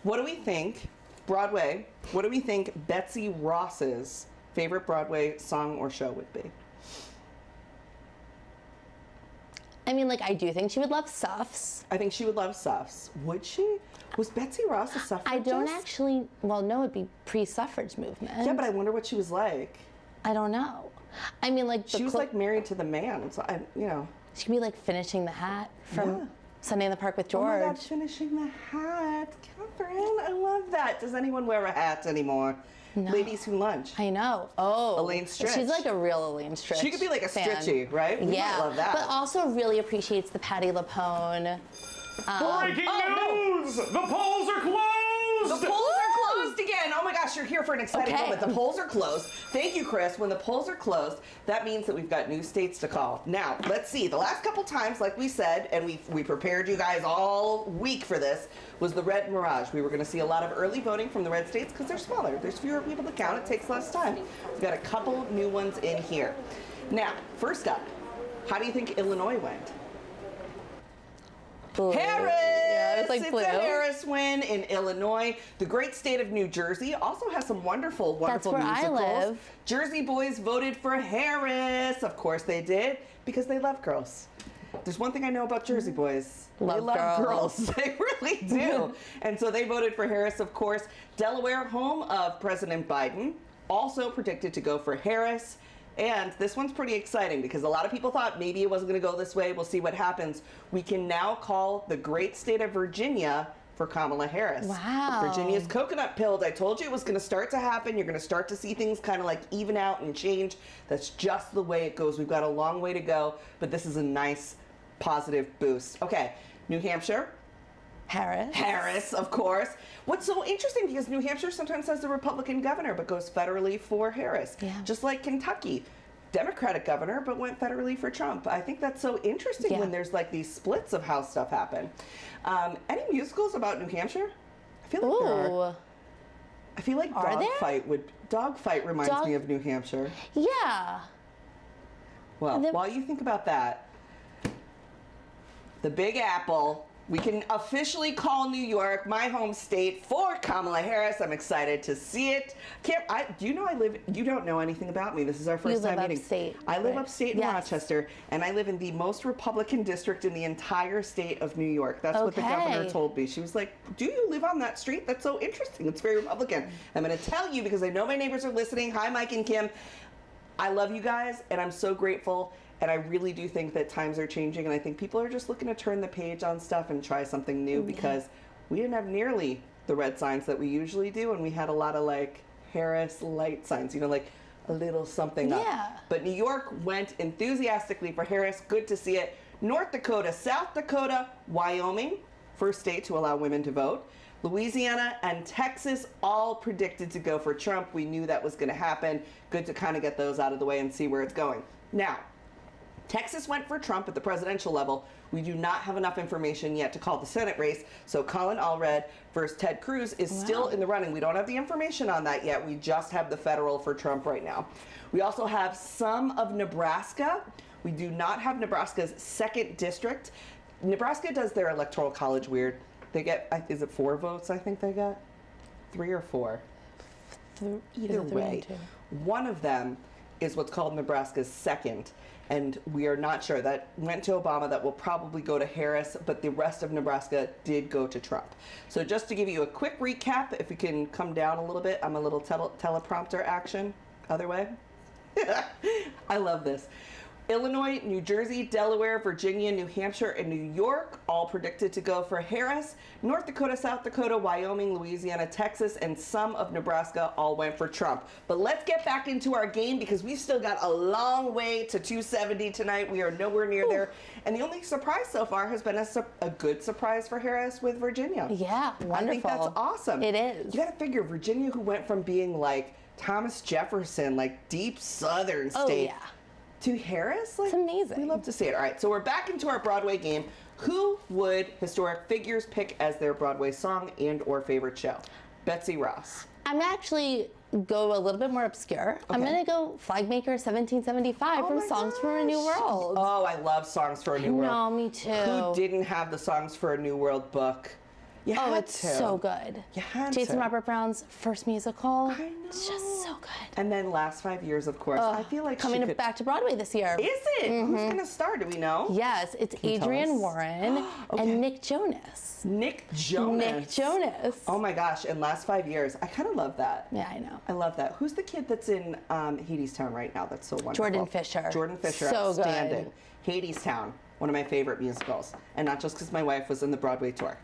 What do we think, Broadway, what do we think Betsy Ross's favorite Broadway song or show would be? I mean, like, I do think she would love Suffs. I think she would love Suffs. Would she? Was Betsy Ross a suffragist? I don't actually, well, no, it'd be pre-suffrage movement. Yeah, but I wonder what she was like. I don't know. I mean, like, she was like married to the man, so you know. She could be like finishing the hat from Sunday in the Park with George. Oh my God, finishing the hat. Catherine, I love that. Does anyone wear a hat anymore? No. Ladies Who Lunch. I know. Oh. Elaine Stritch. She's like a real Elaine Stritch. She could be like a fan. Stritchy, right? We Yeah. might love that. But also really appreciates the Patti LuPone. Breaking news! The polls are closed! The polls are closed again. Oh my gosh, you're here for an exciting Okay. moment. The polls are closed. Thank you, Chris. When the polls are closed, that means that we've got new states to call. Now, let's see. The last couple times, like we said, and we prepared you guys all week for this, was the red mirage. We were going to see a lot of early voting from the red states because they're smaller. There's fewer people to count. It takes less time. We've got a couple new ones in here. Now, first up, how do you think Illinois went? Blue. Harris! Yeah, it's like blue. It's a Harris win in Illinois. The great state of New Jersey also has some wonderful That's where musicals. I live. Jersey boys voted for Harris. Of course they did, because they love girls. There's one thing I know about Jersey boys. They love girls. They really do. And so they voted for Harris, of course. Delaware, home of President Biden, also predicted to go for Harris. And this one's pretty exciting because a lot of people thought maybe it wasn't going to go this way. We'll see what happens. We can now call the great state of Virginia for Kamala Harris. Wow. Virginia's coconut pilled. I told you it was going to start to happen. You're going to start to see things kind of like even out and change. That's just the way it goes. We've got a long way to go, but this is a nice positive boost. Okay, New Hampshire. Harris, of course. What's so interesting, because New Hampshire sometimes has a Republican governor but goes federally for Harris. Yeah. Just like Kentucky. Democratic governor but went federally for Trump. I think that's so interesting when there's like these splits of how stuff happen. Any musicals about New Hampshire? I feel like there are. I feel like Dogfight reminds me of New Hampshire. Yeah. Well, while you think about that, the Big Apple, We can officially call New York my home state for Kamala Harris. I'm excited to see it. Do you know you don't know anything about me. This is our first time meeting. Upstate, I live right? upstate in Rochester, and I live in the most Republican district in the entire state of New York. That's what the governor told me. She was like, do you live on that street? That's so interesting. It's very Republican. I'm going to tell you because I know my neighbors are listening. Hi, Mike and Kim. I love you guys, and I'm so grateful. And I really do think that times are changing, and I think people are just looking to turn the page on stuff and try something new because we didn't have nearly the red signs that we usually do, and we had a lot of like Harris light signs, you know, like a little something up. But New York went enthusiastically for Harris. Good to see it. North Dakota, South Dakota, Wyoming, first state to allow women to vote. Louisiana and Texas all predicted to go for Trump. We knew that was going to happen. Good to kind of get those out of the way and see where it's going. Now, Texas went for Trump at the presidential level. We do not have enough information yet to call the Senate race. So Colin Allred versus Ted Cruz is still in the running. We don't have the information on that yet. We just have the federal for Trump right now. We also have some of Nebraska. We do not have Nebraska's 2nd district. Nebraska does their electoral college weird. They get, is it 4 votes I think they got? 3 or 4? Either way, one of them is what's called Nebraska's 2nd. And we are not sure. That went to Obama. That will probably go to Harris, but the rest of Nebraska did go to Trump. So just to give you a quick recap, if we can come down a little bit, I'm a little teleprompter action. Other way. I love this. Illinois, New Jersey, Delaware, Virginia, New Hampshire, and New York all predicted to go for Harris. North Dakota, South Dakota, Wyoming, Louisiana, Texas, and some of Nebraska all went for Trump. But let's get back into our game because we've still got a long way to 270 tonight. We are nowhere near there. And the only surprise so far has been a good surprise for Harris with Virginia. Yeah, wonderful. I think that's awesome. It is. You got to figure Virginia, who went from being like Thomas Jefferson, like deep Southern state, to Harris? Like, it's amazing. We love to see it. All right, so we're back into our Broadway game. Who would historic figures pick as their Broadway song and or favorite show? Betsy Ross. I'm actually go a little bit more obscure. I'm going to go Flagmaker 1775 from Songs for a New World. Oh, I love Songs for a New World. No, me too. Who didn't have the Songs for a New World book? You had it's to. so good. You had Jason to. Robert Brown's first musical. I know. It's just so good. And then Last 5 Years, of course. I feel like coming back to Broadway this year. Is it? Who's going to star? Do we know? Yes, it's Adrienne Warren and Nick Jonas. Nick Jonas. Nick Jonas. Oh my gosh! And Last 5 Years, I kind of love that. Yeah, I know. I love that. Who's the kid that's in Hadestown right now? That's so wonderful. Jordan Fisher. Jordan Fisher, so outstanding. Good. Hadestown, one of my favorite musicals, and not just because my wife was in the Broadway tour.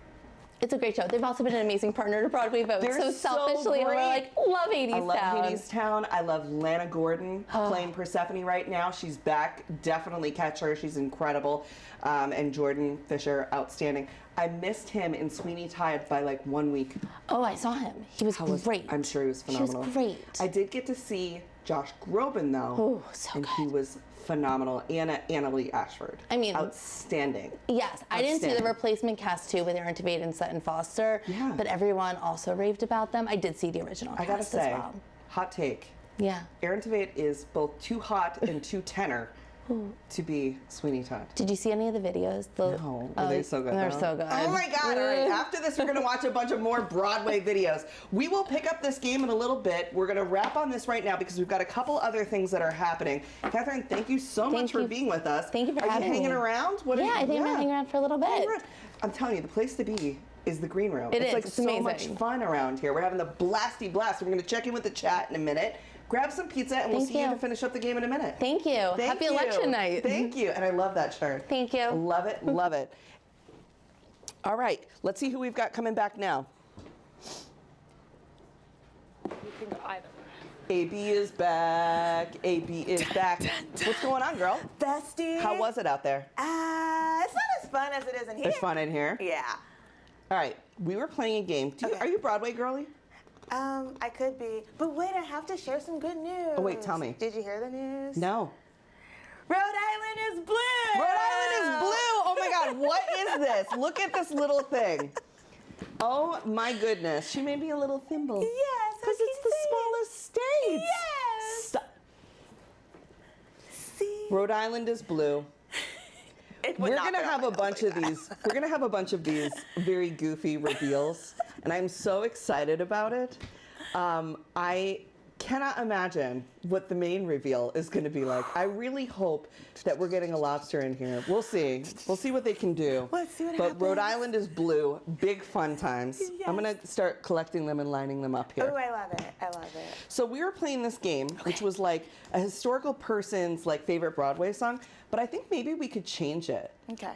It's a great show. They've also been an amazing partner to Broadway Vote. They're so selfishly, we're like, love Hadestown. I love Hadestown. I love Lana Gordon playing Persephone right now. She's back. Definitely catch her. She's incredible. And Jordan Fisher, outstanding. I missed him in Sweeney Todd by like 1 week. Oh, I saw him. He was great. I'm sure he was phenomenal. He was great. I did get to see Josh Groban though. Oh, so and good. He was phenomenal. Anna Lee Ashford. I mean, outstanding. Yes, I didn't see the replacement cast too with Aaron Tveit and Sutton Foster. Yeah. But everyone also raved about them. I did see the original I gotta cast say, as well. hot take. Yeah. Aaron Tveit is both too hot and too tenor to be Sweeney Todd. Did you see any of the videos? No. Were they so good? They're though? so good. Oh my God. All right. After this, we're going to watch a bunch of more Broadway videos. We will pick up this game in a little bit. We're going to wrap on this right now because we've got a couple other things that are happening. Catherine, thank you so much for being with us. Thank you for having me. Are you hanging around? I think I'm going to hang around for a little bit. I'm telling you, the place to be is the green room. It's like it's so amazing. much fun around here. We're having the blasty blast. We're going to check in with the chat in a minute. Grab some pizza, and we'll see you to finish up the game in a minute. Thank you. Happy election night. Thank you. And I love that shirt. Thank you. Love it. Love it. All right. Let's see who we've got coming back now. You can go either. AB is back. AB is back. What's going on, girl? Bestie. How was it out there? It's not as fun as it is in here. It's fun in here? Yeah. All right. We were playing a game. Are you a Broadway girly? I could be. But wait, I have to share some good news. Oh, wait, tell me. Did you hear the news? No. Rhode Island is blue! Rhode Island is blue! Oh my God, what is this? Look at this little thing. Oh my goodness. She made me a little thimble. Yes, because it's the smallest state. Yes. See? Rhode Island is blue. We're gonna have a bunch of these. We're gonna have a bunch of these very goofy reveals, and I'm so excited about it. I cannot imagine what the main reveal is going to be like. I really hope that we're getting a lobster in here. We'll see. We'll see what they can do. Let's see what but happens. Rhode Island is blue. Big fun times. Yes. I'm going to start collecting them and lining them up here. Oh, I love it. I love it. So we were playing this game, which was like a historical person's like favorite Broadway song, but I think maybe we could change it. Okay.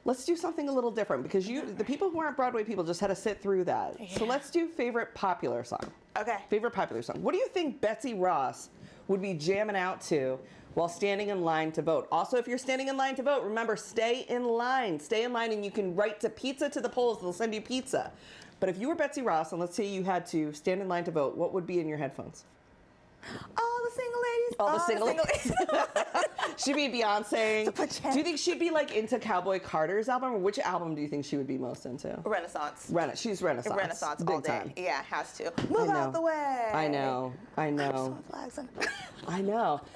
Let's do something a little different because the people who aren't Broadway people just had to sit through that. So let's do favorite popular song. Okay. Favorite popular song. What do you think Betsy Ross would be jamming out to while standing in line to vote? Also, if you're standing in line to vote, remember, stay in line. Stay in line and you can write to Pizza to the Polls. They'll send you pizza. But if you were Betsy Ross and let's say you had to stand in line to vote, what would be in your headphones? All the single ladies. All the single ladies. She'd be Beyonce. Do you think she'd be like into Cowboy Carter's album, or which album do you think she would be most into? Renaissance. She's Renaissance. Renaissance Big all day. time. Yeah, has to. Move out the way. I know. I know.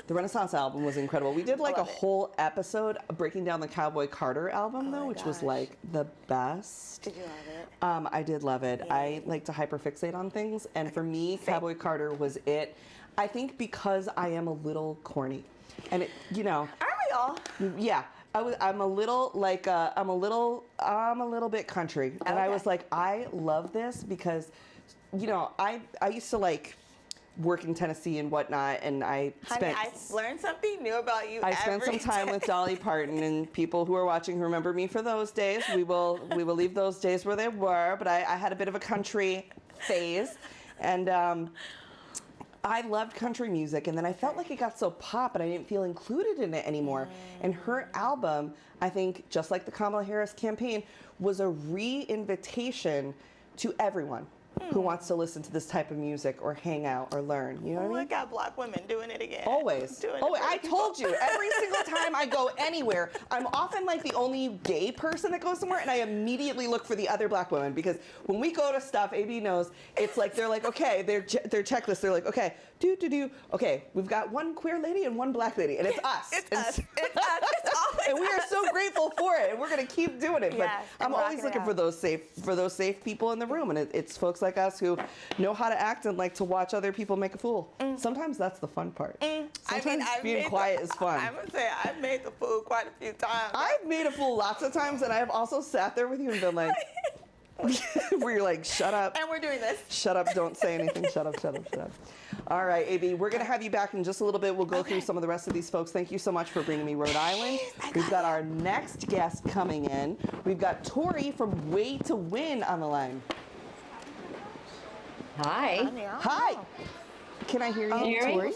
The Renaissance album was incredible. We did like a whole episode breaking down the Cowboy Carter album, though, which was like the best. Did you love it? I did love it. Yeah. I like to hyperfixate on things, and for me, Cowboy Carter was it. I think because I am a little corny, and it, you know. Aren't we all? Yeah. I'm a little like I'm a little bit country, and I was like, I love this because, you know, I used to like work in Tennessee and whatnot, and I learned something new about you. I spent some time with Dolly Parton, and people who are watching who remember me for those days, we will leave those days where they were. But I had a bit of a country phase, and I loved country music, and then I felt like it got so pop, and I didn't feel included in it anymore. And her album, I think, just like the Kamala Harris campaign, was a re-invitation to everyone who wants to listen to this type of music or hang out or learn. You know what I mean? Look at black women doing it again. Always. I told you, every single time I go anywhere, I'm often like the only gay person that goes somewhere, and I immediately look for the other black women, because when we go to stuff, AB knows, it's like they're like, okay, their checklist, they're like, okay, okay, we've got one queer lady and one black lady, and it's us. It's us. It's always and we are so grateful for it, and we're gonna keep doing it. But Yes, I'm always looking for those safe people in the room, and it's folks like us who know how to act and like to watch other people make a fool. Sometimes that's the fun part. Sometimes being quiet is fun. I'm gonna say I've made the fool quite a few times. I've made a fool lots of times, and I've also sat there with you and been like, where you're like, shut up. And we're doing this. Shut up, don't say anything. Shut up. All right, AB, we're going to have you back in just a little bit. We'll go through some of the rest of these folks. Thank you so much for bringing me Rhode Island. We've got our next guest coming in. We've got Tori from Way to Win on the line. Hi. Hi. Can I hear you, Tori?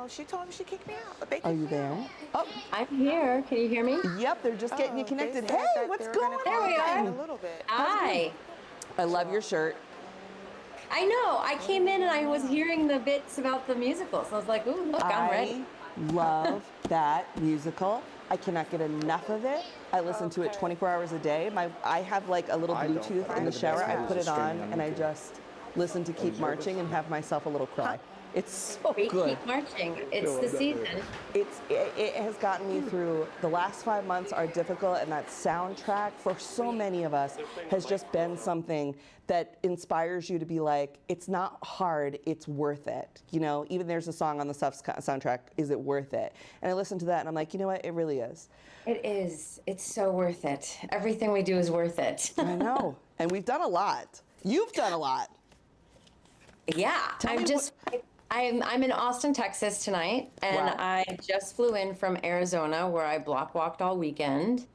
She told me she kicked me out. Are you there? Oh, I'm here. Can you hear me? Yep, they're just getting you connected. Hey, what's going on? There we are. A little bit. Hi. I love your shirt. I know. I came in and I was hearing the bits about the musical, so I was like, ooh, look, I'm ready. I love that musical. I cannot get enough of it. I listen to it 24 hours a day. I have like a little Bluetooth in the shower. I put it on and I just listen to Keep Marching and have myself a little cry. It's so good. Keep marching. It's the season. It has gotten me through. The last 5 months are difficult, and that soundtrack for so many of us has just been something that inspires you to be like, it's not hard, it's worth it. You know, even there's a song on the soundtrack, is it worth it? And I listen to that and I'm like, you know what, it really is. It is. It's so worth it. Everything we do is worth it. I know. And we've done a lot. You've done a lot. Yeah. I'm in Austin, Texas tonight, and I just flew in from Arizona, where I block walked all weekend.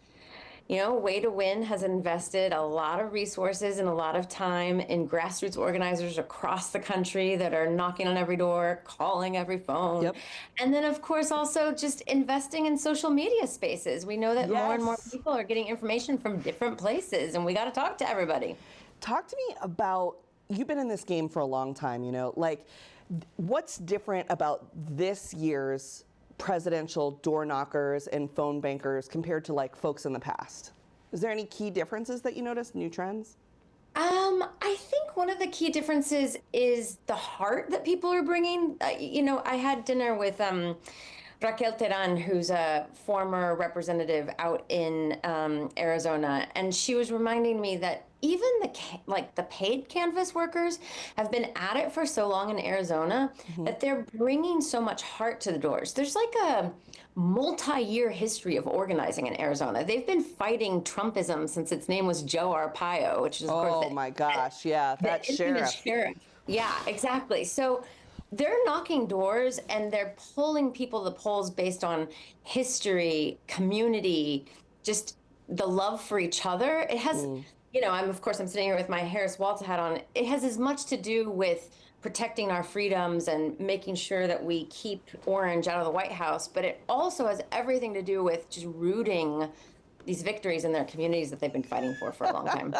You know, Way to Win has invested a lot of resources and a lot of time in grassroots organizers across the country that are knocking on every door, calling every phone. Yep. And then, of course, also just investing in social media spaces. We know that more and more people are getting information from different places, and we got to talk to everybody. Talk to me about, you've been in this game for a long time, you know, like, what's different about this year's presidential door knockers and phone bankers compared to like folks in the past? Is there any key differences that you noticed, new trends? I think one of the key differences is the heart that people are bringing. You know, I had dinner with Raquel Terán, who's a former representative out in Arizona, and she was reminding me that even the paid canvas workers have been at it for so long in Arizona that they're bringing so much heart to the doors. There's like a multi-year history of organizing in Arizona. They've been fighting Trumpism since its name was Joe Arpaio, which is of course my gosh, yeah, that sheriff. Yeah, exactly. So they're knocking doors and they're pulling people to the polls based on history, community, just the love for each other. It has, you know, I'm sitting here with my Harris Walta hat on. It has as much to do with protecting our freedoms and making sure that we keep orange out of the White House, but it also has everything to do with just rooting these victories in their communities that they've been fighting for a long time.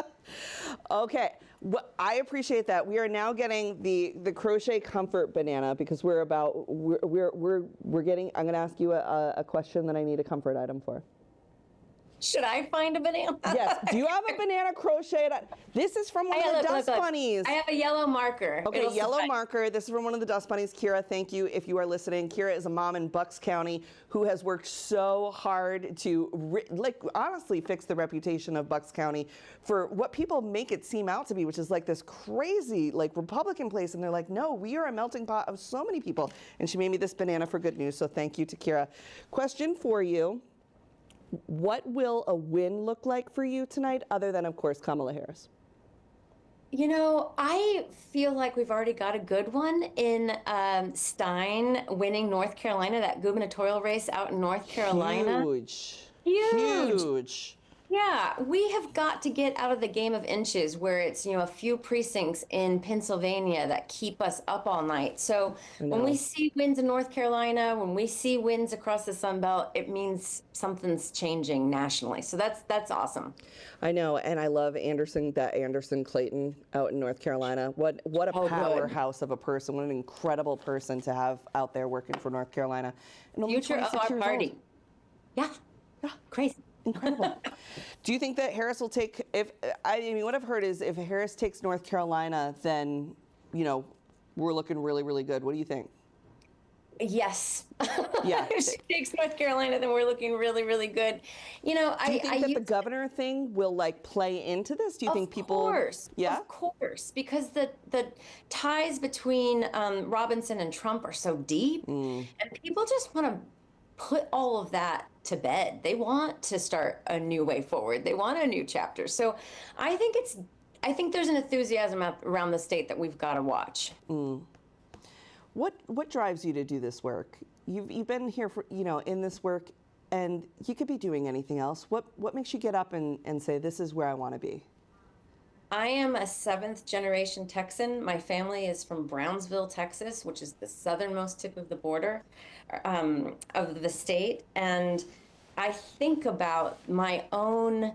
Okay. Well, I appreciate that. We are now getting the crochet comfort banana because we're getting. I'm going to ask you a question that I need a comfort item for. Should I find a banana? Yes. Do you have a banana crocheted? This is from one of the dust bunnies. I have a yellow marker. Okay, yellow marker. This is from one of the dust bunnies. Kira, thank you if you are listening. Kira is a mom in Bucks County who has worked so hard to, honestly fix the reputation of Bucks County for what people make it seem out to be, which is like this crazy, Republican place. And they're like, no, we are a melting pot of so many people. And she made me this banana for good news. So thank you to Kira. Question for you. What will a win look like for you tonight, other than, of course, Kamala Harris? You know, I feel like we've already got a good one in Stein winning North Carolina, that gubernatorial race out in North Carolina. Huge. Yeah, we have got to get out of the game of inches where it's, a few precincts in Pennsylvania that keep us up all night. So when we see wins in North Carolina, when we see wins across the Sun Belt, it means something's changing nationally. So that's awesome. I know, and I love Anderson Clayton out in North Carolina. What a powerhouse of a person. What an incredible person to have out there working for North Carolina. And only Future of our party. Yeah, crazy. Incredible. Do you think that Harris will take, what I've heard is if Harris takes North Carolina, then, we're looking really, really good. What do you think? Yes. Yeah. If she takes North Carolina, then we're looking really, really good. Do you think that the governor thing will play into this? Do you think people? Of course. Yeah. Of course, because the ties between Robinson and Trump are so deep, and people just want to put all of that to bed. They want to start a new way forward. They want a new chapter. So I think there's an enthusiasm around the state that we've got to watch. What drives you to do this work? You've been here for, in this work, and you could be doing anything else. What makes you get up and say, this is where I want to be? I am a 7th generation Texan. My family is from Brownsville, Texas, which is the southernmost tip of the border of the state. And I think about my own,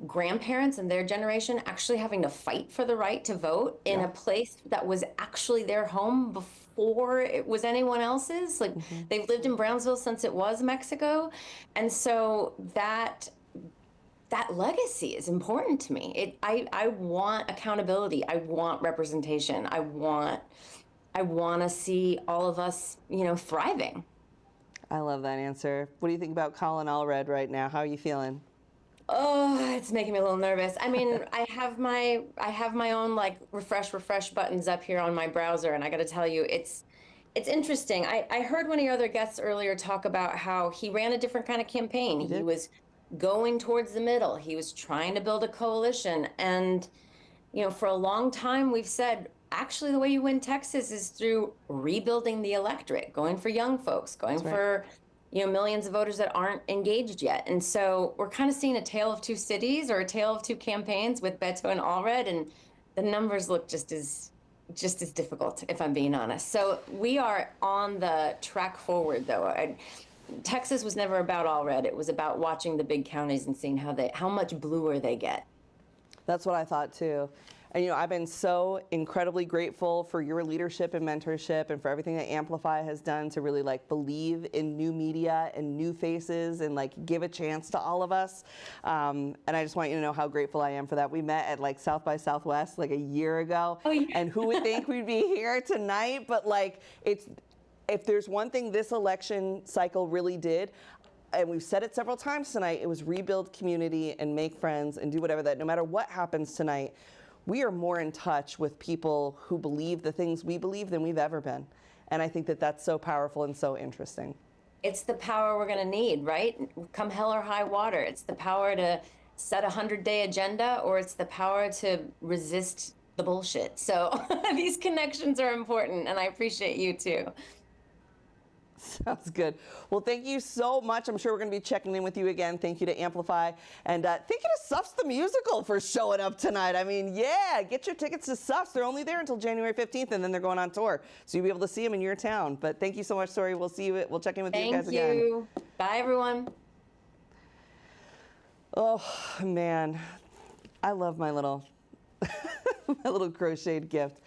grandparents and their generation actually having to fight for the right to vote in a place that was actually their home before it was anyone else's. They've lived in Brownsville since it was Mexico. And so that legacy is important to me. I want accountability. I want representation. I want to see all of us, thriving. I love that answer. What do you think about Colin Allred right now? How are you feeling? Oh, it's making me a little nervous. I mean, I have my own refresh buttons up here on my browser, and I got to tell you, it's interesting. I heard one of your other guests earlier talk about how he ran a different kind of campaign. He was going towards the middle. He was trying to build a coalition. And, for a long time, we've said, actually, the way you win Texas is through rebuilding the electorate, going for young folks, going for, millions of voters that aren't engaged yet. And so we're kind of seeing a tale of two cities or a tale of two campaigns with Beto and Allred. And the numbers look just as difficult, if I'm being honest. So we are on the track forward, though. Texas was never about Allred. It was about watching the big counties and seeing how much bluer they get. That's what I thought too. And I've been so incredibly grateful for your leadership and mentorship and for everything that Amplify has done to really believe in new media and new faces and give a chance to all of us. And I just want you to know how grateful I am for that. We met at South by Southwest a year ago. Oh, yeah. And who would think we'd be here tonight? But if there's one thing this election cycle really did, and we've said it several times tonight, it was rebuild community and make friends and do whatever, that no matter what happens tonight, we are more in touch with people who believe the things we believe than we've ever been. And I think that that's so powerful and so interesting. It's the power we're going to need, right? Come hell or high water. It's the power to set a 100-day agenda, or it's the power to resist the bullshit. So these connections are important, and I appreciate you too. Sounds good. Well, thank you so much. I'm sure we're going to be checking in with you again. Thank you to Amplify. And thank you to Suffs the Musical for showing up tonight. I mean, yeah, get your tickets to Suffs. They're only there until January 15th, and then they're going on tour. So you'll be able to see them in your town. But thank you so much, Tori. We'll see you. We'll check in with you guys again. Thank you. Bye, everyone. Oh, man. I love my little, my little crocheted gift.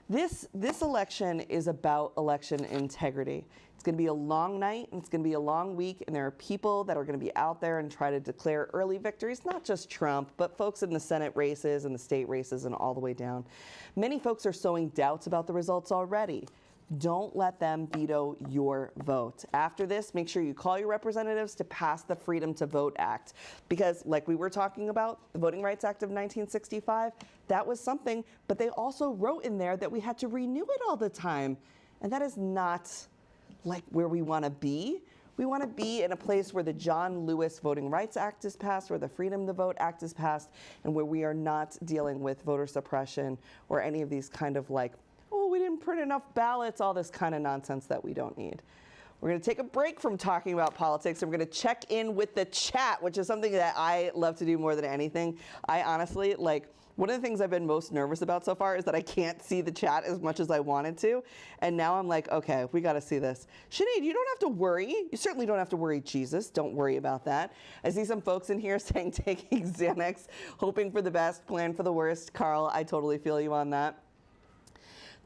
This election is about election integrity. It's going to be a long night, and it's going to be a long week, and there are people that are going to be out there and try to declare early victories, not just Trump, but folks in the Senate races and the state races and all the way down. Many folks are sowing doubts about the results already. Don't let them veto your vote. After this, make sure you call your representatives to pass the Freedom to Vote Act. Because like we were talking about, the Voting Rights Act of 1965, that was something, but they also wrote in there that we had to renew it all the time. And that is not like where we want to be. We want to be in a place where the John Lewis Voting Rights Act is passed, where the Freedom to Vote Act is passed, and where we are not dealing with voter suppression or any of these kind of like, oh, we didn't print enough ballots, all this kind of nonsense that we don't need. We're going to take a break from talking about politics, and we're going to check in with the chat, which is something that I love to do more than anything. I honestly, like, one of the things I've been most nervous about so far is that I can't see the chat as much as I wanted to. And now I'm like, okay, we got to see this. Sinead, you don't have to worry. You certainly don't have to worry, Jesus. Don't worry about that. I see some folks in here saying taking Xanax, hoping for the best, plan for the worst. Carl, I totally feel you on that.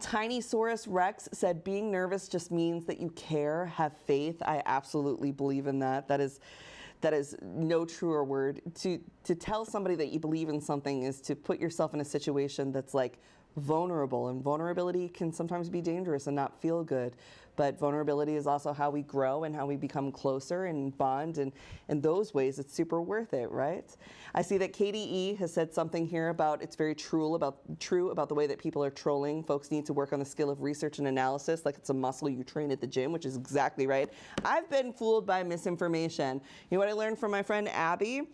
Tinysaurus Rex said being nervous just means that you care, have faith. I absolutely believe in that. That is no truer word. To tell somebody that you believe in something is to put yourself in a situation that's like vulnerable, and vulnerability can sometimes be dangerous and not feel good. But vulnerability is also how we grow and how we become closer and bond, and in those ways it's super worth it, right? I see that KDE has said something here about it's very true about the way that people are trolling. Folks need to work on the skill of research and analysis like it's a muscle you train at the gym, which is exactly right. I've been fooled by misinformation. You know what I learned from my friend Abby?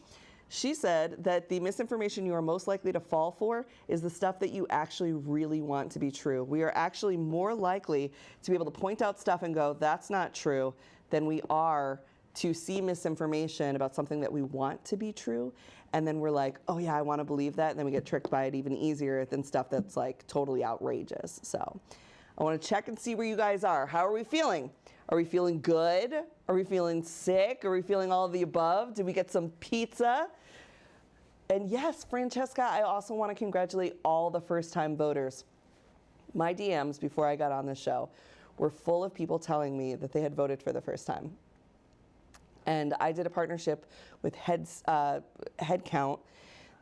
She said that the misinformation you are most likely to fall for is the stuff that you actually really want to be true. We are actually more likely to be able to point out stuff and go, that's not true, than we are to see misinformation about something that we want to be true. And then we're like, oh yeah, I want to believe that. And then we get tricked by it even easier than stuff that's like totally outrageous. So I want to check and see where you guys are. How are we feeling? Are we feeling good? Are we feeling sick? Are we feeling all of the above? Did we get some pizza? And yes, Francesca, I also want to congratulate all the first-time voters. My DMs before I got on this show were full of people telling me that they had voted for the first time. And I did a partnership with Headcount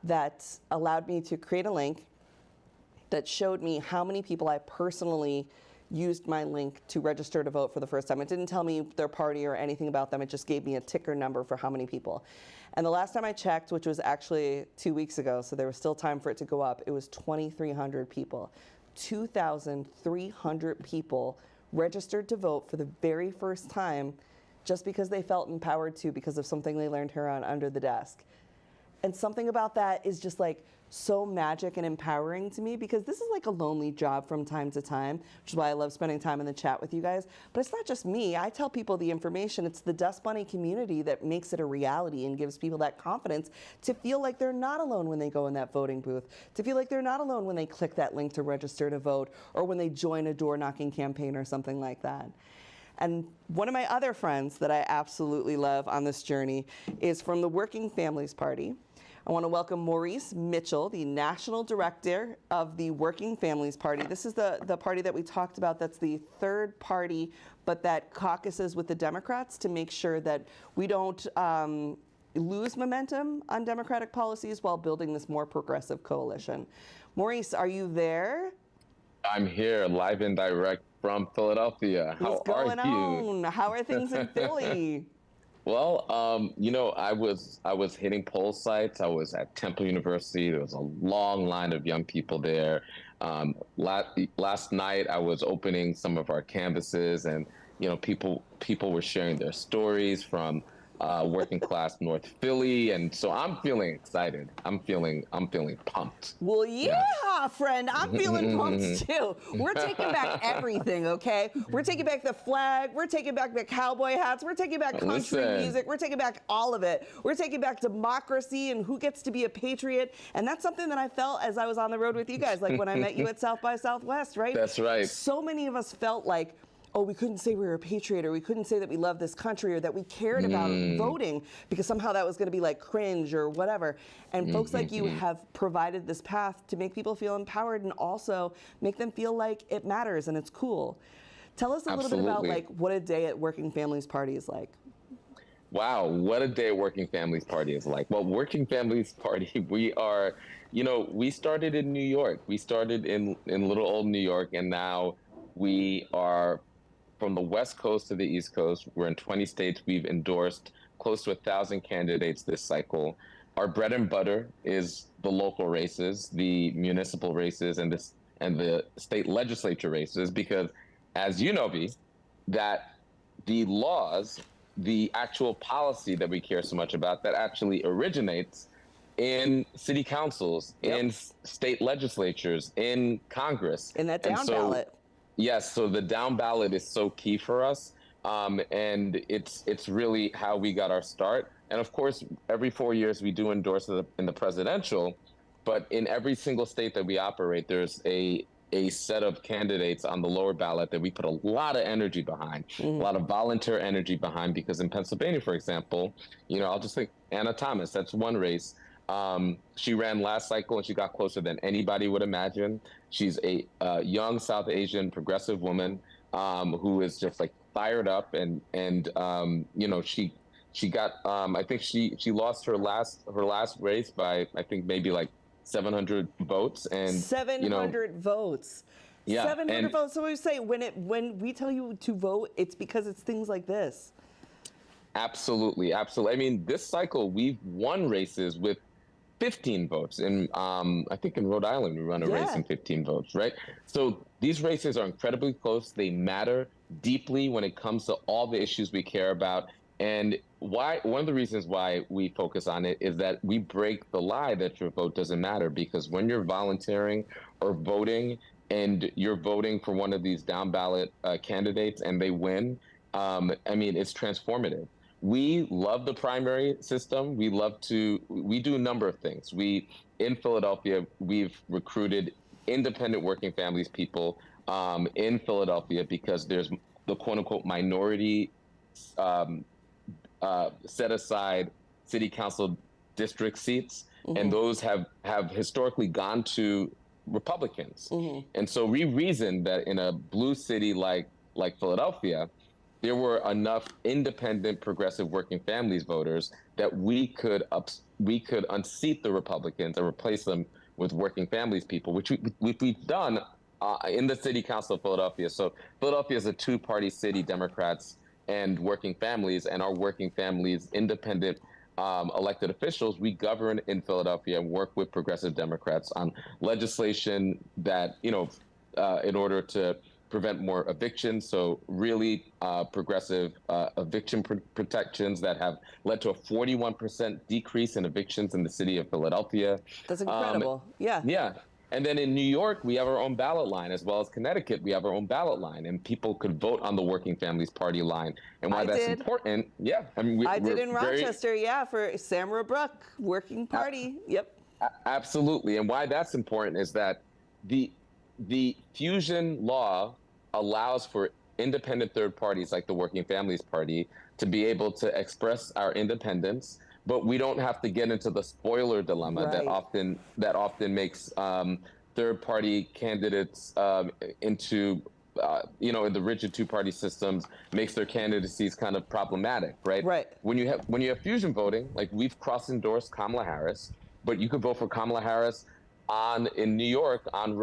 that allowed me to create a link that showed me how many people I personally used my link to register to vote for the first time. It didn't tell me their party or anything about them. It just gave me a ticker number for how many people. And the last time I checked, which was actually 2 weeks ago, so there was still time for it to go up, it was 2,300 people. 2,300 people registered to vote for the very first time just because they felt empowered to because of something they learned here on Under the Desk. And something about that is just like so magic and empowering to me, because this is like a lonely job from time to time, which is why I love spending time in the chat with you guys. But it's not just me. I tell people the information. It's the Dust Bunny community that makes it a reality and gives people that confidence to feel like they're not alone when they go in that voting booth, to feel like they're not alone when they click that link to register to vote, or when they join a door knocking campaign or something like that. And one of my other friends that I absolutely love on this journey is from the Working Families Party. I want to welcome Maurice Mitchell, the National Director of the Working Families Party. This is the party that we talked about that's the third party, but that caucuses with the Democrats to make sure that we don't lose momentum on Democratic policies while building this more progressive coalition. Maurice, are you there? I'm here live and direct from Philadelphia. How What's going are you? on? How are things in Philly? Well, you know, I was hitting poll sites. I was at Temple University. There was a long line of young people there. Last night, I was opening some of our canvases, and you know, people were sharing their stories from working class North Philly, and so I'm feeling excited. I'm feeling pumped. Well, yeah, friend, I'm feeling pumped too. We're taking back everything, okay? We're taking back the flag. We're taking back the cowboy hats. We're taking back country music. We're taking back all of it. We're taking back democracy and who gets to be a patriot. And that's something that I felt as I was on the road with you guys, like when I met you at South by Southwest, right? That's right. So many of us felt like, oh, we couldn't say we were a patriot, or we couldn't say that we love this country, or that we cared about voting, because somehow that was going to be like cringe or whatever. And folks like you have provided this path to make people feel empowered and also make them feel like it matters and it's cool. Tell us a little bit about like what a day at Working Families Party is like. Wow, what a day at Working Families Party is like. Well, Working Families Party, we are, you know, we started in New York. We started in little old New York, and now we are from the West Coast to the East Coast. We're in 20 states. We've endorsed close to 1,000 candidates this cycle. Our bread and butter is the local races, the municipal races, and the state legislature races, because as you know, B, that the laws, the actual policy that we care so much about, that actually originates in city councils, in state legislatures, in Congress. In that down ballot. Yes, so the down ballot is so key for us, and it's really how we got our start. And of course, every 4 years we do endorse in the presidential, but in every single state that we operate, there's a set of candidates on the lower ballot that we put a lot of energy behind, a lot of volunteer energy behind, because in Pennsylvania, for example, you know, I'll just think Anna Thomas, that's one race. She ran last cycle and she got closer than anybody would imagine. She's a young South Asian progressive woman who is just like fired up, and you know, she got I think she lost her last race by I think maybe like 700 votes, and 700 votes. Yeah, 700 votes. So we say when we tell you to vote, it's because it's things like this. Absolutely. I mean, this cycle we've won races with 15 votes. And I think in Rhode Island, we run a race in 15 votes, right? So these races are incredibly close. They matter deeply when it comes to all the issues we care about. And one of the reasons why we focus on it is that we break the lie that your vote doesn't matter, because when you're volunteering or voting and you're voting for one of these down ballot candidates and they win, I mean, it's transformative. We love the primary system. We do a number of things. In Philadelphia, we've recruited independent working families people in Philadelphia because there's the quote unquote minority set aside city council district seats. And those have historically gone to Republicans. And so we reasoned that in a blue city like Philadelphia, there were enough independent progressive working families voters that we could unseat the Republicans and replace them with working families people, which we've done in the city council of Philadelphia. So Philadelphia is a two-party city, Democrats and working families, and our working families, independent elected officials, we govern in Philadelphia and work with progressive Democrats on legislation that, you know, in order to prevent more evictions. So really progressive eviction protections that have led to a 41% decrease in evictions in the city of Philadelphia. That's incredible. Yeah. Yeah. And then in New York, we have our own ballot line, as well as Connecticut, we have our own ballot line, and people could vote on the Working Families Party line. And why that's important, I mean, I did in Rochester, for Samara Brook, Working Party, Absolutely, and why that's important is that the fusion law allows for independent third parties like the Working Families Party to be able to express our independence, but we don't have to get into the spoiler dilemma that often makes third party candidates into in the rigid two-party systems, makes their candidacies kind of problematic, right? Right. When you have fusion voting, like we've cross-endorsed Kamala Harris, but you could vote for Kamala Harris in New York on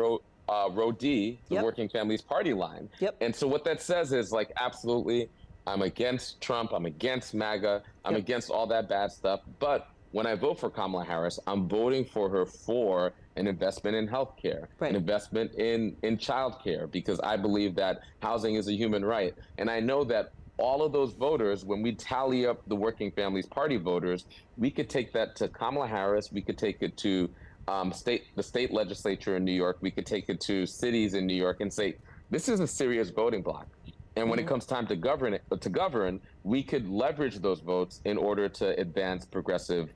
row D, the Working Families Party line. And so what that says is like, absolutely, I'm against Trump, I'm against MAGA, I'm against all that bad stuff. But when I vote for Kamala Harris, I'm voting for her for an investment in healthcare, an investment in childcare, because I believe that housing is a human right. And I know that all of those voters, when we tally up the Working Families Party voters, we could take that to Kamala Harris, we could take it to the state legislature in New York, we could take it to cities in New York and say, this is a serious voting bloc. And when it comes time to govern, we could leverage those votes in order to advance progressive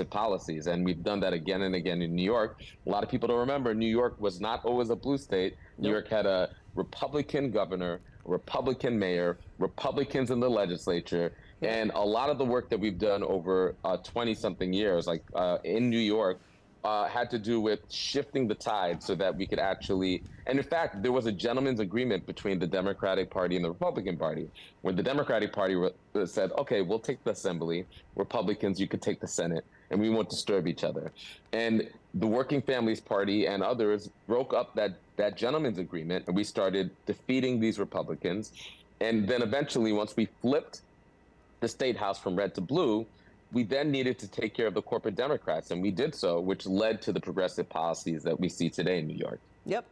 policies. And we've done that again and again in New York. A lot of people don't remember New York was not always a blue state. New York had a Republican governor, a Republican mayor, Republicans in the legislature. And a lot of the work that we've done over 20-something years, like in New York, had to do with shifting the tide so that we could actually, and in fact, there was a gentleman's agreement between the Democratic Party and the Republican Party, where the Democratic Party said, okay, we'll take the Assembly, Republicans, you could take the Senate, and we won't disturb each other. And the Working Families Party and others broke up that gentleman's agreement, and we started defeating these Republicans. And then eventually, once we flipped the state house from red to blue, we then needed to take care of the corporate Democrats, and we did so, which led to the progressive policies that we see today in New York. Yep.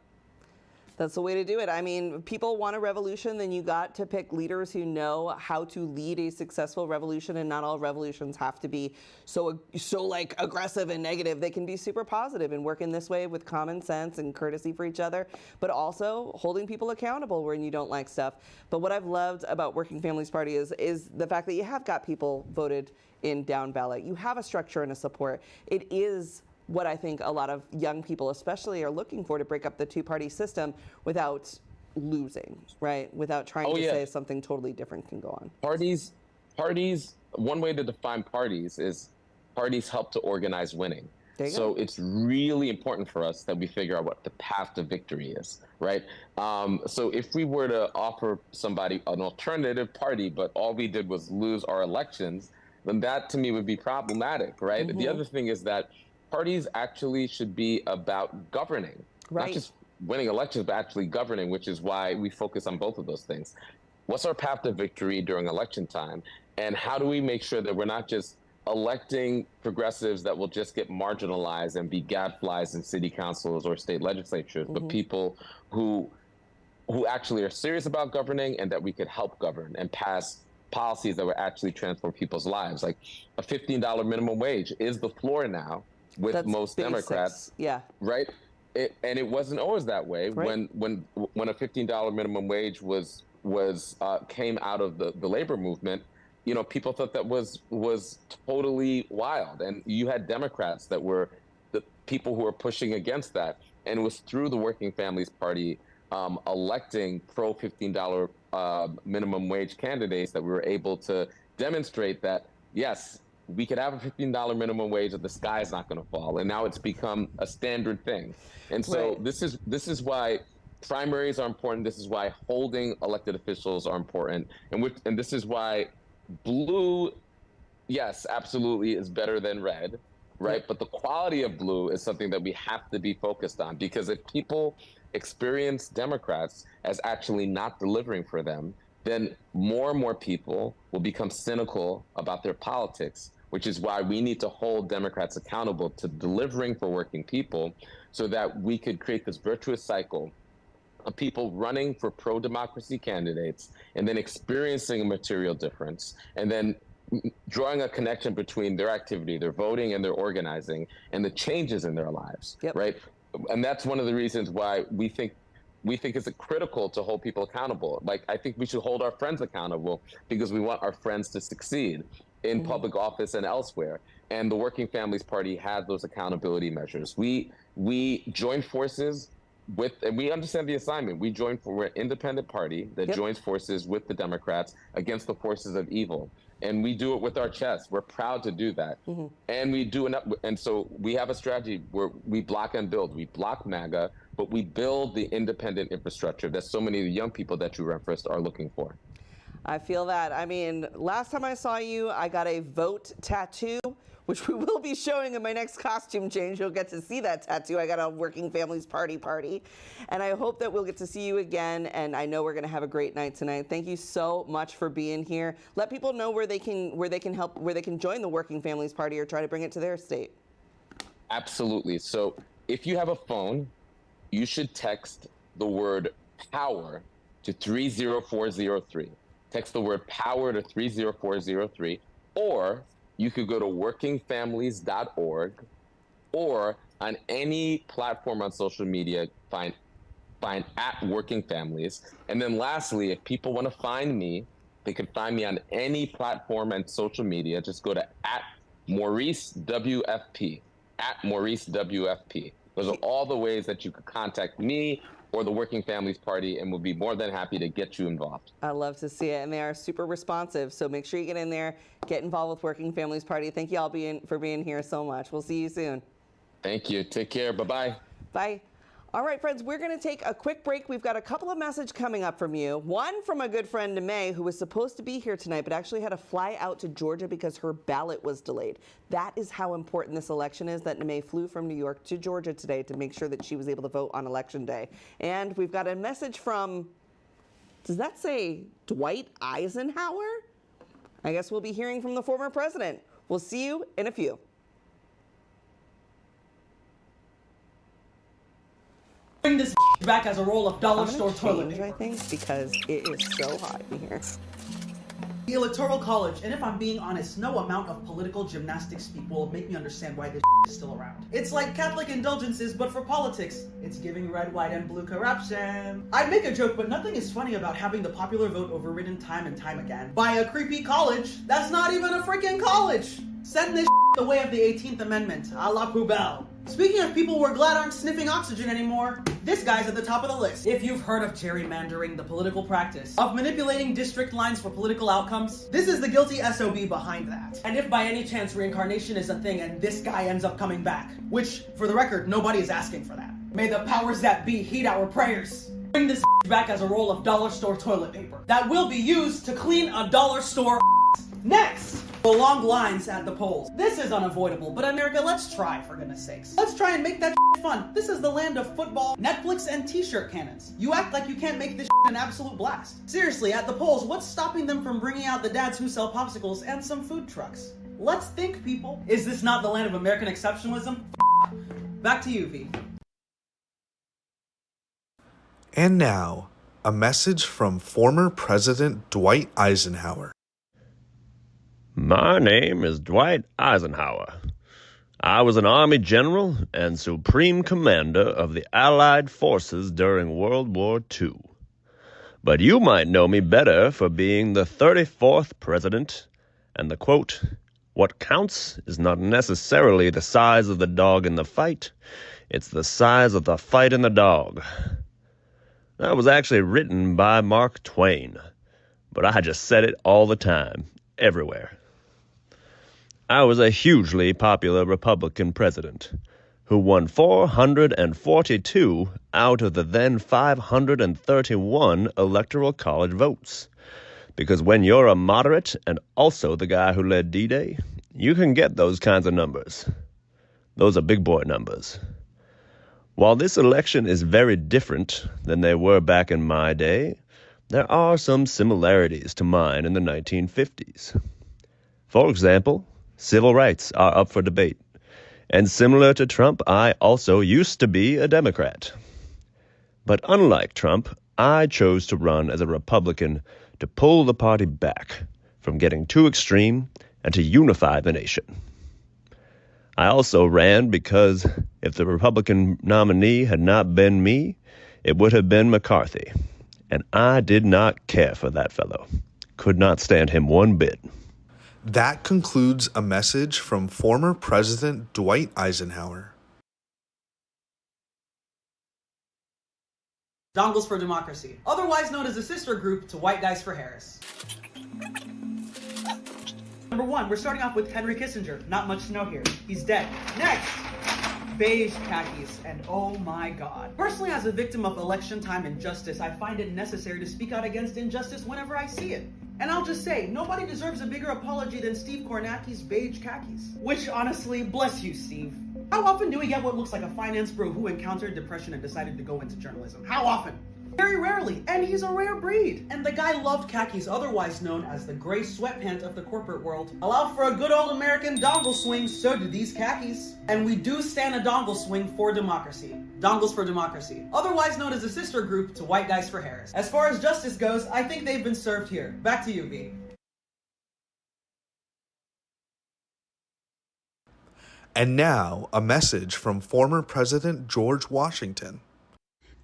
That's the way to do it. I mean, people want a revolution, then you got to pick leaders who know how to lead a successful revolution, and not all revolutions have to be so like aggressive and negative. They can be super positive and work in this way with common sense and courtesy for each other, but also holding people accountable when you don't like stuff. But what I've loved about Working Families Party is the fact that you have got people voted in down ballot. You have a structure and a support. It is what I think a lot of young people especially are looking for, to break up the two-party system without losing, right? Without trying to say something totally different can go on. Parties, one way to define parties is parties help to organize winning. So it's really important for us that we figure out what the path to victory is, right? So if we were to offer somebody an alternative party, but all we did was lose our elections, then that to me would be problematic, right? The other thing is that parties actually should be about governing, not just winning elections, but actually governing, which is why we focus on both of those things. What's our path to victory during election time? And how do we make sure that we're not just electing progressives that will just get marginalized and be gadflies in city councils or state legislatures, but people who actually are serious about governing and that we could help govern and pass policies that would actually transform people's lives. Like a $15 minimum wage is the floor now with most Democrats, right? And it wasn't always that way. When a $15 minimum wage was came out of the labor movement, you know, people thought that was totally wild. And you had Democrats that were the people who were pushing against that. And it was through the Working Families Party electing pro $15 minimum wage candidates that we were able to demonstrate that, yes, we could have a $15 minimum wage that the sky is not going to fall. And now it's become a standard thing. And so this is why primaries are important. This is why holding elected officials are important. And this is why blue, yes, absolutely is better than red, right? But the quality of blue is something that we have to be focused on, because if people experience Democrats as actually not delivering for them, then more and more people will become cynical about their politics, which is why we need to hold Democrats accountable to delivering for working people, so that we could create this virtuous cycle of people running for pro-democracy candidates and then experiencing a material difference, and then drawing a connection between their activity, their voting and their organizing, and the changes in their lives, right? And that's one of the reasons why we think it's critical to hold people accountable. Like, I think we should hold our friends accountable because we want our friends to succeed in public office and elsewhere. And the Working Families Party has those accountability measures. We join forces with, and we understand the assignment. We're an independent party that joins forces with the Democrats against the forces of evil. And we do it with our chest. We're proud to do that. And we do enough. And so we have a strategy where we block and build. We block MAGA, but we build the independent infrastructure that so many of the young people that you referenced are looking for. I feel that. I mean, last time I saw you, I got a vote tattoo which we will be showing in my next costume change. You'll get to see that tattoo. I got a Working Families Party. And I hope that we'll get to see you again. And I know we're going to have a great night tonight. Thank you so much for being here. Let people know where they can join the Working Families Party or try to bring it to their state. Absolutely. So if you have a phone, you should text the word power to 30403. Text the word power to 30403, or you could go to workingfamilies.org, or on any platform on social media, find at Working Families. And then lastly, if people want to find me, they can find me on any platform and social media. Just go to at Maurice WFP, at Maurice WFP. Those are all the ways that you could contact me or the Working Families Party, and we'll be more than happy to get you involved. I love to see it, and they are super responsive, so make sure you get in there, get involved with Working Families Party. Thank you all for being here so much. We'll see you soon. Thank you. Take care. Bye-bye. Bye. All right, friends, we're going to take a quick break. We've got a couple of messages coming up from you. One from a good friend, May, who was supposed to be here tonight, but actually had to fly out to Georgia because her ballot was delayed. That is how important this election is, that May flew from New York to Georgia today to make sure that she was able to vote on Election Day. And we've got a message from, does that say Dwight Eisenhower? I guess we'll be hearing from the former president. We'll see you in a few. Bring this back as a roll of dollar store toilet paper. I think, because it is so hot in here. The Electoral College, and if I'm being honest, no amount of political gymnastics speak will make me understand why this is still around. It's like Catholic indulgences, but for politics. It's giving red, white, and blue corruption. I'd make a joke, but nothing is funny about having the popular vote overridden time and time again by a creepy college that's not even a freaking college. Send this the way of the 18th Amendment, a la poubelle. Speaking of people we're glad aren't sniffing oxygen anymore, this guy's at the top of the list. If you've heard of gerrymandering, the political practice of manipulating district lines for political outcomes, this is the guilty SOB behind that. And if by any chance reincarnation is a thing and this guy ends up coming back, which, for the record, nobody is asking for that, may the powers that be heed our prayers. Bring this back as a roll of dollar store toilet paper that will be used to clean a dollar store. Next! The long lines at the polls. This is unavoidable, but America, let's try, for goodness sakes. Let's try and make that fun. This is the land of football, Netflix, and t-shirt cannons. You act like you can't make this an absolute blast. Seriously, at the polls, what's stopping them from bringing out the dads who sell popsicles and some food trucks? Let's think, people. Is this not the land of American exceptionalism? Back to you, V. And now, a message from former President Dwight Eisenhower. My name is Dwight Eisenhower. I was an Army general and supreme commander of the Allied forces during World War II. But you might know me better for being the 34th president and the quote, "What counts is not necessarily the size of the dog in the fight, it's the size of the fight in the dog." That was actually written by Mark Twain, but I just said it all the time, everywhere. I was a hugely popular Republican president who won 442 out of the then 531 Electoral College votes. Because when you're a moderate and also the guy who led D-Day, you can get those kinds of numbers. Those are big boy numbers. While this election is very different than they were back in my day, there are some similarities to mine in the 1950s. For example, civil rights are up for debate. And similar to Trump, I also used to be a Democrat. But unlike Trump, I chose to run as a Republican to pull the party back from getting too extreme and to unify the nation. I also ran because if the Republican nominee had not been me, it would have been McCarthy. And I did not care for that fellow. Could not stand him one bit. That concludes a message from former President Dwight Eisenhower. Dongles for Democracy, otherwise known as a sister group to White Guys for Harris. Number one, we're starting off with Henry Kissinger. Not much to know here. He's dead. Next, beige khakis, and oh my god. Personally, as a victim of election time injustice, I find it necessary to speak out against injustice whenever I see it. And I'll just say, nobody deserves a bigger apology than Steve Kornacki's beige khakis. Which, honestly, bless you, Steve. How often do we get what looks like a finance bro who encountered depression and decided to go into journalism? How often? Very rarely, and he's a rare breed. And the guy loved khakis, otherwise known as the gray sweatpant of the corporate world. Allow for a good old American dongle swing, so do these khakis. And we do stand a dongle swing for democracy. Dongles for Democracy, otherwise known as a sister group to White Guys for Harris. As far as justice goes, I think they've been served here. Back to you, V. And now, a message from former President George Washington.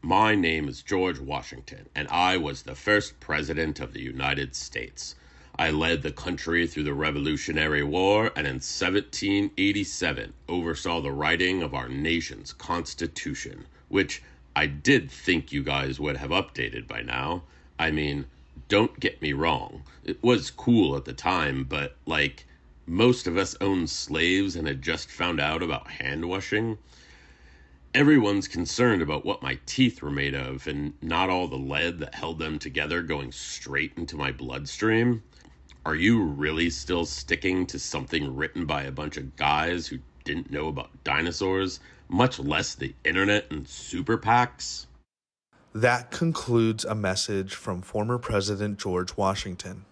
My name is George Washington, and I was the first president of the United States. I led the country through the Revolutionary War, and in 1787 oversaw the writing of our nation's Constitution, which I did think you guys would have updated by now. I mean, don't get me wrong, it was cool at the time, but, like, most of us owned slaves and had just found out about hand washing. Everyone's concerned about what my teeth were made of and not all the lead that held them together going straight into my bloodstream. Are you really still sticking to something written by a bunch of guys who didn't know about dinosaurs, much less the internet and super PACs? That concludes a message from former President George Washington.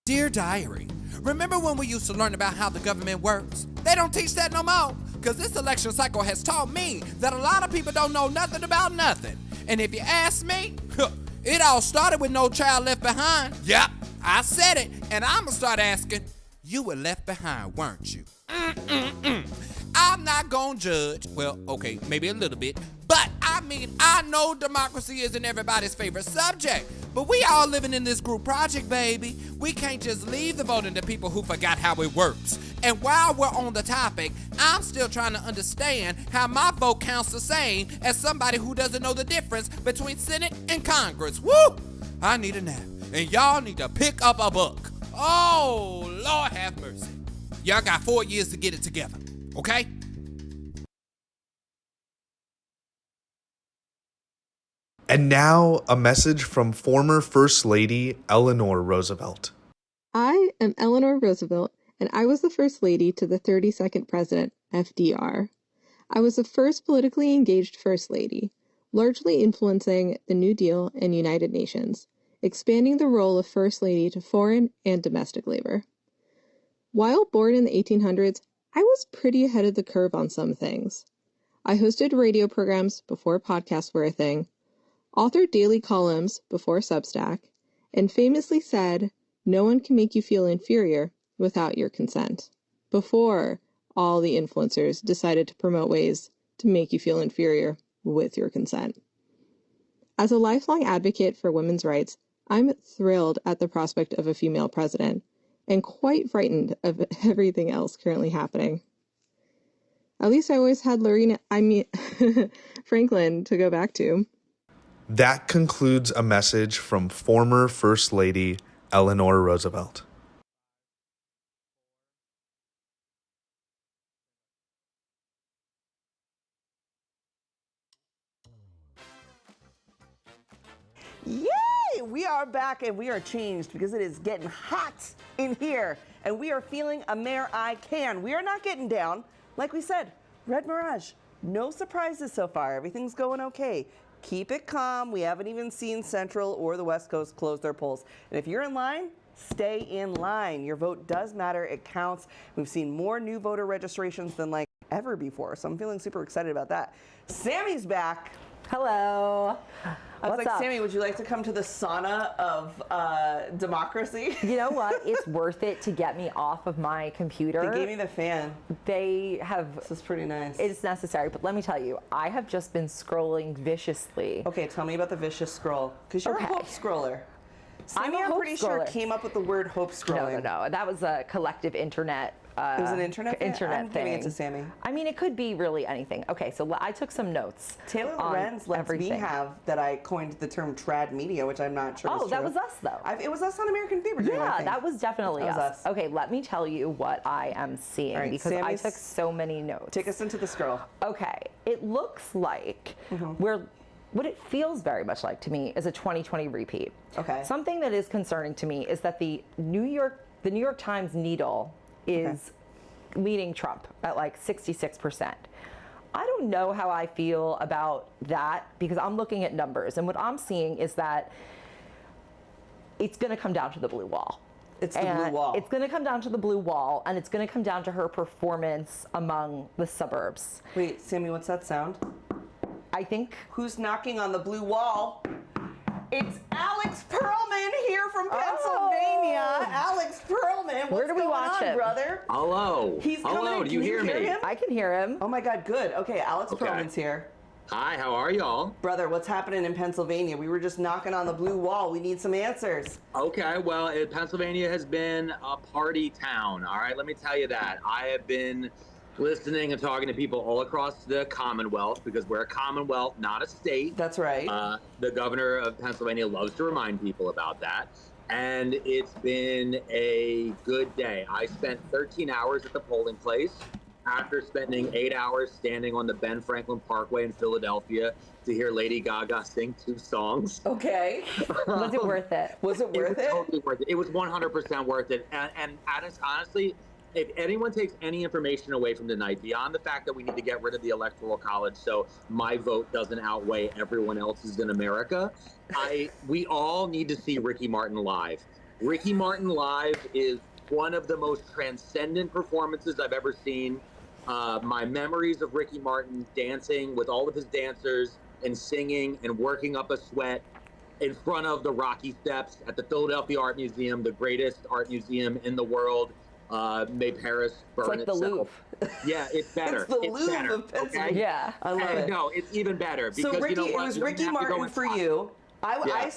Dear Diary, remember when we used to learn about how the government works? They don't teach that no more, because this election cycle has taught me that a lot of people don't know nothing about nothing. And if you ask me, it all started with No Child Left Behind. Yep, I said it, and I'm gonna start asking, you were left behind, weren't you? I'm not gonna judge. Well, okay, maybe a little bit. But, I mean, I know democracy isn't everybody's favorite subject. But we all living in this group project, baby. We can't just leave the voting to people who forgot how it works. And while we're on the topic, I'm still trying to understand how my vote counts the same as somebody who doesn't know the difference between Senate and Congress. Woo! I need a nap. And y'all need to pick up a book. Oh, Lord have mercy. Y'all got 4 years to get it together, okay? And now, a message from former First Lady Eleanor Roosevelt. I am Eleanor Roosevelt, and I was the First Lady to the 32nd President, FDR. I was the first politically engaged First Lady, largely influencing the New Deal and United Nations, expanding the role of First Lady to foreign and domestic labor. While born in the 1800s, I was pretty ahead of the curve on some things. I hosted radio programs before podcasts were a thing, authored daily columns before Substack, and famously said, "No one can make you feel inferior without your consent," before all the influencers decided to promote ways to make you feel inferior with your consent. As a lifelong advocate for women's rights, I'm thrilled at the prospect of a female president, and quite frightened of everything else currently happening. At least I always had Franklin to go back to. That concludes a message from former First Lady Eleanor Roosevelt. Yay! We are back and we are changed because it is getting hot in here and we are feeling a mayor I can. We are not getting down. Like we said, red mirage. No surprises so far. Everything's going okay. Keep it calm. We haven't even seen Central or the West Coast close their polls. And if you're in line, stay in line. Your vote does matter. It counts. We've seen more new voter registrations than like ever before. So I'm feeling super excited about that. Sammy's back. Hello. I was What's like, up? Sammy, would you like to come to the sauna of democracy? You know what? It's worth it to get me off of my computer. They gave me the fan. They have. This is pretty nice. It's necessary, but let me tell you, I have just been scrolling viciously. Okay, tell me about the vicious scroll. Because you're a hope scroller. Sammy, I'm pretty sure came up with the word hope scrolling. No. That was a collective internet. It was an internet thing? I'm thing. giving it to Sammy. I mean, it could be really anything. Okay, so I took some notes. Taylor Lorenz lets me have that I coined the term trad media, which I'm not sure is true. that was us, though. It was us on American Fever Dream, I Yeah, think. that was definitely That was us. Okay, let me tell you what I am seeing, All right, because I Sammy's- took so many notes. Take us into the scroll. Okay, it looks like we're what it feels very much like to me is a 2020 repeat. Okay. Something that is concerning to me is that the New York Times needle is leading Trump at like 66%. I don't know how I feel about that because I'm looking at numbers, and what I'm seeing is that it's going to come down to the blue wall. It's the blue wall. It's going to come down to the blue wall, and it's going to come down to her performance among the suburbs. Wait, Sammy, what's that sound? I think. Who's knocking on the blue wall? It's Alex Perlman here from Pennsylvania. Alex Perlman, what's going on, brother? Hello. He's coming. Hello, do you hear me? Him? I can hear him. Oh my God, good. Okay, Alex Perlman's here. Hi, how are y'all? Brother, what's happening in Pennsylvania? We were just knocking on the blue wall. We need some answers. Okay, well, Pennsylvania has been a party town. All right, let me tell you that. I have been listening and talking to people all across the Commonwealth because we're a Commonwealth, not a state. That's right. The governor of Pennsylvania loves to remind people about that. And it's been a good day. I spent 13 hours at the polling place after spending 8 hours standing on the Ben Franklin Parkway in Philadelphia to hear Lady Gaga sing 2 songs. Okay. Was it worth it? Was it worth it? Totally worth it. It was 100% worth it. And honestly, if anyone takes any information away from tonight, beyond the fact that we need to get rid of the Electoral College so my vote doesn't outweigh everyone else's in America, we all need to see Ricky Martin live. Ricky Martin live is one of the most transcendent performances I've ever seen. My memories of Ricky Martin dancing with all of his dancers and singing and working up a sweat in front of the Rocky Steps at the Philadelphia Art Museum, the greatest art museum in the world. May Paris burn it's like the Louvre. Yeah, it's better. It's the Louvre better, of Pennsylvania. okay? Yeah, I love it. No, it's even better because so Ricky, you know what? it was You don't Ricky have to go Martin and for talk. you. I Yeah.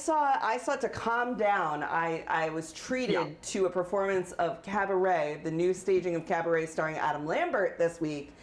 saw to calm down. I was treated to a performance of Cabaret, the new staging of Cabaret starring Adam Lambert this week.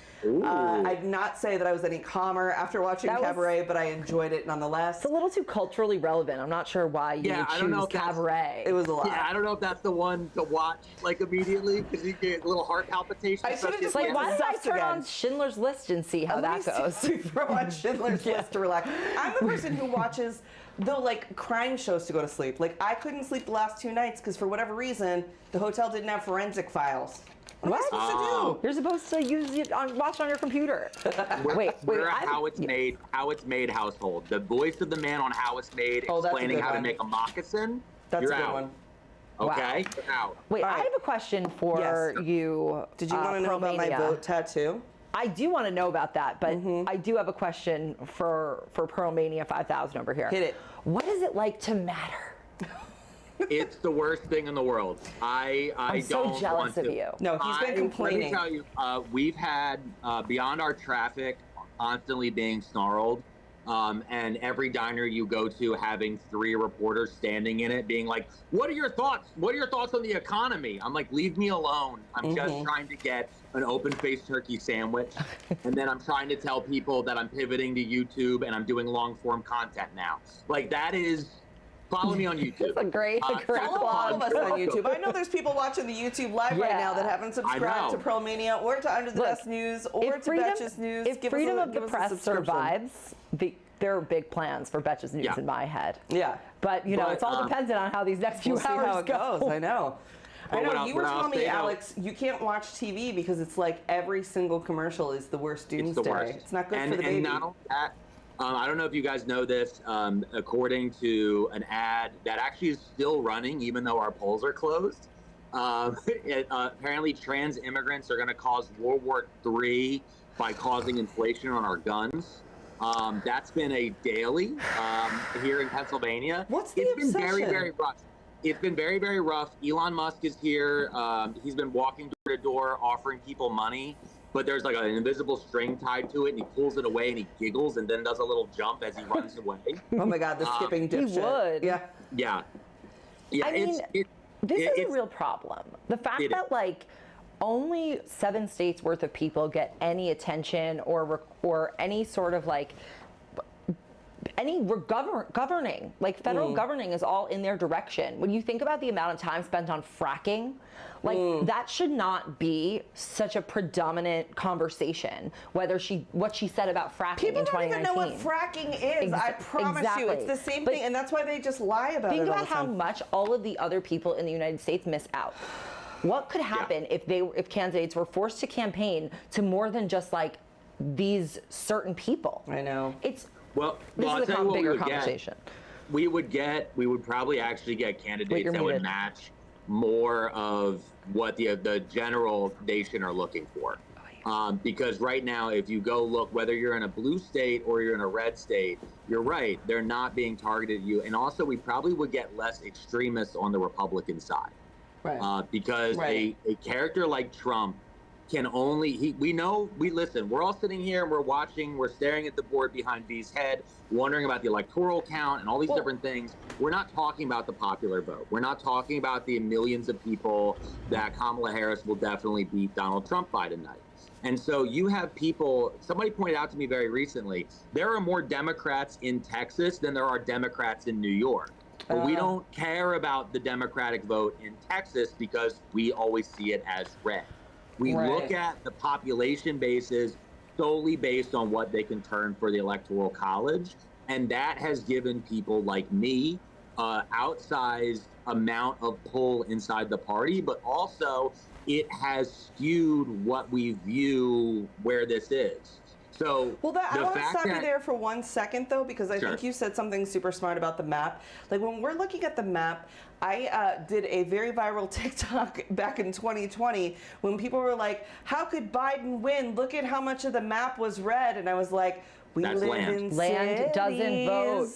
I'd not say that I was any calmer after watching Cabaret, but I enjoyed it nonetheless. It's a little too culturally relevant. I'm not sure why you would I don't know choose if that's- Cabaret. It was a lot. Yeah, I don't know if that's the one to watch like immediately because you get a little heart palpitations. I should've just Like, why did I turn again. on Schindler's List and see how that goes? Throw on Schindler's List to relax. I'm the person who watches like crime shows to go to sleep. Like I couldn't sleep the last 2 nights because for whatever reason the hotel didn't have forensic files. What am I supposed to do? You're supposed to use it watch on your computer. We're a how it's made household. The voice of the man on How It's Made explaining how to make a moccasin. That's you're a good out. one. Okay, you're out. Wait, I have a question for you. Did you want to know about my vote tattoo? I do want to know about that, but I do have a question for Pearlmania 5000 over here. Hit it. What is it like to matter? It's the worst thing in the world. I I'm don't so jealous want of to. you. No, he's been complaining. Let me tell you, we've had beyond our traffic constantly being snarled, and every diner you go to having 3 reporters standing in it being like, "What are your thoughts? What are your thoughts on the economy?" I'm like, "Leave me alone. I'm just trying to get an open-faced turkey sandwich, and then I'm trying to tell people that I'm pivoting to YouTube and I'm doing long-form content now." Like that is. Follow me on YouTube. It's a great Follow all of us on YouTube. I know there's people watching the YouTube live right now that haven't subscribed to Pearlmania or to Under the Desk News or to Betches News. If freedom of the press survives, there are big plans for Betches News in my head. Yeah. But, you know, it's all dependent on how these next few we'll hours see how it goes. I know. I know. You were telling me, say, Alex, you can't watch TV because it's like every single commercial is the worst doomsday. It's the worst. It's not good for the baby. And not only that, I don't know if you guys know this, according to an ad that actually is still running, even though our polls are closed, apparently trans immigrants are going to cause World War III by causing inflation on our guns. That's been a daily here in Pennsylvania. What's the It's been very, obsession? very rough. It's been very, very rough. Elon Musk is here. He's been walking door to door offering people money. But there's like an invisible string tied to it, and he pulls it away, and he giggles, and then does a little jump as he runs away. Oh my God, the skipping dipshit. He would. Yeah. I mean, this is a real problem. The fact that like only 7 states worth of people get any attention or any sort of like any governing, like federal governing is all in their direction. When you think about the amount of time spent on fracking, like that should not be such a predominant conversation, what she said about fracking in 2019. People don't even know what fracking is. I promise you. It's the same thing, and that's why they just lie about it all the time. Think about how much all of the other people in the United States miss out. What could happen if candidates were forced to campaign to more than just like these certain people? I know. This I'll is tell a you what bigger conversation. We would probably actually get candidates that would match more of what the general nation are looking for. Because right now, if you go look, whether you're in a blue state or you're in a red state, you're right, they're not being targeted at you. And also, we probably would get less extremists on the Republican side. Right. Because a character like Trump can only, listen, we're all sitting here and we're watching, we're staring at the board behind V's head, wondering about the electoral count and all these different things. We're not talking about the popular vote. We're not talking about the millions of people that Kamala Harris will definitely beat Donald Trump by tonight. And so you have people, somebody pointed out to me very recently, there are more Democrats in Texas than there are Democrats in New York. But we don't care about the Democratic vote in Texas because we always see it as red. We look at the population bases solely based on what they can turn for the Electoral College. And that has given people like me outsized amount of pull inside the party, but also it has skewed what we view where this is. So I want to stop you there for 1 second, though, because I think you said something super smart about the map. Like, when we're looking at the map, I did a very viral TikTok back in 2020 when people were like, how could Biden win? Look at how much of the map was red. And I was like, we live in Land doesn't vote.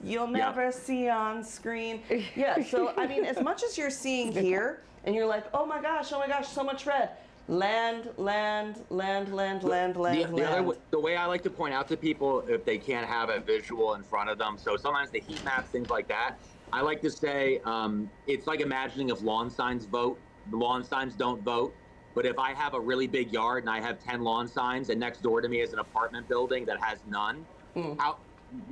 You'll never see on screen. Yeah, so, I mean, as much as you're seeing here, and you're like, oh my gosh, so much red. Land. The way I like to point out to people, if they can't have a visual in front of them, so sometimes the heat maps, things like that, I like to say it's like imagining if lawn signs vote, the lawn signs don't vote. But if I have a really big yard and I have 10 lawn signs and next door to me is an apartment building that has none,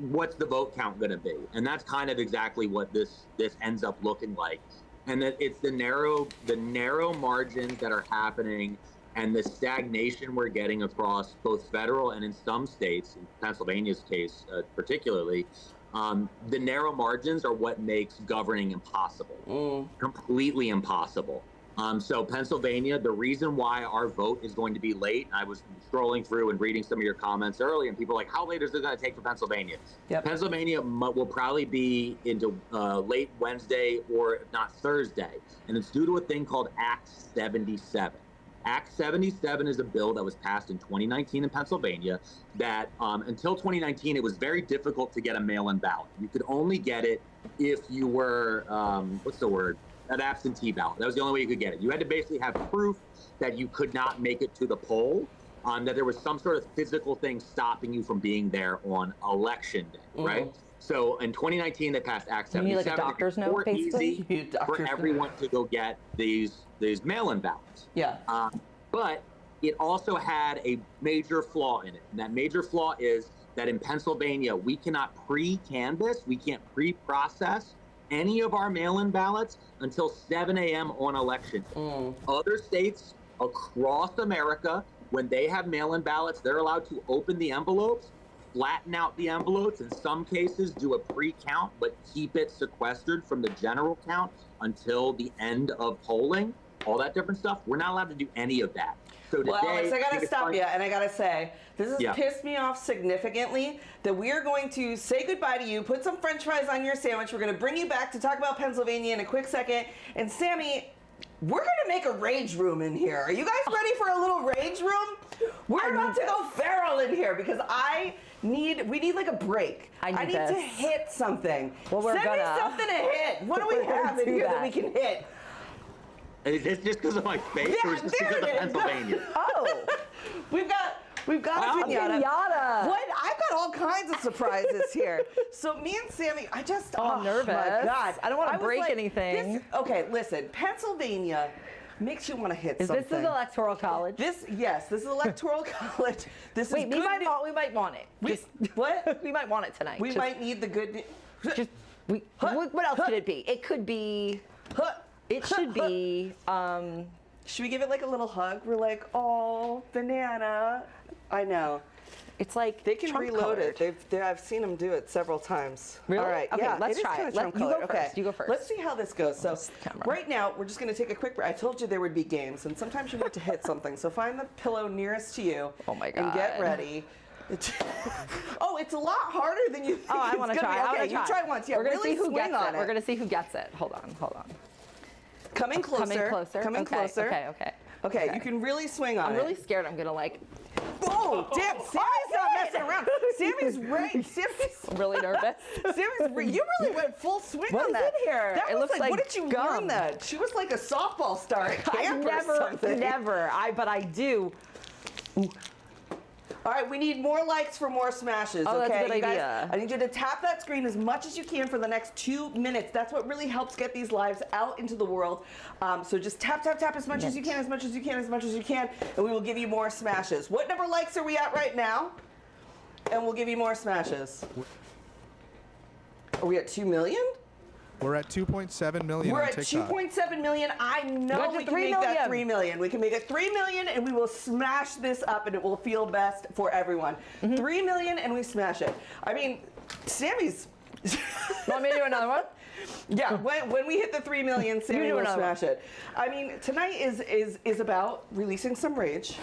what's the vote count going to be? And that's kind of exactly what this ends up looking like. And that it's the narrow margins that are happening and the stagnation we're getting across both federal and in some states, in Pennsylvania's case particularly, the narrow margins are what makes governing impossible, completely impossible. So Pennsylvania, the reason why our vote is going to be late, I was scrolling through and reading some of your comments earlier, and people are like, how late is it going to take for Pennsylvania? Pennsylvania will probably be into late Wednesday or if not Thursday, and it's due to a thing called Act 77. Act 77 is a bill that was passed in 2019 in Pennsylvania that until 2019, it was very difficult to get a mail-in ballot. You could only get it if you were, an absentee ballot. That was the only way you could get it. You had to basically have proof that you could not make it to the poll, that there was some sort of physical thing stopping you from being there on election day, right? So in 2019, they passed Act 77. You mean like a doctor's note, basically? Easy for everyone to go get these mail-in ballots. Yeah. But it also had a major flaw in it. And that major flaw is that in Pennsylvania, we cannot pre-canvass, we can't pre-process any of our mail-in ballots until 7 a.m. on election day. Other states across America, when they have mail-in ballots, they're allowed to open the envelopes, flatten out the envelopes, in some cases do a pre-count, but keep it sequestered from the general count until the end of polling, all that different stuff. We're not allowed to do any of that. So today, well, Alex, I gotta stop you, and I gotta say, this has pissed me off significantly that we are going to say goodbye to you, put some French fries on your sandwich. We're gonna bring you back to talk about Pennsylvania in a quick second. And Sammy, we're gonna make a rage room in here. Are you guys ready for a little rage room? We're about to go feral in here because we need like a break. I need to hit something. Well, Send me something to hit. What do we have in here that we can hit? Is this just because of my face, or is this because of Pennsylvania? Oh, we've got a pinata. What? I've got all kinds of surprises here. So me and Sammy, I'm nervous. My God. I don't want to break anything. Okay, listen, Pennsylvania. makes you want to hit Is something. this the Electoral College? This is Electoral College. This Wait, is we might want it. What? We might want it tonight. We might need the good. What else could it be? It could be. It should be. Should we give it like a little hug? We're like, oh, banana. I know. It's like they can Trump reload colored. it. I've seen them do it several times. Really? All right. Okay, yeah, let's it is try kinda it. Trump You go colored. first. Okay. You go first. Let's see how this goes. So right now, we're just going to take a quick break. I told you there would be games, and sometimes you need to hit something. So find the pillow nearest to you. Oh my And get God. ready. Oh, it's a lot harder than you think. Oh, I it's want to gonna try. be. I Okay, want to you try once. Yeah, We're gonna really see who swing gets on it. We're gonna see who gets it. Hold on. Coming closer. Coming closer. Coming Okay, closer. Okay. Okay, you can really swing on I'm it. really scared. I'm gonna like. Oh, damn! Sammy's not messing around. Sammy's right. I'm really nervous. You really went full swing What on is that. in here? That It was looks like what did you gum. learn that? She was like a softball star at camp I've or something. never. But I do. All right, we need more likes for more smashes. Oh, okay, that's a good you guys, idea. I need you to tap that screen as much as you can for the next 2 minutes. That's what really helps get these lives out into the world. So just tap as much as you can, as much as you can, and we will give you more smashes. What number likes are we at right now? And we'll give you more smashes. Are we at 2 million? We're at 2.7 million We're on at TikTok. 2.7 million. I know Go to we can 3 make that million. 3 million. We can make it 3 million, and we will smash this up, and it will feel best for everyone. 3 million, and we smash it. I mean, Sammy's. Want me to do another one? Yeah, when we hit the 3 million, Sammy do will another smash it. I mean, tonight is about releasing some rage.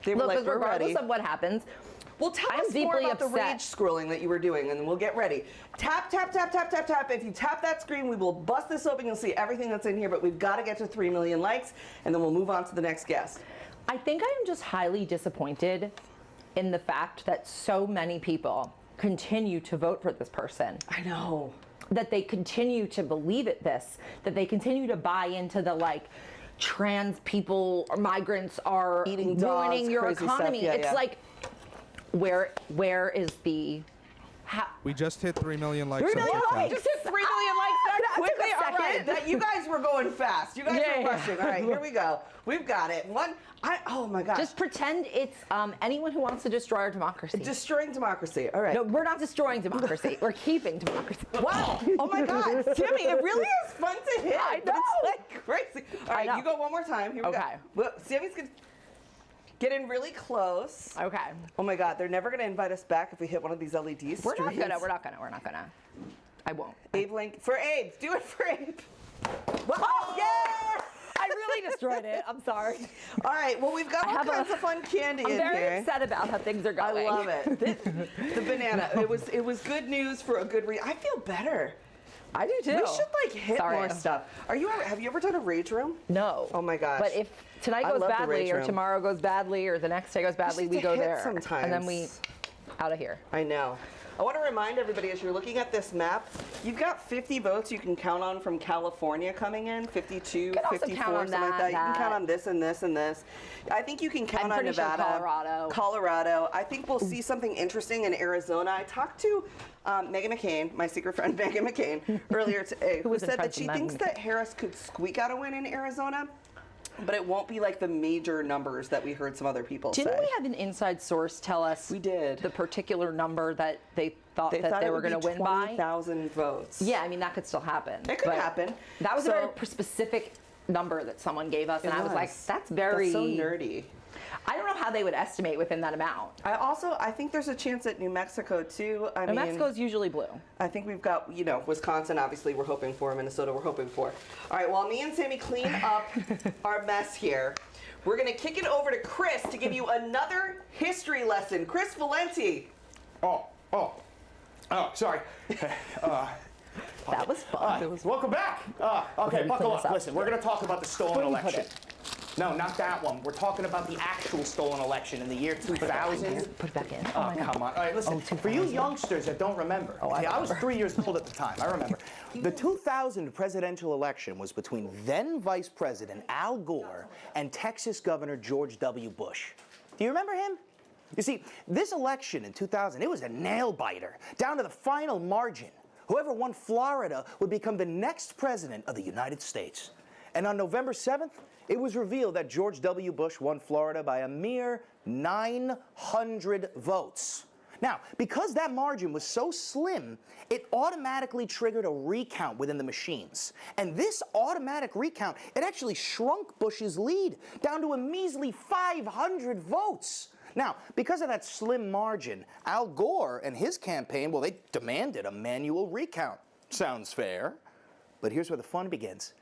They were Look, like, because we're regardless ready. of what happens, Well, tell I'm us more deeply about the upset. rage scrolling that you were doing, and then we'll get ready. Tap. If you tap that screen, we will bust this open. You'll see everything that's in here, but we've got to get to 3 million likes, and then we'll move on to the next guest. I think I'm just highly disappointed in the fact that so many people continue to vote for this person. I know. That they continue to believe that they continue to buy into the like trans people or migrants are Eating ruining dogs, your crazy stuff. economy. Yeah, It's yeah. like where is the We just hit 3 million likes 3 on million TikTok. likes? Just hit 3 million likes that That took a quickly. All right, second. you guys were going fast. You guys Yeah, were yeah. rushing. All right, here we go. We've got it. Oh my gosh. Just pretend it's anyone who wants to destroy our democracy. Destroying democracy. All right. No, we're not destroying democracy. We're keeping democracy. Wow. Oh my God. Timmy, it really is fun to hit. I but know. It's like crazy. All right, you go one more time. Here we Okay. go. Well, Sammy's going to get in really close. Okay. Oh my God, they're never going to invite us back if we hit one of these LED We're not screens. gonna. I won't. Abe Link, for Abe. Do it for Abe. Oh, yeah! I really destroyed it. I'm sorry. All right, well, we've got all kinds of fun candy I'm in very here. upset about how things are going. I love it. The banana. It was good news for a good reason. I feel better. I do too. We should like hit Sorry. more stuff. Have you ever done a rage room? No. Oh my gosh. But if tonight I goes love the badly, rage or room. tomorrow goes badly, or the next day goes badly, Just we to go hit there, sometimes. and then we out of here. I know. I want to remind everybody, as you're looking at this map, you've got 50 votes you can count on from California coming in, 52, You can also 54, count on something like that. You can that. count on this and this and this. I think you can count I'm on pretty sure Nevada. Colorado. I think we'll see something interesting in Arizona. I talked to Megan McCain, my secret friend Megan McCain, earlier today, who wasn't said that friends she with Megan thinks that Harris could squeak out a win in Arizona, but it won't be like the major numbers that we heard some other people say. Didn't we have an inside source tell us We did. the particular number that they thought that they were going to win by? 20,000 votes. Yeah, I mean that could still happen. It could but happen. That was So- a very specific number that someone gave us, and I was like, that's That's very so nerdy. I don't know how they would estimate within that amount. I think there's a chance at New Mexico too. New Mexico's usually blue. I think we've got, Wisconsin, obviously we're hoping for, Minnesota we're hoping for. All right, while me and Sammy clean up our mess here, we're gonna kick it over to Chris to give you another history lesson. Chris Valenti. Sorry. That was fun. Welcome back. Okay, buckle up. Listen, we're going to talk about the stolen Where do you put election. No, not that one. We're talking about the actual stolen election in the year 2000. Put it back in. Oh, come on. All right, listen. For you youngsters that don't remember, I was 3 years old at the time. I remember. The 2000 presidential election was between then Vice President Al Gore and Texas Governor George W. Bush. Do you remember him? You see, this election in 2000, it was a nail-biter, down to the final margin. Whoever won Florida would become the next president of the United States. And on November 7th, it was revealed that George W. Bush won Florida by a mere 900 votes. Now, because that margin was so slim, it automatically triggered a recount within the machines. And this automatic recount, it actually shrunk Bush's lead down to a measly 500 votes. Now, because of that slim margin, Al Gore and his campaign, well, they demanded a manual recount. Sounds fair. But here's where the fun begins.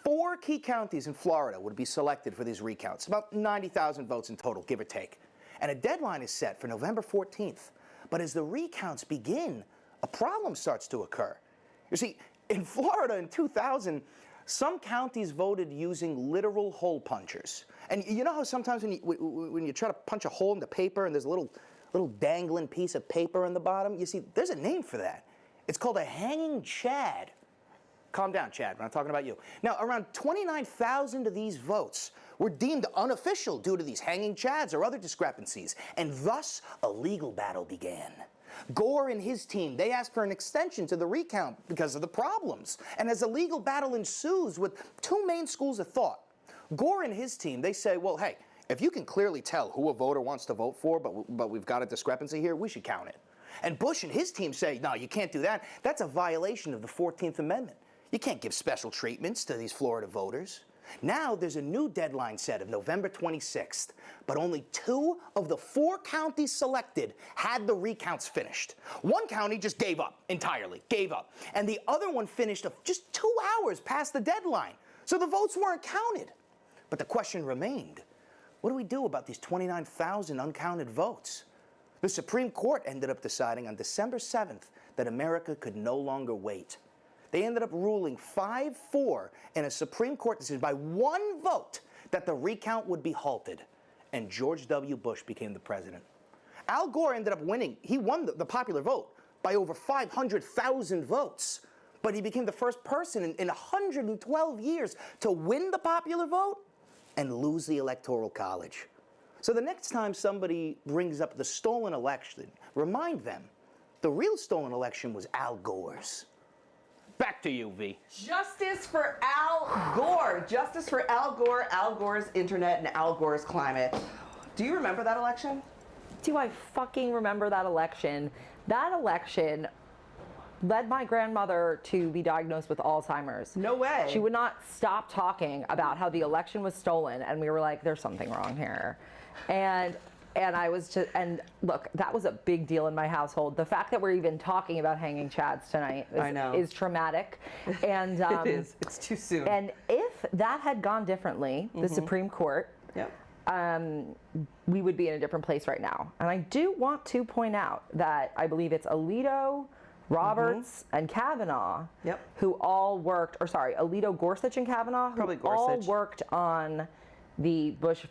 4 key counties in Florida would be selected for these recounts, about 90,000 votes in total, give or take. And a deadline is set for November 14th. But as the recounts begin, a problem starts to occur. You see, in Florida in 2000, some counties voted using literal hole punchers. And you know how sometimes when you try to punch a hole in the paper and there's a little dangling piece of paper on the bottom? You see, there's a name for that. It's called a hanging chad. Calm down, Chad, we're not talking about you. Now, around 29,000 of these votes were deemed unofficial due to these hanging chads or other discrepancies, and thus a legal battle began. Gore and his team, they asked for an extension to the recount because of the problems. And as a legal battle ensues with 2 main schools of thought, Gore and his team, they say, well, hey, if you can clearly tell who a voter wants to vote for, but we've got a discrepancy here, we should count it. And Bush and his team say, no, you can't do that. That's a violation of the 14th Amendment. You can't give special treatments to these Florida voters. Now there's a new deadline set of November 26th, but only 2 of the 4 counties selected had the recounts finished. One county just gave up entirely, and the other one finished just 2 hours past the deadline. So the votes weren't counted. But the question remained, what do we do about these 29,000 uncounted votes? The Supreme Court ended up deciding on December 7th that America could no longer wait. They ended up ruling 5-4 in a Supreme Court decision by 1 vote that the recount would be halted, and George W. Bush became the president. Al Gore ended up winning. He won the popular vote by over 500,000 votes, but he became the first person in 112 years to win the popular vote and lose the Electoral College. So the next time somebody brings up the stolen election, remind them the real stolen election was Al Gore's. Back to you, V. Justice for Al Gore. Justice for Al Gore, Al Gore's internet, and Al Gore's climate. Do you remember that election? Do I fucking remember that election? That election led my grandmother to be diagnosed with Alzheimer's. No way. She would not stop talking about how the election was stolen, and we were like, there's something wrong here. And I was just, and look, that was a big deal in my household. The fact that we're even talking about hanging chads tonight is traumatic. And it is. It's too soon. And if that had gone differently, the Supreme Court, we would be in a different place right now. And I do want to point out that I believe it's Alito, Roberts, and Kavanaugh who all worked, or sorry, Alito, Gorsuch, and Kavanaugh, who all worked on the Bush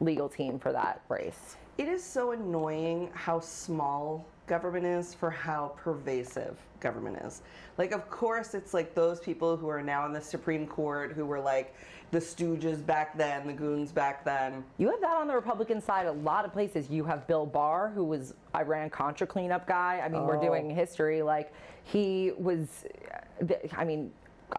legal team for that race. It is so annoying how small government is for how pervasive government is. Like, of course, it's like those people who are now in the Supreme Court who were like the stooges back then, the goons back then. You have that on the Republican side a lot of places. You have Bill Barr, who was Iran-Contra cleanup guy. I mean, we're doing history. Like, he was, I mean,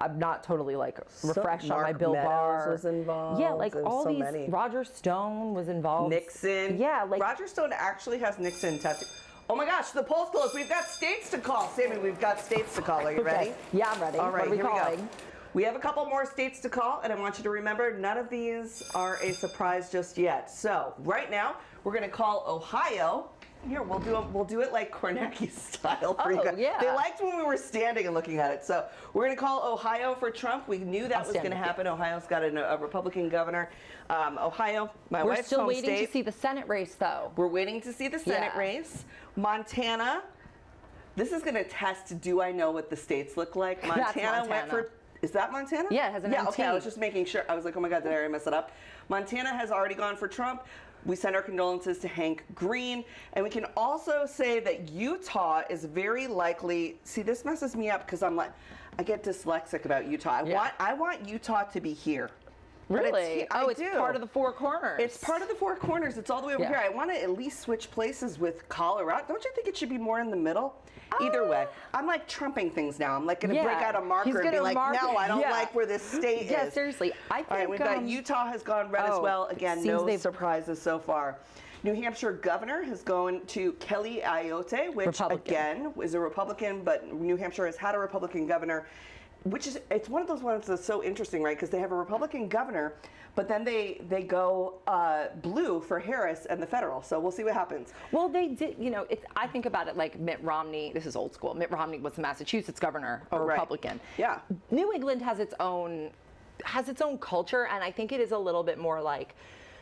I'm not totally like refreshed on my Bill Barr. Was involved. Yeah, like all so these. Many. Roger Stone was involved. Nixon. Yeah, like Roger Stone actually has Nixon tattooed. Oh my gosh, the polls closed. We've got states to call. Sammy, we've got states to call. Are you ready? Yeah, I'm ready. All right, what are we here calling? we go. We have a couple more states to call, and I want you to remember none of these are a surprise just yet. So right now, we're going to call Ohio. Here, we'll do it like Kornacki style for you guys. Yeah. They liked when we were standing and looking at it. So we're going to call Ohio for Trump. We knew that was going to happen. Ohio's got a Republican governor. Ohio, my wife's home state. We're still waiting to see the Senate race, though. We're waiting to see the Senate race. Montana. This is going to test, do I know what the states look like? Montana went for... Is that Montana? Yeah, it has an MT. Okay, I was just making sure. I was like, oh my God, did I mess it up? Montana has already gone for Trump. We send our condolences to Hank Green. And we can also say that Utah is very likely, see, this messes me up because I'm like, I get dyslexic about Utah. I want Utah to be here. Really? I It's do. part of the Four Corners. It's part of the Four Corners. It's all the way over Yeah. here. I want to at least switch places with Colorado. Don't you think it should be more in the middle? Either way, I'm like trumping things now. I'm like going to break out a marker and be like, no, I don't like where this state is. Yeah, seriously. I think all right, we've got Utah has gone red as well. Again, no surprises so far. New Hampshire governor has gone to Kelly Ayotte, which again is a Republican, but New Hampshire has had a Republican governor, which is, it's one of those ones that's so interesting, right? Because they have a Republican governor, but then they go blue for Harris and the federal. So we'll see what happens. Well, they did, I think about it like Mitt Romney. This is old school. Mitt Romney was the Massachusetts governor, a Republican. Yeah. New England has its own culture, and I think it is a little bit more like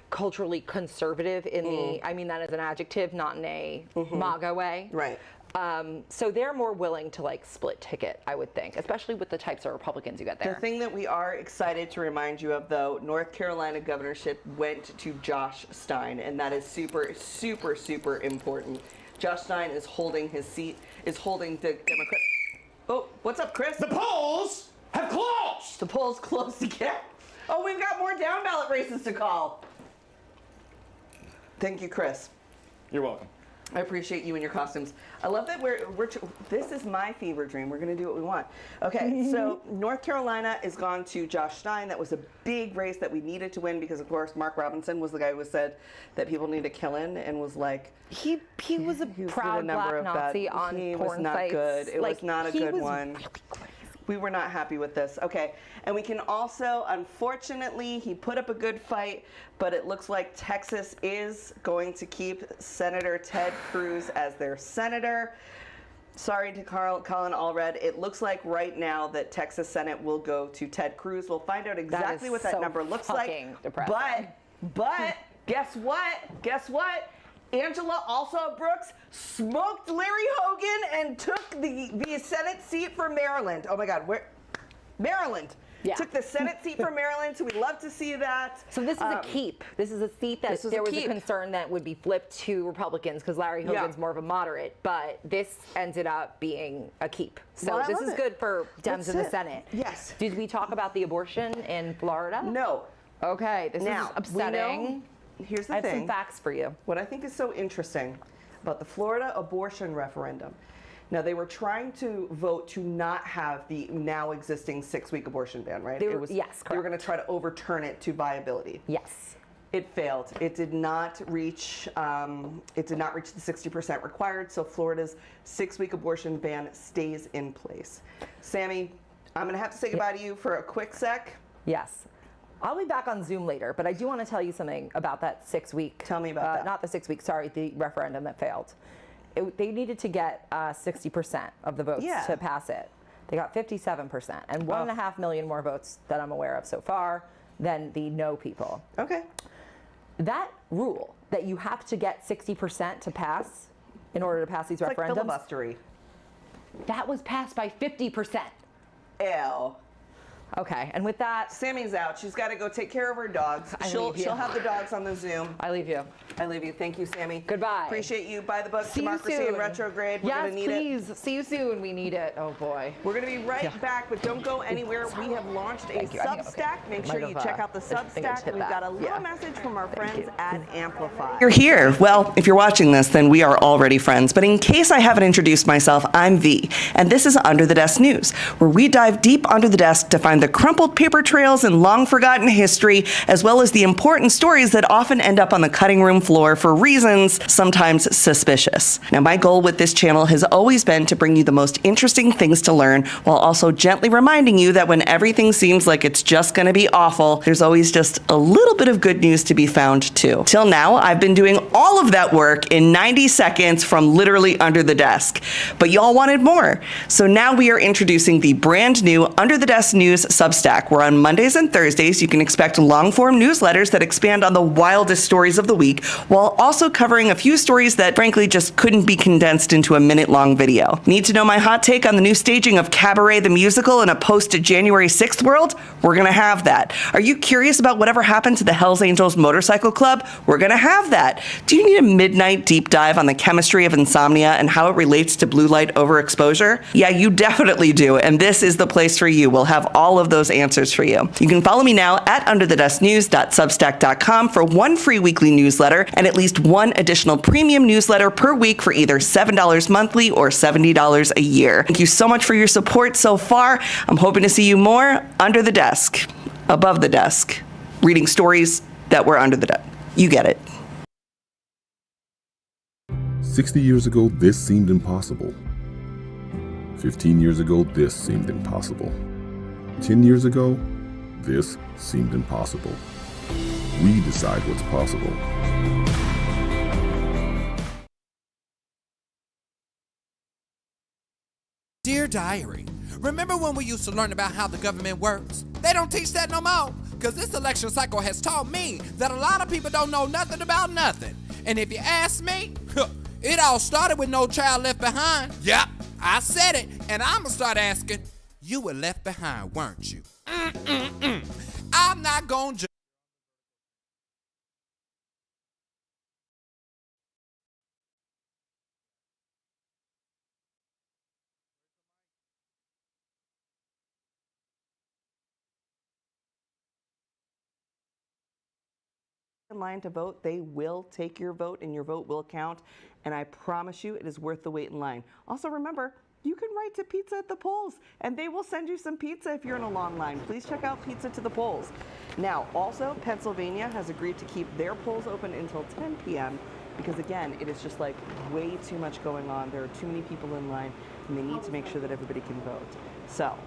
culturally conservative in the, I mean that as an adjective, not in a MAGA way. Right. So they're more willing to like split ticket, I would think, especially with the types of Republicans you get there. The thing that we are excited to remind you of, though, North Carolina governorship went to Josh Stein, and that is super, super, super important. Josh Stein is holding his seat, is holding the Democrat. Oh, what's up, Chris? The polls have closed. The polls closed again. Oh, we've got more down ballot races to call. Thank you, Chris. You're welcome. I appreciate you and your costumes. I love that this is my fever dream. We're going to do what we want. Okay, so North Carolina is gone to Josh Stein. That was a big race that we needed to win because, of course, Mark Robinson was the guy who said that people need to kill in and was like... He was a proud black Nazi on porn porn was not sites. good. It was not a good one. Really crazy. We were not happy with this. Okay, and we can also, unfortunately, he put up a good fight, but it looks like Texas is going to keep Senator Ted Cruz as their senator. Sorry to Colin Allred. It looks like right now that Texas Senate will go to Ted Cruz. We'll find out exactly what that number looks like. Depressing. But guess what? Guess what? Angela also Brooks smoked Larry Hogan and took the Senate seat for Maryland. Oh my God, where? Maryland. Yeah. Took the Senate seat for Maryland, so we'd love to see that. So this is a keep. This is a seat that there was a concern that would be flipped to Republicans because Larry Hogan's more of a moderate, but this ended up being a keep. So Well, this is good for Dems in the Senate. Yes. Did we talk about the abortion in Florida? No. Okay, this Now, is upsetting. we know- here's the I have thing. some facts for you. What I think is so interesting about the Florida abortion referendum. Now, they were trying to vote to not have the now existing 6-week abortion ban, right? Yes, They were going to try to overturn it to viability. Yes. It failed. It did not reach. It did not reach the 60% required. So Florida's 6-week abortion ban stays in place. Sammy, I'm going to have to say goodbye to you for a quick sec. Yes. I'll be back on Zoom later, but I do want to tell you something about that 6-week. Tell me about that. Not the 6 week, sorry, the referendum that failed. They needed to get 60% of the votes to pass it. They got 57%, and 1.5 million more votes that I'm aware of so far than the no people. Okay. That rule that you have to get 60% to pass in order to pass these It's referendums. like filibustery. That was passed by 50%. Ew. Okay, and with that, Sammy's out. She's got to go take care of her dogs. She'll have the dogs on the Zoom. I leave you. I leave you. Thank you, Sammy. Goodbye. Appreciate you. Buy the book, See you Democracy soon. in Retrograde. We're Yes, going to need please. it. See you soon. We need it. Oh boy. We're going to be right back, but don't go anywhere. We have launched a Substack. Make sure you check out the Substack. We've got a little message from our friends at Amplify. You're here. Well, if you're watching this, then we are already friends. But in case I haven't introduced myself, I'm V, and this is Under the Desk News, where we dive deep under the desk to find the crumpled paper trails and long forgotten history, as well as the important stories that often end up on the cutting room floor for reasons sometimes suspicious. Now, my goal with this channel has always been to bring you the most interesting things to learn, while also gently reminding you that when everything seems like it's just going to be awful, there's always just a little bit of good news to be found too. Till now, I've been doing all of that work in 90 seconds from literally under the desk. But y'all wanted more. So now we are introducing the brand new Under the Desk News Substack, where on Mondays and Thursdays you can expect long-form newsletters that expand on the wildest stories of the week, while also covering a few stories that frankly just couldn't be condensed into a minute-long video. Need to know my hot take on the new staging of Cabaret the Musical in a post-January 6th world? We're gonna have that. Are you curious about whatever happened to the Hells Angels Motorcycle Club? We're gonna have that. Do you need a midnight deep dive on the chemistry of insomnia and how it relates to blue light overexposure? Yeah, you definitely do, and this is the place for you. We'll have all all of those answers for you. You can follow me now at underthedesknews.substack.com for one free weekly newsletter and at least one additional premium newsletter per week for either $7 monthly or $70 a year. Thank you so much for your support so far. I'm hoping to see you more under the desk, above the desk, reading stories that were under the desk. You get it. 60 years ago, this seemed impossible. 15 years ago, this seemed impossible. 10 years ago, this seemed impossible. We decide what's possible. Dear Diary, remember when we used to learn about how the government works? They don't teach that no more, because this election cycle has taught me that a lot of people don't know nothing about nothing. And if you ask me, it all started with No Child Left Behind. Yep, I said it, and I'm gonna start asking, you were left behind, weren't you? I'm not gonna judge. In line to vote, they will take your vote and your vote will count, and I promise you it is worth the wait in line. Also remember, you can write to Pizza at the Polls and they will send you some pizza if you're in a long line. Please check out Pizza to the Polls. Now also, Pennsylvania has agreed to keep their polls open until 10 p.m. because again, it is just like way too much going on. There are too many people in line and they need to make sure that everybody can vote. So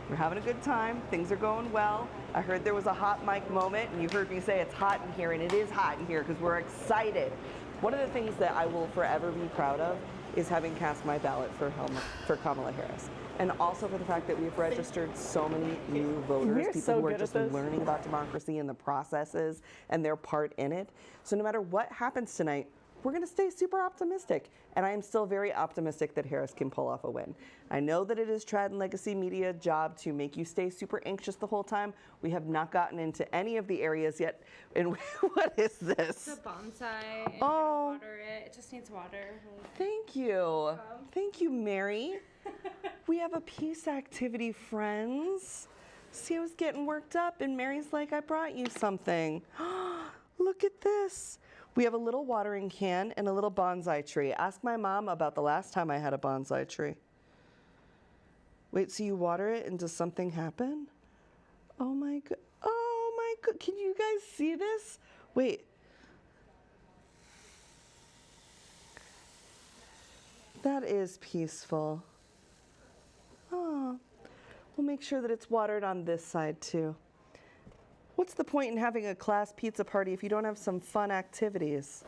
we're having a good time. Things are going well. I heard there was a hot mic moment, and you heard me say it's hot in here, and it is hot in here because we're excited. One of the things that I will forever be proud of is having cast my ballot for Kamala Harris. And also for the fact that we've registered so many new voters, people who are just learning about democracy and the processes and their part in it. So no matter what happens tonight, we're going to stay super optimistic. And I am still very optimistic that Harris can pull off a win. I know that it is Trad and Legacy Media job to make you stay super anxious the whole time. We have not gotten into any of the areas yet. And what is this? It's a bonsai. And oh. You water it. It just needs water. Thank you. Thank you, Mary. We have a peace activity, friends. See, I was getting worked up, and Mary's like, I brought you something. Look at this. We have a little watering can and a little bonsai tree. Ask my mom about the last time I had a bonsai tree. Wait, so you water it and does something happen? Oh my god. Oh my god. Can you guys see this? Wait. That is peaceful. Oh. We'll make sure that it's watered on this side too. What's the point in having a class pizza party if you don't have some fun activities?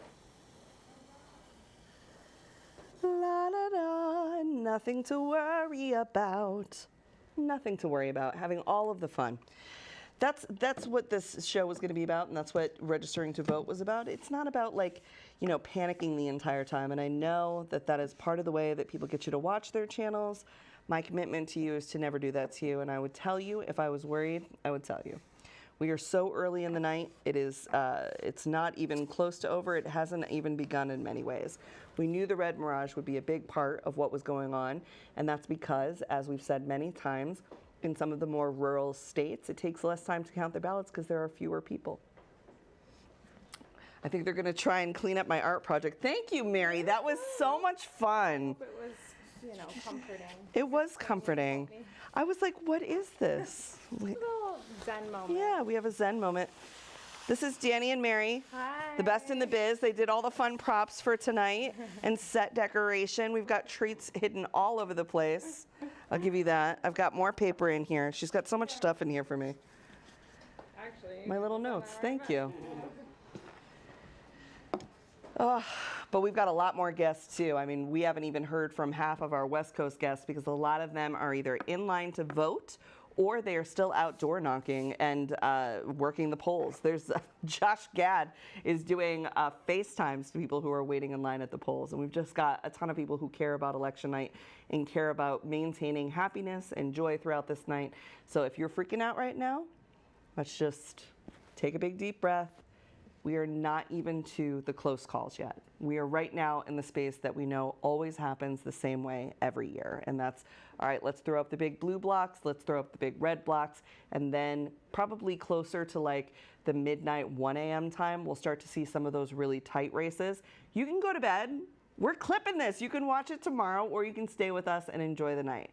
La la la, nothing to worry about. Nothing to worry about, having all of the fun. That's what this show was going to be about, and that's what registering to vote was about. It's not about, like, you know, panicking the entire time, and I know that that is part of the way that people get you to watch their channels. My commitment to you is to never do that to you, and I would tell you if I was worried, I would tell you. We are so early in the night. It is, it's not even close to over. It hasn't even begun in many ways. We knew the red mirage would be a big part of what was going on, and that's because, as we've said many times, in some of the more rural states, it takes less time to count the ballots because there are fewer people. I think they're going to try and clean up my art project. Thank you, Mary. That was so much fun. It was, you know, comforting. It was comforting. I was like, what is this? A little Zen moment. Yeah, we have a Zen moment. This is Danny and Mary, Hi. the best in the biz. They did all the fun props for tonight and set decoration. We've got treats hidden all over the place. I'll give you that. I've got more paper in here. She's got so much stuff in here for me. Actually, my little notes. Thank you. Oh, but we've got a lot more guests too. I mean, we haven't even heard from half of our West Coast guests because a lot of them are either in line to vote or they are still outdoor knocking and working the polls. There's Josh Gad is doing FaceTimes to people who are waiting in line at the polls. And we've just got a ton of people who care about election night and care about maintaining happiness and joy throughout this night. So if you're freaking out right now, let's just take a big deep breath. we are not even to the close calls yet. We are right now in the space that we know always happens the same way every year. And that's, all right, let's throw up the big blue blocks, let's throw up the big red blocks, and then probably closer to like the midnight 1 a.m. time, we'll start to see some of those really tight races. You can go to bed. We're clipping this. You can watch it tomorrow, or you can stay with us and enjoy the night.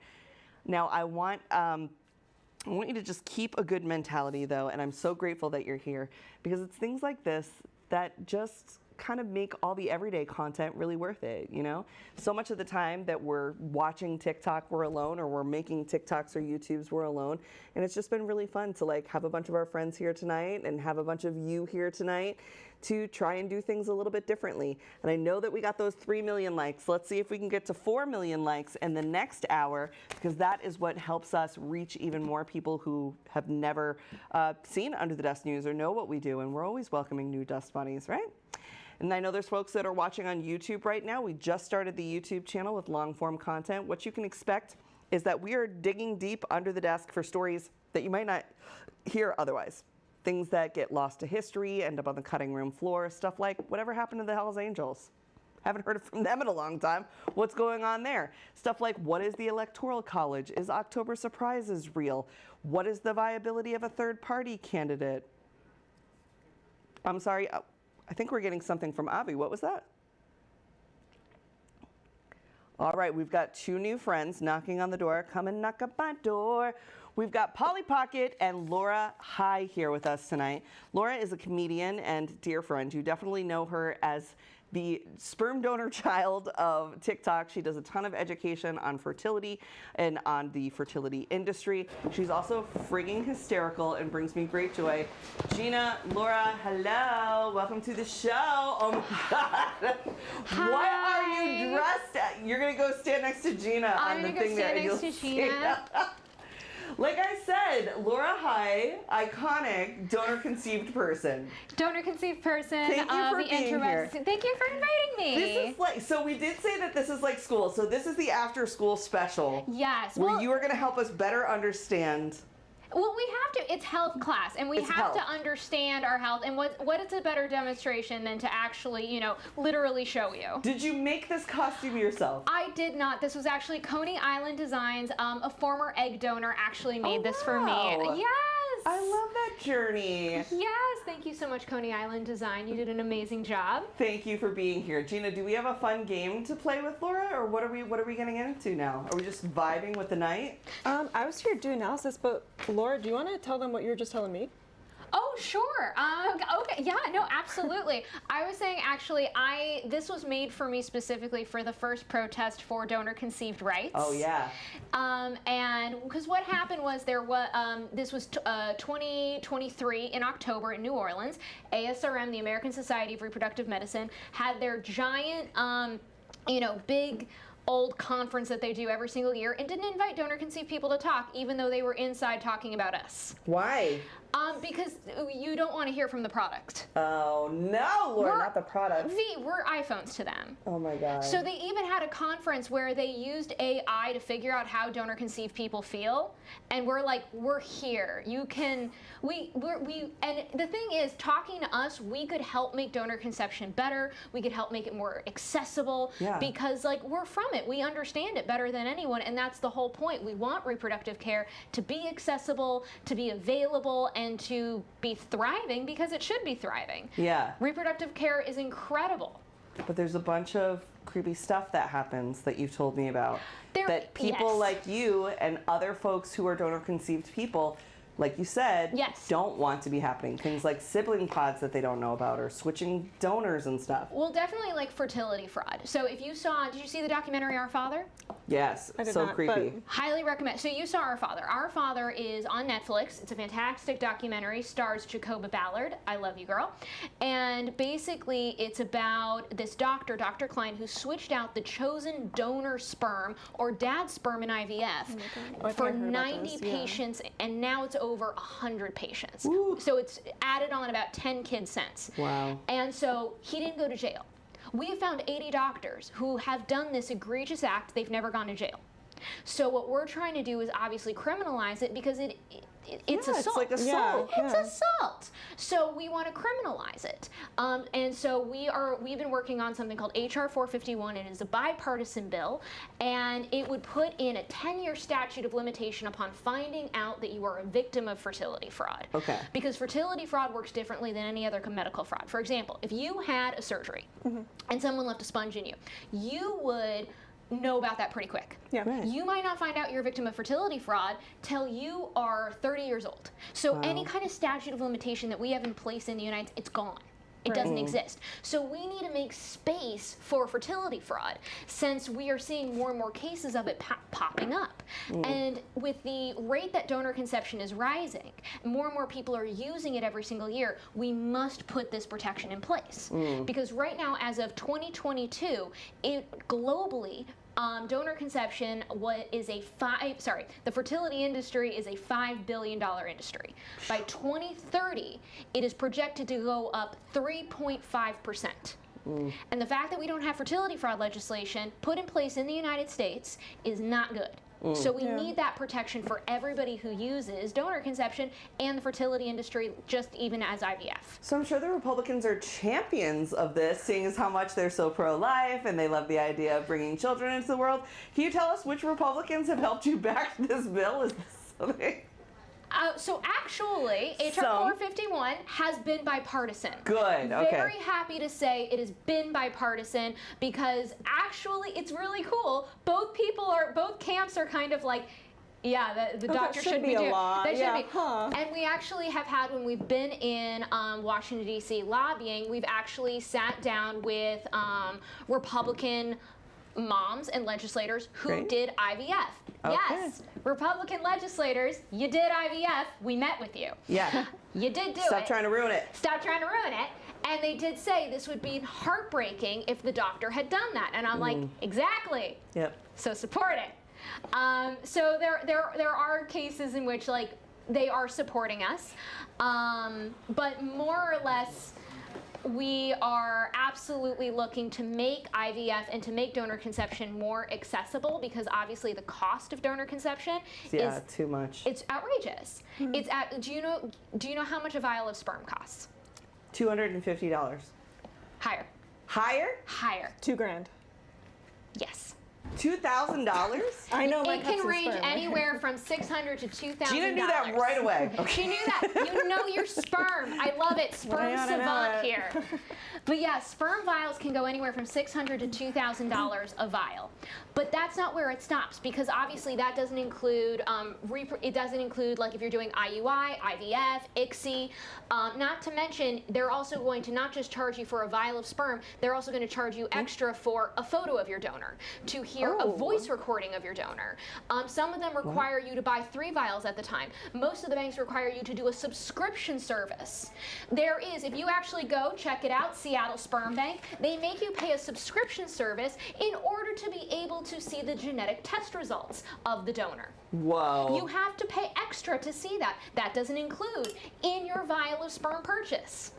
Now, I want you to just keep a good mentality, though, and I'm so grateful that you're here, because it's things like this that just kind of make all the everyday content really worth it, you know? So much of the time that we're watching TikTok, we're alone, or we're making TikToks or YouTubes, we're alone, and it's just been really fun to like have a bunch of our friends here tonight and have a bunch of you here tonight to try and do things a little bit differently. And I know that we got those 3 million likes. Let's see if we can get to 4 million likes in the next hour, because that is what helps us reach even more people who have never seen Under the Dust News or know what we do. And we're always welcoming new dust bunnies, right? And I know there's folks that are watching on YouTube right now. We just started the YouTube channel with long form content. What you can expect is that we are digging deep under the desk for stories that you might not hear otherwise. Things that get lost to history, end up on the cutting room floor, stuff like whatever happened to the Hells Angels. Haven't heard from them in a long time. What's going on there? Stuff like, what is the Electoral College? Is October surprises real? What is the viability of a third party candidate? I'm sorry, I think we're getting something from Avi. What was that? All right, we've got 2 new friends knocking on the door. Come and knock up my door. We've got Polly Pocket and Laura High here with us tonight. Laura is a comedian and dear friend. You definitely know her as the sperm donor child of TikTok. She does a ton of education on fertility and on the fertility industry. She's also frigging hysterical and brings me great joy. Gina, Laura, hello. Welcome to the show. Oh my God. Hi. What are you dressed at? You're going to go stand next to Gina on the thing that you'll see. stand next to Gina. Like I said, Laura High, iconic donor-conceived person. Donor-conceived person. Thank you for being here. Thank you for inviting me. This is like, so we did say that this is like school. So this is the after-school special. Yes. Where you are going to help us better understand. Well, we have to. It's health class, and we have to understand our health. And what is a better demonstration than to actually, you know, literally show you? Did you make this costume yourself? I did not. This was actually Coney Island Designs. A former egg donor actually made this for me. Yes. I love that journey. Yes. Thank you so much, Coney Island Design. You did an amazing job. Thank you for being here, Gina. Do we have a fun game to play with Laura, or what are we getting into now? Are we just vibing with the night? I was here to do analysis, but Laura, do you want to tell them what you were just telling me? Oh, sure. Okay. Yeah, no, absolutely. I was saying, actually, this was made for me specifically for the first protest for donor-conceived rights. Oh, yeah. And because what happened was this was 2023 in October in New Orleans. ASRM, the American Society of Reproductive Medicine, had their giant, big old conference that they do every single year, and didn't invite donor-conceived people to talk, even though they were inside talking about us. Why? Because you don't want to hear from the product. Oh, no, Laura, not the product. We're iPhones to them. Oh, my God. So they even had a conference where they used AI to figure out how donor-conceived people feel, and we're like, we're here. You can, and the thing is, talking to us, we could help make donor conception better. We could help make it more accessible, because, like, we're from it. We understand it better than anyone, and that's the whole point. We want reproductive care to be accessible, to be available, and to be thriving, because it should be thriving. Yeah. Reproductive care is incredible. But there's a bunch of creepy stuff that happens that you've told me about. That people like you and other folks who are donor-conceived people, like you said, don't want to be happening. Things like sibling pods that they don't know about, or switching donors and stuff. Well, definitely like fertility fraud. So if you saw, did you see the documentary Our Father? Yes, so creepy. Highly recommend. So you saw Our Father. Our Father is on Netflix. It's a fantastic documentary. Stars Jacoba Ballard. I love you, girl. And basically, it's about this doctor, Dr. Klein, who switched out the chosen donor sperm, or dad's sperm in IVF, for 90 patients, and now it's over 100 patients. Ooh. So it's added on about 10 kids since. Wow. And so he didn't go to jail. We have found 80 doctors who have done this egregious act. They've never gone to jail. So what we're trying to do is obviously criminalize it, because it's assault. It's like assault. It's assault. So we want to criminalize it. And so we've been working on something called HR 451. It is a bipartisan bill, and it would put in a 10-year statute of limitation upon finding out that you are a victim of fertility fraud. Okay. Because fertility fraud works differently than any other medical fraud. For example, if you had a surgery and someone left a sponge in you, you would know about that pretty quick. Yeah. Right. You might not find out you're a victim of fertility fraud till you are 30 years old. So any kind of statute of limitation that we have in place in the United States, it's gone. It doesn't exist. So we need to make space for fertility fraud, since we are seeing more and more cases of it popping up. And with the rate that donor conception is rising, more and more people are using it every single year, we must put this protection in place. Because right now, as of 2022, globally, donor conception the fertility industry is a $5 billion industry. By 2030, it is projected to go up 3.5%. And the fact that we don't have fertility fraud legislation put in place in the United States is not good. So we need that protection for everybody who uses donor conception and the fertility industry, just even as IVF. So I'm sure the Republicans are champions of this, seeing as how much they're so pro-life and they love the idea of bringing children into the world. Can you tell us which Republicans have helped you back this bill? Is this something? So actually, HR 451 has been bipartisan. Good, okay. Very happy to say it has been bipartisan, because actually it's really cool. Both camps are kind of like, yeah, the doctor should be doing. They should be. And we actually have had, when we've been in Washington, D.C. lobbying, we've actually sat down with Republican moms and legislators who did IVF. Yes, Republican legislators, you did IVF. We met with you. Yeah. You did do it. Stop trying to ruin it. Stop trying to ruin it. And they did say this would be heartbreaking if the doctor had done that. And I'm like, exactly. Yep. So support it. So there are cases in which, like, they are supporting us, but more or less, we are absolutely looking to make IVF and to make donor conception more accessible, because obviously the cost of donor conception is too much. It's outrageous. It's do you know how much a vial of sperm costs? $250. Higher. Higher? Higher. $2,000. Yes. $2,000? I know. It can range anywhere from $600 to $2,000. Gina knew that right away. Okay. She knew that. You know your sperm. I love it. Sperm savant here. But yeah, sperm vials can go anywhere from $600 to $2,000 a vial. But that's not where it stops, because obviously that doesn't include it doesn't include, like, if you're doing IUI, IVF, ICSI. Not to mention, they're also going to not just charge you for a vial of sperm, they're also going to charge you extra for a photo of your donor, to hear a voice recording of your donor. Some of them require you to buy 3 vials at the time. Most of the banks require you to do a subscription service. There is, if you actually go check it out, Seattle Sperm Bank, they make you pay a subscription service in order to be able to see the genetic test results of the donor. Whoa. You have to pay extra to see that. That doesn't include in your vial of sperm purchase.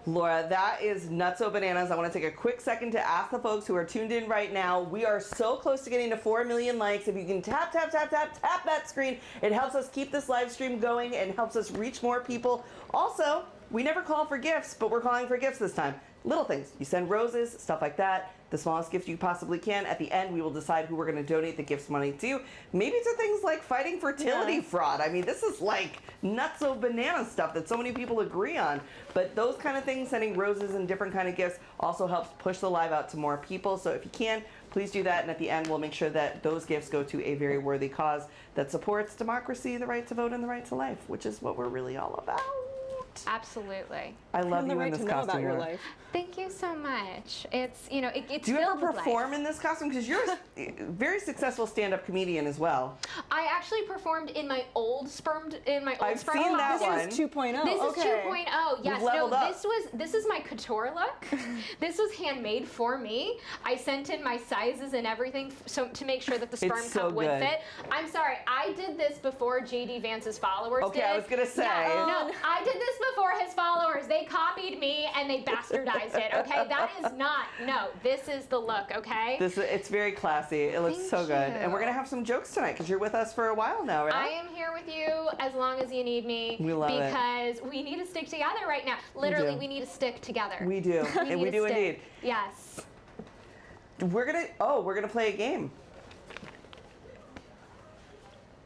Laura, that is nutso bananas. I want to take a quick second to ask the folks who are tuned in right now. We are so close to getting to 4 million likes. If you can tap that screen, it helps us keep this live stream going and helps us reach more people. Also, we never call for gifts, but we're calling for gifts this time. Little things. You send roses, stuff like that. The smallest gift you possibly can. At the end, we will decide who we're going to donate the gifts money to. Maybe to things like fighting fertility fraud. I mean, this is like nutso banana stuff that so many people agree on. But those kind of things, sending roses and different kind of gifts, also helps push the live out to more people. So if you can, please do that. And at the end, we'll make sure that those gifts go to a very worthy cause that supports democracy, the right to vote, and the right to life, which is what we're really all about. Absolutely. I love you in this costume. About your life. Thank you so much. It's, you know, it's Do you ever filled with perform life. in this costume? Because you're a very successful stand-up comedian as well. I actually performed in my old sperm. I've seen that one. This is 2.0. This is 2.0. Yes. We've leveled up. This is my couture look. This was handmade for me. I sent in my sizes and everything so to make sure that the sperm cup would fit. I'm sorry. I did this before JD Vance's followers did. I was gonna say. No, I did this before his followers. They copied me and they bastardized it, okay? That is not, no, this is the look, okay? It's very classy. It looks Thank so good. you. And we're going to have some jokes tonight because you're with us for a while now, right? I am here with you as long as you need me. We love it. because we need to stick together right now. Literally, we need to stick together. We do. And we do indeed. Yes. We're gonna play a game.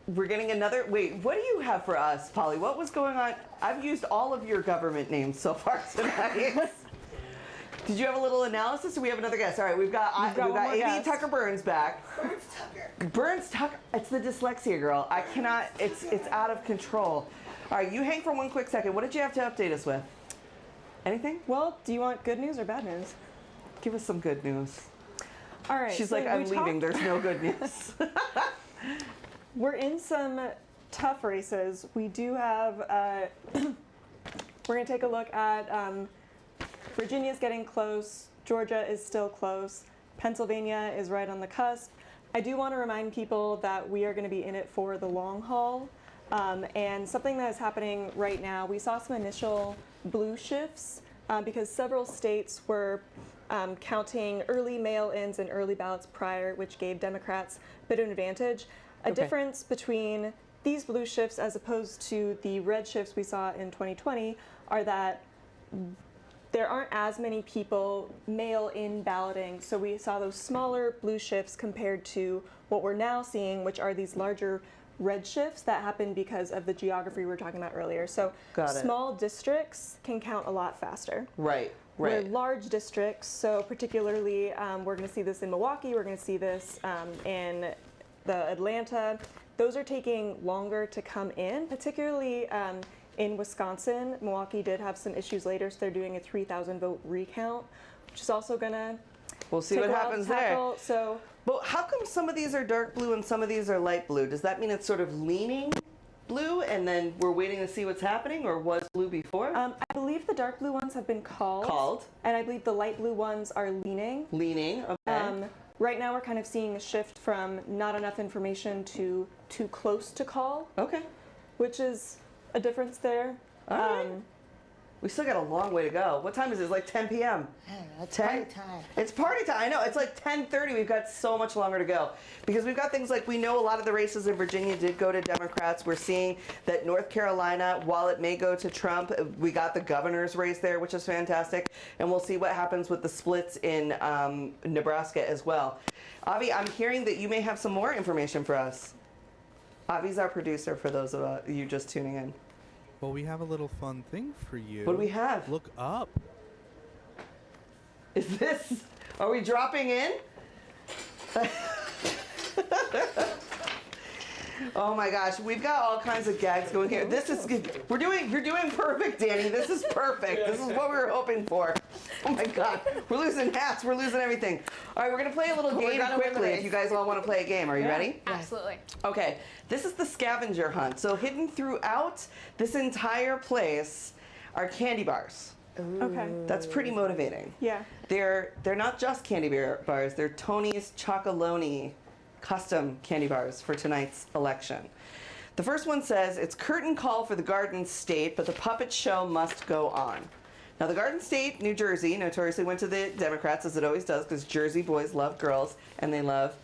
We're getting another. Wait, what do you have for us, Polly? What was going on? I've used all of your government names so far tonight. Did you have a little analysis? Or we have another guest. All right, we've got A.B. Tucker Burns back. Burns Tucker. It's the dyslexia girl. I cannot. It's out of control. All right, you hang for one quick second. What did you have to update us with? Anything? Well, do you want good news or bad news? Give us some good news. All right. She's so like, I'm we leaving. talked- There's no good news. We're in some tough races. We do have, we're going to take a look at Virginia's getting close. Georgia is still close. Pennsylvania is right on the cusp. I do want to remind people that we are going to be in it for the long haul. And something that is happening right now, we saw some initial blue shifts because several states were counting early mail-ins and early ballots prior, which gave Democrats a bit of an advantage. A difference between these blue shifts as opposed to the red shifts we saw in 2020 are that there aren't as many people mail-in balloting, so we saw those smaller blue shifts compared to what we're now seeing, which are these larger red shifts that happen because of the geography we were talking about earlier. So small districts can count a lot faster. Right. Where large districts, so particularly we're going to see this in Milwaukee, we're going to see this in the Atlanta, those are taking longer to come in, particularly in Wisconsin. Milwaukee did have some issues later, so they're doing a 3,000 vote recount, which is also going to We'll see take what a while happens to there. tackle. So, but how come some of these are dark blue and some of these are light blue? Does that mean it's sort of leaning blue and then we're waiting to see what's happening, or was blue before? I believe the dark blue ones have been called. And I believe the light blue ones are leaning. Leaning, okay. Right now we're kind of seeing a shift from not enough information to too close to call. Okay. Which is a difference there. All right. We still got a long way to go. What time is it? It's like 10 p.m. It's party time. It's party time. I know. It's like 10:30. We've got so much longer to go. Because we've got things like, we know a lot of the races in Virginia did go to Democrats. We're seeing that North Carolina, while it may go to Trump, we got the governor's race there, which is fantastic. And we'll see what happens with the splits in Nebraska as well. Avi, I'm hearing that you may have some more information for us. Avi's our producer, for those of you just tuning in. Well, we have a little fun thing for you. What do we have? Look up. Is this? Are we dropping in? Oh my gosh, we've got all kinds of gags going here. This is good. You're doing perfect, Danny. This is perfect. This is what we were hoping for. Oh my God, we're losing hats. We're losing everything. All right, we're gonna play a little game quickly. If you guys all want to play a game, are you ready? Absolutely. Okay, this is the scavenger hunt. So hidden throughout this entire place are candy bars. Okay. That's pretty motivating. Yeah. They're not just candy bars. They're Tony's Chocolonely custom candy bars for tonight's election. The first one says, it's curtain call for the Garden State, but the puppet show must go on. Now, the Garden State, New Jersey, notoriously went to the Democrats, as it always does, because Jersey boys love girls, and they love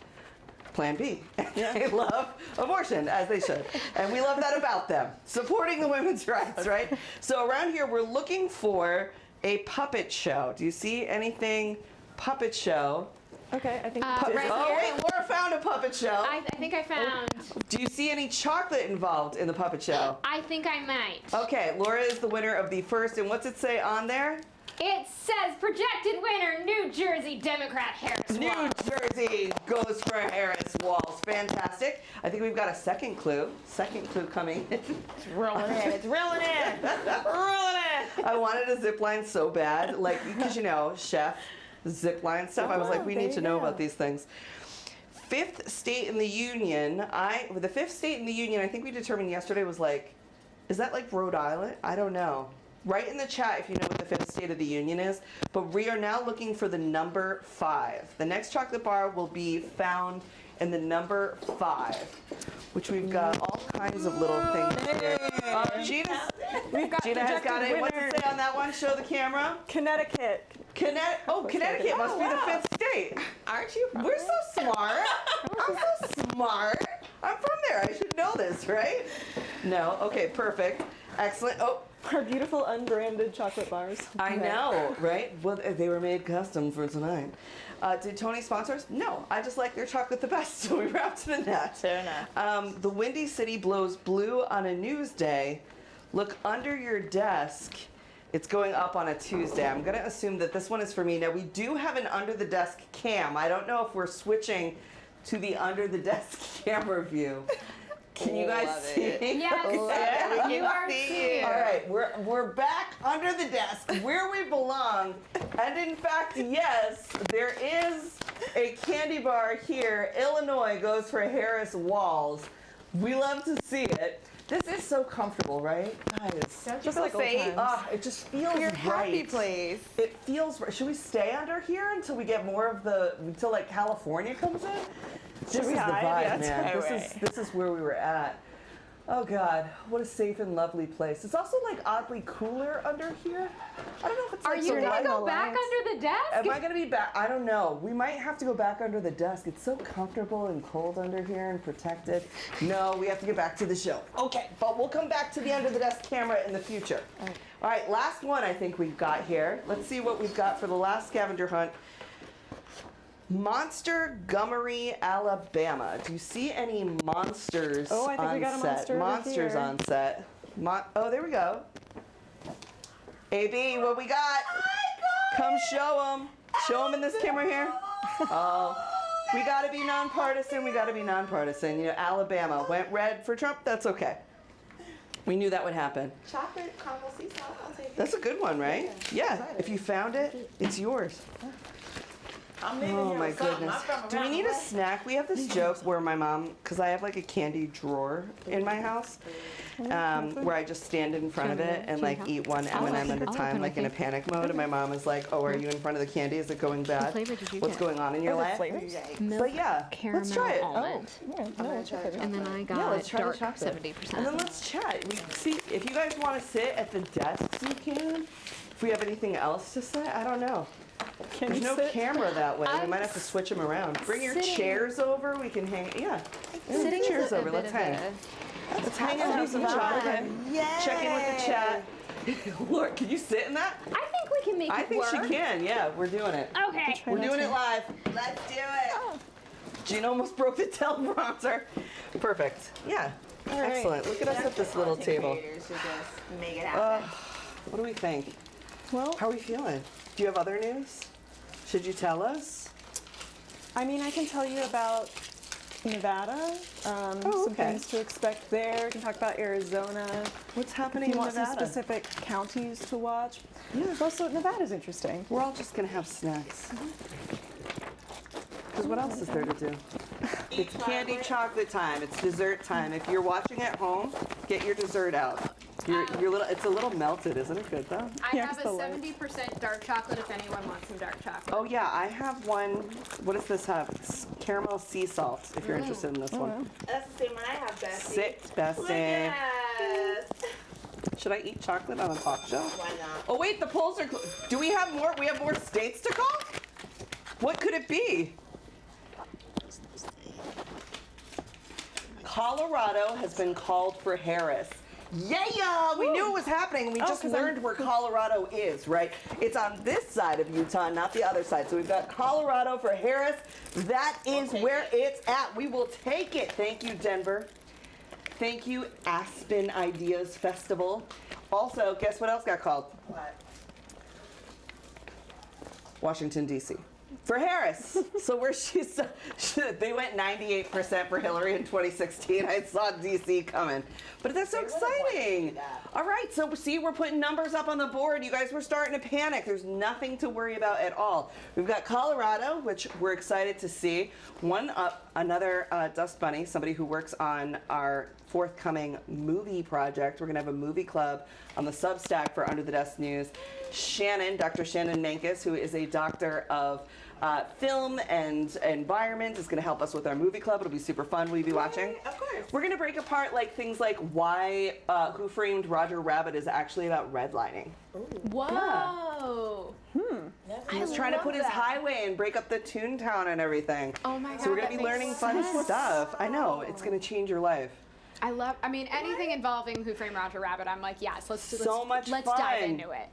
Plan B. They love abortion, as they should. And we love that about them. Supporting the women's rights, right? So around here, we're looking for a puppet show. Do you see anything puppet show? Okay, I think right oh, here. wait, Laura found a puppet show. I think I found. Do you see any chocolate involved in the puppet show? I think I might. Okay, Laura is the winner of the first, and what's it say on there? It says projected winner, New Jersey Democrat Harris New Walls. Jersey goes for Harris Walls. Fantastic. I think we've got a second clue. Second clue coming. It's rolling in. It's rolling in. Rolling in. I wanted a zip line so bad, like, because you know, chef, zip line stuff. I was like, we need to know about these things. Fifth state in the union. The fifth state in the union, I think we determined yesterday was like, is that like Rhode Island? I don't know. Write in the chat if you know what the fifth state of the union is. But we are now looking for the number 5. The next chocolate bar will be found in the number 5, which we've got all kinds of little things here. We've got Gina has got it. What's it say on that one? Show the camera. Connecticut. Connecticut must be the 5th state. Aren't you? We're so smart. I'm so smart. I'm from there. I should know this, right? No. Okay, perfect. Excellent. Oh, our beautiful unbranded chocolate bars. I know, right? Well, they were made custom for tonight. Did Tony sponsor us? No, I just like their chocolate the best, so we wrapped it in that. Fair enough. The Windy City blows blue on a news day. Look under your desk. It's going up on a Tuesday. I'm going to assume that this one is for me. Now, we do have an under the desk cam. I don't know if we're switching to the under the desk camera view. Can you guys see? Yes, you are seeing. All right, we're back under the desk where we belong. And in fact, yes, there is a candy bar here. Illinois goes for Harris Walls. We love to see it. This is so comfortable, right? Guys, Don't you feel safe? it just feels Your right. happy place. It feels right. Should we stay under here until we get more of until like California comes in? This is the vibe, man. This is where we were at. Oh God, what a safe and lovely place. It's also like oddly cooler under here. I don't know if it's Are like you gonna go back under the desk? Am I gonna be back? I don't know. We might have to go back under the desk. It's so comfortable and cold under here and protected. No, we have to get back to the show. Okay, but we'll come back to the under the desk camera in the future. All right, last one I think we've got here. Let's see what we've got for the last scavenger hunt. Montgomery, Alabama. Do you see any monsters on set? Oh, I think we got a monster over Monsters here. on set. Oh, there we go. AB, what we got? Come show them. Show them in this camera here. Oh, we got to be nonpartisan. We got to be nonpartisan. You know, Alabama went red for Trump. That's okay. We knew that would happen. Chocolate caramel sea salt. I'll take it. That's a good one, right? Yeah. If you found it, it's yours. Oh my goodness. Do we need a snack? We have this joke where my mom, because I have like a candy drawer in my house, where I just stand in front of it and like eat one M&M at a time, like in a panic mode. And my mom is like, "Oh, are you in front of the candy? Is it going bad? What's going on in your life?" But yeah, let's try it. Almond. And then I got let's try dark the chocolate. 70%. And then let's chat. See, if you guys want to sit at the desks, you can. If we have anything else to say, I don't know. There's no camera that way. We might have to switch them around. Bring your chairs over. We can hang. Yeah. Sitting chairs over. Let's hang. Let's hang and have some chocolate. Check in with the chat. Laura, can you sit in that? I think we can make I it think work. she can. Yeah, we're doing it. Okay. We're doing it live. Let's do it. Gina almost broke the teleprompter. Perfect. Yeah. Excellent. Look at us at this little table. Make it happen. What do we think? Well, how are we feeling? Do you have other news? Should you tell us? I mean, I can tell you about Nevada, some things to expect there. We can talk about Arizona. What's happening if you in want Nevada? some specific counties to watch. Yeah. Also, Nevada's interesting. We're all just gonna have snacks. Because what else is there to do? It's candy chocolate time. It's dessert time. If you're watching at home, get your dessert out. It's a little melted, isn't it good though? I have a 70% dark chocolate if anyone wants some dark chocolate. Oh yeah, I have one. What does this have? It's caramel sea salt, if you're interested in this one. That's the same one I have, Bessie. Sit, Bessie. Look at us. Should I eat chocolate on a talk show? Why not? Oh wait, the polls are do we have more? We have more states to call? What could it be? Colorado has been called for Harris. Yeah, we knew it was happening. We just learned where Colorado is, right? It's on this side of Utah, not the other side. So we've got Colorado for Harris. That is where it's at. We will take it. Thank you, Denver. Thank you, Aspen Ideas Festival. Also, guess what else got called? What? Washington, D.C. For Harris. So where they went 98% for Hillary in 2016. I saw D.C. coming. But that's so exciting. All right, so see, we're putting numbers up on the board. You guys were starting to panic. There's nothing to worry about at all. We've got Colorado, which we're excited to see. Another Dust Bunny, somebody who works on our forthcoming movie project. We're going to have a movie club on the Substack for Under the Desk News. Dr. Shannon Nankis, who is a doctor of film and environment. It's going to help us with our movie club. It'll be super fun. Will you be watching? Of course. We're going to break apart like things like why Who Framed Roger Rabbit is actually about redlining. Whoa. He was trying to put his highway and break up the Toontown and everything. Oh my God. So we're going to that be learning makes fun sense. stuff. I know. It's going to change your life. I mean, anything involving Who Framed Roger Rabbit, I'm like, yes, let's much dive fun. into it.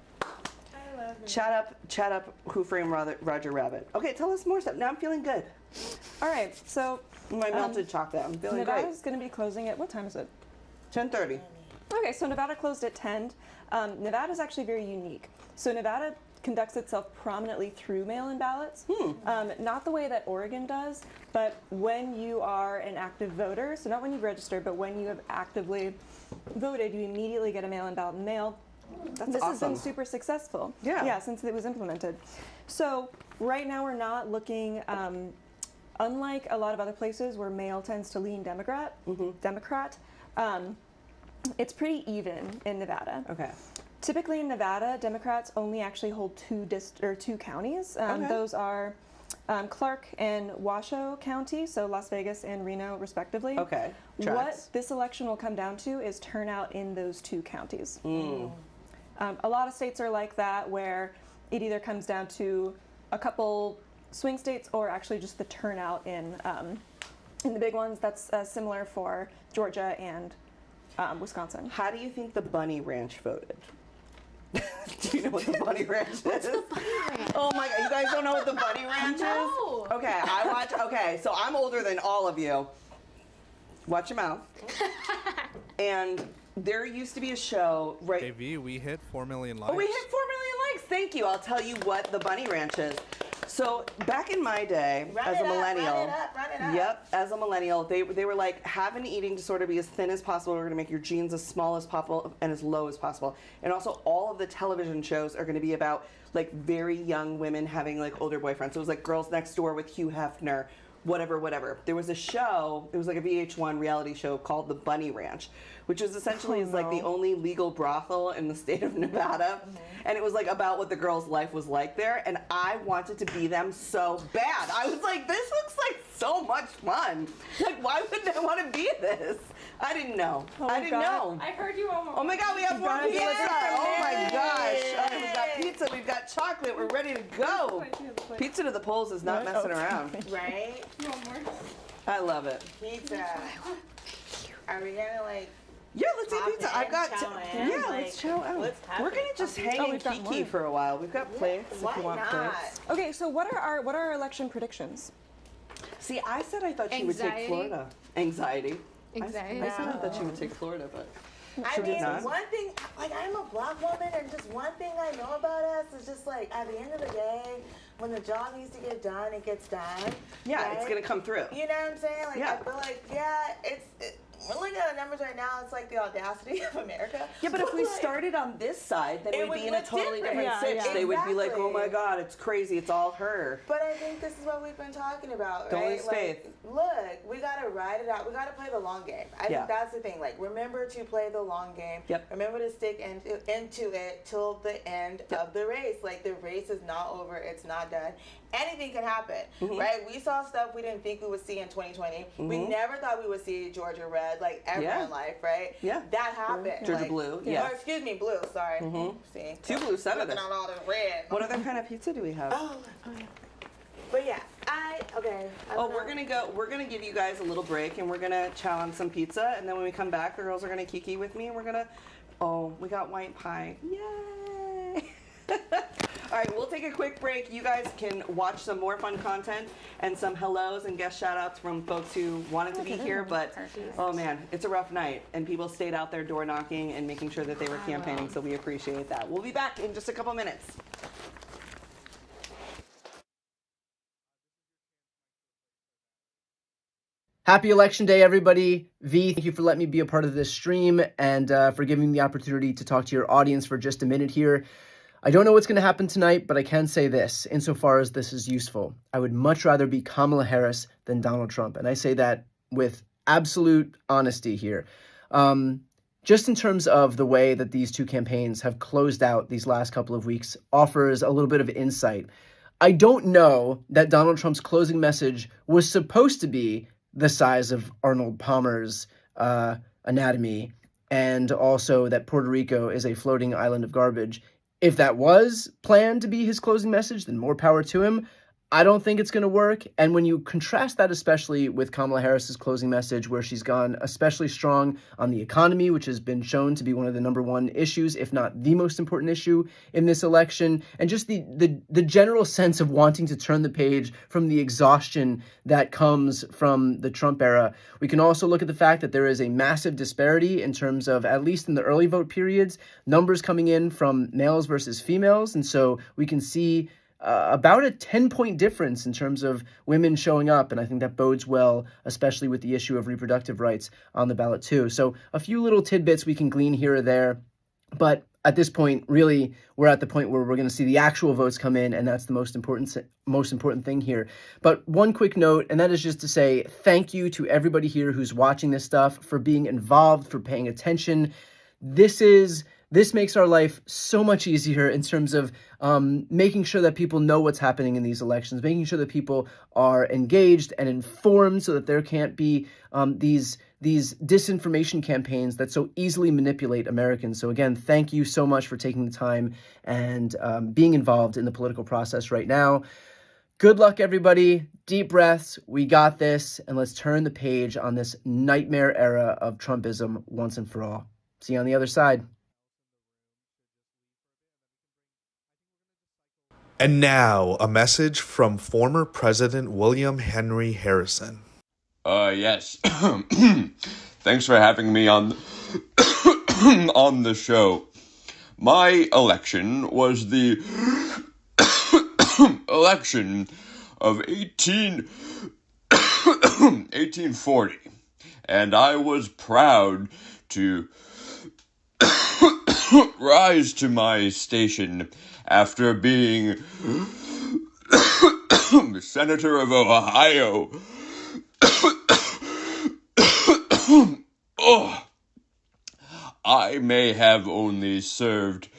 Chat up Who Framed Roger Rabbit. Okay, tell us more stuff. Now I'm feeling good. All right, so My melted chocolate. I'm feeling Nevada's going to be closing at, what time is it? 10:30. Okay, so Nevada closed at 10. Nevada is actually very unique. So Nevada conducts itself prominently through mail-in ballots. Not the way that Oregon does, but when you are an active voter, so not when you've registered, but when you have actively voted, you immediately get a mail-in ballot in the mail. That's this has been awesome. super successful. Yeah. Since it was implemented. So right now we're not looking, unlike a lot of other places where mail tends to lean Democrat, it's pretty even in Nevada. Okay. Typically in Nevada, Democrats only actually hold two counties. Those are Clark and Washoe County, so Las Vegas and Reno, respectively. Okay. What Tracks. this election will come down to is turnout in those two counties. A lot of states are like that, where it either comes down to a couple swing states or actually just the turnout in the big ones. That's similar for Georgia and Wisconsin. How do you think the Bunny Ranch voted? Do you know what the Bunny Ranch is? What's the Bunny Ranch? Oh my God, you guys don't know what the Bunny Ranch No. is? Okay, so I'm older than all of you. Watch your mouth. And there used to be a show, right? AV, we hit 4 million likes. Oh, we hit 4 million likes. Thank you. I'll tell you what the Bunny Ranch is. So back in my day, as a millennial, yep, as a millennial, they were like, have an eating disorder, be as thin as possible. We're gonna make your jeans as small as possible and as low as possible. And also, all of the television shows are gonna be about like very young women having like older boyfriends. So it was like Girls Next Door with Hugh Hefner. Whatever. There was a show, it was like a VH1 reality show called The Bunny Ranch, which was essentially like the only legal brothel in the state of Nevada. And it was like about what the girls' life was like there. And I wanted to be them so bad. I was like, this looks like so much fun. Like, why wouldn't I want to be this? I didn't know. I didn't know. I heard you almost. Oh my God, we have more pizza. Oh my gosh. All right, we've got pizza, we've got chocolate, we're ready to go. Pizza to the polls is not messing around. Right? You want more? I love it. Pizza. Are we gonna like? Yeah, let's eat pizza. I've got. Let's chow out. We're gonna just hang and kiki for a while. We've got plates if you want plates. Okay, so what are our election predictions? See, I said I thought she would take Florida. Anxiety. Anxiety. I said I thought she would take Florida, but I she mean, did not. one thing, like I'm a black woman, and just one thing I know about us is just like at the end of the day, when the job needs to get done, it gets done. Yeah, right? it's gonna come through. You know what I'm saying? Like I feel like we're looking at the numbers right now. It's like the audacity of America. Yeah, but if we started on this side, then we'd be in a totally different sitch. Yeah. They would be like, Exactly. "Oh my God, it's crazy. It's all her." But I think this is what we've been talking about, Don't right? lose faith. Look, we gotta ride it out. We gotta play the long game. I think that's the thing. Like, remember to play the long game. Yep. Remember to stick into it till the end of the race. Like, the race is not over. It's not done. Anything can happen, right? We saw stuff we didn't think we would see in 2020. We never thought we would see Georgia red, like, ever in life, right? Yeah. That happened. Georgia like, blue, yeah. Or, excuse me, blue, sorry. See? Two blue senators. Looking at all the red. What other kind of pizza do we have? But yeah, okay. We're gonna give you guys a little break, and we're gonna chow on some pizza, and then when we come back, the girls are gonna kiki with me, and we're gonna. Oh, we got white pie! Yay! All right, we'll take a quick break. You guys can watch some more fun content and some hellos and guest shout outs from folks who wanted to be here, but oh man, it's a rough night, and people stayed out there door knocking and making sure that they were campaigning, so we appreciate that. We'll be back in just a couple minutes. Happy Election Day, everybody. V, thank you for letting me be a part of this stream and for giving me the opportunity to talk to your audience for just a minute here. I don't know what's going to happen tonight, but I can say this, insofar as this is useful. I would much rather be Kamala Harris than Donald Trump, and I say that with absolute honesty here. Just in terms of the way that these two campaigns have closed out these last couple of weeks offers a little bit of insight. I don't know that Donald Trump's closing message was supposed to be the size of Arnold Palmer's anatomy, and also that Puerto Rico is a floating island of garbage. If that was planned to be his closing message, then more power to him. I don't think it's going to work. And when you contrast that especially with Kamala Harris's closing message, where she's gone especially strong on the economy, which has been shown to be one of the #1 issues, if not the most important issue in this election, and just the general sense of wanting to turn the page from the exhaustion that comes from the Trump era. We can also look at the fact that there is a massive disparity in terms of, at least in the early vote periods, numbers coming in from males versus females. And so we can see about a 10-point difference in terms of women showing up. And I think that bodes well, especially with the issue of reproductive rights on the ballot too. So a few little tidbits we can glean here or there. But at this point, really, we're at the point where we're going to see the actual votes come in, and that's the most important thing here. But one quick note, and that is just to say thank you to everybody here who's watching this stuff, for being involved, for paying attention. This makes our life so much easier in terms of making sure that people know what's happening in these elections, making sure that people are engaged and informed so that there can't be these disinformation campaigns that so easily manipulate Americans. So again, thank you so much for taking the time and being involved in the political process right now. Good luck, everybody. Deep breaths. We got this. And let's turn the page on this nightmare era of Trumpism once and for all. See you on the other side. And now, a message from former President William Henry Harrison. Yes. Thanks for having me on on the show. My election was the election of 1840, and I was proud to rise to my station after being Senator of Ohio. Oh, I may have only served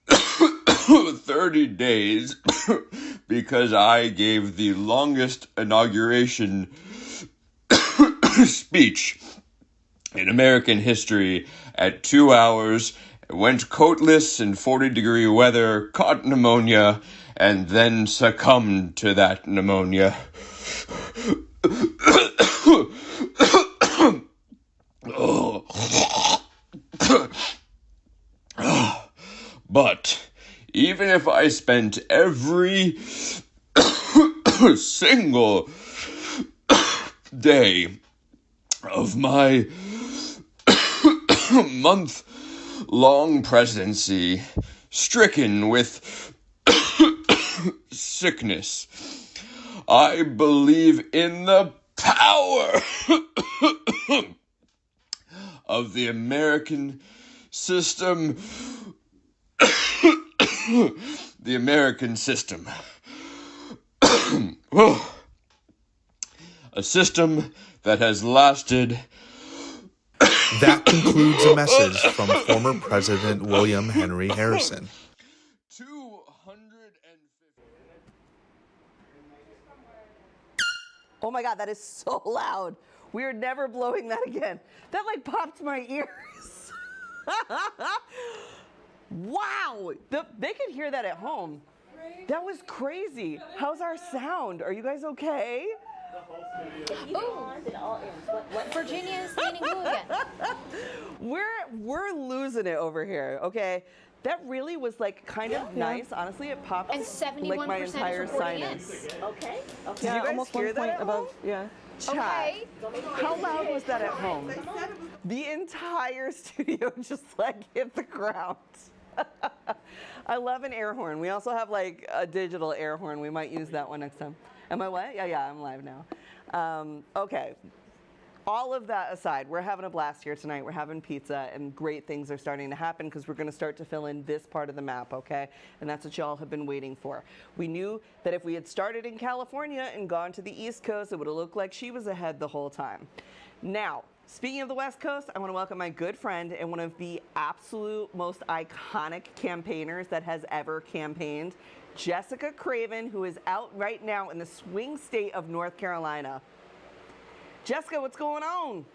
30 days because I gave the longest inauguration speech in American history at 2 hours, went coatless in 40-degree weather, caught pneumonia, and then succumbed to that pneumonia. But even if I spent every single day of my month-long presidency stricken with sickness, I believe in the power of the American system. The American system. A system that has lasted. That concludes a message from former President William Henry Harrison. Oh my God, that is so loud. We are never blowing that again. That like popped my ears. Wow, they could hear that at home. That was crazy. How's our sound? Are you guys okay? Virginia is leaning blue again. We're losing it over here, okay? That really was like kind of nice. Honestly, it popped and 71% like my entire sinus. Okay. Did you guys almost hear 1 that point at above. home? Yeah. Chat. Okay. How loud was that at home? The entire studio just like hit the ground. I love an air horn. We also have like a digital air horn. We might use that one next time. Am I what? Yeah, I'm live now. Okay. All of that aside, we're having a blast here tonight. We're having pizza, and great things are starting to happen because we're going to start to fill in this part of the map, okay? And that's what y'all have been waiting for. We knew that if we had started in California and gone to the East Coast, it would have looked like she was ahead the whole time. Now, Speaking of the West Coast, I want to welcome my good friend and one of the absolute most iconic campaigners that has ever campaigned, Jessica Craven, who is out right now in the swing state of North Carolina. Jessica, what's going on?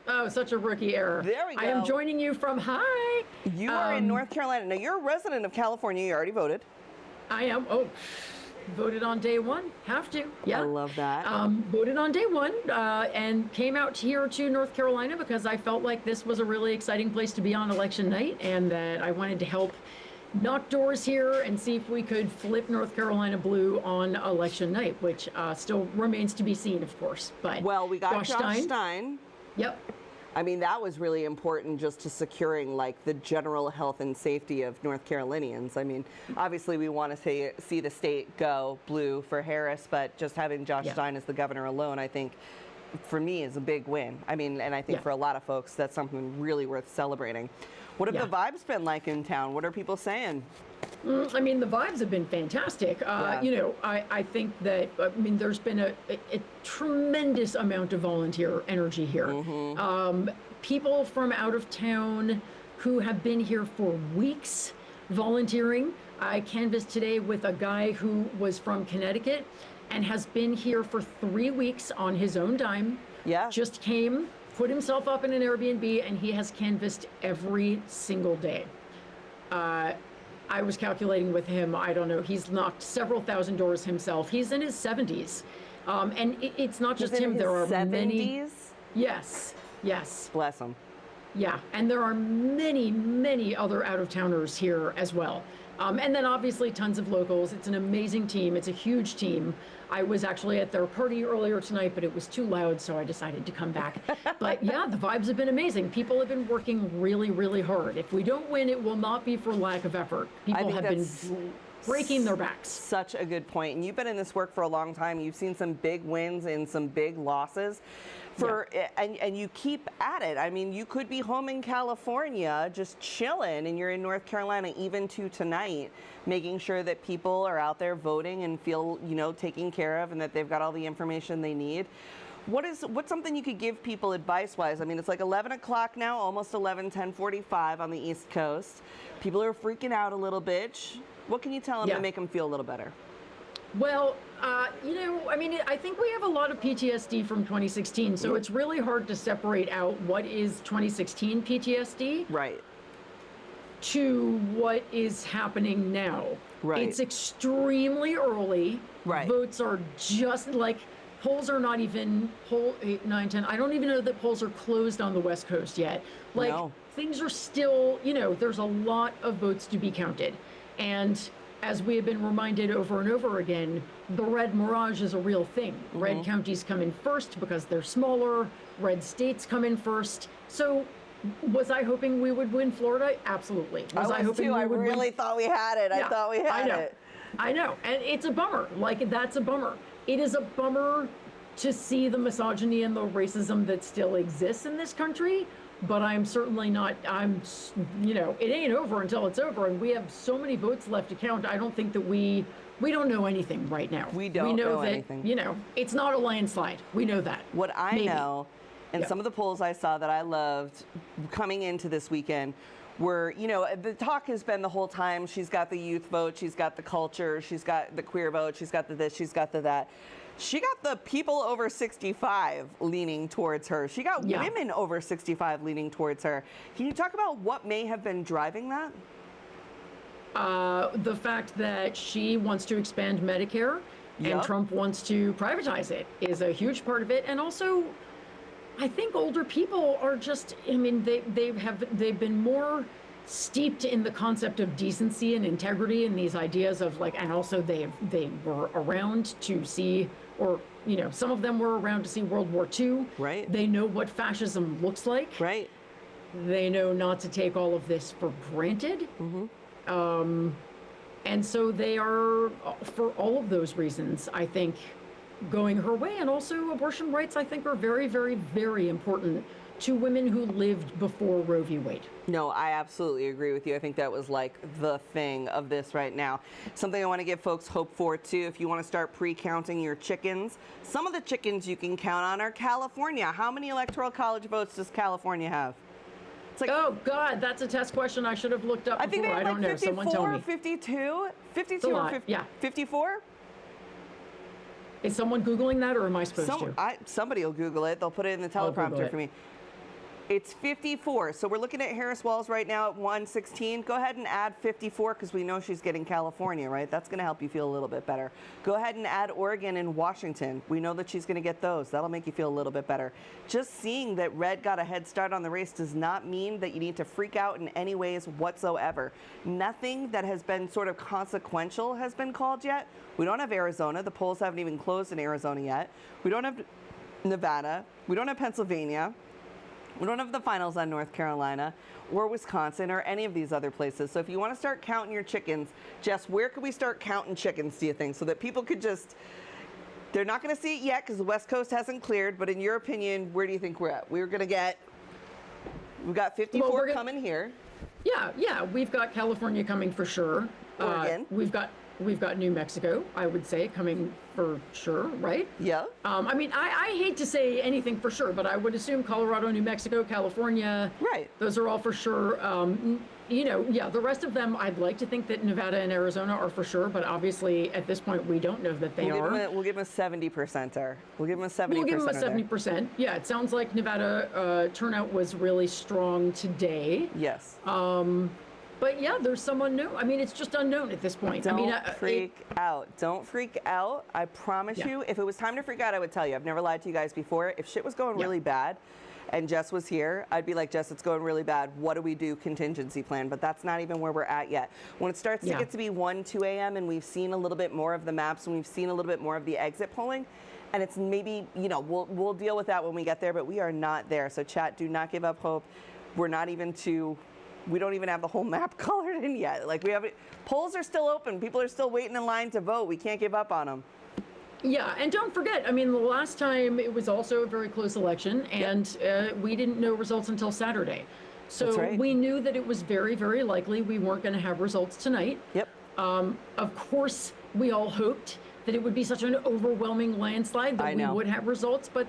Oh, such a rookie error. There we go. I am joining you from, hi. You are in North Carolina. Now, you're a resident of California. You already voted. I am. Oh, voted on day one. Have to. Yeah. I love that. Voted on day one and came out here to North Carolina because I felt like this was a really exciting place to be on election night and that I wanted to help knock doors here and see if we could flip North Carolina blue on election night, which still remains to be seen, of course. But well, we got Josh Stein. Yep. I mean, that was really important just to securing like the general health and safety of North Carolinians. I mean, obviously we want to see the state go blue for Harris, but just having Josh Stein as the governor alone, I think, for me is a big win. I mean, and I think for a lot of folks, that's something really worth celebrating. What have the vibes been like in town? What are people saying? I mean, the vibes have been fantastic. You know, I think that, I mean, there's been a tremendous amount of volunteer energy here. People from out of town who have been here for weeks volunteering. I canvassed today with a guy who was from Connecticut and has been here for 3 weeks on his own dime. Yeah. Just came, put himself up in an Airbnb, and he has canvassed every single day. I was calculating with him, I don't know, he's knocked several thousand doors himself. He's in his 70s. And it's not just him, there are 70s? many. Yes, yes. Bless him. Yeah, and there are many, many other out-of-towners here as well. And then obviously tons of locals. It's an amazing team. It's a huge team. I was actually at their party earlier tonight, but it was too loud, so I decided to come back. But yeah, the vibes have been amazing. People have been working really, really hard. If we don't win, it will not be for lack of effort. People have been breaking their backs. Such a good point. And you've been in this work for a long time. You've seen some big wins and some big losses. And you keep at it. I mean, you could be home in California just chilling, and you're in North Carolina even to tonight, making sure that people are out there voting and feel, you know, taken care of and that they've got all the information they need. What's something you could give people advice-wise? I mean, it's like 11 o'clock now, almost 10:45 on the East Coast. People are freaking out a little bit. What can you tell them to make them feel a little better? Well, you know, I mean, I think we have a lot of PTSD from 2016, so it's really hard to separate out what is 2016 PTSD to what is happening now. It's extremely early. Votes are just like, polls are not even, poll 8, 9, 10. I don't even know that polls are closed on the West Coast yet. Like, things are still, you know, there's a lot of votes to be counted. And as we have been reminded over and over again, the red mirage is a real thing. Red counties come in first because they're smaller. Red states come in first. So was I hoping we would win Florida? Absolutely. Was I hoping too. I really thought we had it. I thought we had it. I know. And it's a bummer. Like, that's a bummer. It is a bummer to see the misogyny and the racism that still exists in this country. But I'm certainly not, you know, it ain't over until it's over. And we have so many votes left to count. I don't think that we don't know anything right now. We don't know that, anything. You know, it's not a landslide. We know that. What I know, and some of the polls I saw that I loved coming into this weekend were, you know, the talk has been the whole time, she's got the youth vote, she's got the culture, she's got the queer vote, she's got the this, she's got the that. She got the people over 65 leaning towards her. She got women over 65 leaning towards her. Can you talk about what may have been driving that? The fact that she wants to expand Medicare and Trump wants to privatize it is a huge part of it. And also, I think older people are just, I mean, they've been more steeped in the concept of decency and integrity and these ideas of like, and also they were around to see, or, you know, some of them were around to see World War II. They know what fascism looks like. They know not to take all of this for granted. And so they are, for all of those reasons, I think going her way. And also abortion rights, I think, are very, very, very important to women who lived before Roe v. Wade. No, I absolutely agree with you. I think that was like the thing of this right now. Something I want to give folks hope for too. If you want to start pre-counting your chickens, some of the chickens you can count on are California. How many Electoral College votes does California have? It's like, oh God, that's a test question I should have looked up before. I think they have don't know. Someone tell me. 52, 52 or 50, yeah. 54? Is someone Googling that, or am I supposed to? Somebody will Google it. They'll put it in the teleprompter for me. It's 54. So we're looking at Harris Walls right now at 116. Go ahead and add 54 because we know she's getting California, right? That's going to help you feel a little bit better. Go ahead and add Oregon and Washington. We know that she's going to get those. That'll make you feel a little bit better. Just seeing that red got a head start on the race does not mean that you need to freak out in any ways whatsoever. Nothing that has been sort of consequential has been called yet. We don't have Arizona. The polls haven't even closed in Arizona yet. We don't have Nevada. We don't have Pennsylvania. We don't have the finals on North Carolina or Wisconsin or any of these other places. So if you want to start counting your chickens, Jess, where could we start counting chickens, do you think, so that people could just, they're not going to see it yet because the West Coast hasn't cleared, but in your opinion, where do you think we're at? We've got 54 coming here. Yeah, we've got California coming for sure. Oregon. We've got New Mexico, I would say, coming for sure, right? Yeah. I mean, I hate to say anything for sure, but I would assume Colorado, New Mexico, California. Right. Those are all for sure. You know, yeah, the rest of them, I'd like to think that Nevada and Arizona are for sure, but obviously at this point we don't know that they are. We'll give them a 70%er. We'll give them a 70%. We'll give them a 70%. Yeah, it sounds like Nevada turnout was really strong today. Yes. But yeah, there's some unknown. I mean, it's just unknown at this point. Don't freak out. Don't freak out. I promise you, if it was time to freak out, I would tell you. I've never lied to you guys before. If shit was going really bad and Jess was here, I'd be like, Jess, it's going really bad. What do we do? Contingency plan. But that's not even where we're at yet. When it starts to get to be 1, 2 a.m. and we've seen a little bit more of the maps and we've seen a little bit more of the exit polling, and it's maybe, you know, we'll deal with that when we get there, but we are not there. So chat, do not give up hope. We're not even we don't even have the whole map colored in yet. Like polls are still open. People are still waiting in line to vote. We can't give up on them. Yeah, and don't forget, I mean, the last time it was also a very close election, and we didn't know results until Saturday. So we knew that it was very, very likely we weren't going to have results tonight. Yep. Of course, we all hoped that it would be such an overwhelming landslide that we would have results, but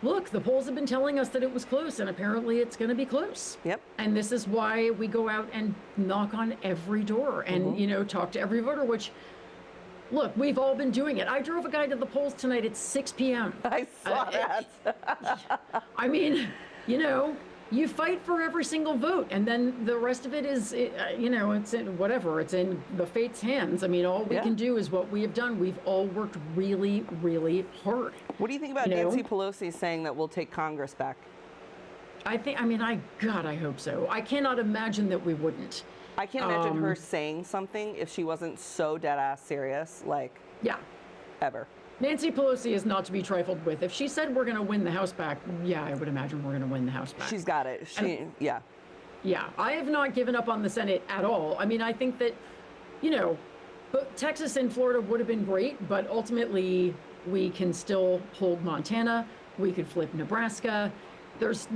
look, the polls have been telling us that it was close, and apparently it's going to be close. Yep. And this is why we go out and knock on every door and, you know, talk to every voter, which, look, we've all been doing it. I drove a guy to the polls tonight at 6 p.m. I saw that. I mean, you know, you fight for every single vote, and then the rest of it is, you know, it's in whatever. It's in the fate's hands. I mean, all we can do is what we have done. We've all worked really, really hard. What do you think about Nancy Pelosi saying that we'll take Congress back? God, I hope so. I cannot imagine that we wouldn't. I can't imagine her saying something if she wasn't so dead-ass serious, like, ever. Nancy Pelosi is not to be trifled with. If she said we're going to win the House back, yeah, I would imagine we're going to win the House back. She's got it. Yeah. Yeah, I have not given up on the Senate at all. I mean, I think that, you know, Texas and Florida would have been great, but ultimately we can still hold Montana. We could flip Nebraska.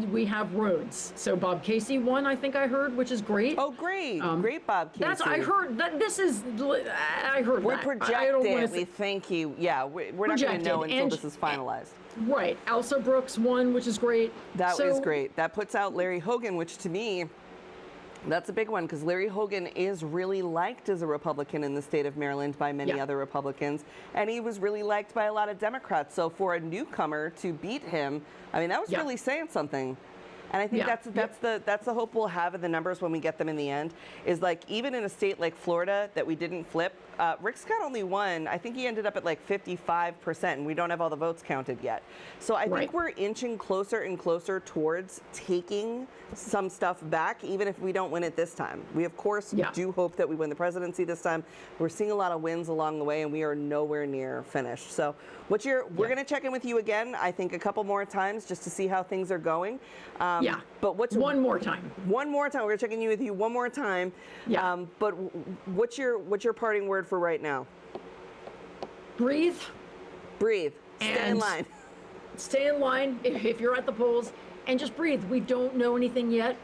We have roads. So Bob Casey won, I think I heard, which is great. Oh, great. Great, Bob Casey. I heard that I heard we're that. projected. We think you, we're not going to know until this is finalized. Right. Elsa Brooks won, which is great. That is great. That puts out Larry Hogan, which to me, that's a big one because Larry Hogan is really liked as a Republican in the state of Maryland by many other Republicans, and he was really liked by a lot of Democrats. So for a newcomer to beat him, I mean, that was really saying something. And I think that's the hope we'll have in the numbers when we get them in the end, is like even in a state like Florida that we didn't flip, Rick Scott only won, I think he ended up at like 55%, and we don't have all the votes counted yet. So I think we're inching closer and closer towards taking some stuff back, even if we don't win it this time. We, of course, do hope that we win the presidency this time. We're seeing a lot of wins along the way, and we are nowhere near finished. So we're going to check in with you again, I think, a couple more times just to see how things are going. But one more time. One more time. We're checking in with you one more time. But what's your parting word for right now? Breathe. Breathe. Stay in line. Stay in line if you're at the polls, and just breathe. We don't know anything yet.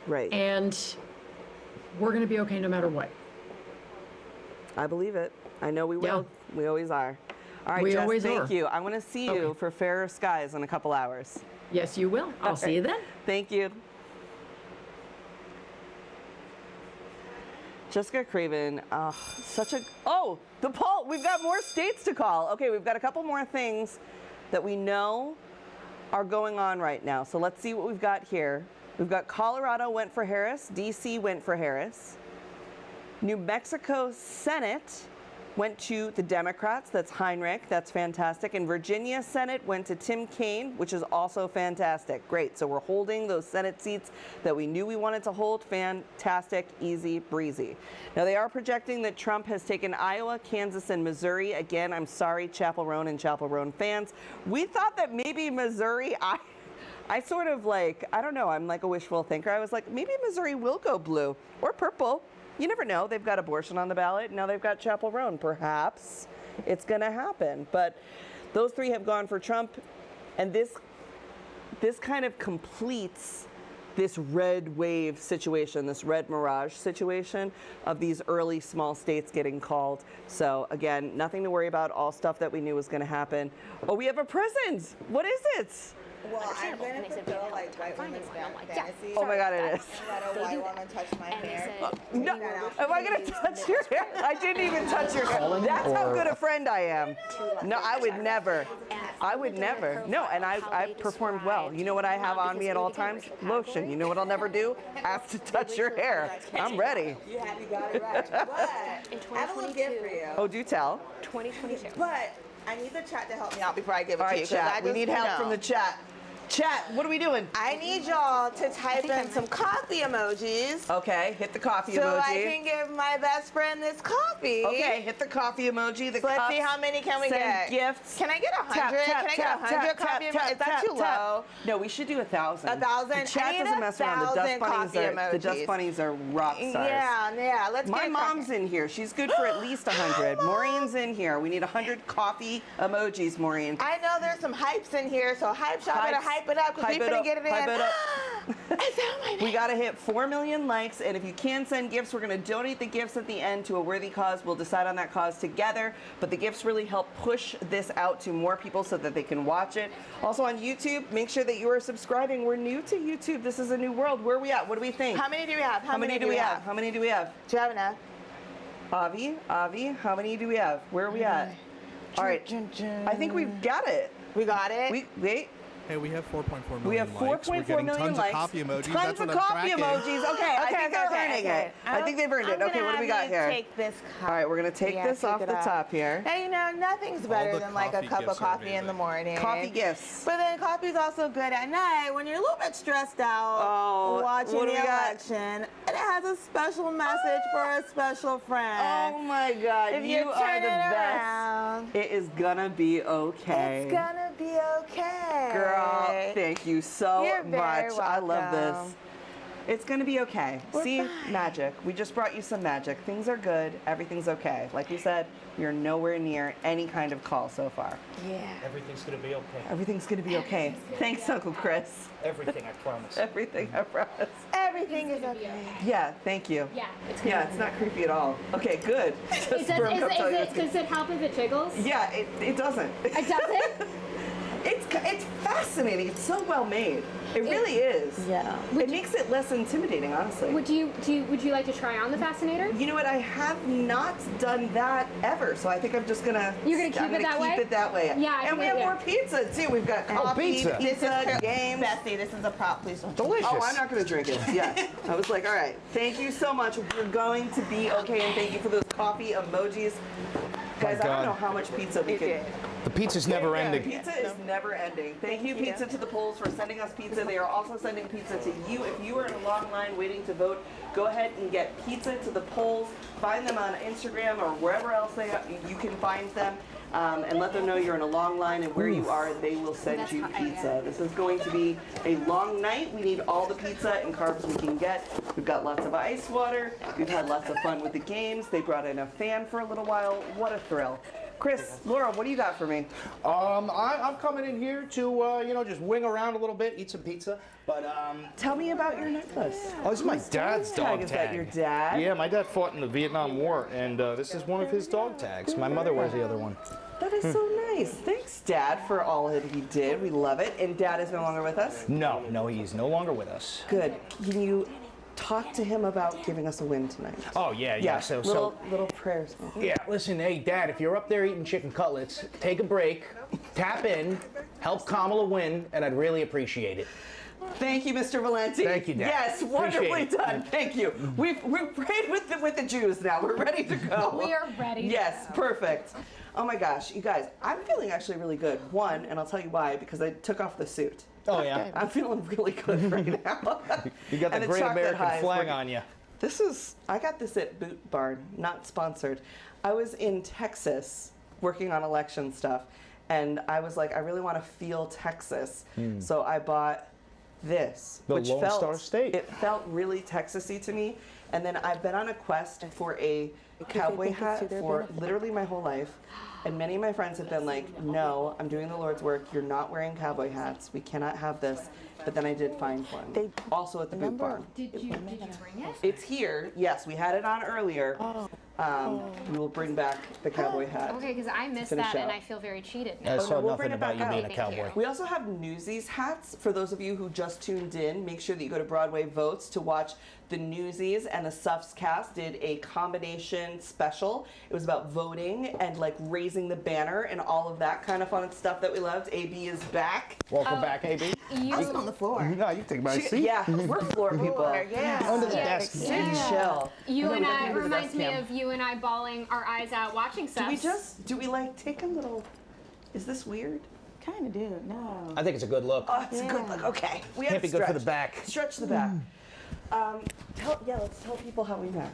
Right. And we're going to be okay no matter what. I believe it. I know we will. Yeah. We always are. All right, Jess, thank you. I want to see you for Fairer Skies in a couple hours. Yes, you will. I'll see you then. Thank you. Jessica Craven, such a... Oh, the poll. We've got more states to call. Okay, we've got a couple more things that we know are going on right now. So let's see what we've got here. We've got Colorado went for Harris. D.C. went for Harris. New Mexico Senate went to the Democrats. That's Heinrich. That's fantastic. And Virginia Senate went to Tim Kaine, which is also fantastic. Great. So we're holding those Senate seats that we knew we wanted to hold. Fantastic, easy, breezy. Now, they are projecting that Trump has taken Iowa, Kansas, and Missouri. Again, I'm sorry, Chapel Roan and Chapel Roan fans. We thought that maybe Missouri, I sort of like, I don't know, I'm like a wishful thinker. I was like, maybe Missouri will go blue or purple. You never know. They've got abortion on the ballot. Now they've got Chapel Roan. Perhaps it's going to happen. But those three have gone for Trump. And this kind of completes this red wave situation, this red mirage situation of these early small states getting called. So again, nothing to worry about. All stuff that we knew was going to happen. Oh, we have a present. What is it? Well, I'm going to fulfill like white women's fantasy. Oh my God, it is. Let a white woman touch my hair. No, am I going to touch your hair? I didn't even touch your hair. That's how good a friend I am. No, I would never. I would never. No, and I performed well. You know what I have on me at all times? Lotion. You know what I'll never do? Ask to touch your hair. I'm ready. You got it right. But I have a little gift for you. Oh, do tell. 2022. But I need the chat to help me out before I give it to you. Chat. We need help from the chat. Chat, what are we doing? I need y'all to type in some coffee emojis. Okay, hit the coffee emoji. So I can give my best friend this coffee. Okay, hit the coffee emoji. The so let's see how many can we get. Gifts. Can I get 100? Can I get 100 coffee emojis? Is that too low? No, we should do 1,000. 1,000. The chat doesn't mess around. The dust bunnies are rock stars. Yeah. Let's My mom's in here. She's good for at least 100. Maureen's in here. We need 100 coffee emojis, Maureen. I know there's some hypes in here, so hype shop better hype it up because we're going to get it in. We got to hit 4 million likes, and if you can send gifts, we're going to donate the gifts at the end to a worthy cause. We'll decide on that cause together, but the gifts really help push this out to more people so that they can watch it. Also on YouTube, make sure that you are subscribing. We're new to YouTube. This is a new world. Where are we at? What do we think? How many do we have? How many do we have? Do you have enough? Avi, how many do we have? Where are we at? All right. I think we've got it. We got it? Wait. Hey, we have 4.4 million We have 4.4 million likes. Tons of coffee emojis. Tons of coffee emojis. Okay, I think they're earning it. I think they've earned it. Okay, what do we got here? Take this cup. All right, we're going to take this off the top here. Hey, you know, nothing's better than like a cup of coffee in the morning. Coffee gifts. But then coffee's also good at night when you're a little bit stressed out watching the election. And it has a special message for a special friend. Oh my God, if you are the best. Around, it is going to be okay. It's going to be okay. Girl, thank you so much. Welcome. I love this. It's going to be okay. See, magic. We just brought you some magic. Things are good. Everything's okay. Like we said, we are nowhere near any kind of call so far. Yeah. Everything's going to be okay. Everything's going to be okay. Thanks, Uncle Chris. Everything, I promise. Everything, I promise. Everything is okay. Yeah, thank you. Yeah, it's not creepy at all. Okay, good. Does it help if it jiggles? Yeah, it doesn't. It doesn't? It's fascinating. It's so well made. It really is. Yeah. It makes it less intimidating, honestly. Would you like to try on the fascinator? You know what? I have not done that ever, so I think I'm just gonna. You're gonna keep it that way? Yeah. And we have more pizza too. We've got coffee, pizza, games. Bessie, this is a prop. Please don't. Delicious. Oh, I'm not gonna drink it. Yeah. I was like, all right. Thank you so much. We're going to be okay, and thank you for those coffee emojis, guys. I don't know how much pizza we could. The pizza's never ending. Pizza is never ending. Thank you, Pizza to the Polls, for sending us pizza. They are also sending pizza to you. If you are in a long line waiting to vote, go ahead and get Pizza to the Polls. Find them on Instagram or wherever else you can find them. And let them know you're in a long line, and where you are, they will send you pizza. This is going to be a long night. We need all the pizza and carbs we can get. We've got lots of ice water. We've had lots of fun with the games. They brought in a fan for a little while. What a thrill. Chris, Laura, what do you got for me? I'm coming in here to, just wing around a little bit, eat some pizza. But tell me about your necklace. Oh, this is my dad's dog tag. Is that your dad? Yeah, my dad fought in the Vietnam War, and this is one of his dog tags. My mother wears the other one. That is so nice. Thanks, Dad, for all that he did. We love it. And Dad is no longer with us? No, he's no longer with us. Good. Can you talk to him about giving us a win tonight? Oh, yeah. So little prayers. Yeah, listen, hey, Dad, if you're up there eating chicken cutlets, take a break, tap in, help Kamala win, and I'd really appreciate it. Thank you, Mr. Valenti. Thank you, Dad. Yes, wonderfully done. Thank you. We've prayed with the Jews now. We're ready to go. We are ready. Yes, perfect. Oh my gosh, you guys, I'm feeling actually really good. One, and I'll tell you why, because I took off the suit. Oh, yeah. I'm feeling really good right now. You got the Great American flag on you. I got this at Boot Barn, not sponsored. I was in Texas working on election stuff, and I was like, I really want to feel Texas. So I bought this, which Lone Star State. It felt really Texas-y to me. And then I've been on a quest for a cowboy hat for literally my whole life. And many of my friends have been like, no, I'm doing the Lord's work. You're not wearing cowboy hats. We cannot have this. But then I did find one. Also at the Boot Barn. Did you bring it? It's here. Yes, we had it on earlier. We will bring back the cowboy hat. Okay, because I missed that and I feel very cheated now. I saw nothing about you being a cowboy. We also have Newsies hats. For those of you who just tuned in, make sure that you go to Broadway Votes to watch the Newsies and the Suffs cast did a combination special. It was about voting and like raising the banner and all of that kind of fun stuff that we loved. AB is back. Welcome back, AB. I was on the floor. No, you can take my seat. Yeah, we're floor people. Under the desk. Sit and chill. You and I reminds me of you and I bawling our eyes out watching stuff. Do we like take a little, is this weird? Kind of do, no. I think it's a good look. Oh, it's a good look. Okay. We Can't be good for the back. Stretch the back. Let's tell people how we met.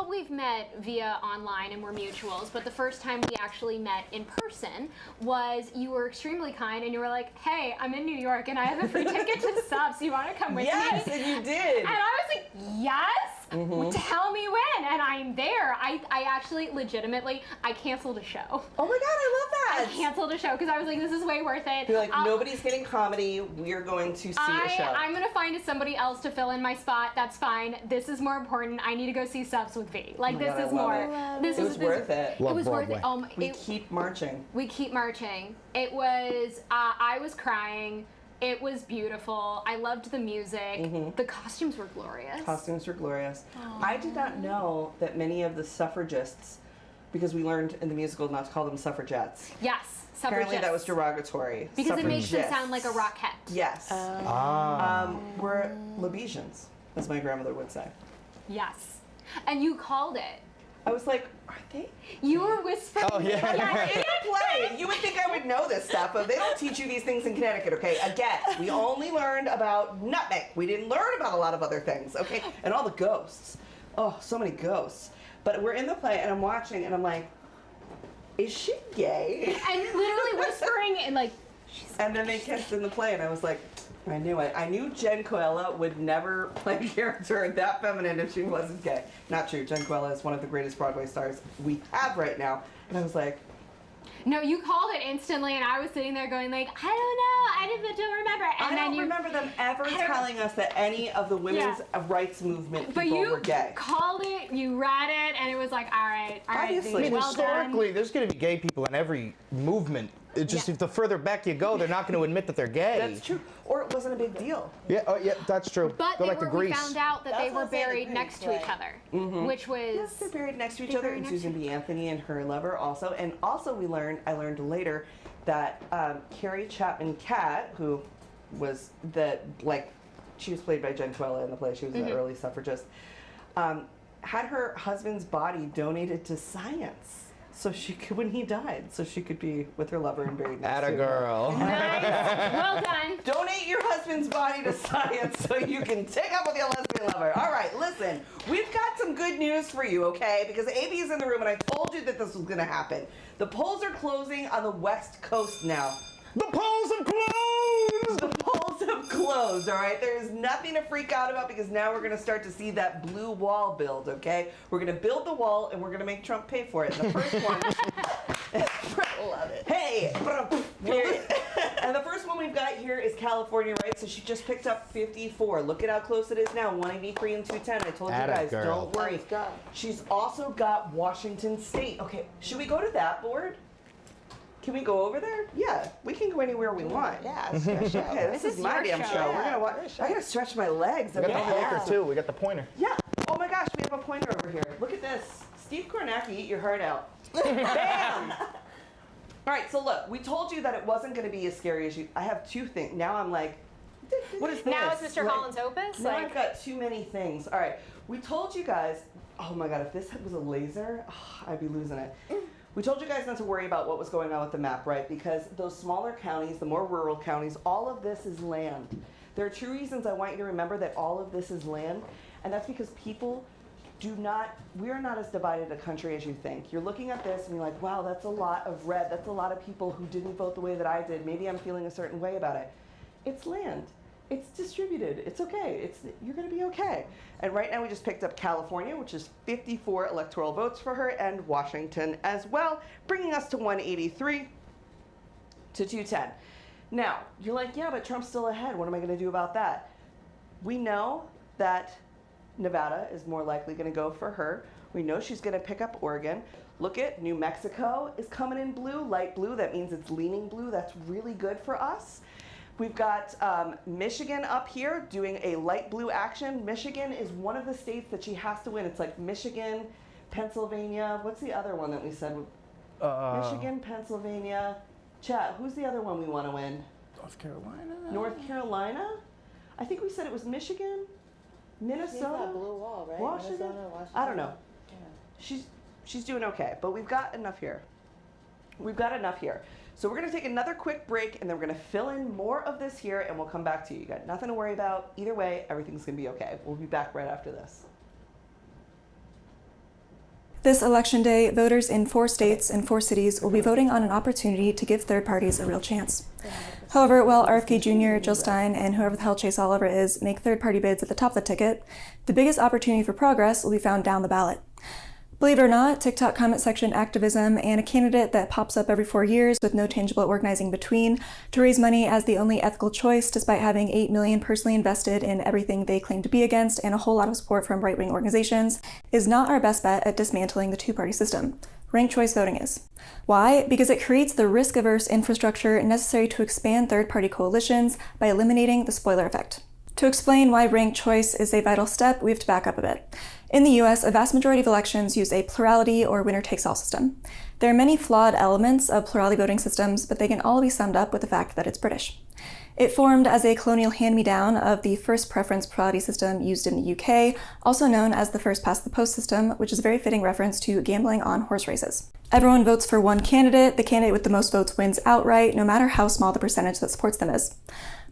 We've met via online and we're mutuals, but the first time we actually met in person was you were extremely kind and you were like, hey, I'm in New York and I have a free ticket to the Subs. You want to come with me? Yes, and you did. And I was like, yes? Tell me when, and I'm there. I actually, legitimately, I canceled a show. Oh my God, I love that. I canceled a show because I was like, this is way worth it. You're like, nobody's getting comedy. We're going to see a show. I'm going to find somebody else to fill in my spot. That's fine. This is more important. I need to go see Subs with V. Like, this is more. It was worth it. It was worth it. We keep marching. We keep marching. It was, I was crying. It was beautiful. I loved the music. The costumes were glorious. Costumes were glorious. I did not know that many of the suffragists, because we learned in the musical not to call them suffragettes. Yes, suffragists. Apparently that was derogatory. Because it makes them sound like a rockette. Yes. We're Lebesians, as my grandmother would say. Yes. And you called it. I was like, are they? You were whispering. Oh, yeah. In a play. You would think I would know this stuff, but they don't teach you these things in Connecticut, okay? Again, we only learned about nutmeg. We didn't learn about a lot of other things, okay? And all the ghosts. Oh, so many ghosts. But we're in the play, and I'm watching, and I'm like, is she gay? And literally whispering, and like, and then they kissed in the play, and I was like, I knew it. I knew Jen Coella would never play a character that feminine if she wasn't gay. Not true. Jen Coella is one of the greatest Broadway stars we have right now. And I was like, no, you called it instantly, and I was sitting there going like, I don't know, I don't remember. And I don't remember them ever telling us that any of the women's rights movement people were gay. But you called it, you read it, and it was like, all right, Obviously. well historically, done. there's going to be gay people in every movement. It's just if the further back you go, they're not going to admit that they're gay. That's true. Or it wasn't a big deal. Yeah, yeah, that's true. But go back to we Greece. found out that they were buried next to each other, which was... Yes, they're buried next to each other, and Susan B. Anthony and her lover also. And also I learned later that Carrie Chapman Catt, who was she was played by Jen Coella in the play, she was an early suffragist, had her husband's body donated to science. So she could, when he died, so she could be with her lover and buried next to him. Atta-girl. Nice. Well done. Donate your husband's body to science so you can take up with your lesbian lover. All right, listen, we've got some good news for you, okay? Because AB is in the room, and I told you that this was going to happen. The polls are closing on the West Coast now. The polls have closed! The polls have closed. closed, all right? There is nothing to freak out about because now we're going to start to see that blue wall build, okay? We're going to build the wall and we're going to make Trump pay for it. And the first one... Love it. Hey! And the first one we've got here is California, right? So she just picked up 54. Look at how close it is now, 183 and 210. I told you Atta guys, girl. don't worry. She's also got Washington State. Okay, should we go to that board? Can we go over there? Yeah, we can go anywhere we want. Yeah, Okay, this is my damn show. We're gonna watch. I gotta stretch my legs. We got the pointer too. We got the pointer. Yeah. Oh my gosh, we have a pointer over here. Look at this. Steve Kornacki, eat your heart out. Bam! All right, so look, we told you that it wasn't going to be as scary as you. I have two things. Now I'm like, what is this? Now it's Mr. Holland's Opus? Now I've got too many things. All right, we told you guys, oh my God, if this was a laser, I'd be losing it. We told you guys not to worry about what was going on with the map, right? Because those smaller counties, the more rural counties, all of this is land. There are two reasons I want you to remember that all of this is land, and that's because people we are not as divided a country as you think. You're looking at this and you're like, wow, that's a lot of red. That's a lot of people who didn't vote the way that I did. Maybe I'm feeling a certain way about it. It's land. It's distributed. It's okay. You're going to be okay. And right now we just picked up California, which is 54 electoral votes for her, and Washington as well, bringing us to 183 to 210. Now, you're like, yeah, but Trump's still ahead. What am I going to do about that? We know that Nevada is more likely going to go for her. We know she's going to pick up Oregon. Look at New Mexico is coming in blue, light blue. That means it's leaning blue. That's really good for us. We've got Michigan up here doing a light blue action. Michigan is one of the states that she has to win. It's like Michigan, Pennsylvania. What's the other one that we said? Michigan, Pennsylvania. Chat, who's the other one we want to win? North Carolina. North Carolina? I think we said it was Michigan. Minnesota, blue wall, right? Washington? I don't know. Yeah. She's doing okay, but we've got enough here. We've got enough here. So we're going to take another quick break, and then we're going to fill in more of this here, and we'll come back to you. You got nothing to worry about. Either way, everything's going to be okay. We'll be back right after this. This election day, voters in 4 states and 4 cities will be voting on an opportunity to give third parties a real chance. However, while RFK Jr., Jill Stein, and whoever the hell Chase Oliver is make third-party bids at the top of the ticket, the biggest opportunity for progress will be found down the ballot. Believe it or not, TikTok comment section activism and a candidate that pops up every 4 years with no tangible organizing between to raise money as the only ethical choice despite having $8 million personally invested in everything they claim to be against and a whole lot of support from right-wing organizations is not our best bet at dismantling the two-party system. Ranked choice voting is. Why? Because it creates the risk-averse infrastructure necessary to expand third-party coalitions by eliminating the spoiler effect. To explain why ranked choice is a vital step, we have to back up a bit. In the US, a vast majority of elections use a plurality or winner-takes-all system. There are many flawed elements of plurality voting systems, but they can all be summed up with the fact that it's British. It formed as a colonial hand-me-down of the first preference plurality system used in the UK, also known as the first-past-the-post system, which is a very fitting reference to gambling on horse races. Everyone votes for one candidate. The candidate with the most votes wins outright, no matter how small the percentage that supports them is.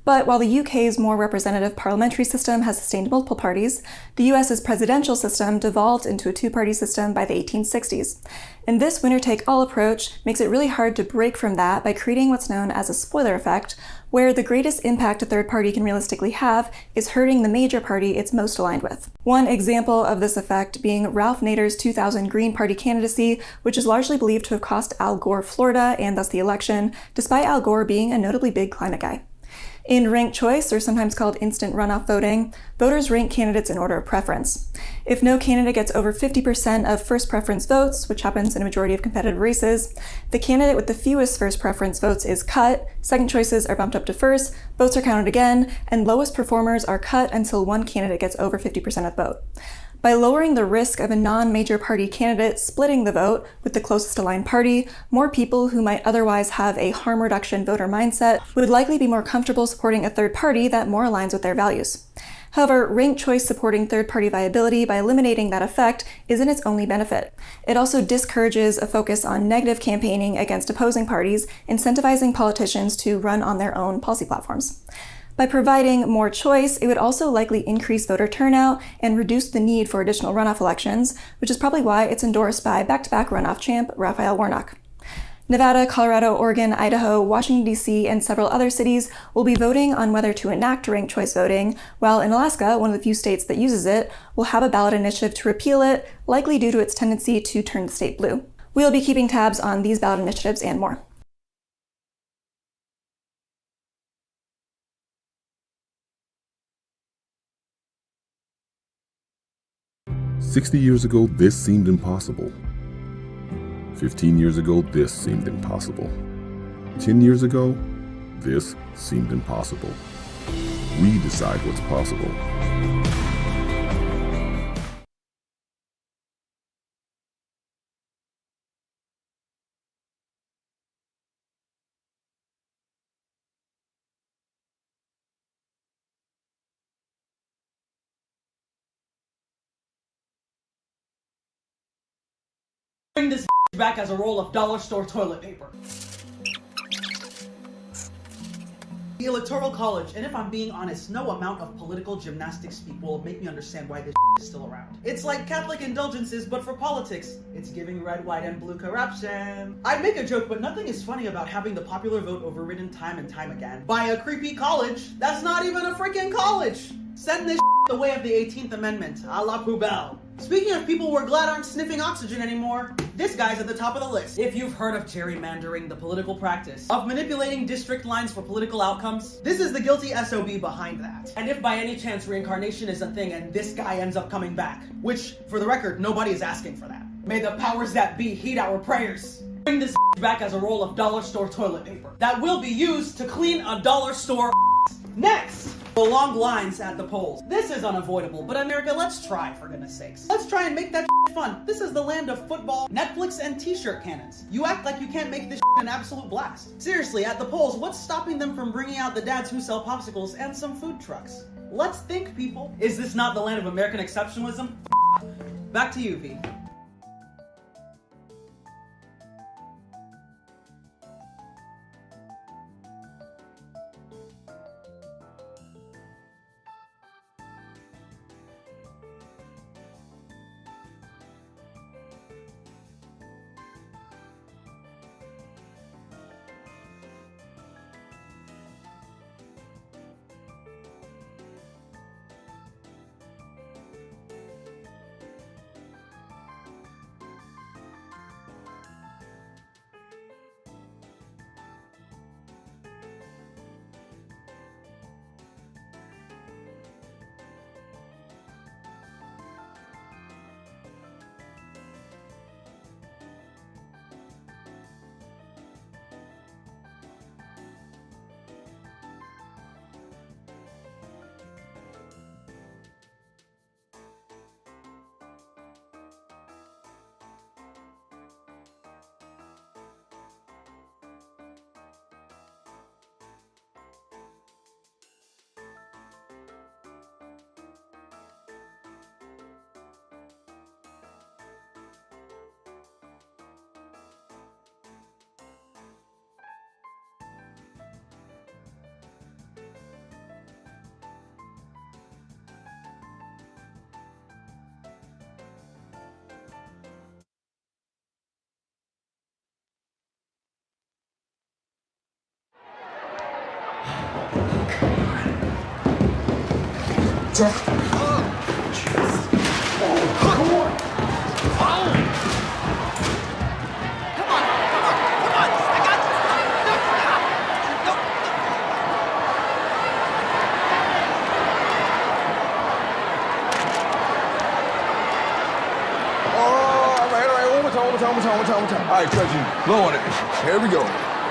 But while the UK's more representative parliamentary system has sustained multiple parties, the US's presidential system devolved into a two-party system by the 1860s. And this winner-take-all approach makes it really hard to break from that by creating what's known as a spoiler effect, where the greatest impact a third party can realistically have is hurting the major party it's most aligned with. One example of this effect being Ralph Nader's 2000 Green Party candidacy, which is largely believed to have cost Al Gore Florida and thus the election, despite Al Gore being a notably big climate guy. In ranked choice, or sometimes called instant runoff voting, voters rank candidates in order of preference. If no candidate gets over 50% of first preference votes, which happens in a majority of competitive races, the candidate with the fewest first preference votes is cut, second choices are bumped up to first, votes are counted again, and lowest performers are cut until one candidate gets over 50% of the vote. By lowering the risk of a non-major party candidate splitting the vote with the closest aligned party, more people who might otherwise have a harm reduction voter mindset would likely be more comfortable supporting a third party that more aligns with their values. However, ranked choice supporting third-party viability by eliminating that effect isn't its only benefit. It also discourages a focus on negative campaigning against opposing parties, incentivizing politicians to run on their own policy platforms. By providing more choice, it would also likely increase voter turnout and reduce the need for additional runoff elections, which is probably why it's endorsed by back-to-back runoff champ Raphael Warnock. Nevada, Colorado, Oregon, Idaho, Washington, D.C., and several other cities will be voting on whether to enact ranked choice voting, while in Alaska, one of the few states that uses it, will have a ballot initiative to repeal it, likely due to its tendency to turn the state blue. We'll be keeping tabs on these ballot initiatives and more. "60 years ago, this seemed impossible. 15 years ago, this seemed impossible. 10 years ago, this seemed impossible. We decide what's possible." Bring this back as a roll of dollar store toilet paper. The Electoral College, and if I'm being honest, no amount of political gymnastics speak will make me understand why this is still around. It's like Catholic indulgences, but for politics. It's giving red, white, and blue corruption. I'd make a joke, but nothing is funny about having the popular vote overridden time and time again by a creepy college that's not even a freaking college. Send this the way of the 18th Amendment, a la poubelle. Speaking of people we're glad aren't sniffing oxygen anymore, this guy's at the top of the list. If you've heard of gerrymandering, the political practice of manipulating district lines for political outcomes, this is the guilty SOB behind that. And if by any chance reincarnation is a thing and this guy ends up coming back, which, for the record, nobody is asking for that, may the powers that be heed our prayers. Bring this back as a roll of dollar store toilet paper that will be used to clean a dollar store. Next! The long lines at the polls. This is unavoidable, but America, let's try, for goodness sakes. Let's try and make that fun. This is the land of football, Netflix, and t-shirt cannons. You act like you can't make this an absolute blast. Seriously, at the polls, what's stopping them from bringing out the dads who sell popsicles and some food trucks? Let's think, people. Is this not the land of American exceptionalism? Back to you, V. Jack. Come on. I got All right, Trudgy, blow on it. Here we go.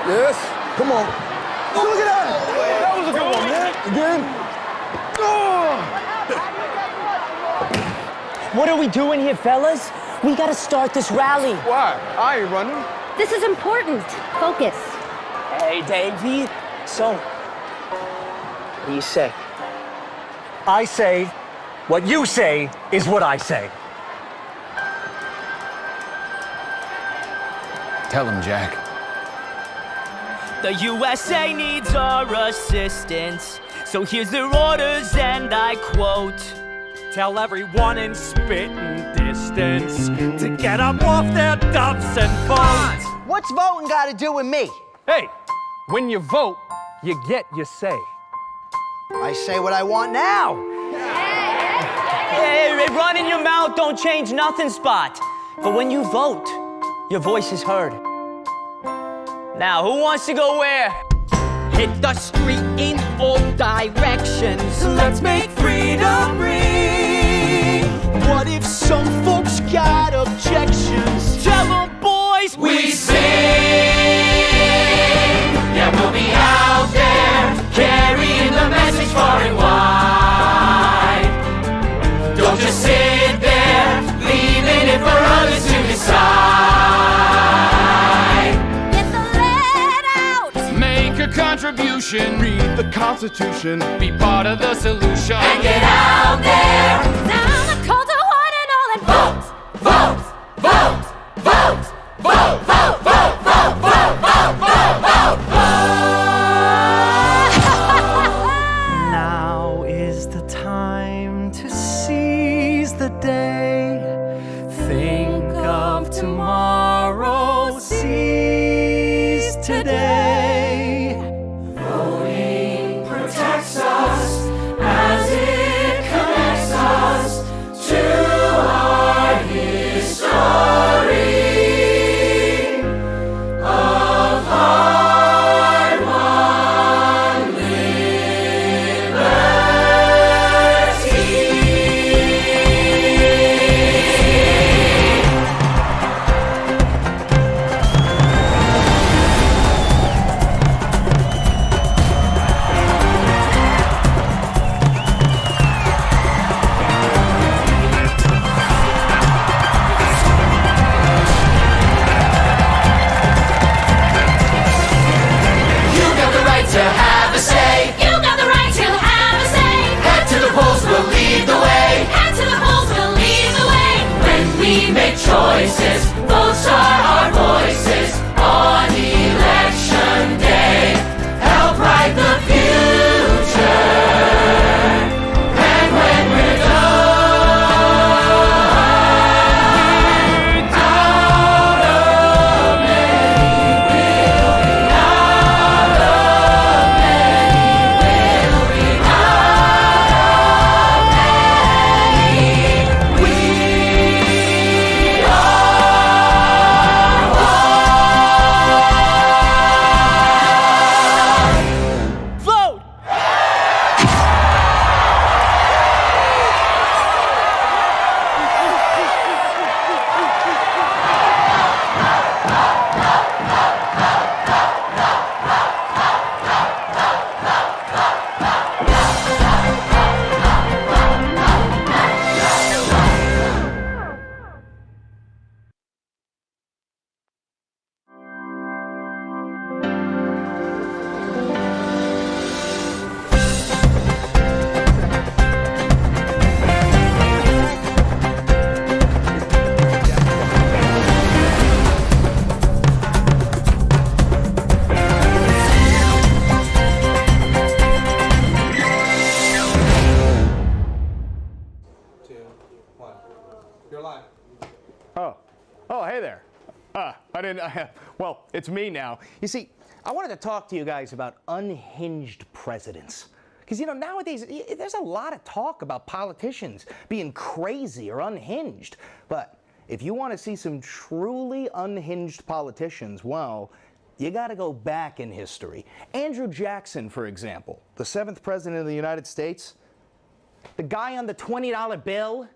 Yes, come on. Oh, look at that! That was a good one, man. Again. What are we doing here, fellas? We gotta start this rally. Why? I ain't running. This is important. Focus. Hey, Davey. So, what do you say? I say, what you say is what I say. Tell him, Jack. The USA needs our assistance, so here's their orders and I quote: Tell everyone in spitting distance to get up off their duffs and vote. What's voting got to do with me? Hey, when you vote, you get your say. I say what I want now. Hey, running your mouth don't change nothing, Spot. But when you vote, your voice is heard. Now, who wants to go where? Hit the street in all directions. Let's make freedom ring. What if some folks got objections? Tell them, boys, we sing. Yeah, we'll be out there carrying the message far and wide. Don't just sit there, leaving it for others to decide. Get the lead out. Make a contribution. Read the Constitution. Be part of the solution. And get out there. Now the call to one and all and vote. Vote, vote, vote, vote, vote, vote, vote, vote, vote, vote, vote, vote. Now is the time to seize the day. Think of tomorrow, seize today. Voting protects us as it connects us to our history of hard-won You got the right to have a say. You got the right to have a say. Head to the polls, we'll lead the way. Head to the polls, we'll lead the way. When we make choices, votes are our voices on election day. Help write the future. And when we're done, out of many will be out of many will be out of many. We vote! You're live. Oh, hey there. I didn't, well, it's me now. You see, I wanted to talk to you guys about unhinged presidents. Because, you know, nowadays, there's a lot of talk about politicians being crazy or unhinged. But if you want to see some truly unhinged politicians, well, you got to go back in history. Andrew Jackson, for example, the 7th president of the United States, the guy on the $20 bill.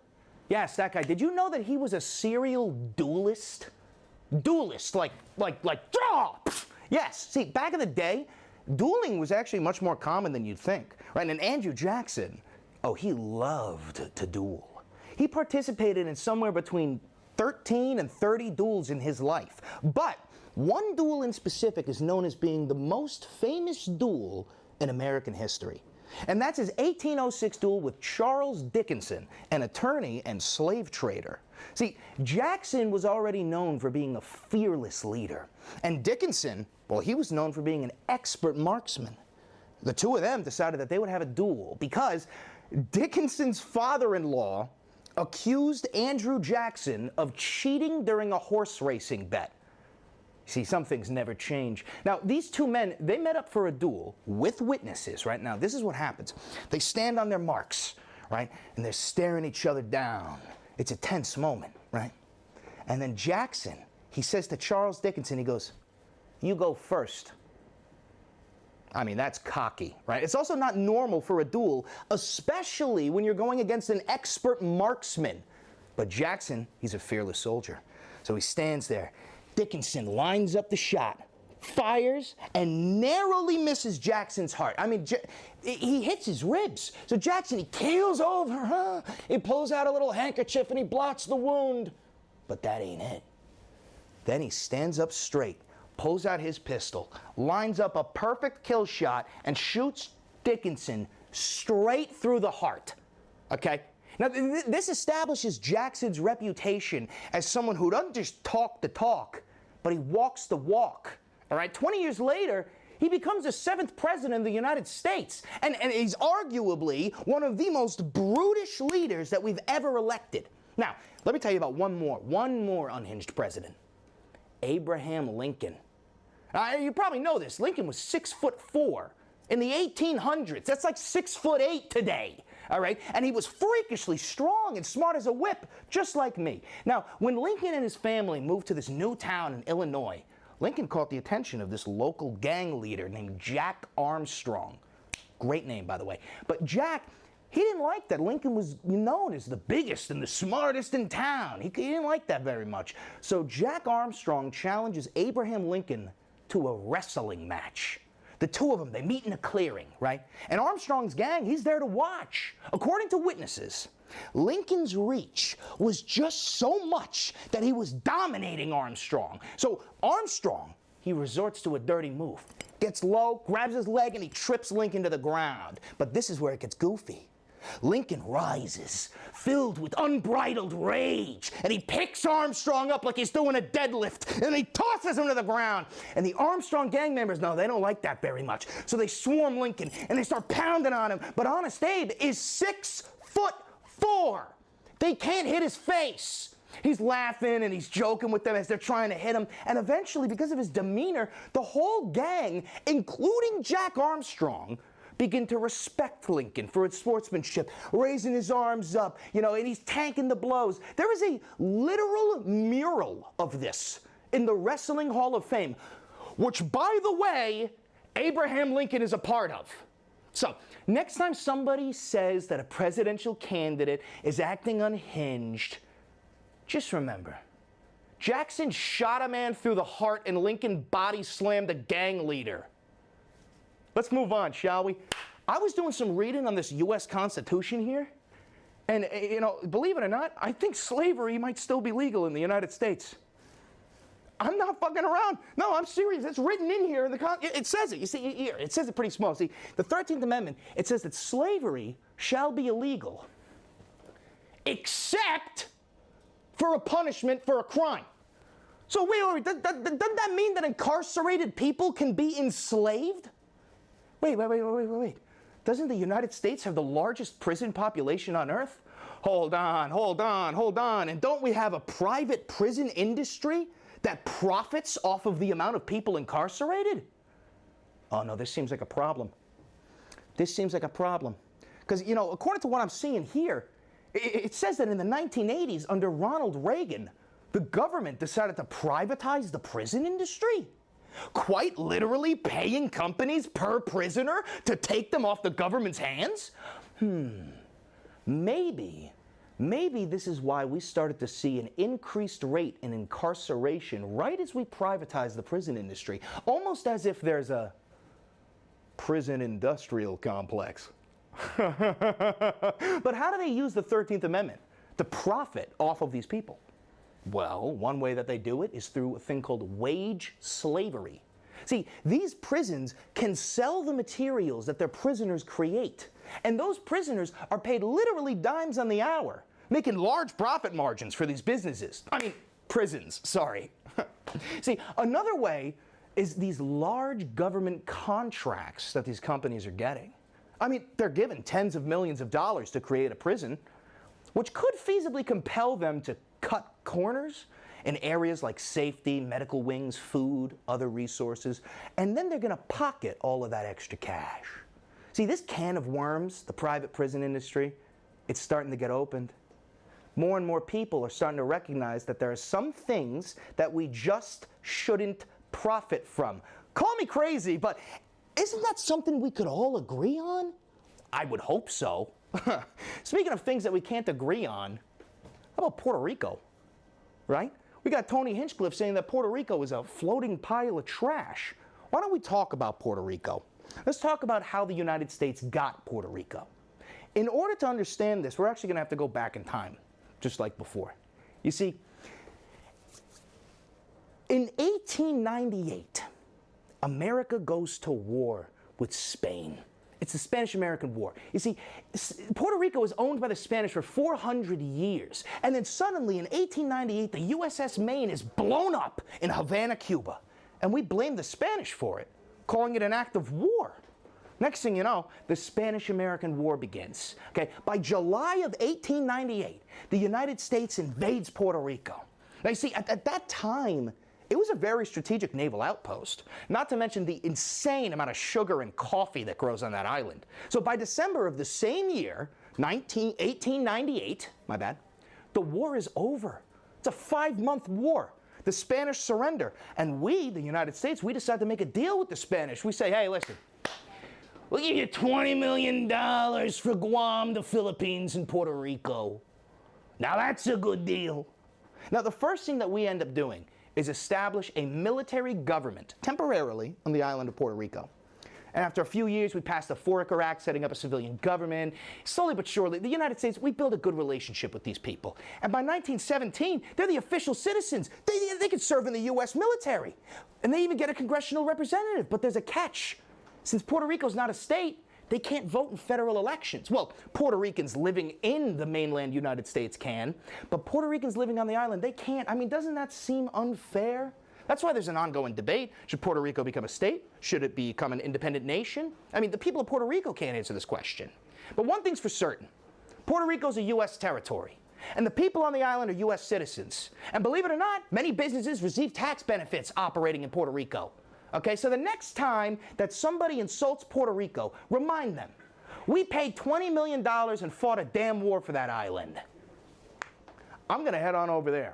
Yes, that guy. Did you know that he was a serial duelist? Duelist, like, draw! Yes, see, back in the day, dueling was actually much more common than you'd think, right? And Andrew Jackson, oh, he loved to duel. He participated in somewhere between 13 and 30 duels in his life. But one duel in specific is known as being the most famous duel in American history. And that's his 1806 duel with Charles Dickinson, an attorney and slave trader. See, Jackson was already known for being a fearless leader. And Dickinson, well, he was known for being an expert marksman. The two of them decided that they would have a duel because Dickinson's father-in-law accused Andrew Jackson of cheating during a horse racing bet. See, some things never change. Now, these two men, they met up for a duel with witnesses, right? Now, this is what happens. They stand on their marks, right? And they're staring each other down. It's a tense moment, right? And then Jackson, he says to Charles Dickinson, he goes, "You go first." I mean, that's cocky, right? It's also not normal for a duel, especially when you're going against an expert marksman. But Jackson, he's a fearless soldier. So he stands there. Dickinson lines up the shot, fires, and narrowly misses Jackson's heart. I mean, he hits his ribs. So Jackson, he keels over. He pulls out a little handkerchief and he blots the wound. But that ain't it. Then he stands up straight, pulls out his pistol, lines up a perfect kill shot, and shoots Dickinson straight through the heart. Okay? Now, this establishes Jackson's reputation as someone who doesn't just talk the talk, but he walks the walk. All right? 20 years later, he becomes the 7th president of the United States, and he's arguably one of the most brutish leaders that we've ever elected. Now, let me tell you about one more unhinged president. Abraham Lincoln. You probably know this. Lincoln was 6'4" in the 1800s. That's like 6'8" today. All right? And he was freakishly strong and smart as a whip, just like me. Now, when Lincoln and his family moved to this new town in Illinois, Lincoln caught the attention of this local gang leader named Jack Armstrong. Great name, by the way. But Jack, he didn't like that Lincoln was known as the biggest and the smartest in town. He didn't like that very much. So Jack Armstrong challenges Abraham Lincoln to a wrestling match. The two of them, they meet in a clearing, right? And Armstrong's gang, he's there to watch. According to witnesses, Lincoln's reach was just so much that he was dominating Armstrong. So Armstrong, he resorts to a dirty move. Gets low, grabs his leg, and he trips Lincoln to the ground. But this is where it gets goofy. Lincoln rises, filled with unbridled rage, and he picks Armstrong up like he's doing a deadlift, and he tosses him to the ground. And the Armstrong gang members, no, they don't like that very much. So they swarm Lincoln, and they start pounding on him. But Honest Abe is 6'4". They can't hit his face. He's laughing and he's joking with them as they're trying to hit him. And eventually, because of his demeanor, the whole gang, including Jack Armstrong, begin to respect Lincoln for his sportsmanship, raising his arms up, and he's tanking the blows. There is a literal mural of this in the Wrestling Hall of Fame, which, by the way, Abraham Lincoln is a part of. So, next time somebody says that a presidential candidate is acting unhinged, just remember, Jackson shot a man through the heart and Lincoln body slammed a gang leader. Let's move on, shall we? I was doing some reading on this U.S. Constitution here, and, believe it or not, I think slavery might still be legal in the United States. I'm not fucking around. No, I'm serious. It's written in here in the it says it. You see, here, it says it pretty small. See, the 13th Amendment, it says that slavery shall be illegal, except for a punishment for a crime. So wait, doesn't that mean that incarcerated people can be enslaved? Wait. Doesn't the United States have the largest prison population on Earth? Hold on. And don't we have a private prison industry that profits off of the amount of people incarcerated? Oh no, this seems like a problem. Because, according to what I'm seeing here, it says that in the 1980s, under Ronald Reagan, the government decided to privatize the prison industry. Quite literally paying companies per prisoner to take them off the government's hands? Maybe this is why we started to see an increased rate in incarceration right as we privatized the prison industry. Almost as if there's a prison industrial complex. But how do they use the 13th Amendment to profit off of these people? Well, one way that they do it is through a thing called wage slavery. See, these prisons can sell the materials that their prisoners create, and those prisoners are paid literally dimes on the hour, making large profit margins for these businesses. I mean, prisons, sorry. See, another way is these large government contracts that these companies are getting. I mean, they're given tens of millions of dollars to create a prison, which could feasibly compel them to cut corners in areas like safety, medical wings, food, other resources, and then they're going to pocket all of that extra cash. See, this can of worms, the private prison industry, it's starting to get opened. More and more people are starting to recognize that there are some things that we just shouldn't profit from. Call me crazy, but isn't that something we could all agree on? I would hope so. Speaking of things that we can't agree on, how about Puerto Rico, right? We got Tony Hinchcliffe saying that Puerto Rico is a floating pile of trash. Why don't we talk about Puerto Rico? Let's talk about how the United States got Puerto Rico. In order to understand this, we're actually going to have to go back in time, just like before. You see, in 1898, America goes to war with Spain. It's the Spanish-American War. You see, Puerto Rico was owned by the Spanish for 400 years. And then suddenly, in 1898, the USS Maine is blown up in Havana, Cuba. And we blame the Spanish for it, calling it an act of war. Next thing you know, the Spanish-American War begins. Okay, by July of 1898, the United States invades Puerto Rico. Now, you see, at that time, it was a very strategic naval outpost, not to mention the insane amount of sugar and coffee that grows on that island. So by December of the same year, 1898, my bad, the war is over. It's a 5-month war. The Spanish surrender. And we, the United States, we decide to make a deal with the Spanish. We say, hey, listen, we'll give you $20 million for Guam, the Philippines, and Puerto Rico. Now that's a good deal. Now the first thing that we end up doing is establish a military government temporarily on the island of Puerto Rico. And after a few years, we passed the Foraker Act, setting up a civilian government. Slowly but surely, the United States, we build a good relationship with these people. And by 1917, they're the official citizens. They could serve in the U.S. military. And they even get a congressional representative. But there's a catch. Since Puerto Rico's not a state, they can't vote in federal elections. Well, Puerto Ricans living in the mainland United States can, but Puerto Ricans living on the island, they can't. I mean, doesn't that seem unfair? That's why there's an ongoing debate. Should Puerto Rico become a state? Should it become an independent nation? I mean, the people of Puerto Rico can't answer this question. But one thing's for certain. Puerto Rico's a U.S. territory, and the people on the island are U.S. citizens. And believe it or not, many businesses receive tax benefits operating in Puerto Rico. Okay, so the next time that somebody insults Puerto Rico, remind them, we paid $20 million and fought a damn war for that island. I'm going to head on over there.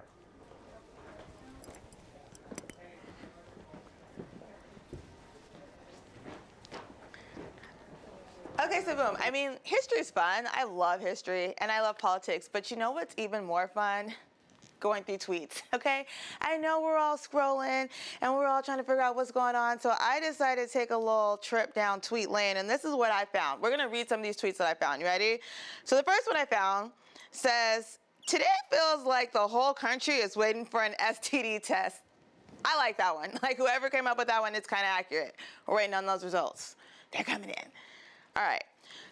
Okay, so boom. I mean, history's fun. I love history, and I love politics. But you know what's even more fun? Going through tweets, okay? I know we're all scrolling and we're all trying to figure out what's going on, so I decided to take a little trip down tweet lane, and this is what I found. We're gonna read some of these tweets that I found. You ready? So the first one I found says, today feels like the whole country is waiting for an STD test. I like that one. Like, whoever came up with that one, it's kind of accurate. We're waiting on those results. They're coming in. All right.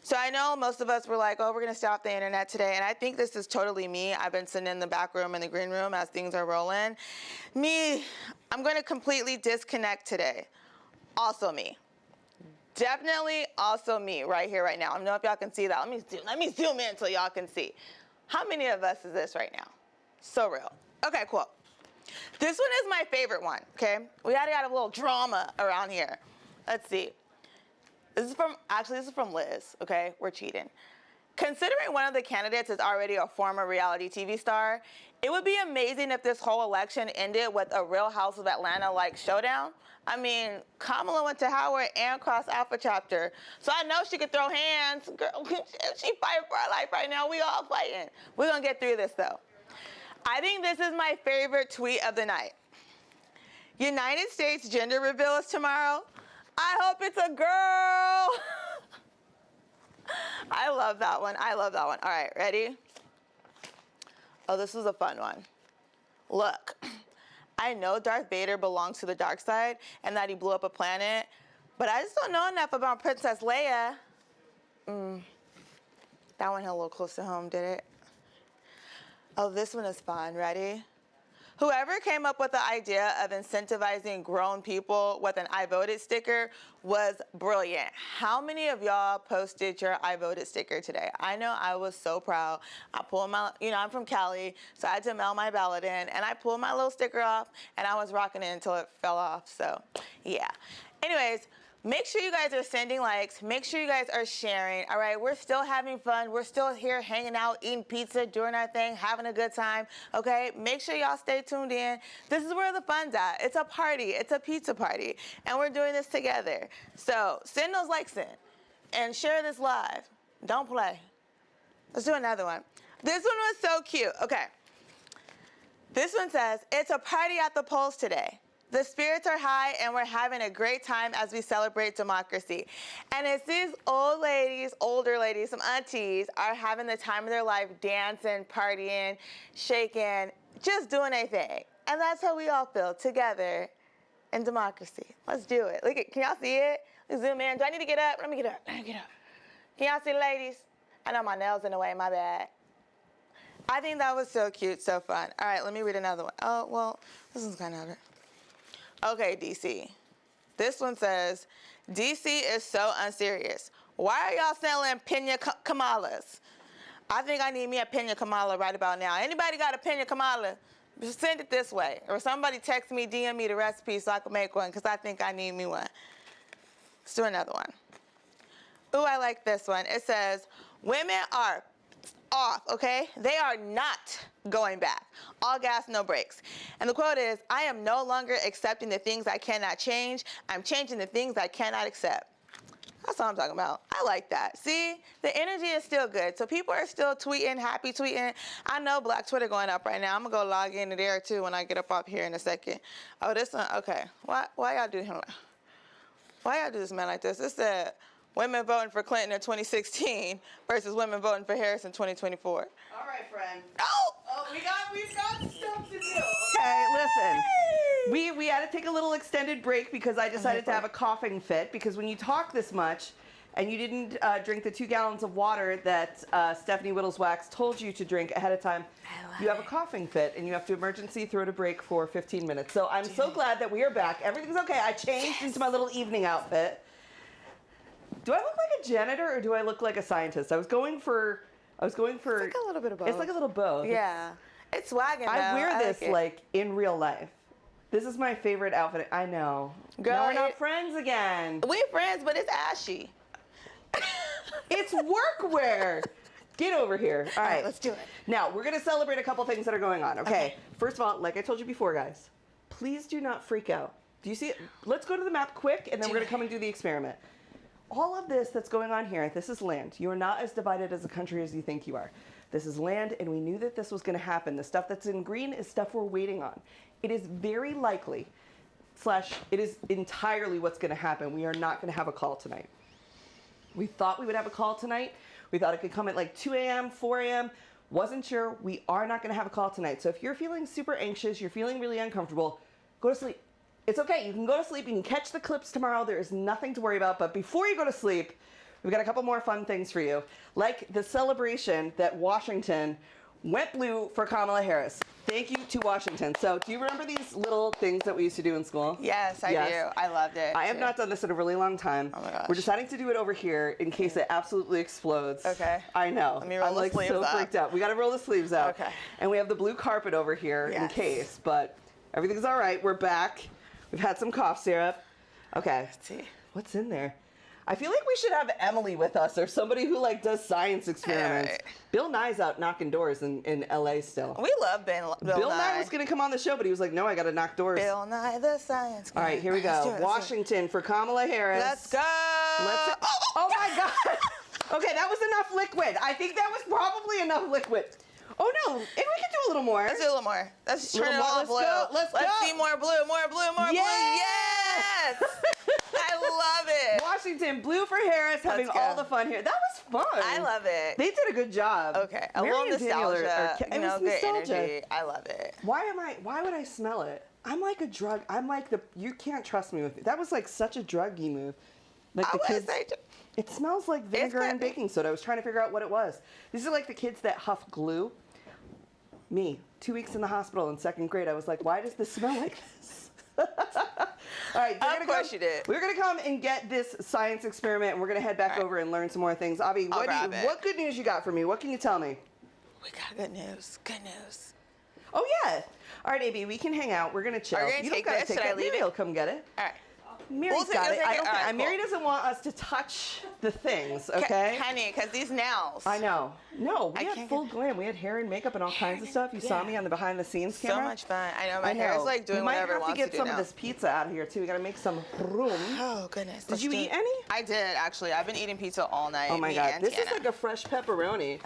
So I know most of us were like, oh, we're going to stop the internet today. And I think this is totally me. I've been sitting in the back room in the green room as things are rolling. Me, I'm going to completely disconnect today. Also me. Definitely also me right here, right now. I don't know if y'all can see that. Let me zoom in so y'all can see. How many of us is this right now? So real. Okay, cool. This one is my favorite one, okay? We got a little drama around here. Let's see. This is from Liz, okay? We're cheating. Considering one of the candidates is already a former reality TV star, it would be amazing if this whole election ended with a Real House of Atlanta-like showdown. I mean, Kamala went to Howard and Cross Alpha Chapter, so I know she could throw hands. Girl, she fighting for her life right now. We all fighting. We're gonna get through this though. I think this is my favorite tweet of the night. United States gender reveal is tomorrow. I hope it's a girl. I love that one. I love that one. All right, ready? Oh, this was a fun one. Look, I know Darth Vader belongs to the dark side and that he blew up a planet, but I just don't know enough about Princess Leia. That one hit a little close to home, did it? Oh, this one is fun. Ready? Whoever came up with the idea of incentivizing grown people with an I voted sticker was brilliant. How many of y'all posted your I voted sticker today? I know I was so proud. I pulled my, I'm from Cali, so I had to mail my ballot in, and I pulled my little sticker off, and I was rocking it until it fell off, so yeah. Anyways, make sure you guys are sending likes. Make sure you guys are sharing. All right, we're still having fun. We're still here hanging out, eating pizza, doing our thing, having a good time. Okay, make sure y'all stay tuned in. This is where the fun's at. It's a party. It's a pizza party, and we're doing this together. So send those likes in and share this live. Don't play. Let's do another one. This one was so cute. Okay. This one says, it's a party at the polls today. The spirits are high, and we're having a great time as we celebrate democracy. And it's these old ladies, older ladies, some aunties, are having the time of their life, dancing, partying, shaking, just doing their thing. And that's how we all feel, together in democracy. Let's do it. Look at, can y'all see it? Let's zoom in. Do I need to get up? Let me get up. Let me get up. Can y'all see the ladies? I know my nails in the way, my bad. I think that was so cute, so fun. All right, let me read another one. Oh, well, this one's kind of... Okay, DC. This one says, DC is so unserious. Why are y'all selling pina coladas? I think I need me a pina colada right about now. Anybody got a pina colada? Just send it this way. Or somebody text me, DM me the recipe so I can make one, because I think I need me one. Let's do another one. Ooh, I like this one. It says, women are off, okay? They are not going back. All gas, no brakes. And the quote is, I am no longer accepting the things I cannot change. I'm changing the things I cannot accept. That's what I'm talking about. I like that. See, the energy is still good. So people are still tweeting, happy tweeting. I know Black Twitter going up right now. I'm gonna go log into there too when I get up off here in a second. Oh, this one, okay. Why y'all do him? Why y'all do this man like this? It said, women voting for Clinton in 2016 versus women voting for Harris in 2024. All right, friend. Oh, we've got stuff to do. Okay, listen. We had to take a little extended break because I decided to have a coughing fit, because when you talk this much and you didn't drink the 2 gallons of water that Stephanie Whittleswax told you to drink ahead of time, you have a coughing fit and you have to emergency throw it a break for 15 minutes. So I'm so glad that we are back. Everything's okay. I changed into my little evening outfit. Do I look like a janitor or do I look like a scientist? I was going for. It's like a little bit of both. It's like a little both. Yeah, it's swagging. I wear this like in real life. This is my favorite outfit. I know. Girl, now we're not friends again. We're friends, but it's ashy. It's workwear. Get over here. All right, let's do it. Now we're gonna celebrate a couple things that are going on. Okay. First of all, like I told you before, guys, please do not freak out. Do you see it? Let's go to the map quick, and then we're gonna come and do the experiment. All of this that's going on here, this is land. You are not as divided as a country as you think you are. This is land, and we knew that this was going to happen. The stuff that's in green is stuff we're waiting on. It is very likely, / it is entirely what's going to happen. We are not going to have a call tonight. We thought we would have a call tonight. We thought it could come at like 2 a.m., 4 a.m. Wasn't sure. We are not going to have a call tonight. So if you're feeling super anxious, you're feeling really uncomfortable, go to sleep. It's okay. You can go to sleep. You can catch the clips tomorrow. There is nothing to worry about. But before you go to sleep, we've got a couple more fun things for you. Like the celebration that Washington went blue for Kamala Harris. Thank you to Washington. So do you remember these little things that we used to do in school? Yes, I do. I loved it. I have not done this in a really long time. Oh my gosh. We're deciding to do it over here in case it absolutely explodes. Okay. I know. Let me roll I'm the like sleeves so up. freaked out. We got to roll the sleeves out. Okay. And we have the blue carpet over here in Yes. case, but everything's all right. We're back. We've had some cough syrup. Okay. Let's see. What's in there? I feel like we should have Emily with us, or somebody who like does science experiments. Right. Bill Nye's out knocking doors in LA still. We love Bill Nye was going to come on the show, but he was like, no, I got to knock doors. Bill Nye the Science Guy. All right, here we Let's do go. it, Washington for Kamala Harris. Let's go. Oh my God. Okay, that was enough liquid. I think that was probably enough liquid. Oh no, and we can do a little more. Let's do a little more. Let's turn it more. all blue. Let's go. See more blue, more blue, more blue. Yes! I love it. Washington, blue for Harris, having all the fun here. That was fun. I love it. They did a good job. Okay, a Mary little and Daniel nostalgia. it was good nostalgia. energy. I love it. Why would I smell it? I'm like a drug. I'm like you can't trust me with it. That was like such a druggy move. Like the kids. It smells like vinegar and baking soda. I was trying to figure out what it was. These are like the kids that huff glue. Me, 2 weeks in the hospital in 2nd grade. I was like, why does this smell like this? All right, Of course you did. We're gonna come and get this science experiment, and we're gonna head back over and learn some more things. Avi, what good news you got for me? What can you tell me? We got good news. Good news. Oh yeah. All right, AB, we can hang out. We're gonna chill. Are you gonna You take don't gotta this? take Should I it. leave Mary it? will come get it. All right. Mary's got it. I don't think, All right, Mary cool. doesn't want us to touch the things, okay? Honey, because these nails. I know. No, we I had can't full glam. We had hair and makoup and all kinds of stuff. You saw me on the behind the scenes camera. So much fun. I know, my hair's like doing whatever it We might have wants to get to do some now. of this pizza out of here too. We gotta make some room. Oh goodness. Did you eat any? I did, actually. I've been eating pizza all night. Oh my me god, and this is Tiana. like a fresh pepperoni.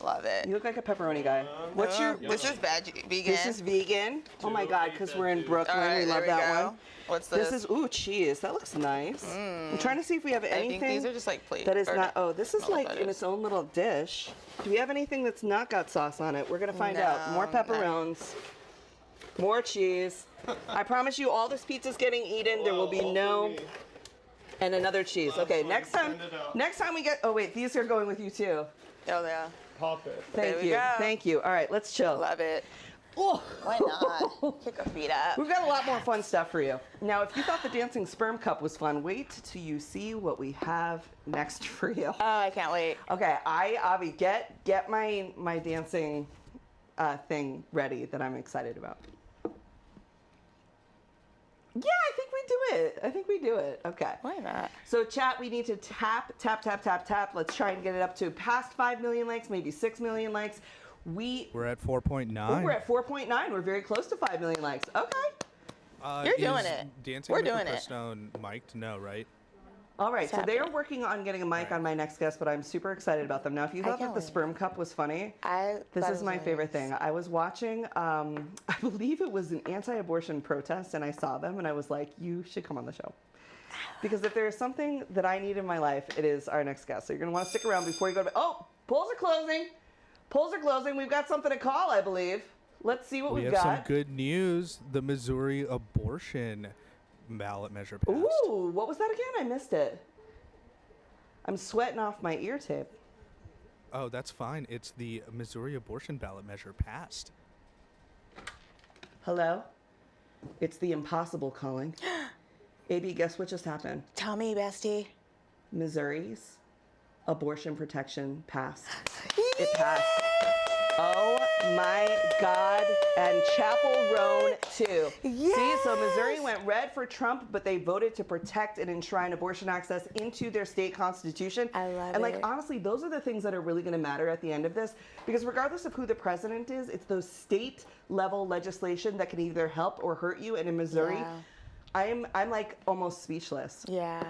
Love it. You look like a pepperoni guy. What's your? This is vegan. This is vegan. Oh my god, because we're in Brooklyn. All right, we love there we that go. one. What's This this? is cheese. That looks nice. I'm trying to see if we have I anything. think these are just like plates. That is not. Oh, this is like in lettuce. its own little dish. Do we have anything that's not got sauce on it? We're gonna find out. More pepperones. More cheese. I promise you, all this pizza's getting eaten. There will be no. And another cheese. Okay, next time we get. Oh wait, these are going with you too. Oh yeah. Pop it. Thank you. Thank you. All right, let's chill. Love it. Oh. Why not? Kick our feet up. We've got a lot more fun stuff for you. Now, if you thought the dancing sperm cup was fun, wait till you see what we have next for you. Oh, I can't wait. Okay, Avi, get my dancing thing ready that I'm excited about. Yeah, I think we do it. Okay. Why not? So chat, we need to tap. Let's try and get it up to past 5 million likes, maybe 6 million likes. We're at 4.9. Oh, we're at 4.9. We're very close to 5 million likes. Okay. You're doing is it. Dancing We're with doing the it. Stone mic'd? No, right? All right, It's so they are happening. working on getting a mic on my next guest, but I'm super excited about them. Now, if you thought that can't the wait. sperm cup was funny, this thought is it my was favorite thing. I was watching, I believe it was an anti-abortion protest, and I saw them, and I was like, you should come on the show. Because if there is something that I need in my life, it is our next guest. So you're going to want to stick around before you go to bed. Oh, polls are closing. Polls are closing. We've got something to call, I believe. Let's see what We we've have got. some good news. The Missouri abortion ballot measure passed. Ooh, what was that again? I missed it. I'm sweating off my ear tape. Oh, that's fine. It's the Missouri abortion ballot measure passed. Hello? It's the impossible calling. AB, guess what just happened? Tell me, bestie. Missouri's abortion protection passed. It passed. Oh my God. And Chapel Roan too. Yes. See, so Missouri went red for Trump, but they voted to protect and enshrine abortion access into their state constitution. I love And like, it. honestly, those are the things that are really going to matter at the end of this, because regardless of who the president is, it's those state level legislation that can either help or hurt you. And in Missouri, Yeah. I'm like almost speechless. Yeah,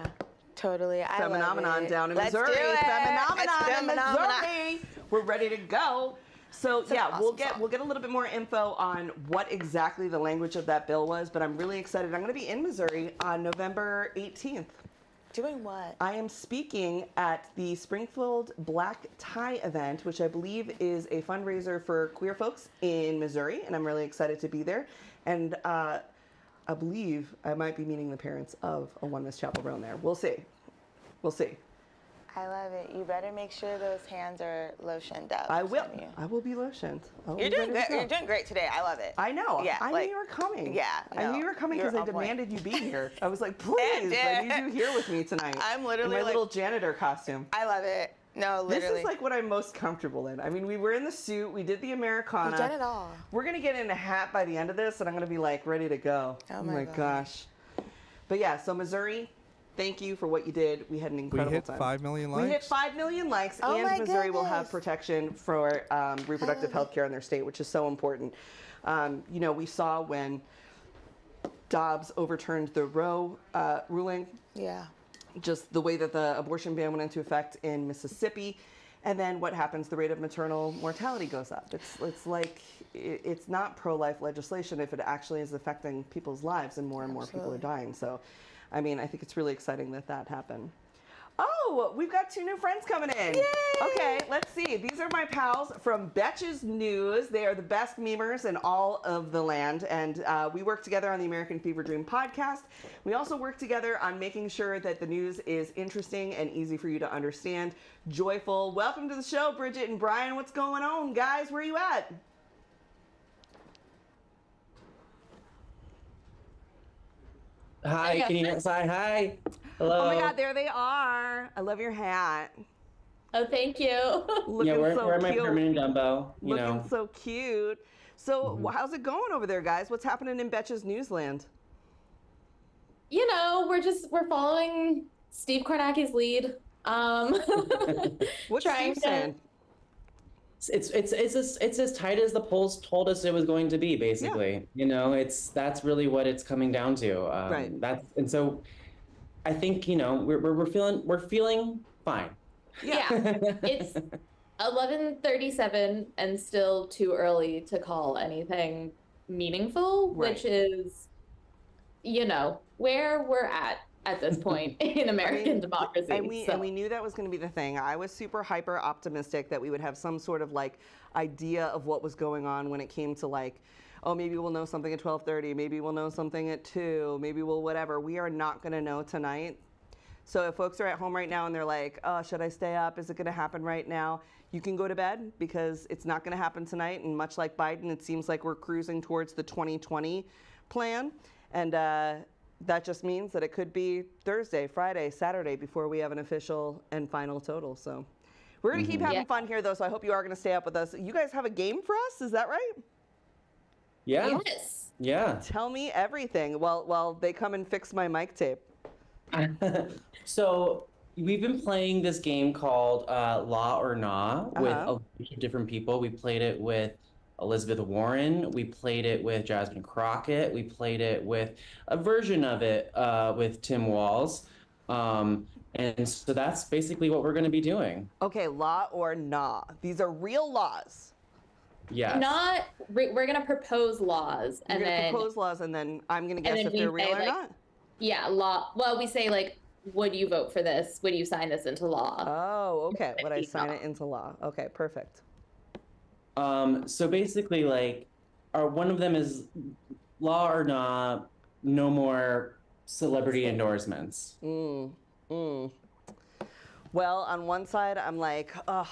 totally. I love Phenomenon it. down in Let's Missouri. do it. Phenomenon It's in phenomenon. Missouri. We're ready to go. So It's an yeah, awesome we'll get a little bit more info on what exactly the language of that bill was, but I'm really excited. I'm going to be in Missouri on November 18th. Doing what? I am speaking at the Springfield Black Tie event, which I believe is a fundraiser for queer folks in Missouri, and I'm really excited to be there. And I believe I might be meeting the parents of a One Miss Chapel Roan there. We'll see. We'll see. I love it. You better make sure those hands are lotioned up. I will. from you. I will be lotioned. I will You're be doing ready to good. go. You're doing great today. I love it. I know. Yeah, I like- knew you were coming. Yeah, I no, knew you were coming you're because I on point. demanded you be here. I was like, please, I need you here with me tonight. I'm literally in my like- little janitor costume. I love it. No, literally. This is like what I'm most comfortable in. I mean, we were in the suit, we did the Americana. You've done it all. We're gonna get in a hat by the end of this, and I'm gonna be like ready to go. Oh my gosh. But yeah, so Missouri, thank you for what you did. We had an We incredible hit time. 5 million We hit likes. 5 million likes, Oh my and Missouri will have goodness. protection for reproductive health care in their state, which is so important. You know, we saw when Dobbs overturned the Roe ruling, Yeah. just the way that the abortion ban went into effect in Mississippi, and then what happens? The rate of maternal mortality goes up. It's like it's not pro-life legislation if it actually is affecting people's lives, and more people are dying. So, I mean, I think it's really exciting that that happened. Oh, we've got 2 new friends coming in. Yay! Okay, let's see. These are my pals from Betches News. They are the best memers in all of the land, and we work together on the American Fever Dream podcast. We also work together on making sure that the news is interesting and easy for you to understand, joyful. Welcome to the show, Bridget and Brian. What's going on, guys? Where are you at? Hi, can you say hi? Hello. Oh my God, there they are. I love your hat. Oh, thank you. Looking so we're my cute. permanent Dumbo. You Looking know. so cute. So how's it going over there, guys? What's happening in Betches Newsland? You know, we're following Steve Kornacki's lead. What's trying Steve saying? It's as tight as the polls told us it was going to be, basically. You know, that's really what it's coming down to. Right. And so I think, you know, we're feeling fine. Yeah. It's 11:37 and still too early to call anything meaningful, which is, you know, where we're at this point in American democracy. And we knew that was going to be the thing. I was super hyper optimistic that we would have some sort of like idea of what was going on when it came to like, oh, maybe we'll know something at 12:30, maybe we'll know something at 2, maybe we'll whatever. We are not going to know tonight. So if folks are at home right now and they're like, oh, should I stay up? Is it going to happen right now? You can go to bed because it's not going to happen tonight. And much like Biden, it seems like we're cruising towards the 2020 plan. And that just means that it could be Thursday, Friday, Saturday before we have an official and final total. So we're going to keep having fun here, though. So I hope you are going to stay up with us. You guys have a game for us. Is that right? Yeah. Yes. Yeah. Tell me everything while they come and fix my mic tape. So we've been playing this game called Law or Nah with a bunch of different people. We played it with Elizabeth Warren. We played it with Jasmine Crockett. We played it with a version of it with Tim Walz. And so that's basically what we're going to be doing. Okay, law or nah. These are real laws. Yes. We're going to propose laws. You're and going to then propose laws and then I'm going to guess if they're real or not? Yeah, law. Well, we say like, would you vote for this? Would you sign this into law? Oh, okay. Would I sign it into law? Okay, perfect. So basically, like, one of them is law or nah, no more celebrity endorsements. Well, on one side, I'm like, I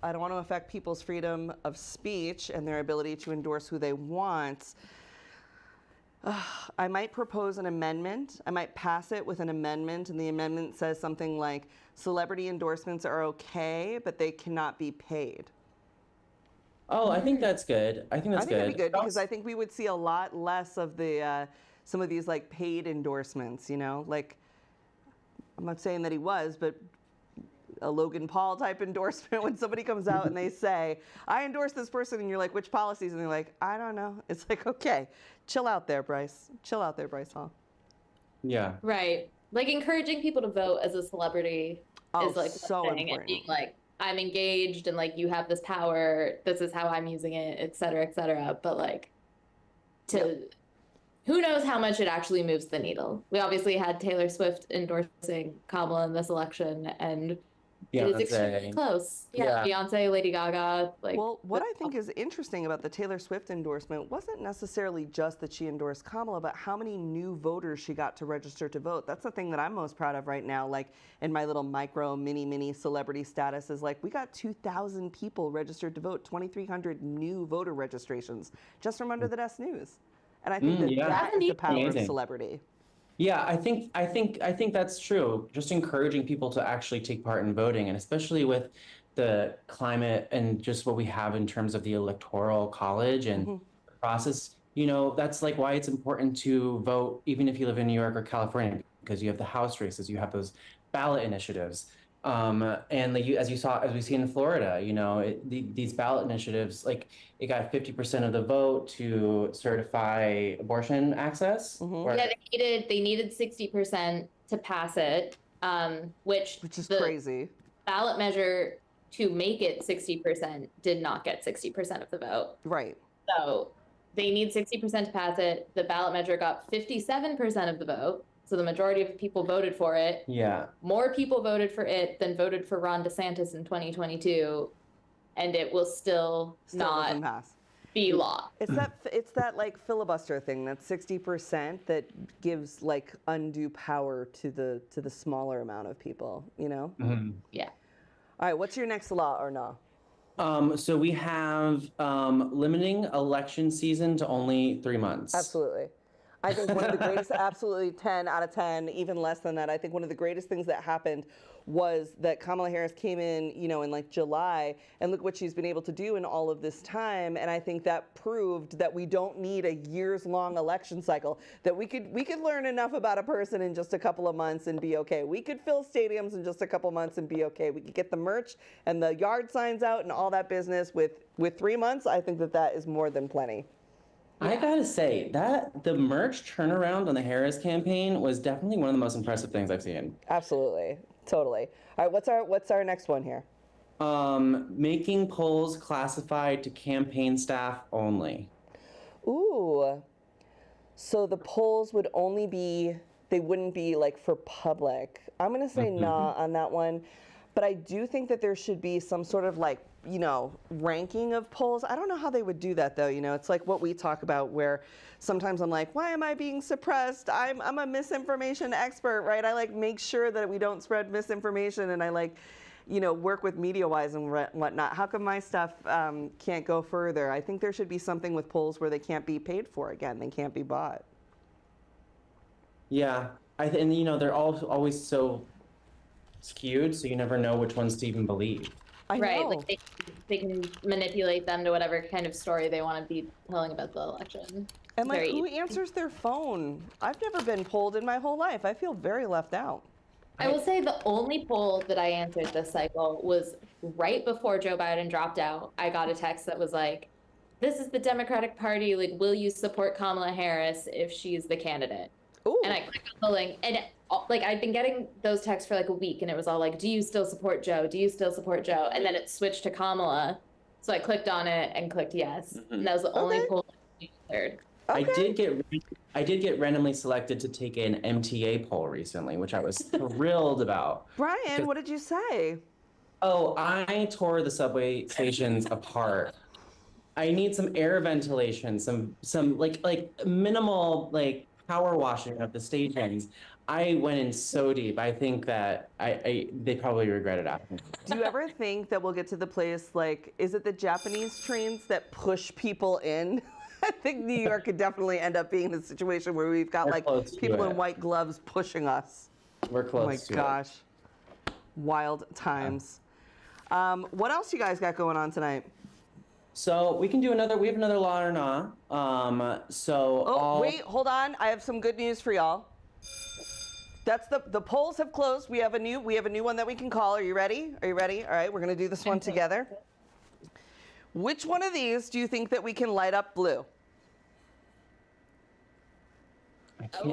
don't want to affect people's freedom of speech and their ability to endorse who they want. I might propose an amendment. I might pass it with an amendment, and the amendment says something like, celebrity endorsements are okay, but they cannot be paid. Oh, I think that's good. I think that's good. That'd be good because I think we would see a lot less of the some of these like paid endorsements. You know, like I'm not saying that he was, but a Logan Paul type endorsement when somebody comes out and they say, I endorse this person, and you're like, which policies? And they're like, I don't know. It's like, okay, chill out there, Bryce. Chill out there, Bryce Hall. Yeah. Right. Like encouraging people to vote as a celebrity is like so important. And being like, I'm engaged and like you have this power, this is how I'm using it, et cetera, et cetera. But like who knows how much it actually moves the needle. We obviously had Taylor Swift endorsing Kamala in this election, and it is extremely close. Yeah, Beyonce, Lady Gaga. Like, well, what I think is interesting about the Taylor Swift endorsement wasn't necessarily just that she endorsed Kamala, but how many new voters she got to register to vote. That's the thing that I'm most proud of right now. Like in my little mini celebrity status is like, we got 2,000 people registered to vote, 2,300 new voter registrations just from Under the Desk News. And I think that is the power of celebrity. Yeah, I think that's true. Just encouraging people to actually take part in voting, and especially with the climate and just what we have in terms of the Electoral College and the process. You know, that's like why it's important to vote, even if you live in New York or California, because you have the House races, you have those ballot initiatives. And like as we see in Florida, you know, these ballot initiatives, like it got 50% of the vote to certify abortion access. Yeah, they needed 60% to pass it, which is crazy. Ballot measure to make it 60% did not get 60% of the vote. Right. So they need 60% to pass it. The ballot measure got 57% of the vote. So the majority of people voted for it. Yeah. More people voted for it than voted for Ron DeSantis in 2022, and it will still not pass. Be law. It's that like filibuster thing. That 60% that gives like undue power to the smaller amount of people. You know. Yeah. All right. What's your next law or no? So we have limiting election season to only 3 months. Absolutely. I think one of the greatest, absolutely 10 out of 10, even less than that. I think one of the greatest things that happened was that Kamala Harris came in, in like July, and look what she's been able to do in all of this time. And I think that proved that we don't need a years-long election cycle, that we could learn enough about a person in just a couple of months and be okay. We could fill stadiums in just a couple months and be okay. We could get the merch and the yard signs out and all that business with 3 months. I think that is more than plenty. I gotta say that the merch turnaround on the Harris campaign was definitely one of the most impressive things I've seen. Absolutely, totally. All right, what's our next one here? Making polls classified to campaign staff only. Ooh, so the polls would only be, they wouldn't be like for public. I'm gonna say nah on that one, but I do think that there should be some sort of like, ranking of polls. I don't know how they would do that though. It's like what we talk about where sometimes I'm like, why am I being suppressed? I'm a misinformation expert, right? I like make sure that we don't spread misinformation, and I like, work with MediaWise and whatnot. How come my stuff can't go further? I think there should be something with polls where they can't be paid for again. They can't be bought. Yeah, and they're always so skewed, so you never know which ones to even believe. Right, like they can manipulate them to whatever kind of story they want to be telling about the election. And like, who answers their phone? I've never been polled in my whole life. I feel very left out. I will say the only poll that I answered this cycle was right before Joe Biden dropped out. I got a text that was like, this is the Democratic Party, like, will you support Kamala Harris if she's the candidate? Ooh. And I clicked on the link, and like I'd been getting those texts for like a week, and it was all like, do you still support Joe? Do you still support Joe? And then it switched to Kamala. So I clicked on it and clicked yes. And that was the only poll I answered. Okay. I did get randomly selected to take an MTA poll recently, which I was thrilled about. Brian, what did you say? Oh, I tore the subway stations apart. I need some air ventilation, some like minimal like power washing of the stations. I went in so deep. I think that they probably regret it after. Do you ever think that we'll get to the place like, is it the Japanese trains that push people in? I think New York could definitely end up being in a situation where we've got like people in white gloves pushing us. We're close to it. Oh my gosh. Wild times. What else you guys got going on tonight? So we can do another, we have another law or not. Wait, hold on. I have some good news for y'all. That's the polls have closed. We have a new one that we can call. Are you ready? Are you ready? All right, we're gonna do this one together. Which one of these do you think that we can light up blue?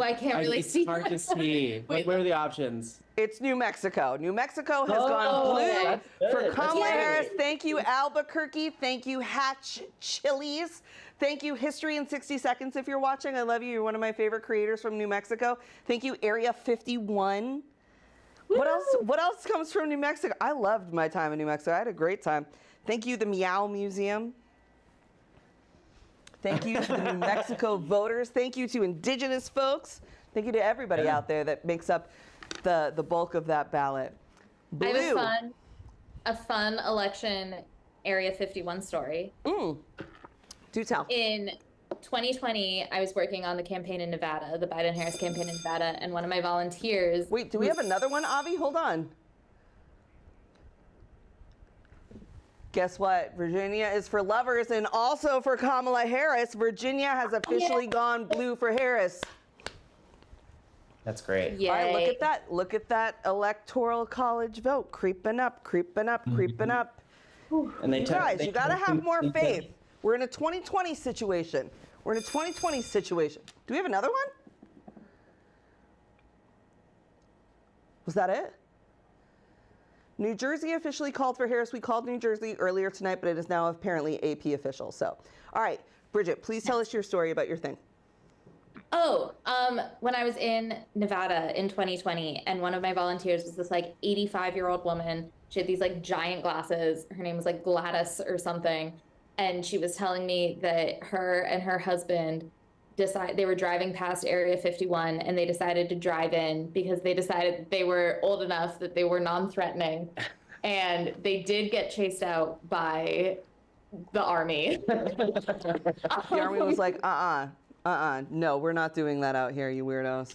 I can't really see. It's hard to see. What are the options? It's New Mexico. New Mexico has gone blue for Kamala Harris. Thank you, Albuquerque. Thank you, Hatch Chili's. Thank you, History in 60 Seconds. If you're watching, I love you. You're one of my favorite creators from New Mexico. Thank you, Area 51. What else comes from New Mexico? I loved my time in New Mexico. I had a great time. Thank you, the Meow Museum. Thank you to the New Mexico voters. Thank you to Indigenous folks. Thank you to everybody out there that makes up the bulk of that ballot. Blue. I have a fun election Area 51 story. Do tell. In 2020, I was working on the campaign in Nevada, the Biden-Harris campaign in Nevada, and one of my volunteers... Wait, do we have another one, Avi? Hold on. Guess what? Virginia is for lovers and also for Kamala Harris. Virginia has officially gone blue for Harris. That's great. Yay. All right, look at that. Look at that Electoral College vote creeping up, creeping up, creeping up. And you guys, you got to have more faith. We're in a 2020 situation. We're in a 2020 situation. Do we have another one? Was that it? New Jersey officially called for Harris. We called New Jersey earlier tonight, but it is now apparently AP official. So, all right, Bridget, please tell us your story about your thing. When I was in Nevada in 2020, and one of my volunteers was this like 85-year-old woman. She had these like giant glasses. Her name was like Gladys or something. And she was telling me that her and her husband they were driving past Area 51 and they decided to drive in because they decided they were old enough that they were non-threatening. And they did get chased out by the army. The army was like, No, we're not doing that out here, you weirdos.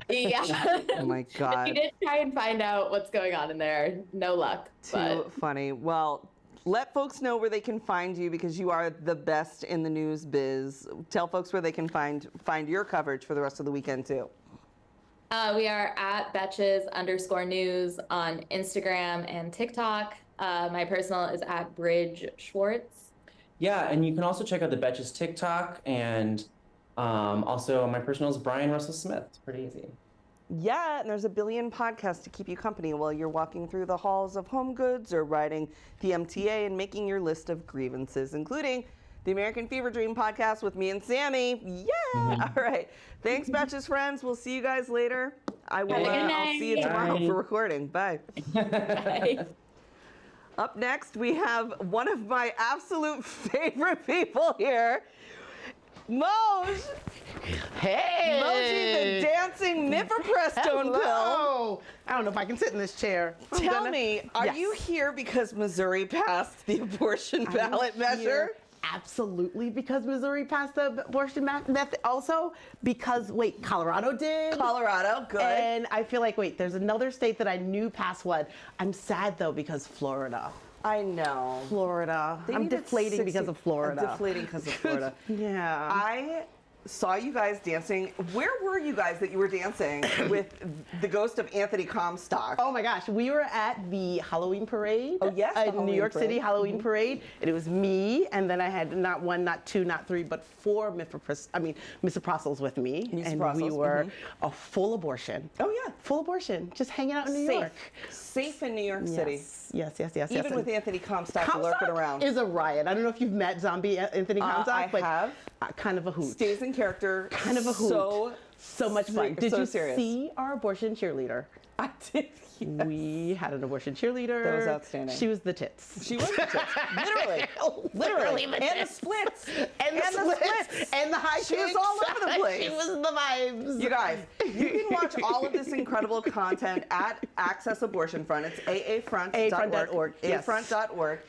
Yeah. Oh my God. We did try and find out what's going on in there. No luck. Too funny. Well, let folks know where they can find you because you are the best in the news biz. Tell folks where they can find your coverage for the rest of the weekend too. We are at Betches_news on Instagram and TikTok. My personal is at Bridge Schwartz. Yeah, and you can also check out the Betches TikTok, and also my personal is Brian Russell Smith. It's pretty easy. Yeah, and there's a billion podcasts to keep you company while you're walking through the halls of Home Goods or riding the MTA and making your list of grievances, including the American Fever Dream podcast with me and Sammy. Yeah! All right. Thanks, Betches friends. We'll see you guys later. I'll see you tomorrow for recording. Bye. Bye. Up next, we have one of my absolute favorite people here, Moj. Hey! Moji, the dancing mifepristone pill. I don't know if I can sit in this chair. Tell me, are you here because Missouri passed the abortion ballot measure? Absolutely, because Missouri passed the abortion method. Also, because, Colorado did. Colorado, good. And I feel like, there's another state that I knew passed one. I'm sad, though, because Florida. I know. Florida. I'm deflating because of Florida. I'm deflating because of Florida. Yeah. I saw you guys dancing. Where were you guys that you were dancing with the ghost of Anthony Comstock? Oh my gosh, we were at the Halloween parade. Oh yes, in New York City Halloween parade. And it was me, and then I had not one, not two, not three, but four misoprostols with me. And we were a full abortion. Oh yeah. Full abortion. Just hanging out in New York. Safe in New York City. Yes. Even with Anthony Comstock lurking around. Is a riot. I don't know if you've met zombie Anthony Comstock, but have. Kind of a hoot. Stays in character. Kind of a hoot. So much fun. Did you serious. see our abortion cheerleader? I did. Yes. We had an abortion cheerleader. That was outstanding. She was the tits. She was the tits. Literally. And the splits. And the splits. And the high She was all over the place. She was the vibes. You guys, you can watch all of this incredible content at Access Abortion Front. It's aafront.org. aafront.org.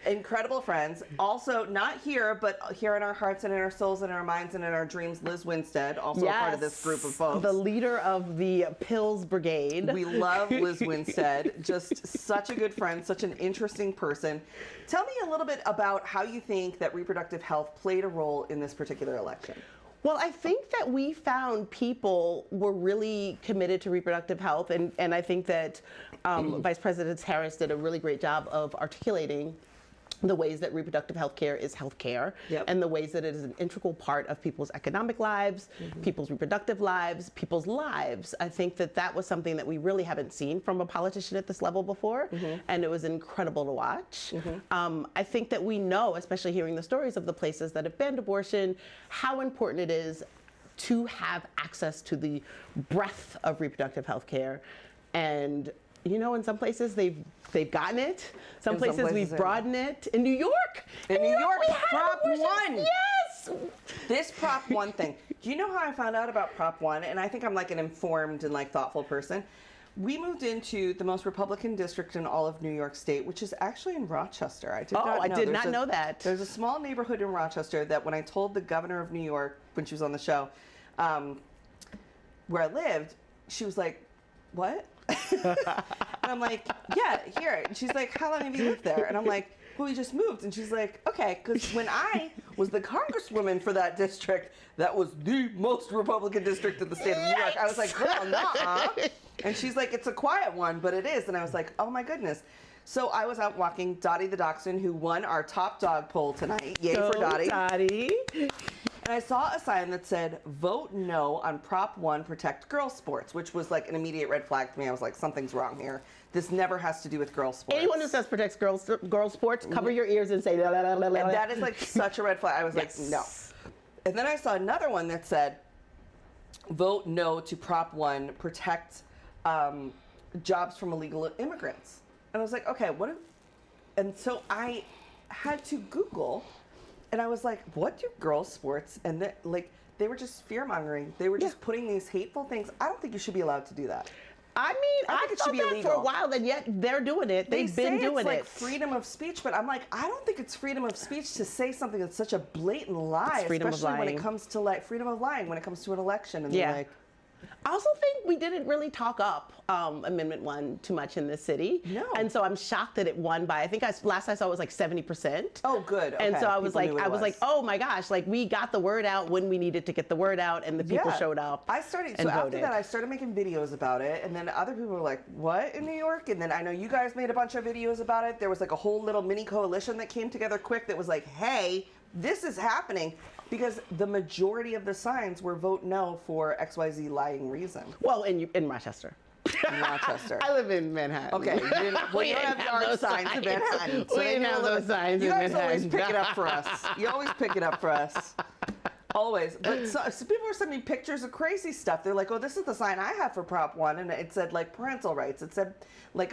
Incredible friends. Also, not here, but here in our hearts and in our souls and in our minds and in our dreams, Liz Winstead, also a part of this group of folks. The leader of the Pills Brigade. We love Liz Winstead. Just such a good friend, such an interesting person. Tell me a little bit about how you think that reproductive health played a role in this particular election. Well, I think that we found people were really committed to reproductive health, and I think that Vice President Harris did a really great job of articulating the ways that reproductive health care is health care, and the ways that it is an integral part of people's economic lives, people's reproductive lives, people's lives. I think that that was something that we really haven't seen from a politician at this level before, and it was incredible to watch. I think that we know, especially hearing the stories of the places that have banned abortion, how important it is to have access to the breadth of reproductive health care. And in some places they've gotten it. Some places we've broadened it. In New York! In New York, Prop 1! Yes! This Prop 1 thing. Do you know how I found out about Prop 1? And I think I'm like an informed and thoughtful person. We moved into the most Republican district in all of New York State, which is actually in Rochester. I did not know that. There's a small neighborhood in Rochester that when I told the governor of New York, when she was on the show, where I lived, she was like, what? And I'm like, yeah, here. And she's like, how long have you lived there? And I'm like, well, we just moved. And she's like, okay, because when I was the congresswoman for that district, that was the most Republican district in the state of New York. I was like, girl, nuh-uh. And she's like, it's a quiet one, but it is. And I was like, oh my goodness. So I was out walking Dottie the Dachshund, who won our top dog poll tonight. Yay for Dottie. Dottie. And I saw a sign that said, vote no on Prop 1, protect girls' sports, which was like an immediate red flag to me. I was like, something's wrong here. This never has to do with girls' sports. Anyone who says protects girls' sports, cover your ears and say, la, la, la, la, la. And that is like such a red flag. I was like, no. And then I saw another one that said, vote no to Prop 1, protect jobs from illegal immigrants. And I was like, okay, what? And so I had to Google. And I was like, what do girls' sports? And they were just fear-mongering. They were just putting these hateful things. I don't think you should be allowed to do that. I mean, I think it thought should be that for a illegal. while, and yet they're doing it. They've been say doing it's like it. freedom of speech, but I'm like, I don't think it's freedom of speech to say something that's such a blatant lie, It's freedom of especially when it lying. comes to like freedom of lying when it comes to an election. And Yeah. they're like, I also think we didn't really talk up Amendment 1 too much in this city. No. And so I'm shocked that it won by, I think last I saw it was like 70%. Oh, good. And Okay. so I was People knew like, what it was. oh my gosh, like we got the word out when we needed to get the word out, and the people Yeah. showed up. I started, and so after voted. that, I started making videos about it, and then other people were like, what, in New York? And then I know you guys made a bunch of videos about it. There was like a whole little mini coalition that came together quick that was like, hey, this is happening, because the majority of the signs were vote no for XYZ lying reason. Well, in Rochester. In Rochester. I live in Manhattan. Okay, you didn't, well, you don't have yard those signs in Manhattan. We didn't have those signs You in guys always Manhattan. pick it up for us. You always pick it up for us. Always. But so people are sending me pictures of crazy stuff. They're like, oh, this is the sign I have for Prop 1. And it said, like, parental rights. It said, like,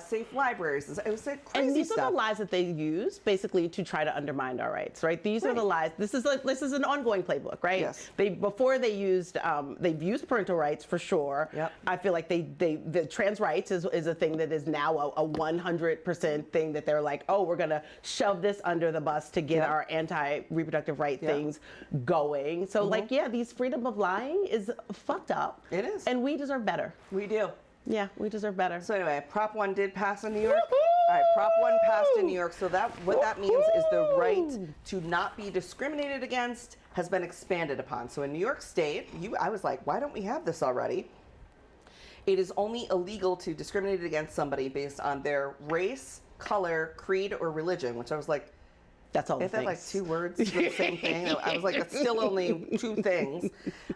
safe libraries. It said crazy And these stuff. are the lies that they use, basically, to try to undermine our rights, right? These are the lies. This is an ongoing playbook, right? Yes. Before they've used parental rights for sure. Yep. I feel like the trans rights is a thing that is now a 100% thing that they're like, oh, we're gonna shove this under the bus to get our anti-reproductive right things going. So like, yeah, these freedom of lying is fucked up. It is. And we deserve better. We do. Yeah, we deserve better. So anyway, Prop 1 did pass in New York. All right, Prop 1 passed in New York. So what that means is the right to not be discriminated against has been expanded upon. So in New York State, I was like, why don't we have this already? It is only illegal to discriminate against somebody based on their race, color, creed, or religion, which I was like, that's all the Is that like things. 2 words for the same thing? I was like, it's still only 2 things.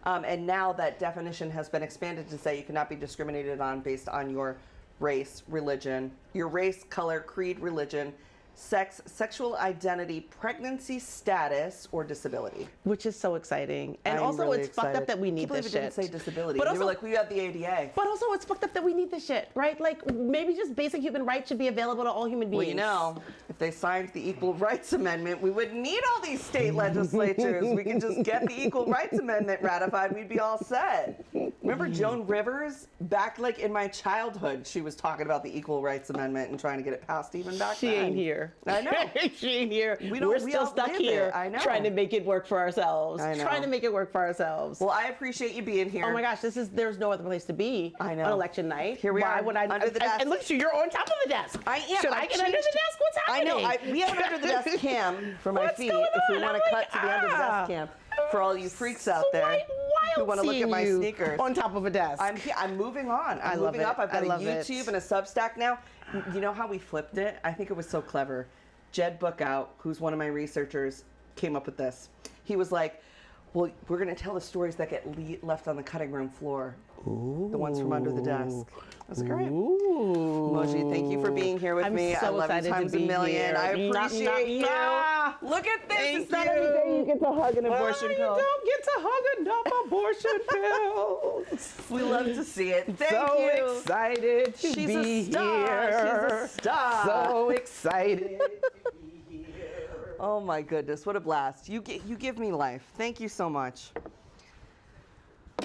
And now that definition has been expanded to say you cannot be discriminated on based on your race, religion, your race, color, creed, religion, sex, sexual identity, pregnancy status, or disability. Which is so exciting. And I'm also really it's fucked up excited. that we need Can't this believe it shit. didn't say disability. But They also, were like, we got the ADA. But also it's fucked up that we need this shit, right? Like maybe just basic human rights should be available to all human beings. Well, you know, if they signed the Equal Rights Amendment, we wouldn't need all these state legislatures. We could just get the Equal Rights Amendment ratified. We'd be all set. Remember Joan Rivers? Back like in my childhood, she was talking about the Equal Rights Amendment and trying to get it passed even back She then. ain't here. I know. She ain't here. We We're we still all stuck live here it. I know. trying to make it work for ourselves. I know. Trying to make it work for ourselves. Well, I appreciate you being here. Oh my gosh, there's no other place to be I know. on election night. Here we Why are, would I, under the desk. And look at you, you're on top of the desk. I am. Should I I've get under the changed- desk? What's I happening? know. We have an under the desk cam for my What's feet going if we on? want to I'm cut like, to the under the desk cam for all you freaks out there who want to look at my you sneakers. on top of a desk. I'm moving on. I I'm love moving it. up. I've got I a love it. YouTube and a Substack now. You know how we flipped it? I think it was so clever. Jed Bookout, who's one of my researchers, came up with this. He was like, well, we're going to tell the stories that get left on the cutting room floor. Ooh. The ones from under the desk. That's great. Ooh. Moji, thank you for being here with I'm me. so I love you excited to times a be million. here. I appreciate you. Look at this. Thank It's not you. every day you get to hug an abortion pill. You don't get to hug enough abortion pills. We love to see it. Thank so you. excited to She's be a star. here. She's a star. So excited. Oh my goodness, what a blast. You give me life. Thank you so much.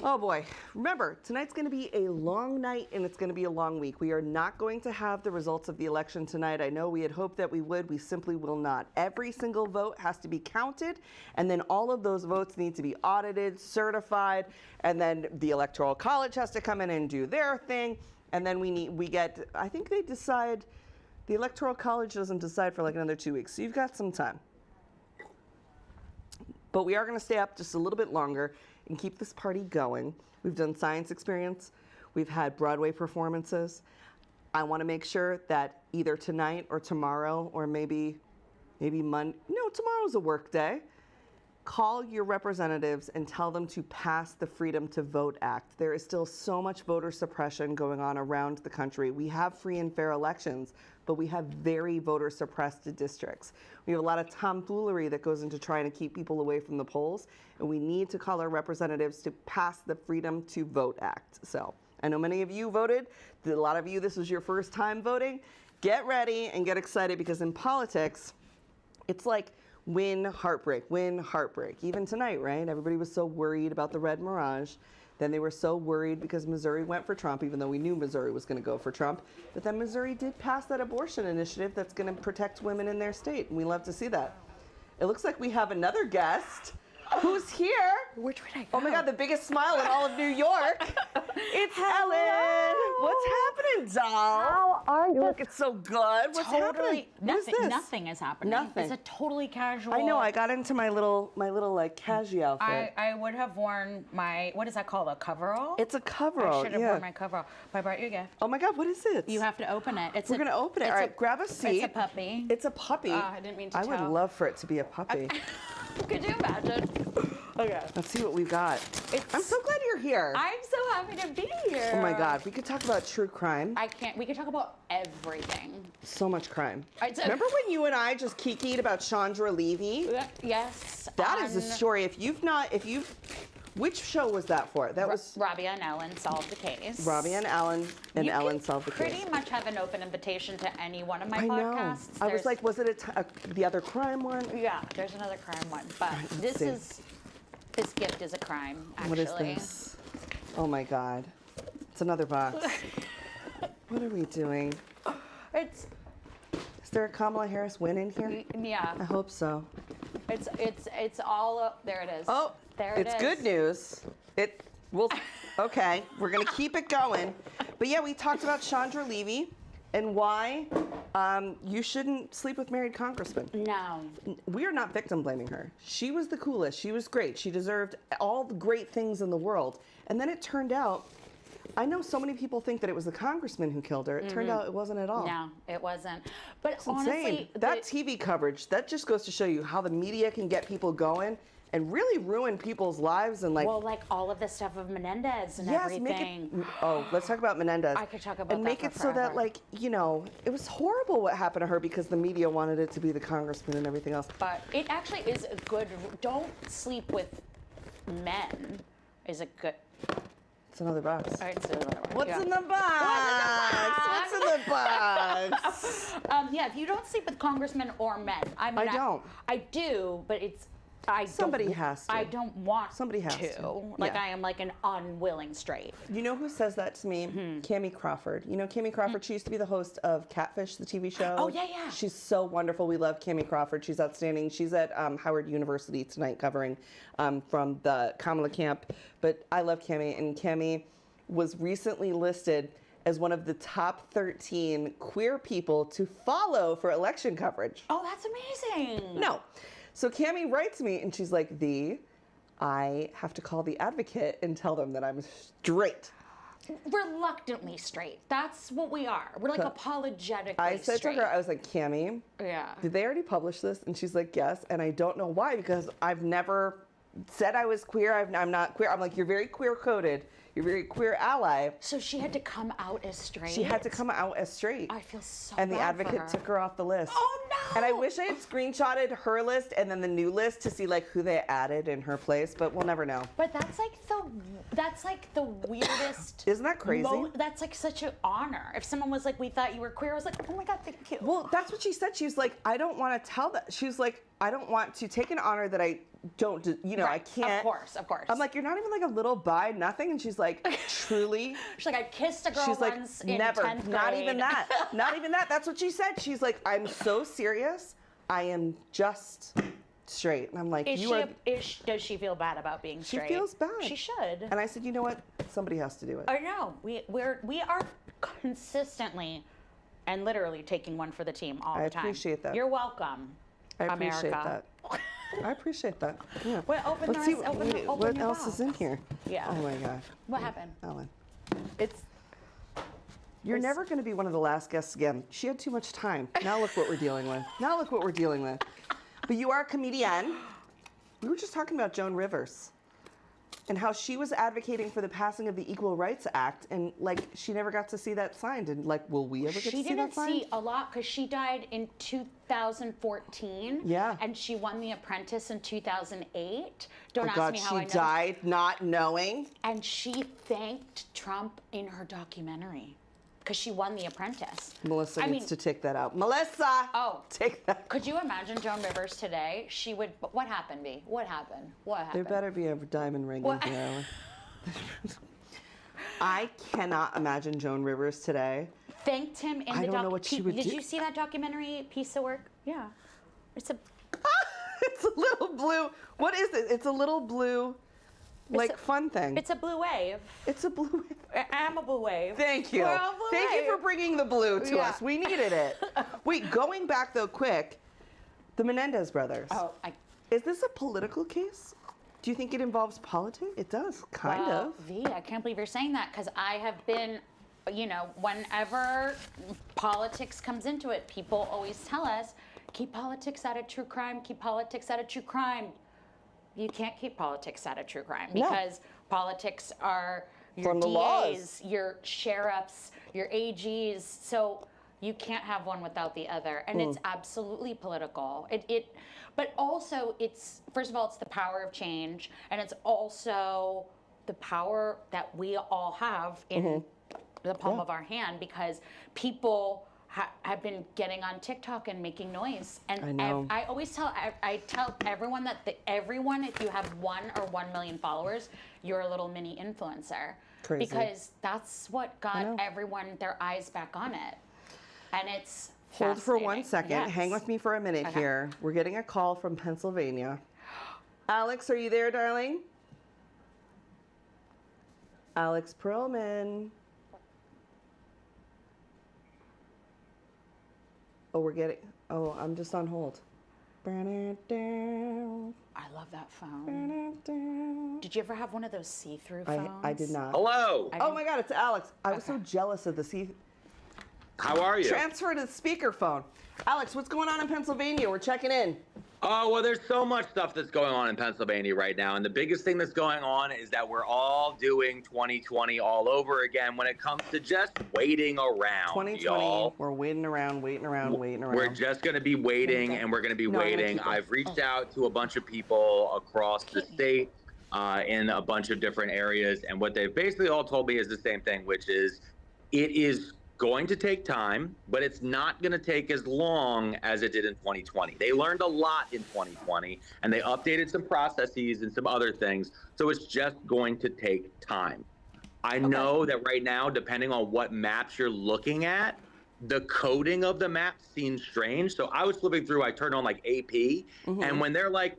Oh boy. Remember, tonight's going to be a long night and it's going to be a long week. We are not going to have the results of the election tonight. I know we had hoped that we would. We simply will not. Every single vote has to be counted, and then all of those votes need to be audited, certified, and then the Electoral College has to come in and do their thing, and then we get, I think they decide, the Electoral College doesn't decide for like another 2 weeks, so you've got some time. But we are going to stay up just a little bit longer and keep this party going. We've done science experience. We've had Broadway performances. I want to make sure that either tonight or tomorrow or maybe Monday. No, tomorrow's a work day. Call your representatives and tell them to pass the Freedom to Vote Act. There is still so much voter suppression going on around the country. We have free and fair elections, but we have very voter suppressed districts. We have a lot of tomfoolery that goes into trying to keep people away from the polls, and we need to call our representatives to pass the Freedom to Vote Act. So I know many of you voted. A lot of you, this was your first time voting. Get ready and get excited, because in politics, it's like win, heartbreak, win, heartbreak. Even tonight, right? Everybody was so worried about the red mirage. Then they were so worried because Missouri went for Trump, even though we knew Missouri was going to go for Trump. But then Missouri did pass that abortion initiative that's going to protect women in their state, and we love to see that. It looks like we have another guest who's here. Which way did I go? Oh my God, the biggest smile in all of New York. It's Ellen. What's happening, doll? How are you? You're looking so good. What's happening? Who's Nothing. this? Nothing is happening. Nothing. It's a totally casual. I know. I got into my little like cashy outfit. I would have worn my, what is that called? A coverall? It's a coverall. I should have yeah. worn my coverall. But I brought you a gift. Oh my God, what is it? You have to open it. We're gonna open it. All right, grab a seat. It's a puppy. It's a puppy. I didn't mean to I would tell. love for it to be a puppy. Could you imagine? Okay. Let's see what we've got. I'm so glad you're here. I'm so happy to be here. Oh my God, we could talk about true crime. We could talk about everything. So much crime. It's a- Remember when you and I just kikied about Chandra Levy? Yes. That is a story. Which show was that for? That was Robbie and Ellen solved the case. Robbie and Ellen solved the case. Pretty much have an open invitation to any one of my I know. podcasts. I was like, was it the other crime one? Yeah, there's another crime one, but this gift is a crime. Actually. What is this? Oh my God, it's another box. What are we doing? Is there a Kamala Harris win in here? Yeah. I hope so. It's all there. It is. Oh, there it is. It's good news. Okay, we're gonna keep it going. But yeah, we talked about Chandra Levy and why you shouldn't sleep with married congressmen. No. We are not victim blaming her. She was the coolest. She was great. She deserved all the great things in the world. And then it turned out, I know so many people think that it was the congressman who killed her. It turned out it wasn't at all. No, it wasn't. But It's honestly, insane. That TV coverage, that just goes to show you how the media can get people going and really ruin people's lives and like. Well, like all of the stuff of Menendez and everything. Let's talk about Menendez. I could talk about and that make for it so that forever. like, you know, it was horrible what happened to her because the media wanted it to be the congressman and everything else. But it actually is a good. Don't sleep with men. Is a good. It's another box. All right, let's do another one. What's Yeah. in the box? What's in the box? Yeah, if you don't sleep with congressmen or men, I don't. I do, but it's. Somebody has to. I don't want Somebody has to. Like Yeah. I am like an unwilling straight. You know who says that to me? Cammie Crawford. You know Cammie Crawford? She used to be the host of Catfish, the TV show. Oh, yeah, yeah. She's so wonderful. We love Cammie Crawford. She's outstanding. She's at Howard University tonight covering from the Kamala camp. But I love Cammie, and Cammie was recently listed as one of the top 13 queer people to follow for election coverage. Oh, that's amazing. No. So Cammie writes me and she's like, I have to call the Advocate and tell them that I'm straight. Reluctantly straight. That's what we are. We're like apologetically I said straight. to her, I was like, Cammie, Yeah. did they already publish this? And she's like, yes. And I don't know why, because I've never said I was queer. I'm not queer. I'm like, you're very queer coded. You're a very queer ally. So she had to come out as straight? She had to come out as straight. I feel so And the bad for Advocate her. took her off the list. Oh no! And I wish I had screenshotted her list and then the new list to see like who they added in her place, but we'll never know. But that's like the weirdest. Isn't that crazy? That's like such an honor. If someone was like, "We thought you were queer," I was like, "Oh my God, thank you." Well, that's what she said. She was like, I don't want to tell that. She was like, I don't want to take an honor that I don't, I Right. can't. Of course. I'm like, you're not even like a little bi, nothing. And she's like, truly. She's like, I kissed a girl She's like, once in never, 10th not grade. even that. Not even that. That's what she said. She's like, I'm so serious. I am just straight. And I'm like, Does she feel bad about being She straight? feels bad. She should. And I said, you know what? Somebody has to do it. I know. We are consistently and literally taking one for the team all the time. I appreciate that. You're welcome. I appreciate America. that. I appreciate that. Yeah. Well, open Let's see open what your else is in box. here. Yeah. Oh my God. What happened? Ellen. It's. You're never going to be one of the last guests again. She had too much time. Now look what we're dealing with. Now look what we're dealing with. But you are a comedian. We were just talking about Joan Rivers and how she was advocating for the passing of the Equal Rights Act, and like she never got to see that signed. And like, will we ever get to see that She didn't signed? see a lot because she died in 2014. Yeah. And she won The Apprentice in 2008. Don't Oh ask God, me how she I know. died not knowing. And she thanked Trump in her documentary because she won The Apprentice. Melissa I needs mean- to take that out. Melissa! Oh. Take that. Could you imagine Joan Rivers today? She would. What happened, B? What happened? What There happened? better be a diamond ring What? in here, Ellen. I cannot imagine Joan Rivers today. Thanked him in I the don't know what she would Did do. you see that documentary piece of work? Yeah. It's a It's a little blue. What is it? It's a little blue, like fun thing. It's a blue wave. It's a blue wave. I'm a blue wave. Thank you. We're all blue Thank you for wave. bringing the blue to Yeah. us. We needed it. Wait, going back though, quick, the Menendez brothers. Oh, Is this a political case? Do you think it involves politics? It does, kind Well, of. V, I can't believe you're saying that because I have been, whenever politics comes into it, people always tell us, keep politics out of true crime, keep politics out of true crime. You can't keep politics out of true crime No. because politics are your From the DAs, laws. your sheriffs, your AGs. So you can't have one without the other. And it's absolutely political. But also it's, first of all, it's the power of change. And it's also the power that we all have in the palm of our hand because people have been getting on TikTok and making noise. And I know. I always tell everyone that if you have 1 or 1 million followers, you're a little mini influencer. Crazy. Because that's what got everyone their eyes back on it. And it's Hold for 1 fascinating. second. Yes. Hang with me for a minute Okay. here. We're getting a call from Pennsylvania. Alex, are you there, darling? Alex Perlman. Oh, I'm just on hold. I love that phone. Did you ever have one of those see-through phones? I did not. Hello. Oh my God, it's Alex. I was so jealous of the How are you? Transfer to speakerphone. Alex, what's going on in Pennsylvania? We're checking in. Oh, well, there's so much stuff that's going on in Pennsylvania right now. And the biggest thing that's going on is that we're all doing 2020 all over again when it comes to just waiting around, 2020, y'all. we're waiting around. We're just going to be waiting, and we're going to be No, I'm gonna waiting. keep it. I've reached out to a bunch of people across the state in a bunch of different areas. And what they've basically all told me is the same thing, which is it is going to take time, but it's not going to take as long as it did in 2020. They learned a lot in 2020, and they updated some processes and some other things. So it's just going to take time. I know that right now, depending on what maps you're looking at, the coding of the map seems strange. So I was flipping through, I turned on like AP, and when they're like,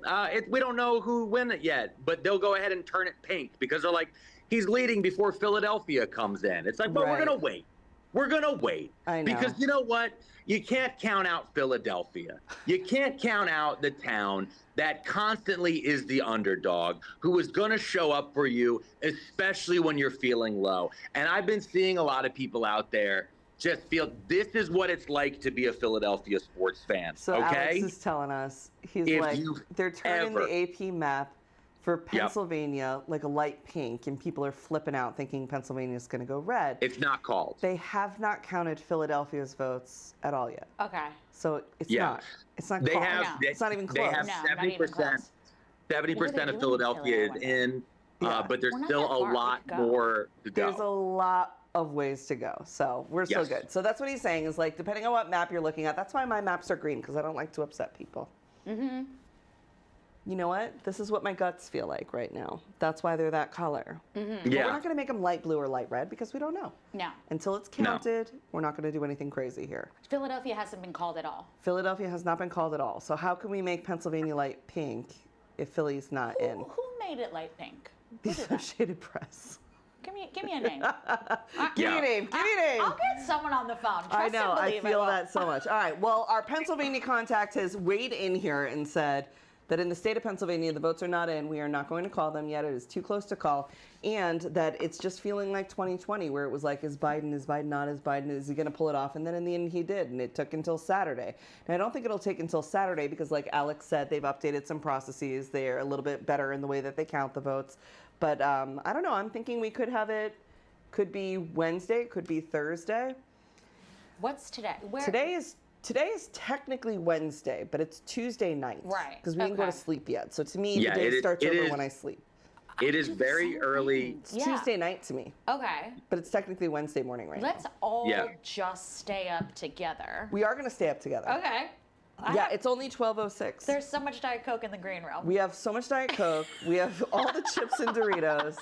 we don't know who won it yet, but they'll go ahead and turn it pink because they're like, he's leading before Philadelphia comes in. It's like, but we're going to wait. We're going to wait. I know. Because you know what? You can't count out Philadelphia. You can't count out the town that constantly is the underdog, who is going to show up for you, especially when you're feeling low. And I've been seeing a lot of people out there just feel this is what it's like to be a Philadelphia sports fan. So okay? Alex is telling us, he's If like, you've they're turning ever- the AP map for Pennsylvania like a light pink, and people are flipping out thinking Pennsylvania's going to go red. It's not called. They have not counted Philadelphia's votes at all yet. Okay. So it's Yeah. not. It's not They called. have. It's not even They close. have 70%. 70% of Philadelphia is in, but there's We're not still that a far. We lot could go. more to go. There's a lot of ways to go. So we're still Yes. good. So that's what he's saying is like, depending on what map you're looking at, that's why my maps are green, because I don't like to upset people. Mm-hmm. You know what? This is what my guts feel like right now. That's why they're that color. Mm-hmm. But Yeah. we're not going to make them light blue or light red because we don't know. No. Until it's No. counted, we're not going to do anything crazy here. Philadelphia hasn't been called at all. Philadelphia has not been called at all. So how can we make Pennsylvania light pink if Philly's not in? Who made it light pink? The Associated Press. Give me a name. Give me a name. Give me a name. I'll get someone on the phone. Trust I know. and I believe feel will. that so much. All right. Well, our Pennsylvania contact has weighed in here and said that in the state of Pennsylvania, the votes are not in. We are not going to call them yet. It is too close to call. And that it's just feeling like 2020, where it was like, is Biden not? Is Biden, is he going to pull it off? And then in the end, he did. And it took until Saturday. And I don't think it'll take until Saturday because, like Alex said, they've updated some processes. They're a little bit better in the way that they count the votes. But I don't know. I'm thinking we could have it, could be Wednesday, could be Thursday. What's today? Today is technically Wednesday, but it's Tuesday night. Right. Because we didn't go to sleep yet. So to me, Yeah, the day it is- starts it over is- when I sleep. It is very early. It's Tuesday night to me. Okay. But it's technically Wednesday morning right Let's now. all Yeah. just stay up together. We are going to stay up together. Okay. Yeah, it's only 12:06. There's so much Diet Coke in the green room. We have so much Diet Coke. We have all the chips and Doritos.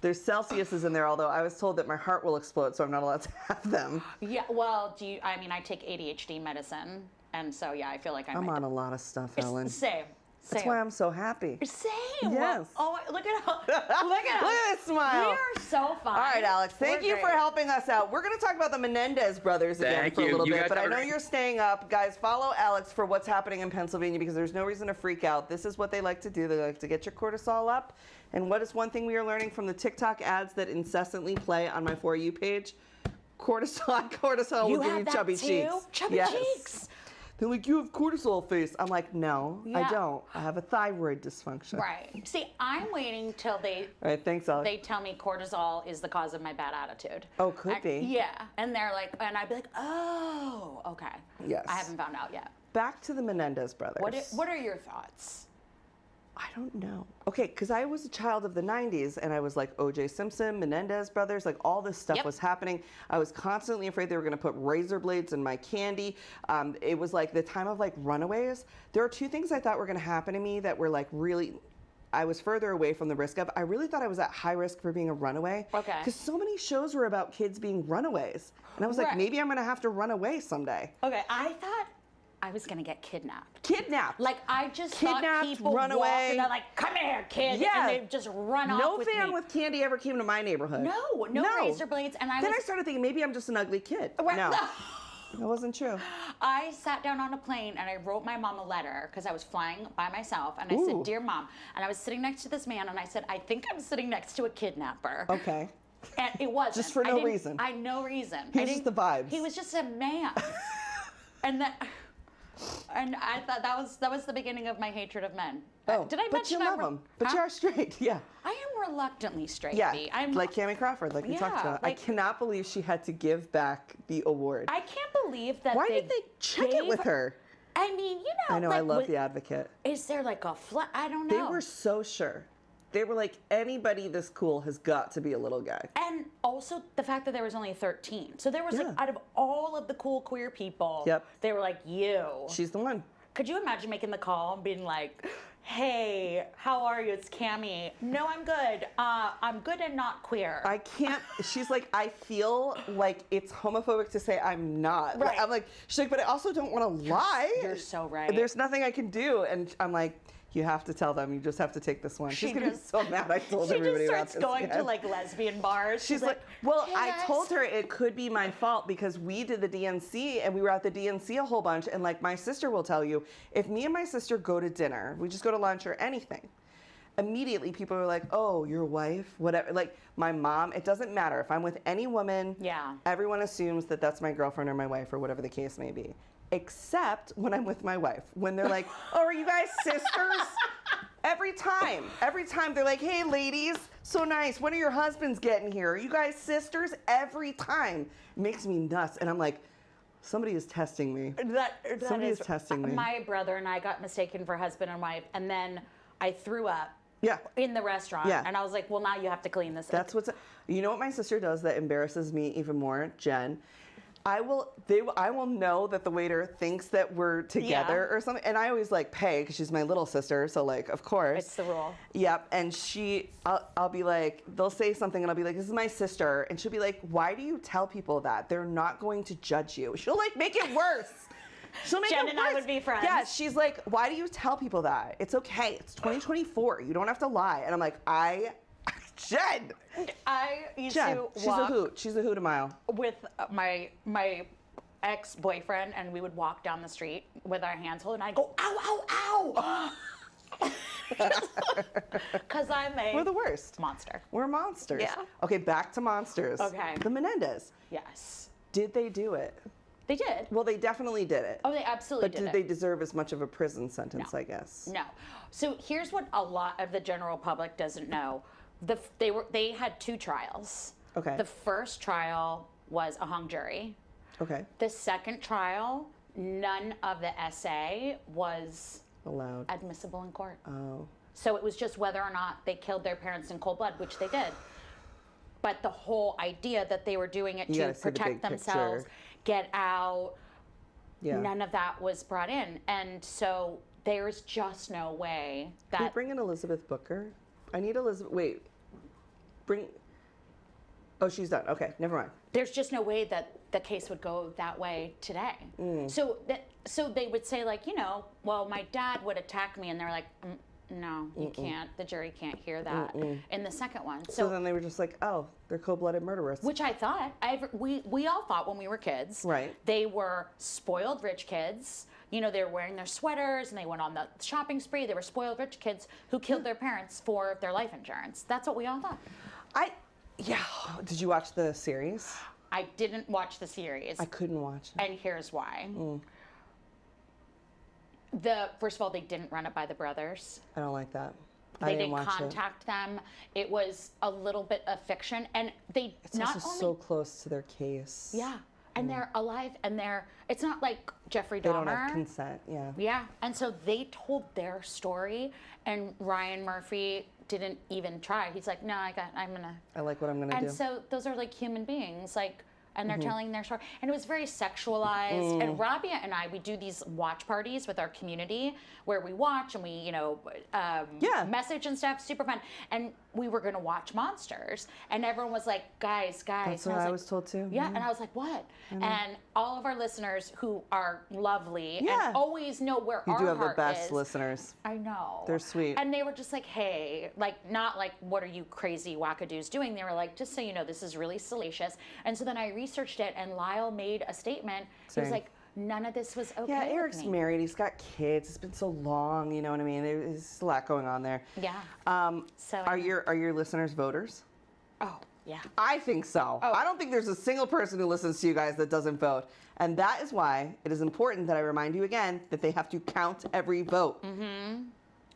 There's Celsiuses in there, although I was told that my heart will explode, so I'm not allowed to have them. Yeah, well, I take ADHD medicine, and so yeah, I feel like I'm on a lot of stuff, Ellen. Same. That's why I'm so happy. Same. Yes. Well, oh, look at how, look at Look at this smile. We are so fun. All right, Alex, thank you for helping us out. We're going to talk about the Menendez brothers again for a little bit, but I know you're staying up. Guys, follow Alex for what's happening in Pennsylvania because there's no reason to freak out. This is what they like to do. They like to get your cortisol up. And what is one thing we are learning from the TikTok ads that incessantly play on my For You page? Cortisol will give you chubby cheeks. Chubby cheeks. They're like, you have cortisol face. I'm like, no, I don't. I have a thyroid dysfunction. Right. See, I'm waiting till All right, thanks, Alex. they tell me cortisol is the cause of my bad attitude. Oh, could be. Yeah. And they're like, and I'd be like, oh, okay. Yes. I haven't found out yet. Back to the Menendez brothers. What are your thoughts? I don't know. Okay, because I was a child of the 90s and I was like O.J. Simpson, Menendez brothers, like all this stuff was happening. I was constantly afraid they were going to put razor blades in my candy. It was like the time of like Runaways. There are two things I thought were going to happen to me that were like really, I was further away from the risk of. I really thought I was at high risk for being a runaway. Okay. Because so many shows were about kids being runaways. And I was like, maybe I'm going to have to run away someday. Okay, I thought I was gonna get kidnapped. Kidnapped. Like I just Kidnapped, thought people run walk away. and they're like, "Come here, kid," Yeah. and they just run off with me. No fan with candy ever came to my neighborhood. No razor blades, and I Then I started thinking maybe I'm just an ugly kid. No, that wasn't true. I sat down on a plane and I wrote my mom a letter because I was flying by myself, and I said, "Dear Mom," and I was sitting next to this man, and I said, "I think I'm sitting next to a kidnapper." Okay. And it wasn't. Just for no reason. I no reason. He was just the vibes. He was just a man, and I thought that was the beginning of my hatred of men. Oh, did I but mention you love them. But you are straight, yeah. I am reluctantly straight. Yeah, B. I'm like Cammie Crawford, like we talked about. I cannot believe she had to give back the award. I can't believe that. Why did they check it with her? I mean, you know. I know. Like, I love The Advocate. Is there like a I don't know. They were so sure. They were like, anybody this cool has got to be a little guy. And also the fact that there was only 13. So there was like, out of all of the cool queer people, they were like, you. She's the one. Could you imagine making the call and being like, hey, how are you? It's Cammie. No, I'm good. I'm good and not queer. I can't. She's like, I feel like it's homophobic to say I'm not. Right. I'm like, she's like, but I also don't want to lie. You're so right. There's nothing I can do. And I'm like, you have to tell them. You just have to take this one. She's going to be so mad I told everybody about this. She just starts going to like lesbian bars. She's like, well, hey, I guys. told her it could be my fault because we did the DNC and we were at the DNC a whole bunch. And like my sister will tell you, if me and my sister go to dinner, we just go to lunch or anything, immediately people are like, oh, your wife, whatever. Like my mom, it doesn't matter. If I'm with any woman, everyone assumes that that's my girlfriend or my wife or whatever the case may be. Except when I'm with my wife. When they're like, oh, are you guys sisters? Every time they're like, hey, ladies, so nice. When are your husbands getting here? Are you guys sisters? Every time. It makes me nuts. And I'm like, somebody is testing me. Somebody is testing me. My brother and I got mistaken for husband and wife, and then I threw up in the restaurant. Yeah. And I was like, well, now you have to clean this. That's what's, you know what my sister does that embarrasses me even more, Jen? I will know that the waiter thinks that we're together or something, and I always like pay because she's my little sister, so like of course. It's the rule. Yep, and I'll be like, they'll say something, and I'll be like, this is my sister, and she'll be like, why do you tell people that? They're not going to judge you. She'll like make it worse. She'll make Jen it and worse. I would be friends. Yeah, she's like, why do you tell people that? It's okay. It's 2024. You don't have to lie. And I'm like, Jen. I used Jen, to she's walk a hoot. She's a hoot a mile. with my ex-boyfriend, and we would walk down the street with our hands holding, and I'd go, ow, ow, ow. Because We're the worst. Monster. We're monsters. Yeah. Okay, back to monsters. Okay. The Menendez. Yes. Did they do it? They did. Well, they definitely did it. Oh, they absolutely But did did they deserve as much of a prison sentence, I guess? No. So here's what a lot of the general public doesn't know. They had two trials. Okay. The first trial was a hung jury. Okay. The second trial, none of the essay was allowed, admissible in court. Oh. So it was just whether or not they killed their parents in cold blood, which they did. But the whole idea that they were doing it to protect themselves, get out, none of that was brought in. And so there's just no way that... Can we bring in Elizabeth Booker? I need Elizabeth... Wait. Oh, she's done. Okay, never mind. There's just no way that the case would go that way today. So they would say, like, you know, well, my dad would attack me, and they're like, no, you can't. The jury can't hear that in the second one. So then they were just like, oh, they're cold-blooded murderers. Which I thought. We all thought when we were kids. Right. They were spoiled rich kids. You know, they were wearing their sweaters, and they went on the shopping spree. They were spoiled rich kids who killed their parents for their life insurance. That's what we all thought. Yeah. Did you watch the series? I didn't watch the series. I couldn't watch it. And here's why. First of all, they didn't run it by the brothers. I don't like that. They didn't contact them. It was a little bit of fiction, and they It's also so close to their case. Yeah, and they're alive, and it's not like Jeffrey Dahmer. They don't have consent. Yeah. Yeah, and so they told their story, and Ryan Murphy didn't even try. He's like, no, I like what I'm gonna do. And so those are like human beings, like, and they're telling their story. And it was very sexualized. And Rabia and I, we do these watch parties with our community where we watch and we, you know, message and stuff, super fun. And we were gonna watch Monsters. And everyone was like, guys. That's and what I like, was told too. Yeah, and I was like, what? And all of our listeners who are lovely and always know where You our do have heart the best is. listeners. I know. They're sweet. And they were just like, hey, like, not like, what are you crazy wackadoos doing? They were like, just so you know, this is really salacious. And so then I researched it, and Lyle made a statement. He was Same. like, none of this was okay. Yeah, with Eric's me. married. He's got kids. It's been so long. You know what I mean? There's a lot going on there. Yeah. Are your listeners voters? Oh, yeah. I think so. Oh. I don't think there's a single person who listens to you guys that doesn't vote. And that is why it is important that I remind you again that they have to count every vote.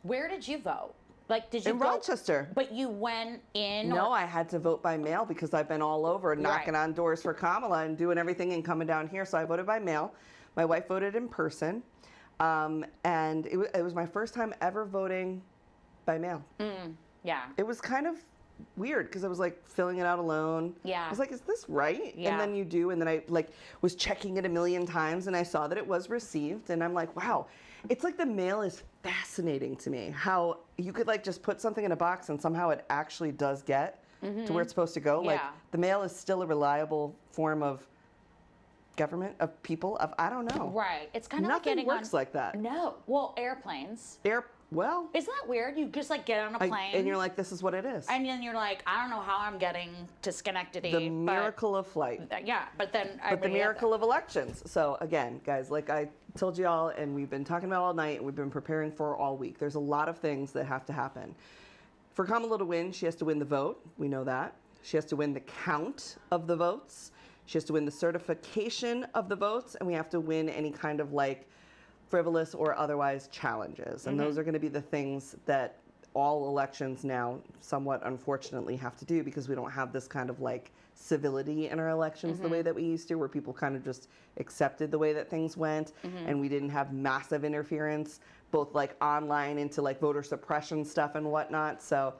Where did you vote? Like, did you In go? Rochester. But you went in? No, I had to vote by mail because I've been all over knocking on doors for Kamala and doing everything and coming down here. So I voted by mail. My wife voted in person. And it was my first time ever voting by mail. Yeah. It was kind of weird because I was like filling it out alone. Yeah. I was like, is this right? Yeah. And then you do, and then I like was checking it a million times, and I saw that it was received, and I'm like, wow. It's like the mail is fascinating to me. How you could like just put something in a box and somehow it actually does get to where it's supposed to go. Like the mail is still a reliable form of government, of people, of I don't know. Right. It's kind of like Nothing getting works on, like that. No. Well, airplanes. Well. Isn't that weird? You just like get on a plane. And you're like, this is what it is. And then you're like, I don't know how I'm getting to Schenectady. The miracle of flight. Yeah, but then But the miracle of elections. So again, guys, like I told you all, and we've been talking about all night, and we've been preparing for all week. There's a lot of things that have to happen. For Kamala to win, she has to win the vote. We know that. She has to win the count of the votes. She has to win the certification of the votes, and we have to win any kind of like frivolous or otherwise challenges. And those are going to be the things that all elections now somewhat unfortunately have to do because we don't have this kind of like civility in our elections the way that we used to, where people kind of just accepted the way that things went and we didn't have massive interference, both like online into like voter suppression stuff and whatnot. So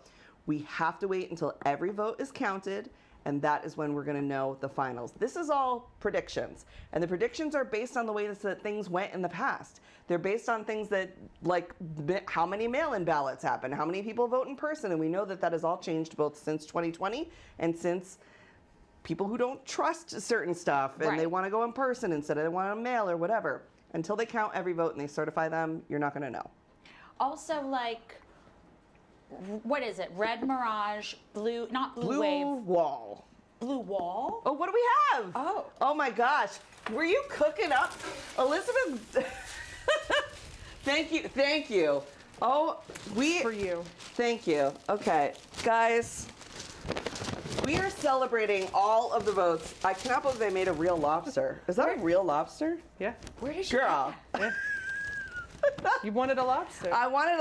we have to wait until every vote is counted, and that is when we're going to know the finals. This is all predictions, and the predictions are based on the way that things went in the past. They're based on things that, like, how many mail-in ballots happen, how many people vote in person, and we know that that has all changed both since 2020 and since people who don't trust certain stuff and they want to go in person instead of they want to mail or whatever. Until they count every vote and they certify them, you're not going to know. Also, like, what is it? Red Mirage, blue, not blue, Blue wave. wall. Blue wall? Oh, what do we have? Oh my gosh. Were you cooking up? Elizabeth. Thank you. Oh, For you. Thank you. Okay, guys. We are celebrating all of the votes. I cannot believe they made a real lobster. Is that a real lobster? Yeah. Where did you Girl. Yeah. You wanted a lobster. I wanted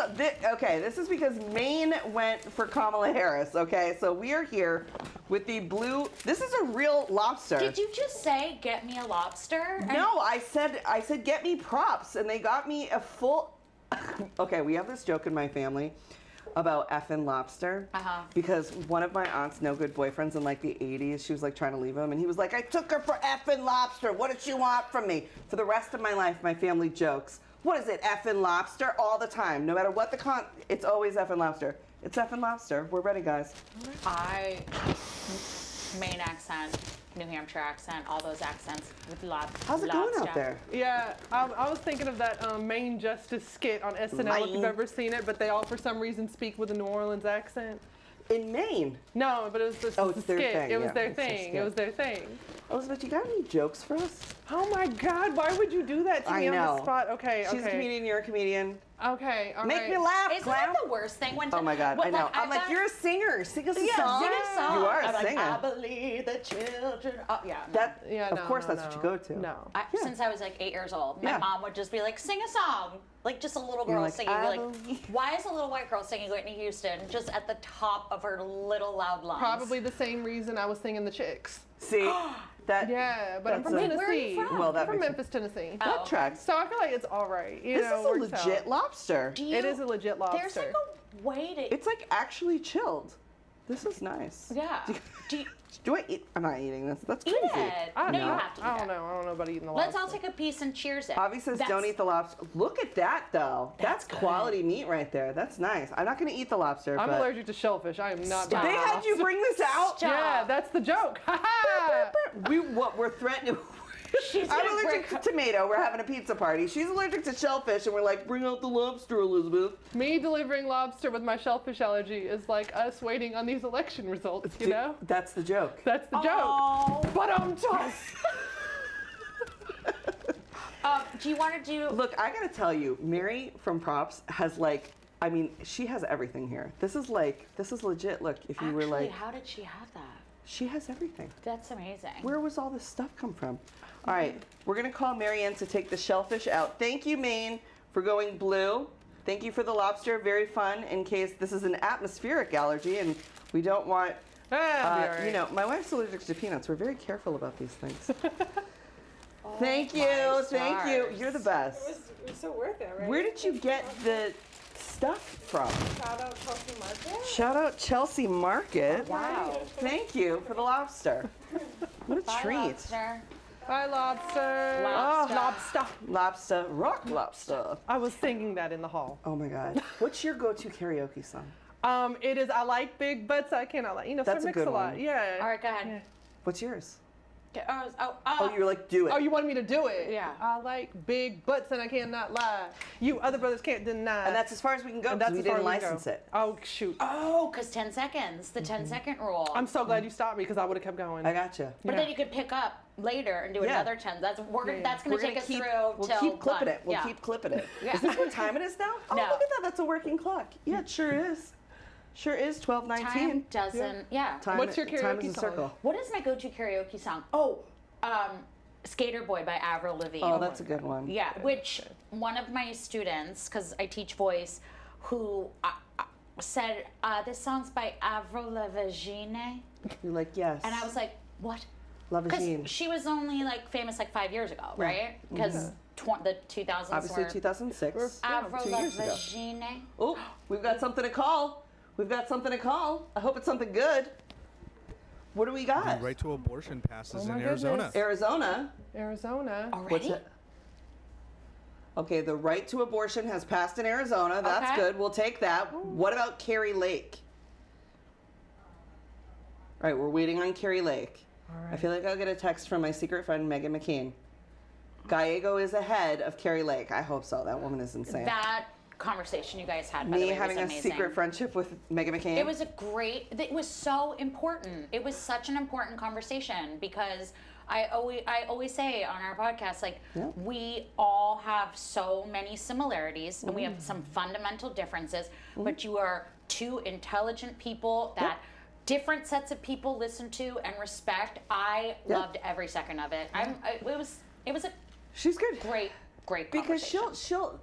okay, this is because Maine went for Kamala Harris, okay? So we are here with the blue, this is a real lobster. Did you just say, get me a lobster? No, I said get me props, and they got me a full, okay, we have this joke in my family about effing lobster, because one of my aunt's no good boyfriends in like the 80s, she was like trying to leave him, and he was like, I took her for effing lobster, what did she want from me? For the rest of my life, my family jokes, what is it, effing lobster? All the time, no matter what it's always effing lobster. It's effing lobster. We're ready, guys. Maine accent, New Hampshire accent, all those accents with How's it going out there? Yeah, I was thinking of that Maine Justice skit on SNL, if you've ever seen it, but they all for some reason speak with a New Orleans accent. In Maine? No, but it was the it's their skit. thing. It was yeah, their it's their thing. skit. It was their thing. Elizabeth, you got any jokes for us? Oh my God, why would you do that to me on the spot? Okay, She's a comedian, you're a comedian. Okay, all Make right. me laugh, Isn't that the worst thing when? Oh my God, I know. I'm like, you're a singer. Sing us a song. Sing a song. You are a I'm singer. Like, I believe the children. Oh, yeah. Of course, that's what you go to. No. Since I was like 8 years old, my Yeah. mom would just be like, sing a song. Like just a little You're girl like, singing. I You're like, why is a little white girl singing Whitney Houston just at the top of her little loud lungs? Probably the same reason I was singing the Chicks. See, that. Yeah, but I'm that's from a- Tennessee. Where are you from? Well, that I'm from makes Memphis, Tennessee. That tracks. So I feel like it's all right. You This know, is a works legit out. lobster. It is a legit lobster. There's like a way to. It's like actually chilled. This is nice. Yeah. Do I eat? I'm not eating this. That's Eat crazy. it. I No, don't you know. have to. I don't know. I don't know about eating the Let's lobster. all take a piece and cheers it. Avi says That's- don't eat the lobster. Look at that though. That's quality meat right there. That's nice. I'm not gonna eat the lobster. I'm but allergic to shellfish. I am not. They buying had you lobster. bring this out? Yeah, that's the joke. Ha ha! We're threatening. She's I'm gonna allergic to tomato. We're having a pizza party. She's allergic to shellfish, and we're like, bring out the lobster, Elizabeth. Me delivering lobster with my shellfish allergy is like us waiting on these election results, you know? That's the joke. That's the joke. But I'm tough. Do you want to do? Look, I gotta tell you, Mary from Props has like, I mean, she has everything here. This is legit. Look, if you were like, how did she have that? she has everything. That's amazing. Where was all this stuff come from? All right, we're gonna call Mary Ann to take the shellfish out. Thank you, Maine, for going blue. Thank you for the lobster. Very fun. In case this is an atmospheric allergy, and we don't want. Be all right. You know, my wife's allergic to peanuts. We're very careful about these things. Thank you, thank you. You're the best. It was so worth it, right? Where did you get the stuff from? Shout out Chelsea Market. Shout out Chelsea Market. Wow. Thank you for the lobster. What a Bye, treat. lobster. Bye, lobster. Lobster. Oh, lobster. Lobster, rock lobster. I was singing that in the hall. Oh my God. What's your go-to karaoke song? It is I like big butts. I cannot like, you know, That's so a mix good a lot. one. Yeah. All right, go ahead. What's yours? Oh, you're like, do it. Oh, you wanted me to do it? Yeah. I like big butts and I cannot lie. You other brothers can't deny. And that's as far as we can go And because we as far didn't as we can license go. it. Oh, shoot. Oh, because 10 seconds, the 10-second rule. I'm so glad you stopped me because I would have kept going. I gotcha. But then you could pick up later and do Yeah. another 10. That's going We're to take us keep, through We'll till keep clipping lunch. it. We'll Yeah. keep clipping it. Yeah. Is this what time it is now? Oh, No. look at that. That's a working clock. Yeah, it sure is. Sure is 12:19. Time doesn't, yeah. Time, What's your time karaoke is a song? circle. What is my go-to karaoke song? Oh, Skater Boy by Avril Lavigne. Oh, that's a good one. Yeah, which one of my students, because I teach voice, who said, this song's by Avril Lavigne. You're like, yes. And I was like, what? Lavigne. Because she was only like famous like 5 years ago, right? Because the 2000s Obviously were 2006. Avril 2 years ago. Lavigne. Oh, we've got something to call. We've got something to call. I hope it's something good. What do we got? The right to abortion passes Oh my in Arizona. goodness. Arizona. Arizona. What's it? Okay, the right to abortion has passed in Arizona. That's Okay. good. We'll take that. What about Carrie Lake? All right, we're waiting on Carrie Lake. I feel like I'll get a text from my secret friend, Megan McKean. Gallego is ahead of Carrie Lake. I hope so. That woman is insane. That conversation you guys had, by the Me way, having was a amazing. secret friendship with Megan McKean. It was it was so important. It was such an important conversation because I always say on our podcast, like, we all have so many similarities and we have some fundamental differences, but you are two intelligent people that different sets of people listen to and respect. I loved every second of it. It was a She's good. Great because conversation. she'll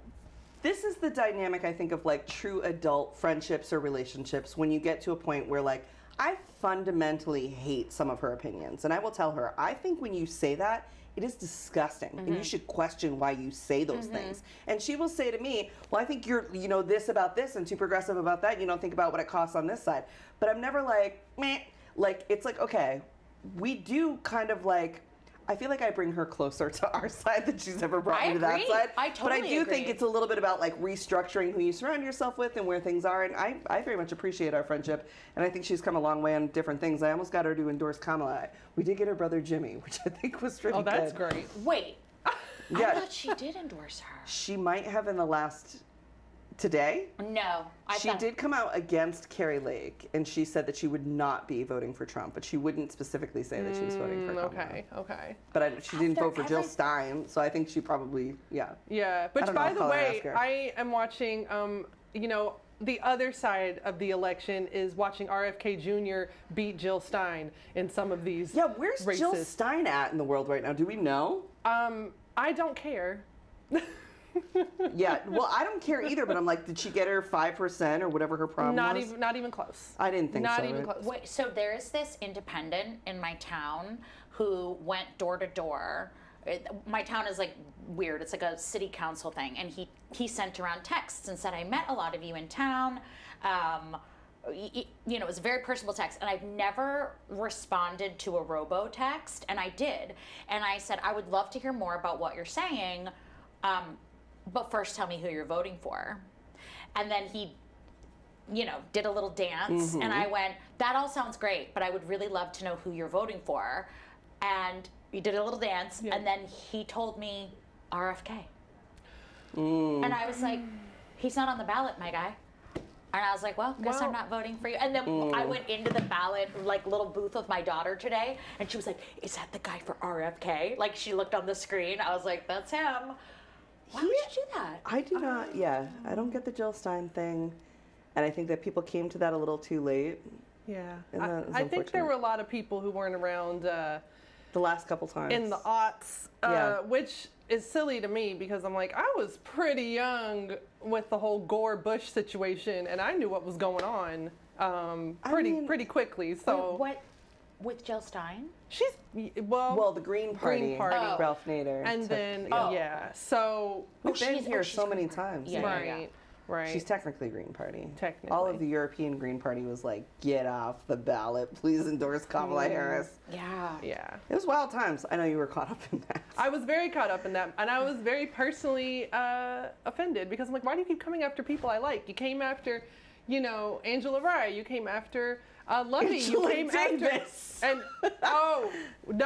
this is the dynamic, I think, of like true adult friendships or relationships when you get to a point where like I fundamentally hate some of her opinions, and I will tell her, I think when you say that, it is disgusting, and you should question why you say those things. And she will say to me, well, I think you're, you know, this about this and too progressive about that. You don't think about what it costs on this side. But I'm never like, meh. Like, it's like, okay, we do kind of like, I feel like I bring her closer to our side than she's ever brought I me to that agree. side. I totally But I do think agree. it's a little bit about like restructuring who you surround yourself with and where things are. And I very much appreciate our friendship. And I think she's come a long way on different things. I almost got her to endorse Kamala. We did get her brother Jimmy, which I think was pretty good. Oh, that's great. Wait. Yeah. I thought she did endorse her. She might have in the last today. No. She did come out against Carrie Lake, and she said that she would not be voting for Trump, but she wouldn't specifically say that she was voting for Trump. Okay. But she didn't vote for Jill Stein, so I think she probably, Yeah, I but don't know, by I'll the call her, way, ask her. I am watching, the other side of the election is watching RFK Jr. beat Jill Stein in some of these where's races. Jill Stein at in the world right now? Do we know? I don't care. Yeah, well, I don't care either, but I'm like, did she get her 5% or whatever her problem was? Not even close. I didn't think so. Not even right? close. Wait, so there is this independent in my town who went door to door. My town is like weird. It's like a city council thing, and he sent around texts and said, "I met a lot of you in town." It was a very personal text, and I've never responded to a robo text, and I did, and I said, "I would love to hear more about what you're saying, but first tell me who you're voting for." And then he did a little dance, and I went, "That all sounds great, but I would really love to know who you're voting for." And he did a little dance, and then he told me RFK. And I was like, "He's not on the ballot, my guy." And I was like, well, guess I'm not voting for you. And then I went into the ballot, like, little booth with my daughter today, and she was like, is that the guy for RFK? Like, she looked on the screen. I was like, that's him. Why would you do that? I do not, I don't get the Jill Stein thing. And I think that people came to that a little too late. Yeah. And that is I think there unfortunate. were a lot of people who weren't around the last couple times. in the aughts, which is silly to me because I'm like, I was pretty young with the whole Gore-Bush situation, and I knew what was going on pretty quickly. So what with Jill Stein? She's well, the Green Party, Ralph Nader, and then so we've been here so many times. Right. She's technically Green Party. Technically. All of the European Green Party was like, get off the ballot. Please endorse Kamala Harris. Yeah. It was wild times. I know you were caught up in that. I was very caught up in that. And I was very personally offended because I'm like, why do you keep coming after people I like? You came after, Angela Rye. You came after Lovey. You came Davis. after. And, and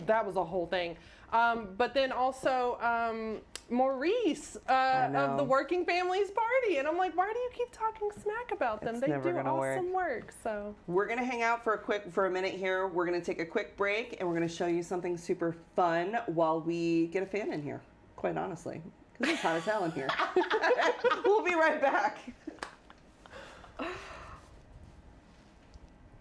that was a whole thing. But then also Maurice of the Working Families Party. And I'm like, why do you keep talking smack about them? It's They never do gonna awesome work. So we're gonna hang out for a minute here. We're gonna take a quick break and we're gonna show you something super fun while we get a fan in here, quite honestly. Because it's hot as hell in here. We'll be right back.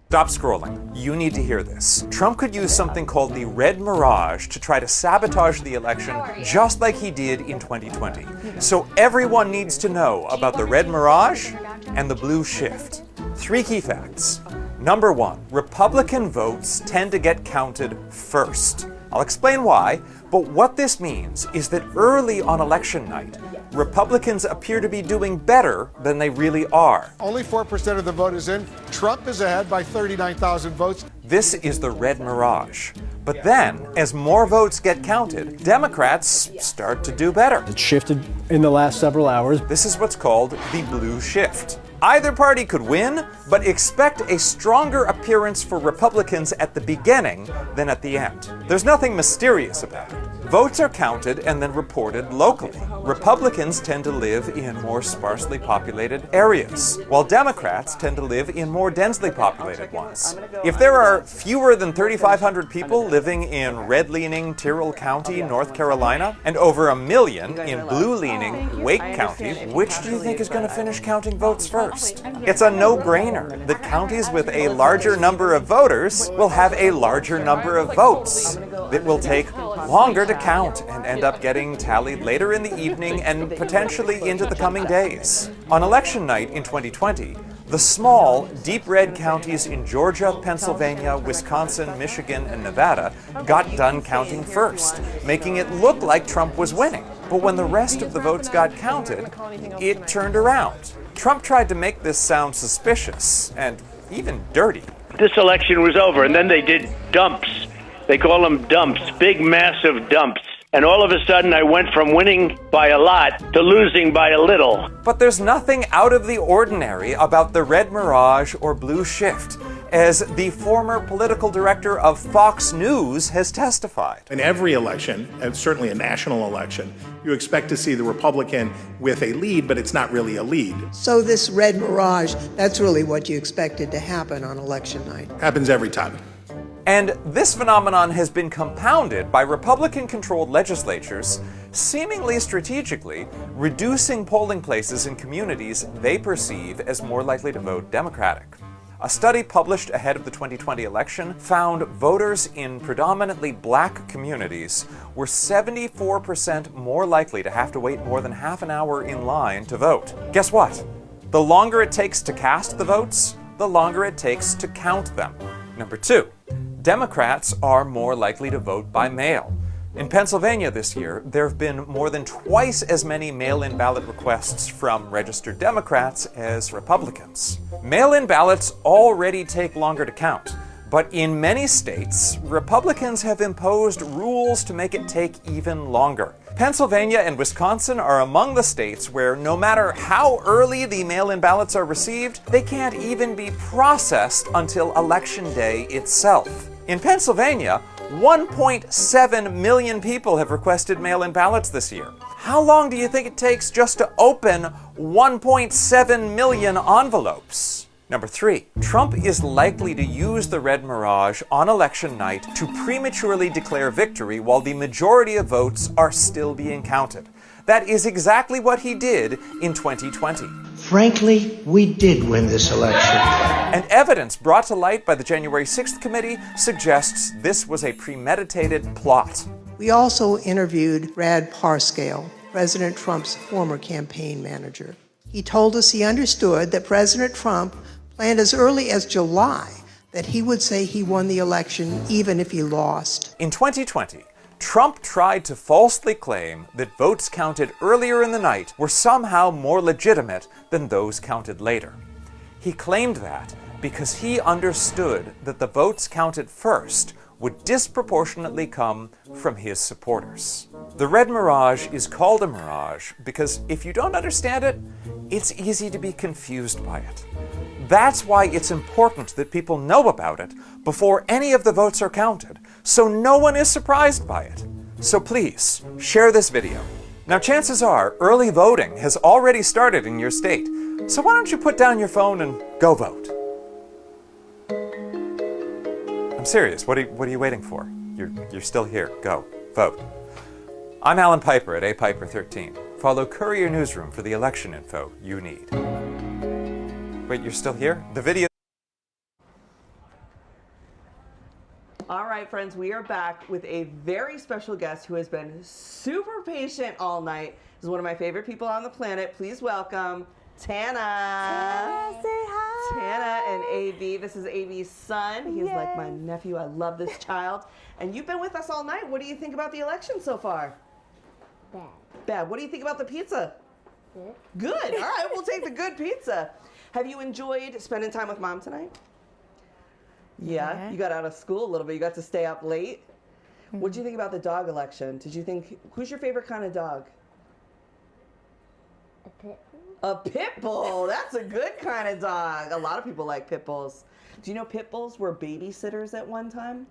Stop scrolling. You need to hear this. Trump could use something called the red mirage to try to sabotage the election just like he did in 2020. So everyone needs to know about the red mirage and the blue shift. 3 key facts. Number 1, Republican votes tend to get counted first. I'll explain why, but what this means is that early on election night, Republicans appear to be doing better than they really are. Only 4% of the vote is in. Trump is ahead by 39,000 votes. This is the red mirage. But then, as more votes get counted, Democrats start to do better. It shifted in the last several hours. This is what's called the blue shift. Either party could win, but expect a stronger appearance for Republicans at the beginning than at the end. There's nothing mysterious about it. Votes are counted and then reported locally. Republicans tend to live in more sparsely populated areas, while Democrats tend to live in more densely populated ones. If there are fewer than 3,500 people living in red-leaning Tyrrell County, North Carolina, and over 1 million in blue-leaning Wake County, which do you think is going to finish counting votes first? It's a no-brainer that counties with a larger number of voters will have a larger number of votes. It will take longer to count and end up getting tallied later in the evening and potentially into the coming days. On election night in 2020, the small, deep red counties in Georgia, Pennsylvania, Wisconsin, Michigan, and Nevada got done counting first, making it look like Trump was winning. But when the rest of the votes got counted, it turned around. Trump tried to make this sound suspicious and even dirty. This election was over, and then they did dumps They call them dumps, big, massive dumps. And all of a sudden, I went from winning by a lot to losing by a little. But there's nothing out of the ordinary about the red mirage or blue shift, as the former political director of Fox News has testified. In every election, and certainly a national election, you expect to see the Republican with a lead, but it's not really a lead. So this red mirage, that's really what you expected to happen on election night. Happens every time. And this phenomenon has been compounded by Republican-controlled legislatures seemingly strategically reducing polling places in communities they perceive as more likely to vote Democratic. A study published ahead of the 2020 election found voters in predominantly black communities were 74% more likely to have to wait more than half an hour in line to vote. Guess what? The longer it takes to cast the votes, the longer it takes to count them. Number 2. Democrats are more likely to vote by mail. In Pennsylvania this year, there have been more than twice as many mail-in ballot requests from registered Democrats as Republicans. Mail-in ballots already take longer to count, but in many states, Republicans have imposed rules to make it take even longer. Pennsylvania and Wisconsin are among the states where no matter how early the mail-in ballots are received, they can't even be processed until Election Day itself. In Pennsylvania, 1.7 million people have requested mail-in ballots this year. How long do you think it takes just to open 1.7 million envelopes? Number 3, Trump is likely to use the red mirage on election night to prematurely declare victory while the majority of votes are still being counted. That is exactly what he did in 2020. Frankly, we did win this election. And evidence brought to light by the January 6th committee suggests this was a premeditated plot. We also interviewed Brad Parscale, President Trump's former campaign manager. He told us he understood that President Trump planned as early as July that he would say he won the election even if he lost. In 2020, Trump tried to falsely claim that votes counted earlier in the night were somehow more legitimate than those counted later. He claimed that because he understood that the votes counted first would disproportionately come from his supporters. The red mirage is called a mirage because if you don't understand it, it's easy to be confused by it. That's why it's important that people know about it before any of the votes are counted, so no one is surprised by it. So please, share this video. Now chances are early voting has already started in your state, so why don't you put down your phone and go vote? I'm serious, what are you waiting for? You're still here, go, vote. I'm Alan Piper at apiper13. Follow Courier Newsroom for the election info you need. Wait, you're still here? The video. All right, friends, we are back with a very special guest who has been super patient all night. This is one of my favorite people on the planet. Please welcome Tana. Tana, say hi. Tana and AB. This is AB's son. He's like my nephew. I love this child. And you've been with us all night. What do you think about the election so far? Bad. Bad. What do you think about the pizza? Good. Good. All right, we'll take the good pizza. Have you enjoyed spending time with Mom tonight? Yeah. You got out of school a little bit. You got to stay up late. What do you think about the dog election? Did you think, who's your favorite kind of dog? A pit bull. A pit bull. That's a good kind of dog. A lot of people like pit bulls. Do you know pit bulls were babysitters at one time?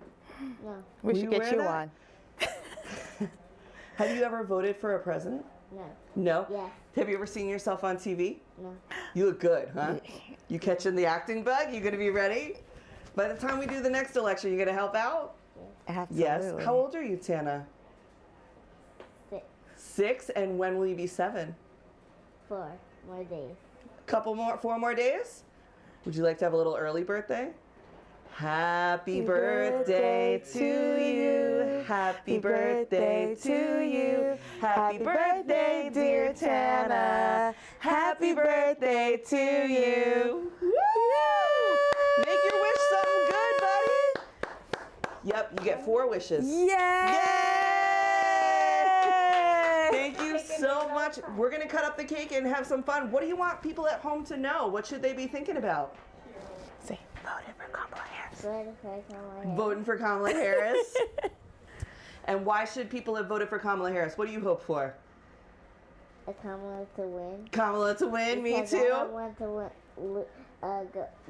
No. We should get you one. Have you ever voted for a president? No. No? Yeah. Have you ever seen yourself on TV? No. You look good, huh? You catching the acting bug? You gonna be ready? By the time we do the next election, you gonna help out? Absolutely. Yes. How old are you, Tana? 6. 6, and when will you be 7? 4 more days. 4 more days? Would you like to have a little early birthday? Happy birthday to you. Happy birthday to you. Happy birthday, dear Tana. Happy birthday to you. Woo! Make your wish something good, buddy. Yep, you get 4 wishes. Yay! Thank you so much. We're going to cut up the cake and have some fun. What do you want people at home to know? What should they be thinking about? Say, voted for Kamala Harris. Voted for Kamala Harris. Voting for Kamala Harris? And why should people have voted for Kamala Harris? What do you hope for? Kamala to win. Kamala to win? Because Me too. I don't want to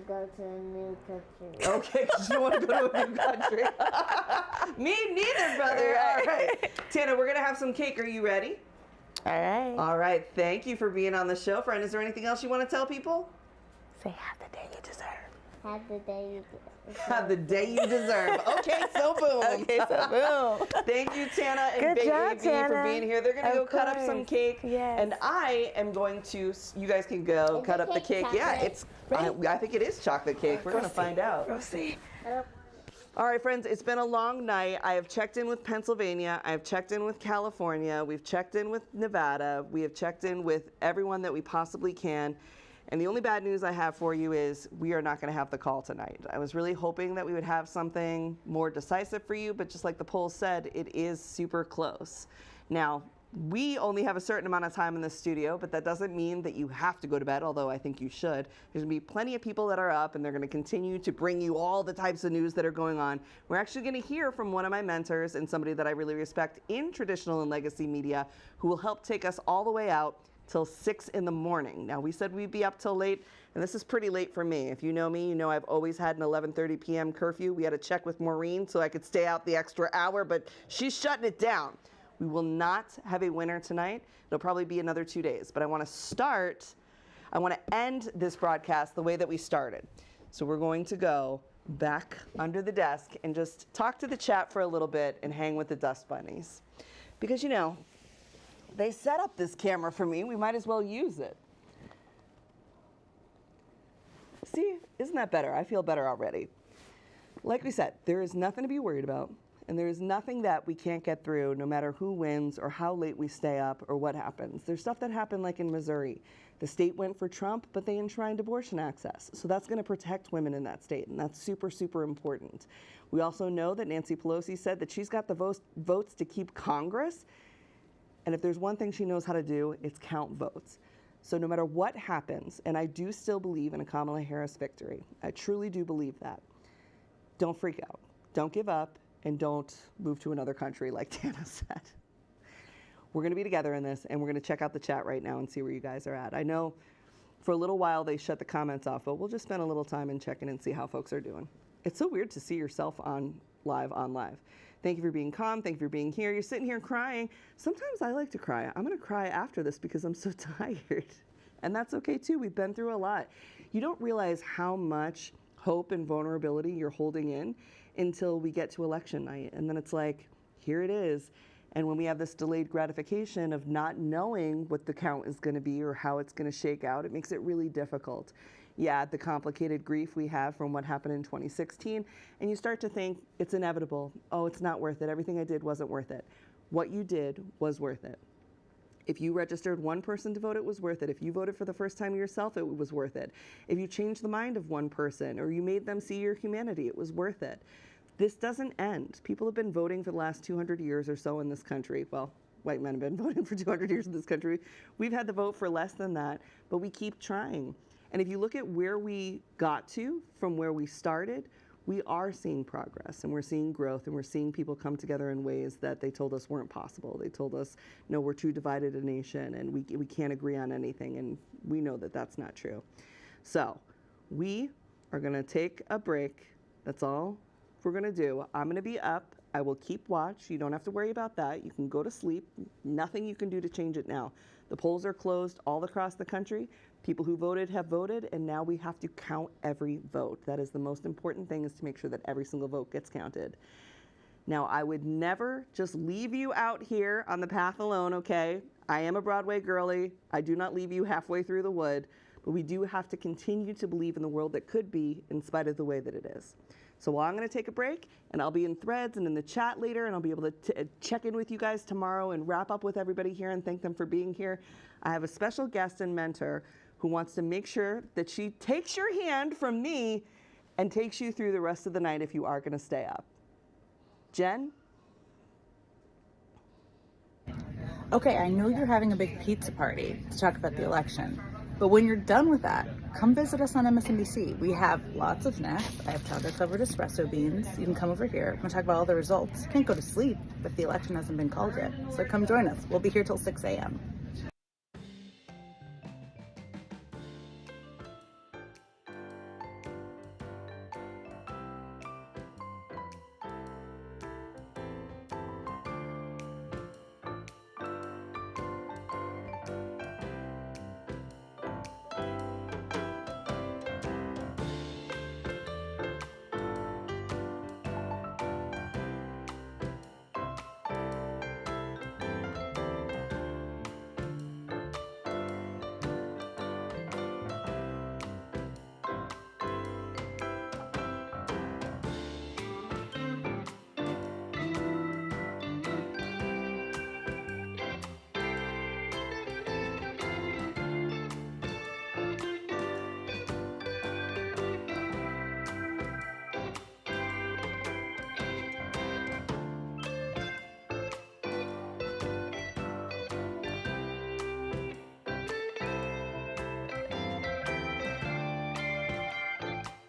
go to a new country. Okay, because you don't want to go to a new country. Me neither, brother. All right. Tana, we're going to have some cake. Are you ready? All right. All right. Thank you for being on the show, friend. Is there anything else you want to tell people? Say have the day you deserve. Have the day you deserve. Have the day you deserve. Okay, so boom. Okay, so boom. Thank you, Tana and Good Big job, AB, for Tana. being here. They're going to go Of cut up some course. cake. Yes. And I am going to, you guys can go Is cut the up the cake cake. Yeah, chocolate? it's, I think it is chocolate cake. We're going to find out. We'll see. All right, friends, it's been a long night. I have checked in with Pennsylvania. I have checked in with California. We've checked in with Nevada. We have checked in with everyone that we possibly can. And the only bad news I have for you is we are not going to have the call tonight. I was really hoping that we would have something more decisive for you, but just like the poll said, it is super close. Now, we only have a certain amount of time in the studio, but that doesn't mean that you have to go to bed, although I think you should. There's going to be plenty of people that are up, and they're going to continue to bring you all the types of news that are going on. We're actually going to hear from one of my mentors and somebody that I really respect in traditional and legacy media who will help take us all the way out till 6 in the morning. Now, we said we'd be up till late, and this is pretty late for me. If you know me, you know I've always had an 11:30 p.m. curfew. We had to check with Maureen so I could stay out the extra hour, but she's shutting it down. We will not have a winner tonight. It'll probably be another 2 days, but I want to end this broadcast the way that we started. So we're going to go back under the desk and just talk to the chat for a little bit and hang with the dust bunnies. Because, you know, they set up this camera for me. We might as well use it. See, isn't that better? I feel better already. Like we said, there is nothing to be worried about. And there is nothing that we can't get through, no matter who wins or how late we stay up or what happens. There's stuff that happened like in Missouri. The state went for Trump, but they enshrined abortion access. So that's going to protect women in that state, and that's super, super important. We also know that Nancy Pelosi said that she's got the votes to keep Congress. And if there's one thing she knows how to do, it's count votes. So no matter what happens, and I do still believe in a Kamala Harris victory, I truly do believe that, don't freak out. Don't give up. And don't move to another country like Tana said. We're going to be together in this, and we're going to check out the chat right now and see where you guys are at. I know for a little while they shut the comments off, but we'll just spend a little time and check in and see how folks are doing. It's so weird to see yourself on live. Thank you for being calm. Thank you for being here. You're sitting here crying. Sometimes I like to cry. I'm going to cry after this because I'm so tired. And that's okay too. We've been through a lot. You don't realize how much hope and vulnerability you're holding in until we get to election night. And then it's like, here it is. And when we have this delayed gratification of not knowing what the count is going to be or how it's going to shake out, it makes it really difficult. Yeah, the complicated grief we have from what happened in 2016, and you start to think it's inevitable. Oh, it's not worth it. Everything I did wasn't worth it. What you did was worth it. If you registered one person to vote, it was worth it. If you voted for the first time yourself, it was worth it. If you changed the mind of one person or you made them see your humanity, it was worth it. This doesn't end. People have been voting for the last 200 years or so in this country. Well, white men have been voting for 200 years in this country. We've had the vote for less than that, but we keep trying. And if you look at where we got to from where we started, we are seeing progress and we're seeing growth and we're seeing people come together in ways that they told us weren't possible. They told us, no, we're too divided a nation and we can't agree on anything. And we know that that's not true. So we are going to take a break. That's all we're going to do. I'm going to be up. I will keep watch. You don't have to worry about that. You can go to sleep. Nothing you can do to change it now. The polls are closed all across the country. People who voted have voted, and now we have to count every vote. That is the most important thing, is to make sure that every single vote gets counted. Now, I would never just leave you out here on the path alone, okay? I am a Broadway girly. I do not leave you halfway through the wood, but we do have to continue to believe in the world that could be in spite of the way that it is. So while I'm going to take a break, and I'll be in threads and in the chat later, and I'll be able to check in with you guys tomorrow and wrap up with everybody here and thank them for being here. I have a special guest and mentor who wants to make sure that she takes your hand from me and takes you through the rest of the night if you are going to stay up. Jen? Okay, I know you're having a big pizza party to talk about the election, But when you're done with that, come visit us on MSNBC. We have lots of snacks. I have chocolate-covered espresso beans. You can come over here. I'm going to talk about all the results. You can't go to sleep if the election hasn't been called yet. So come join us. We'll be here till 6 a.m.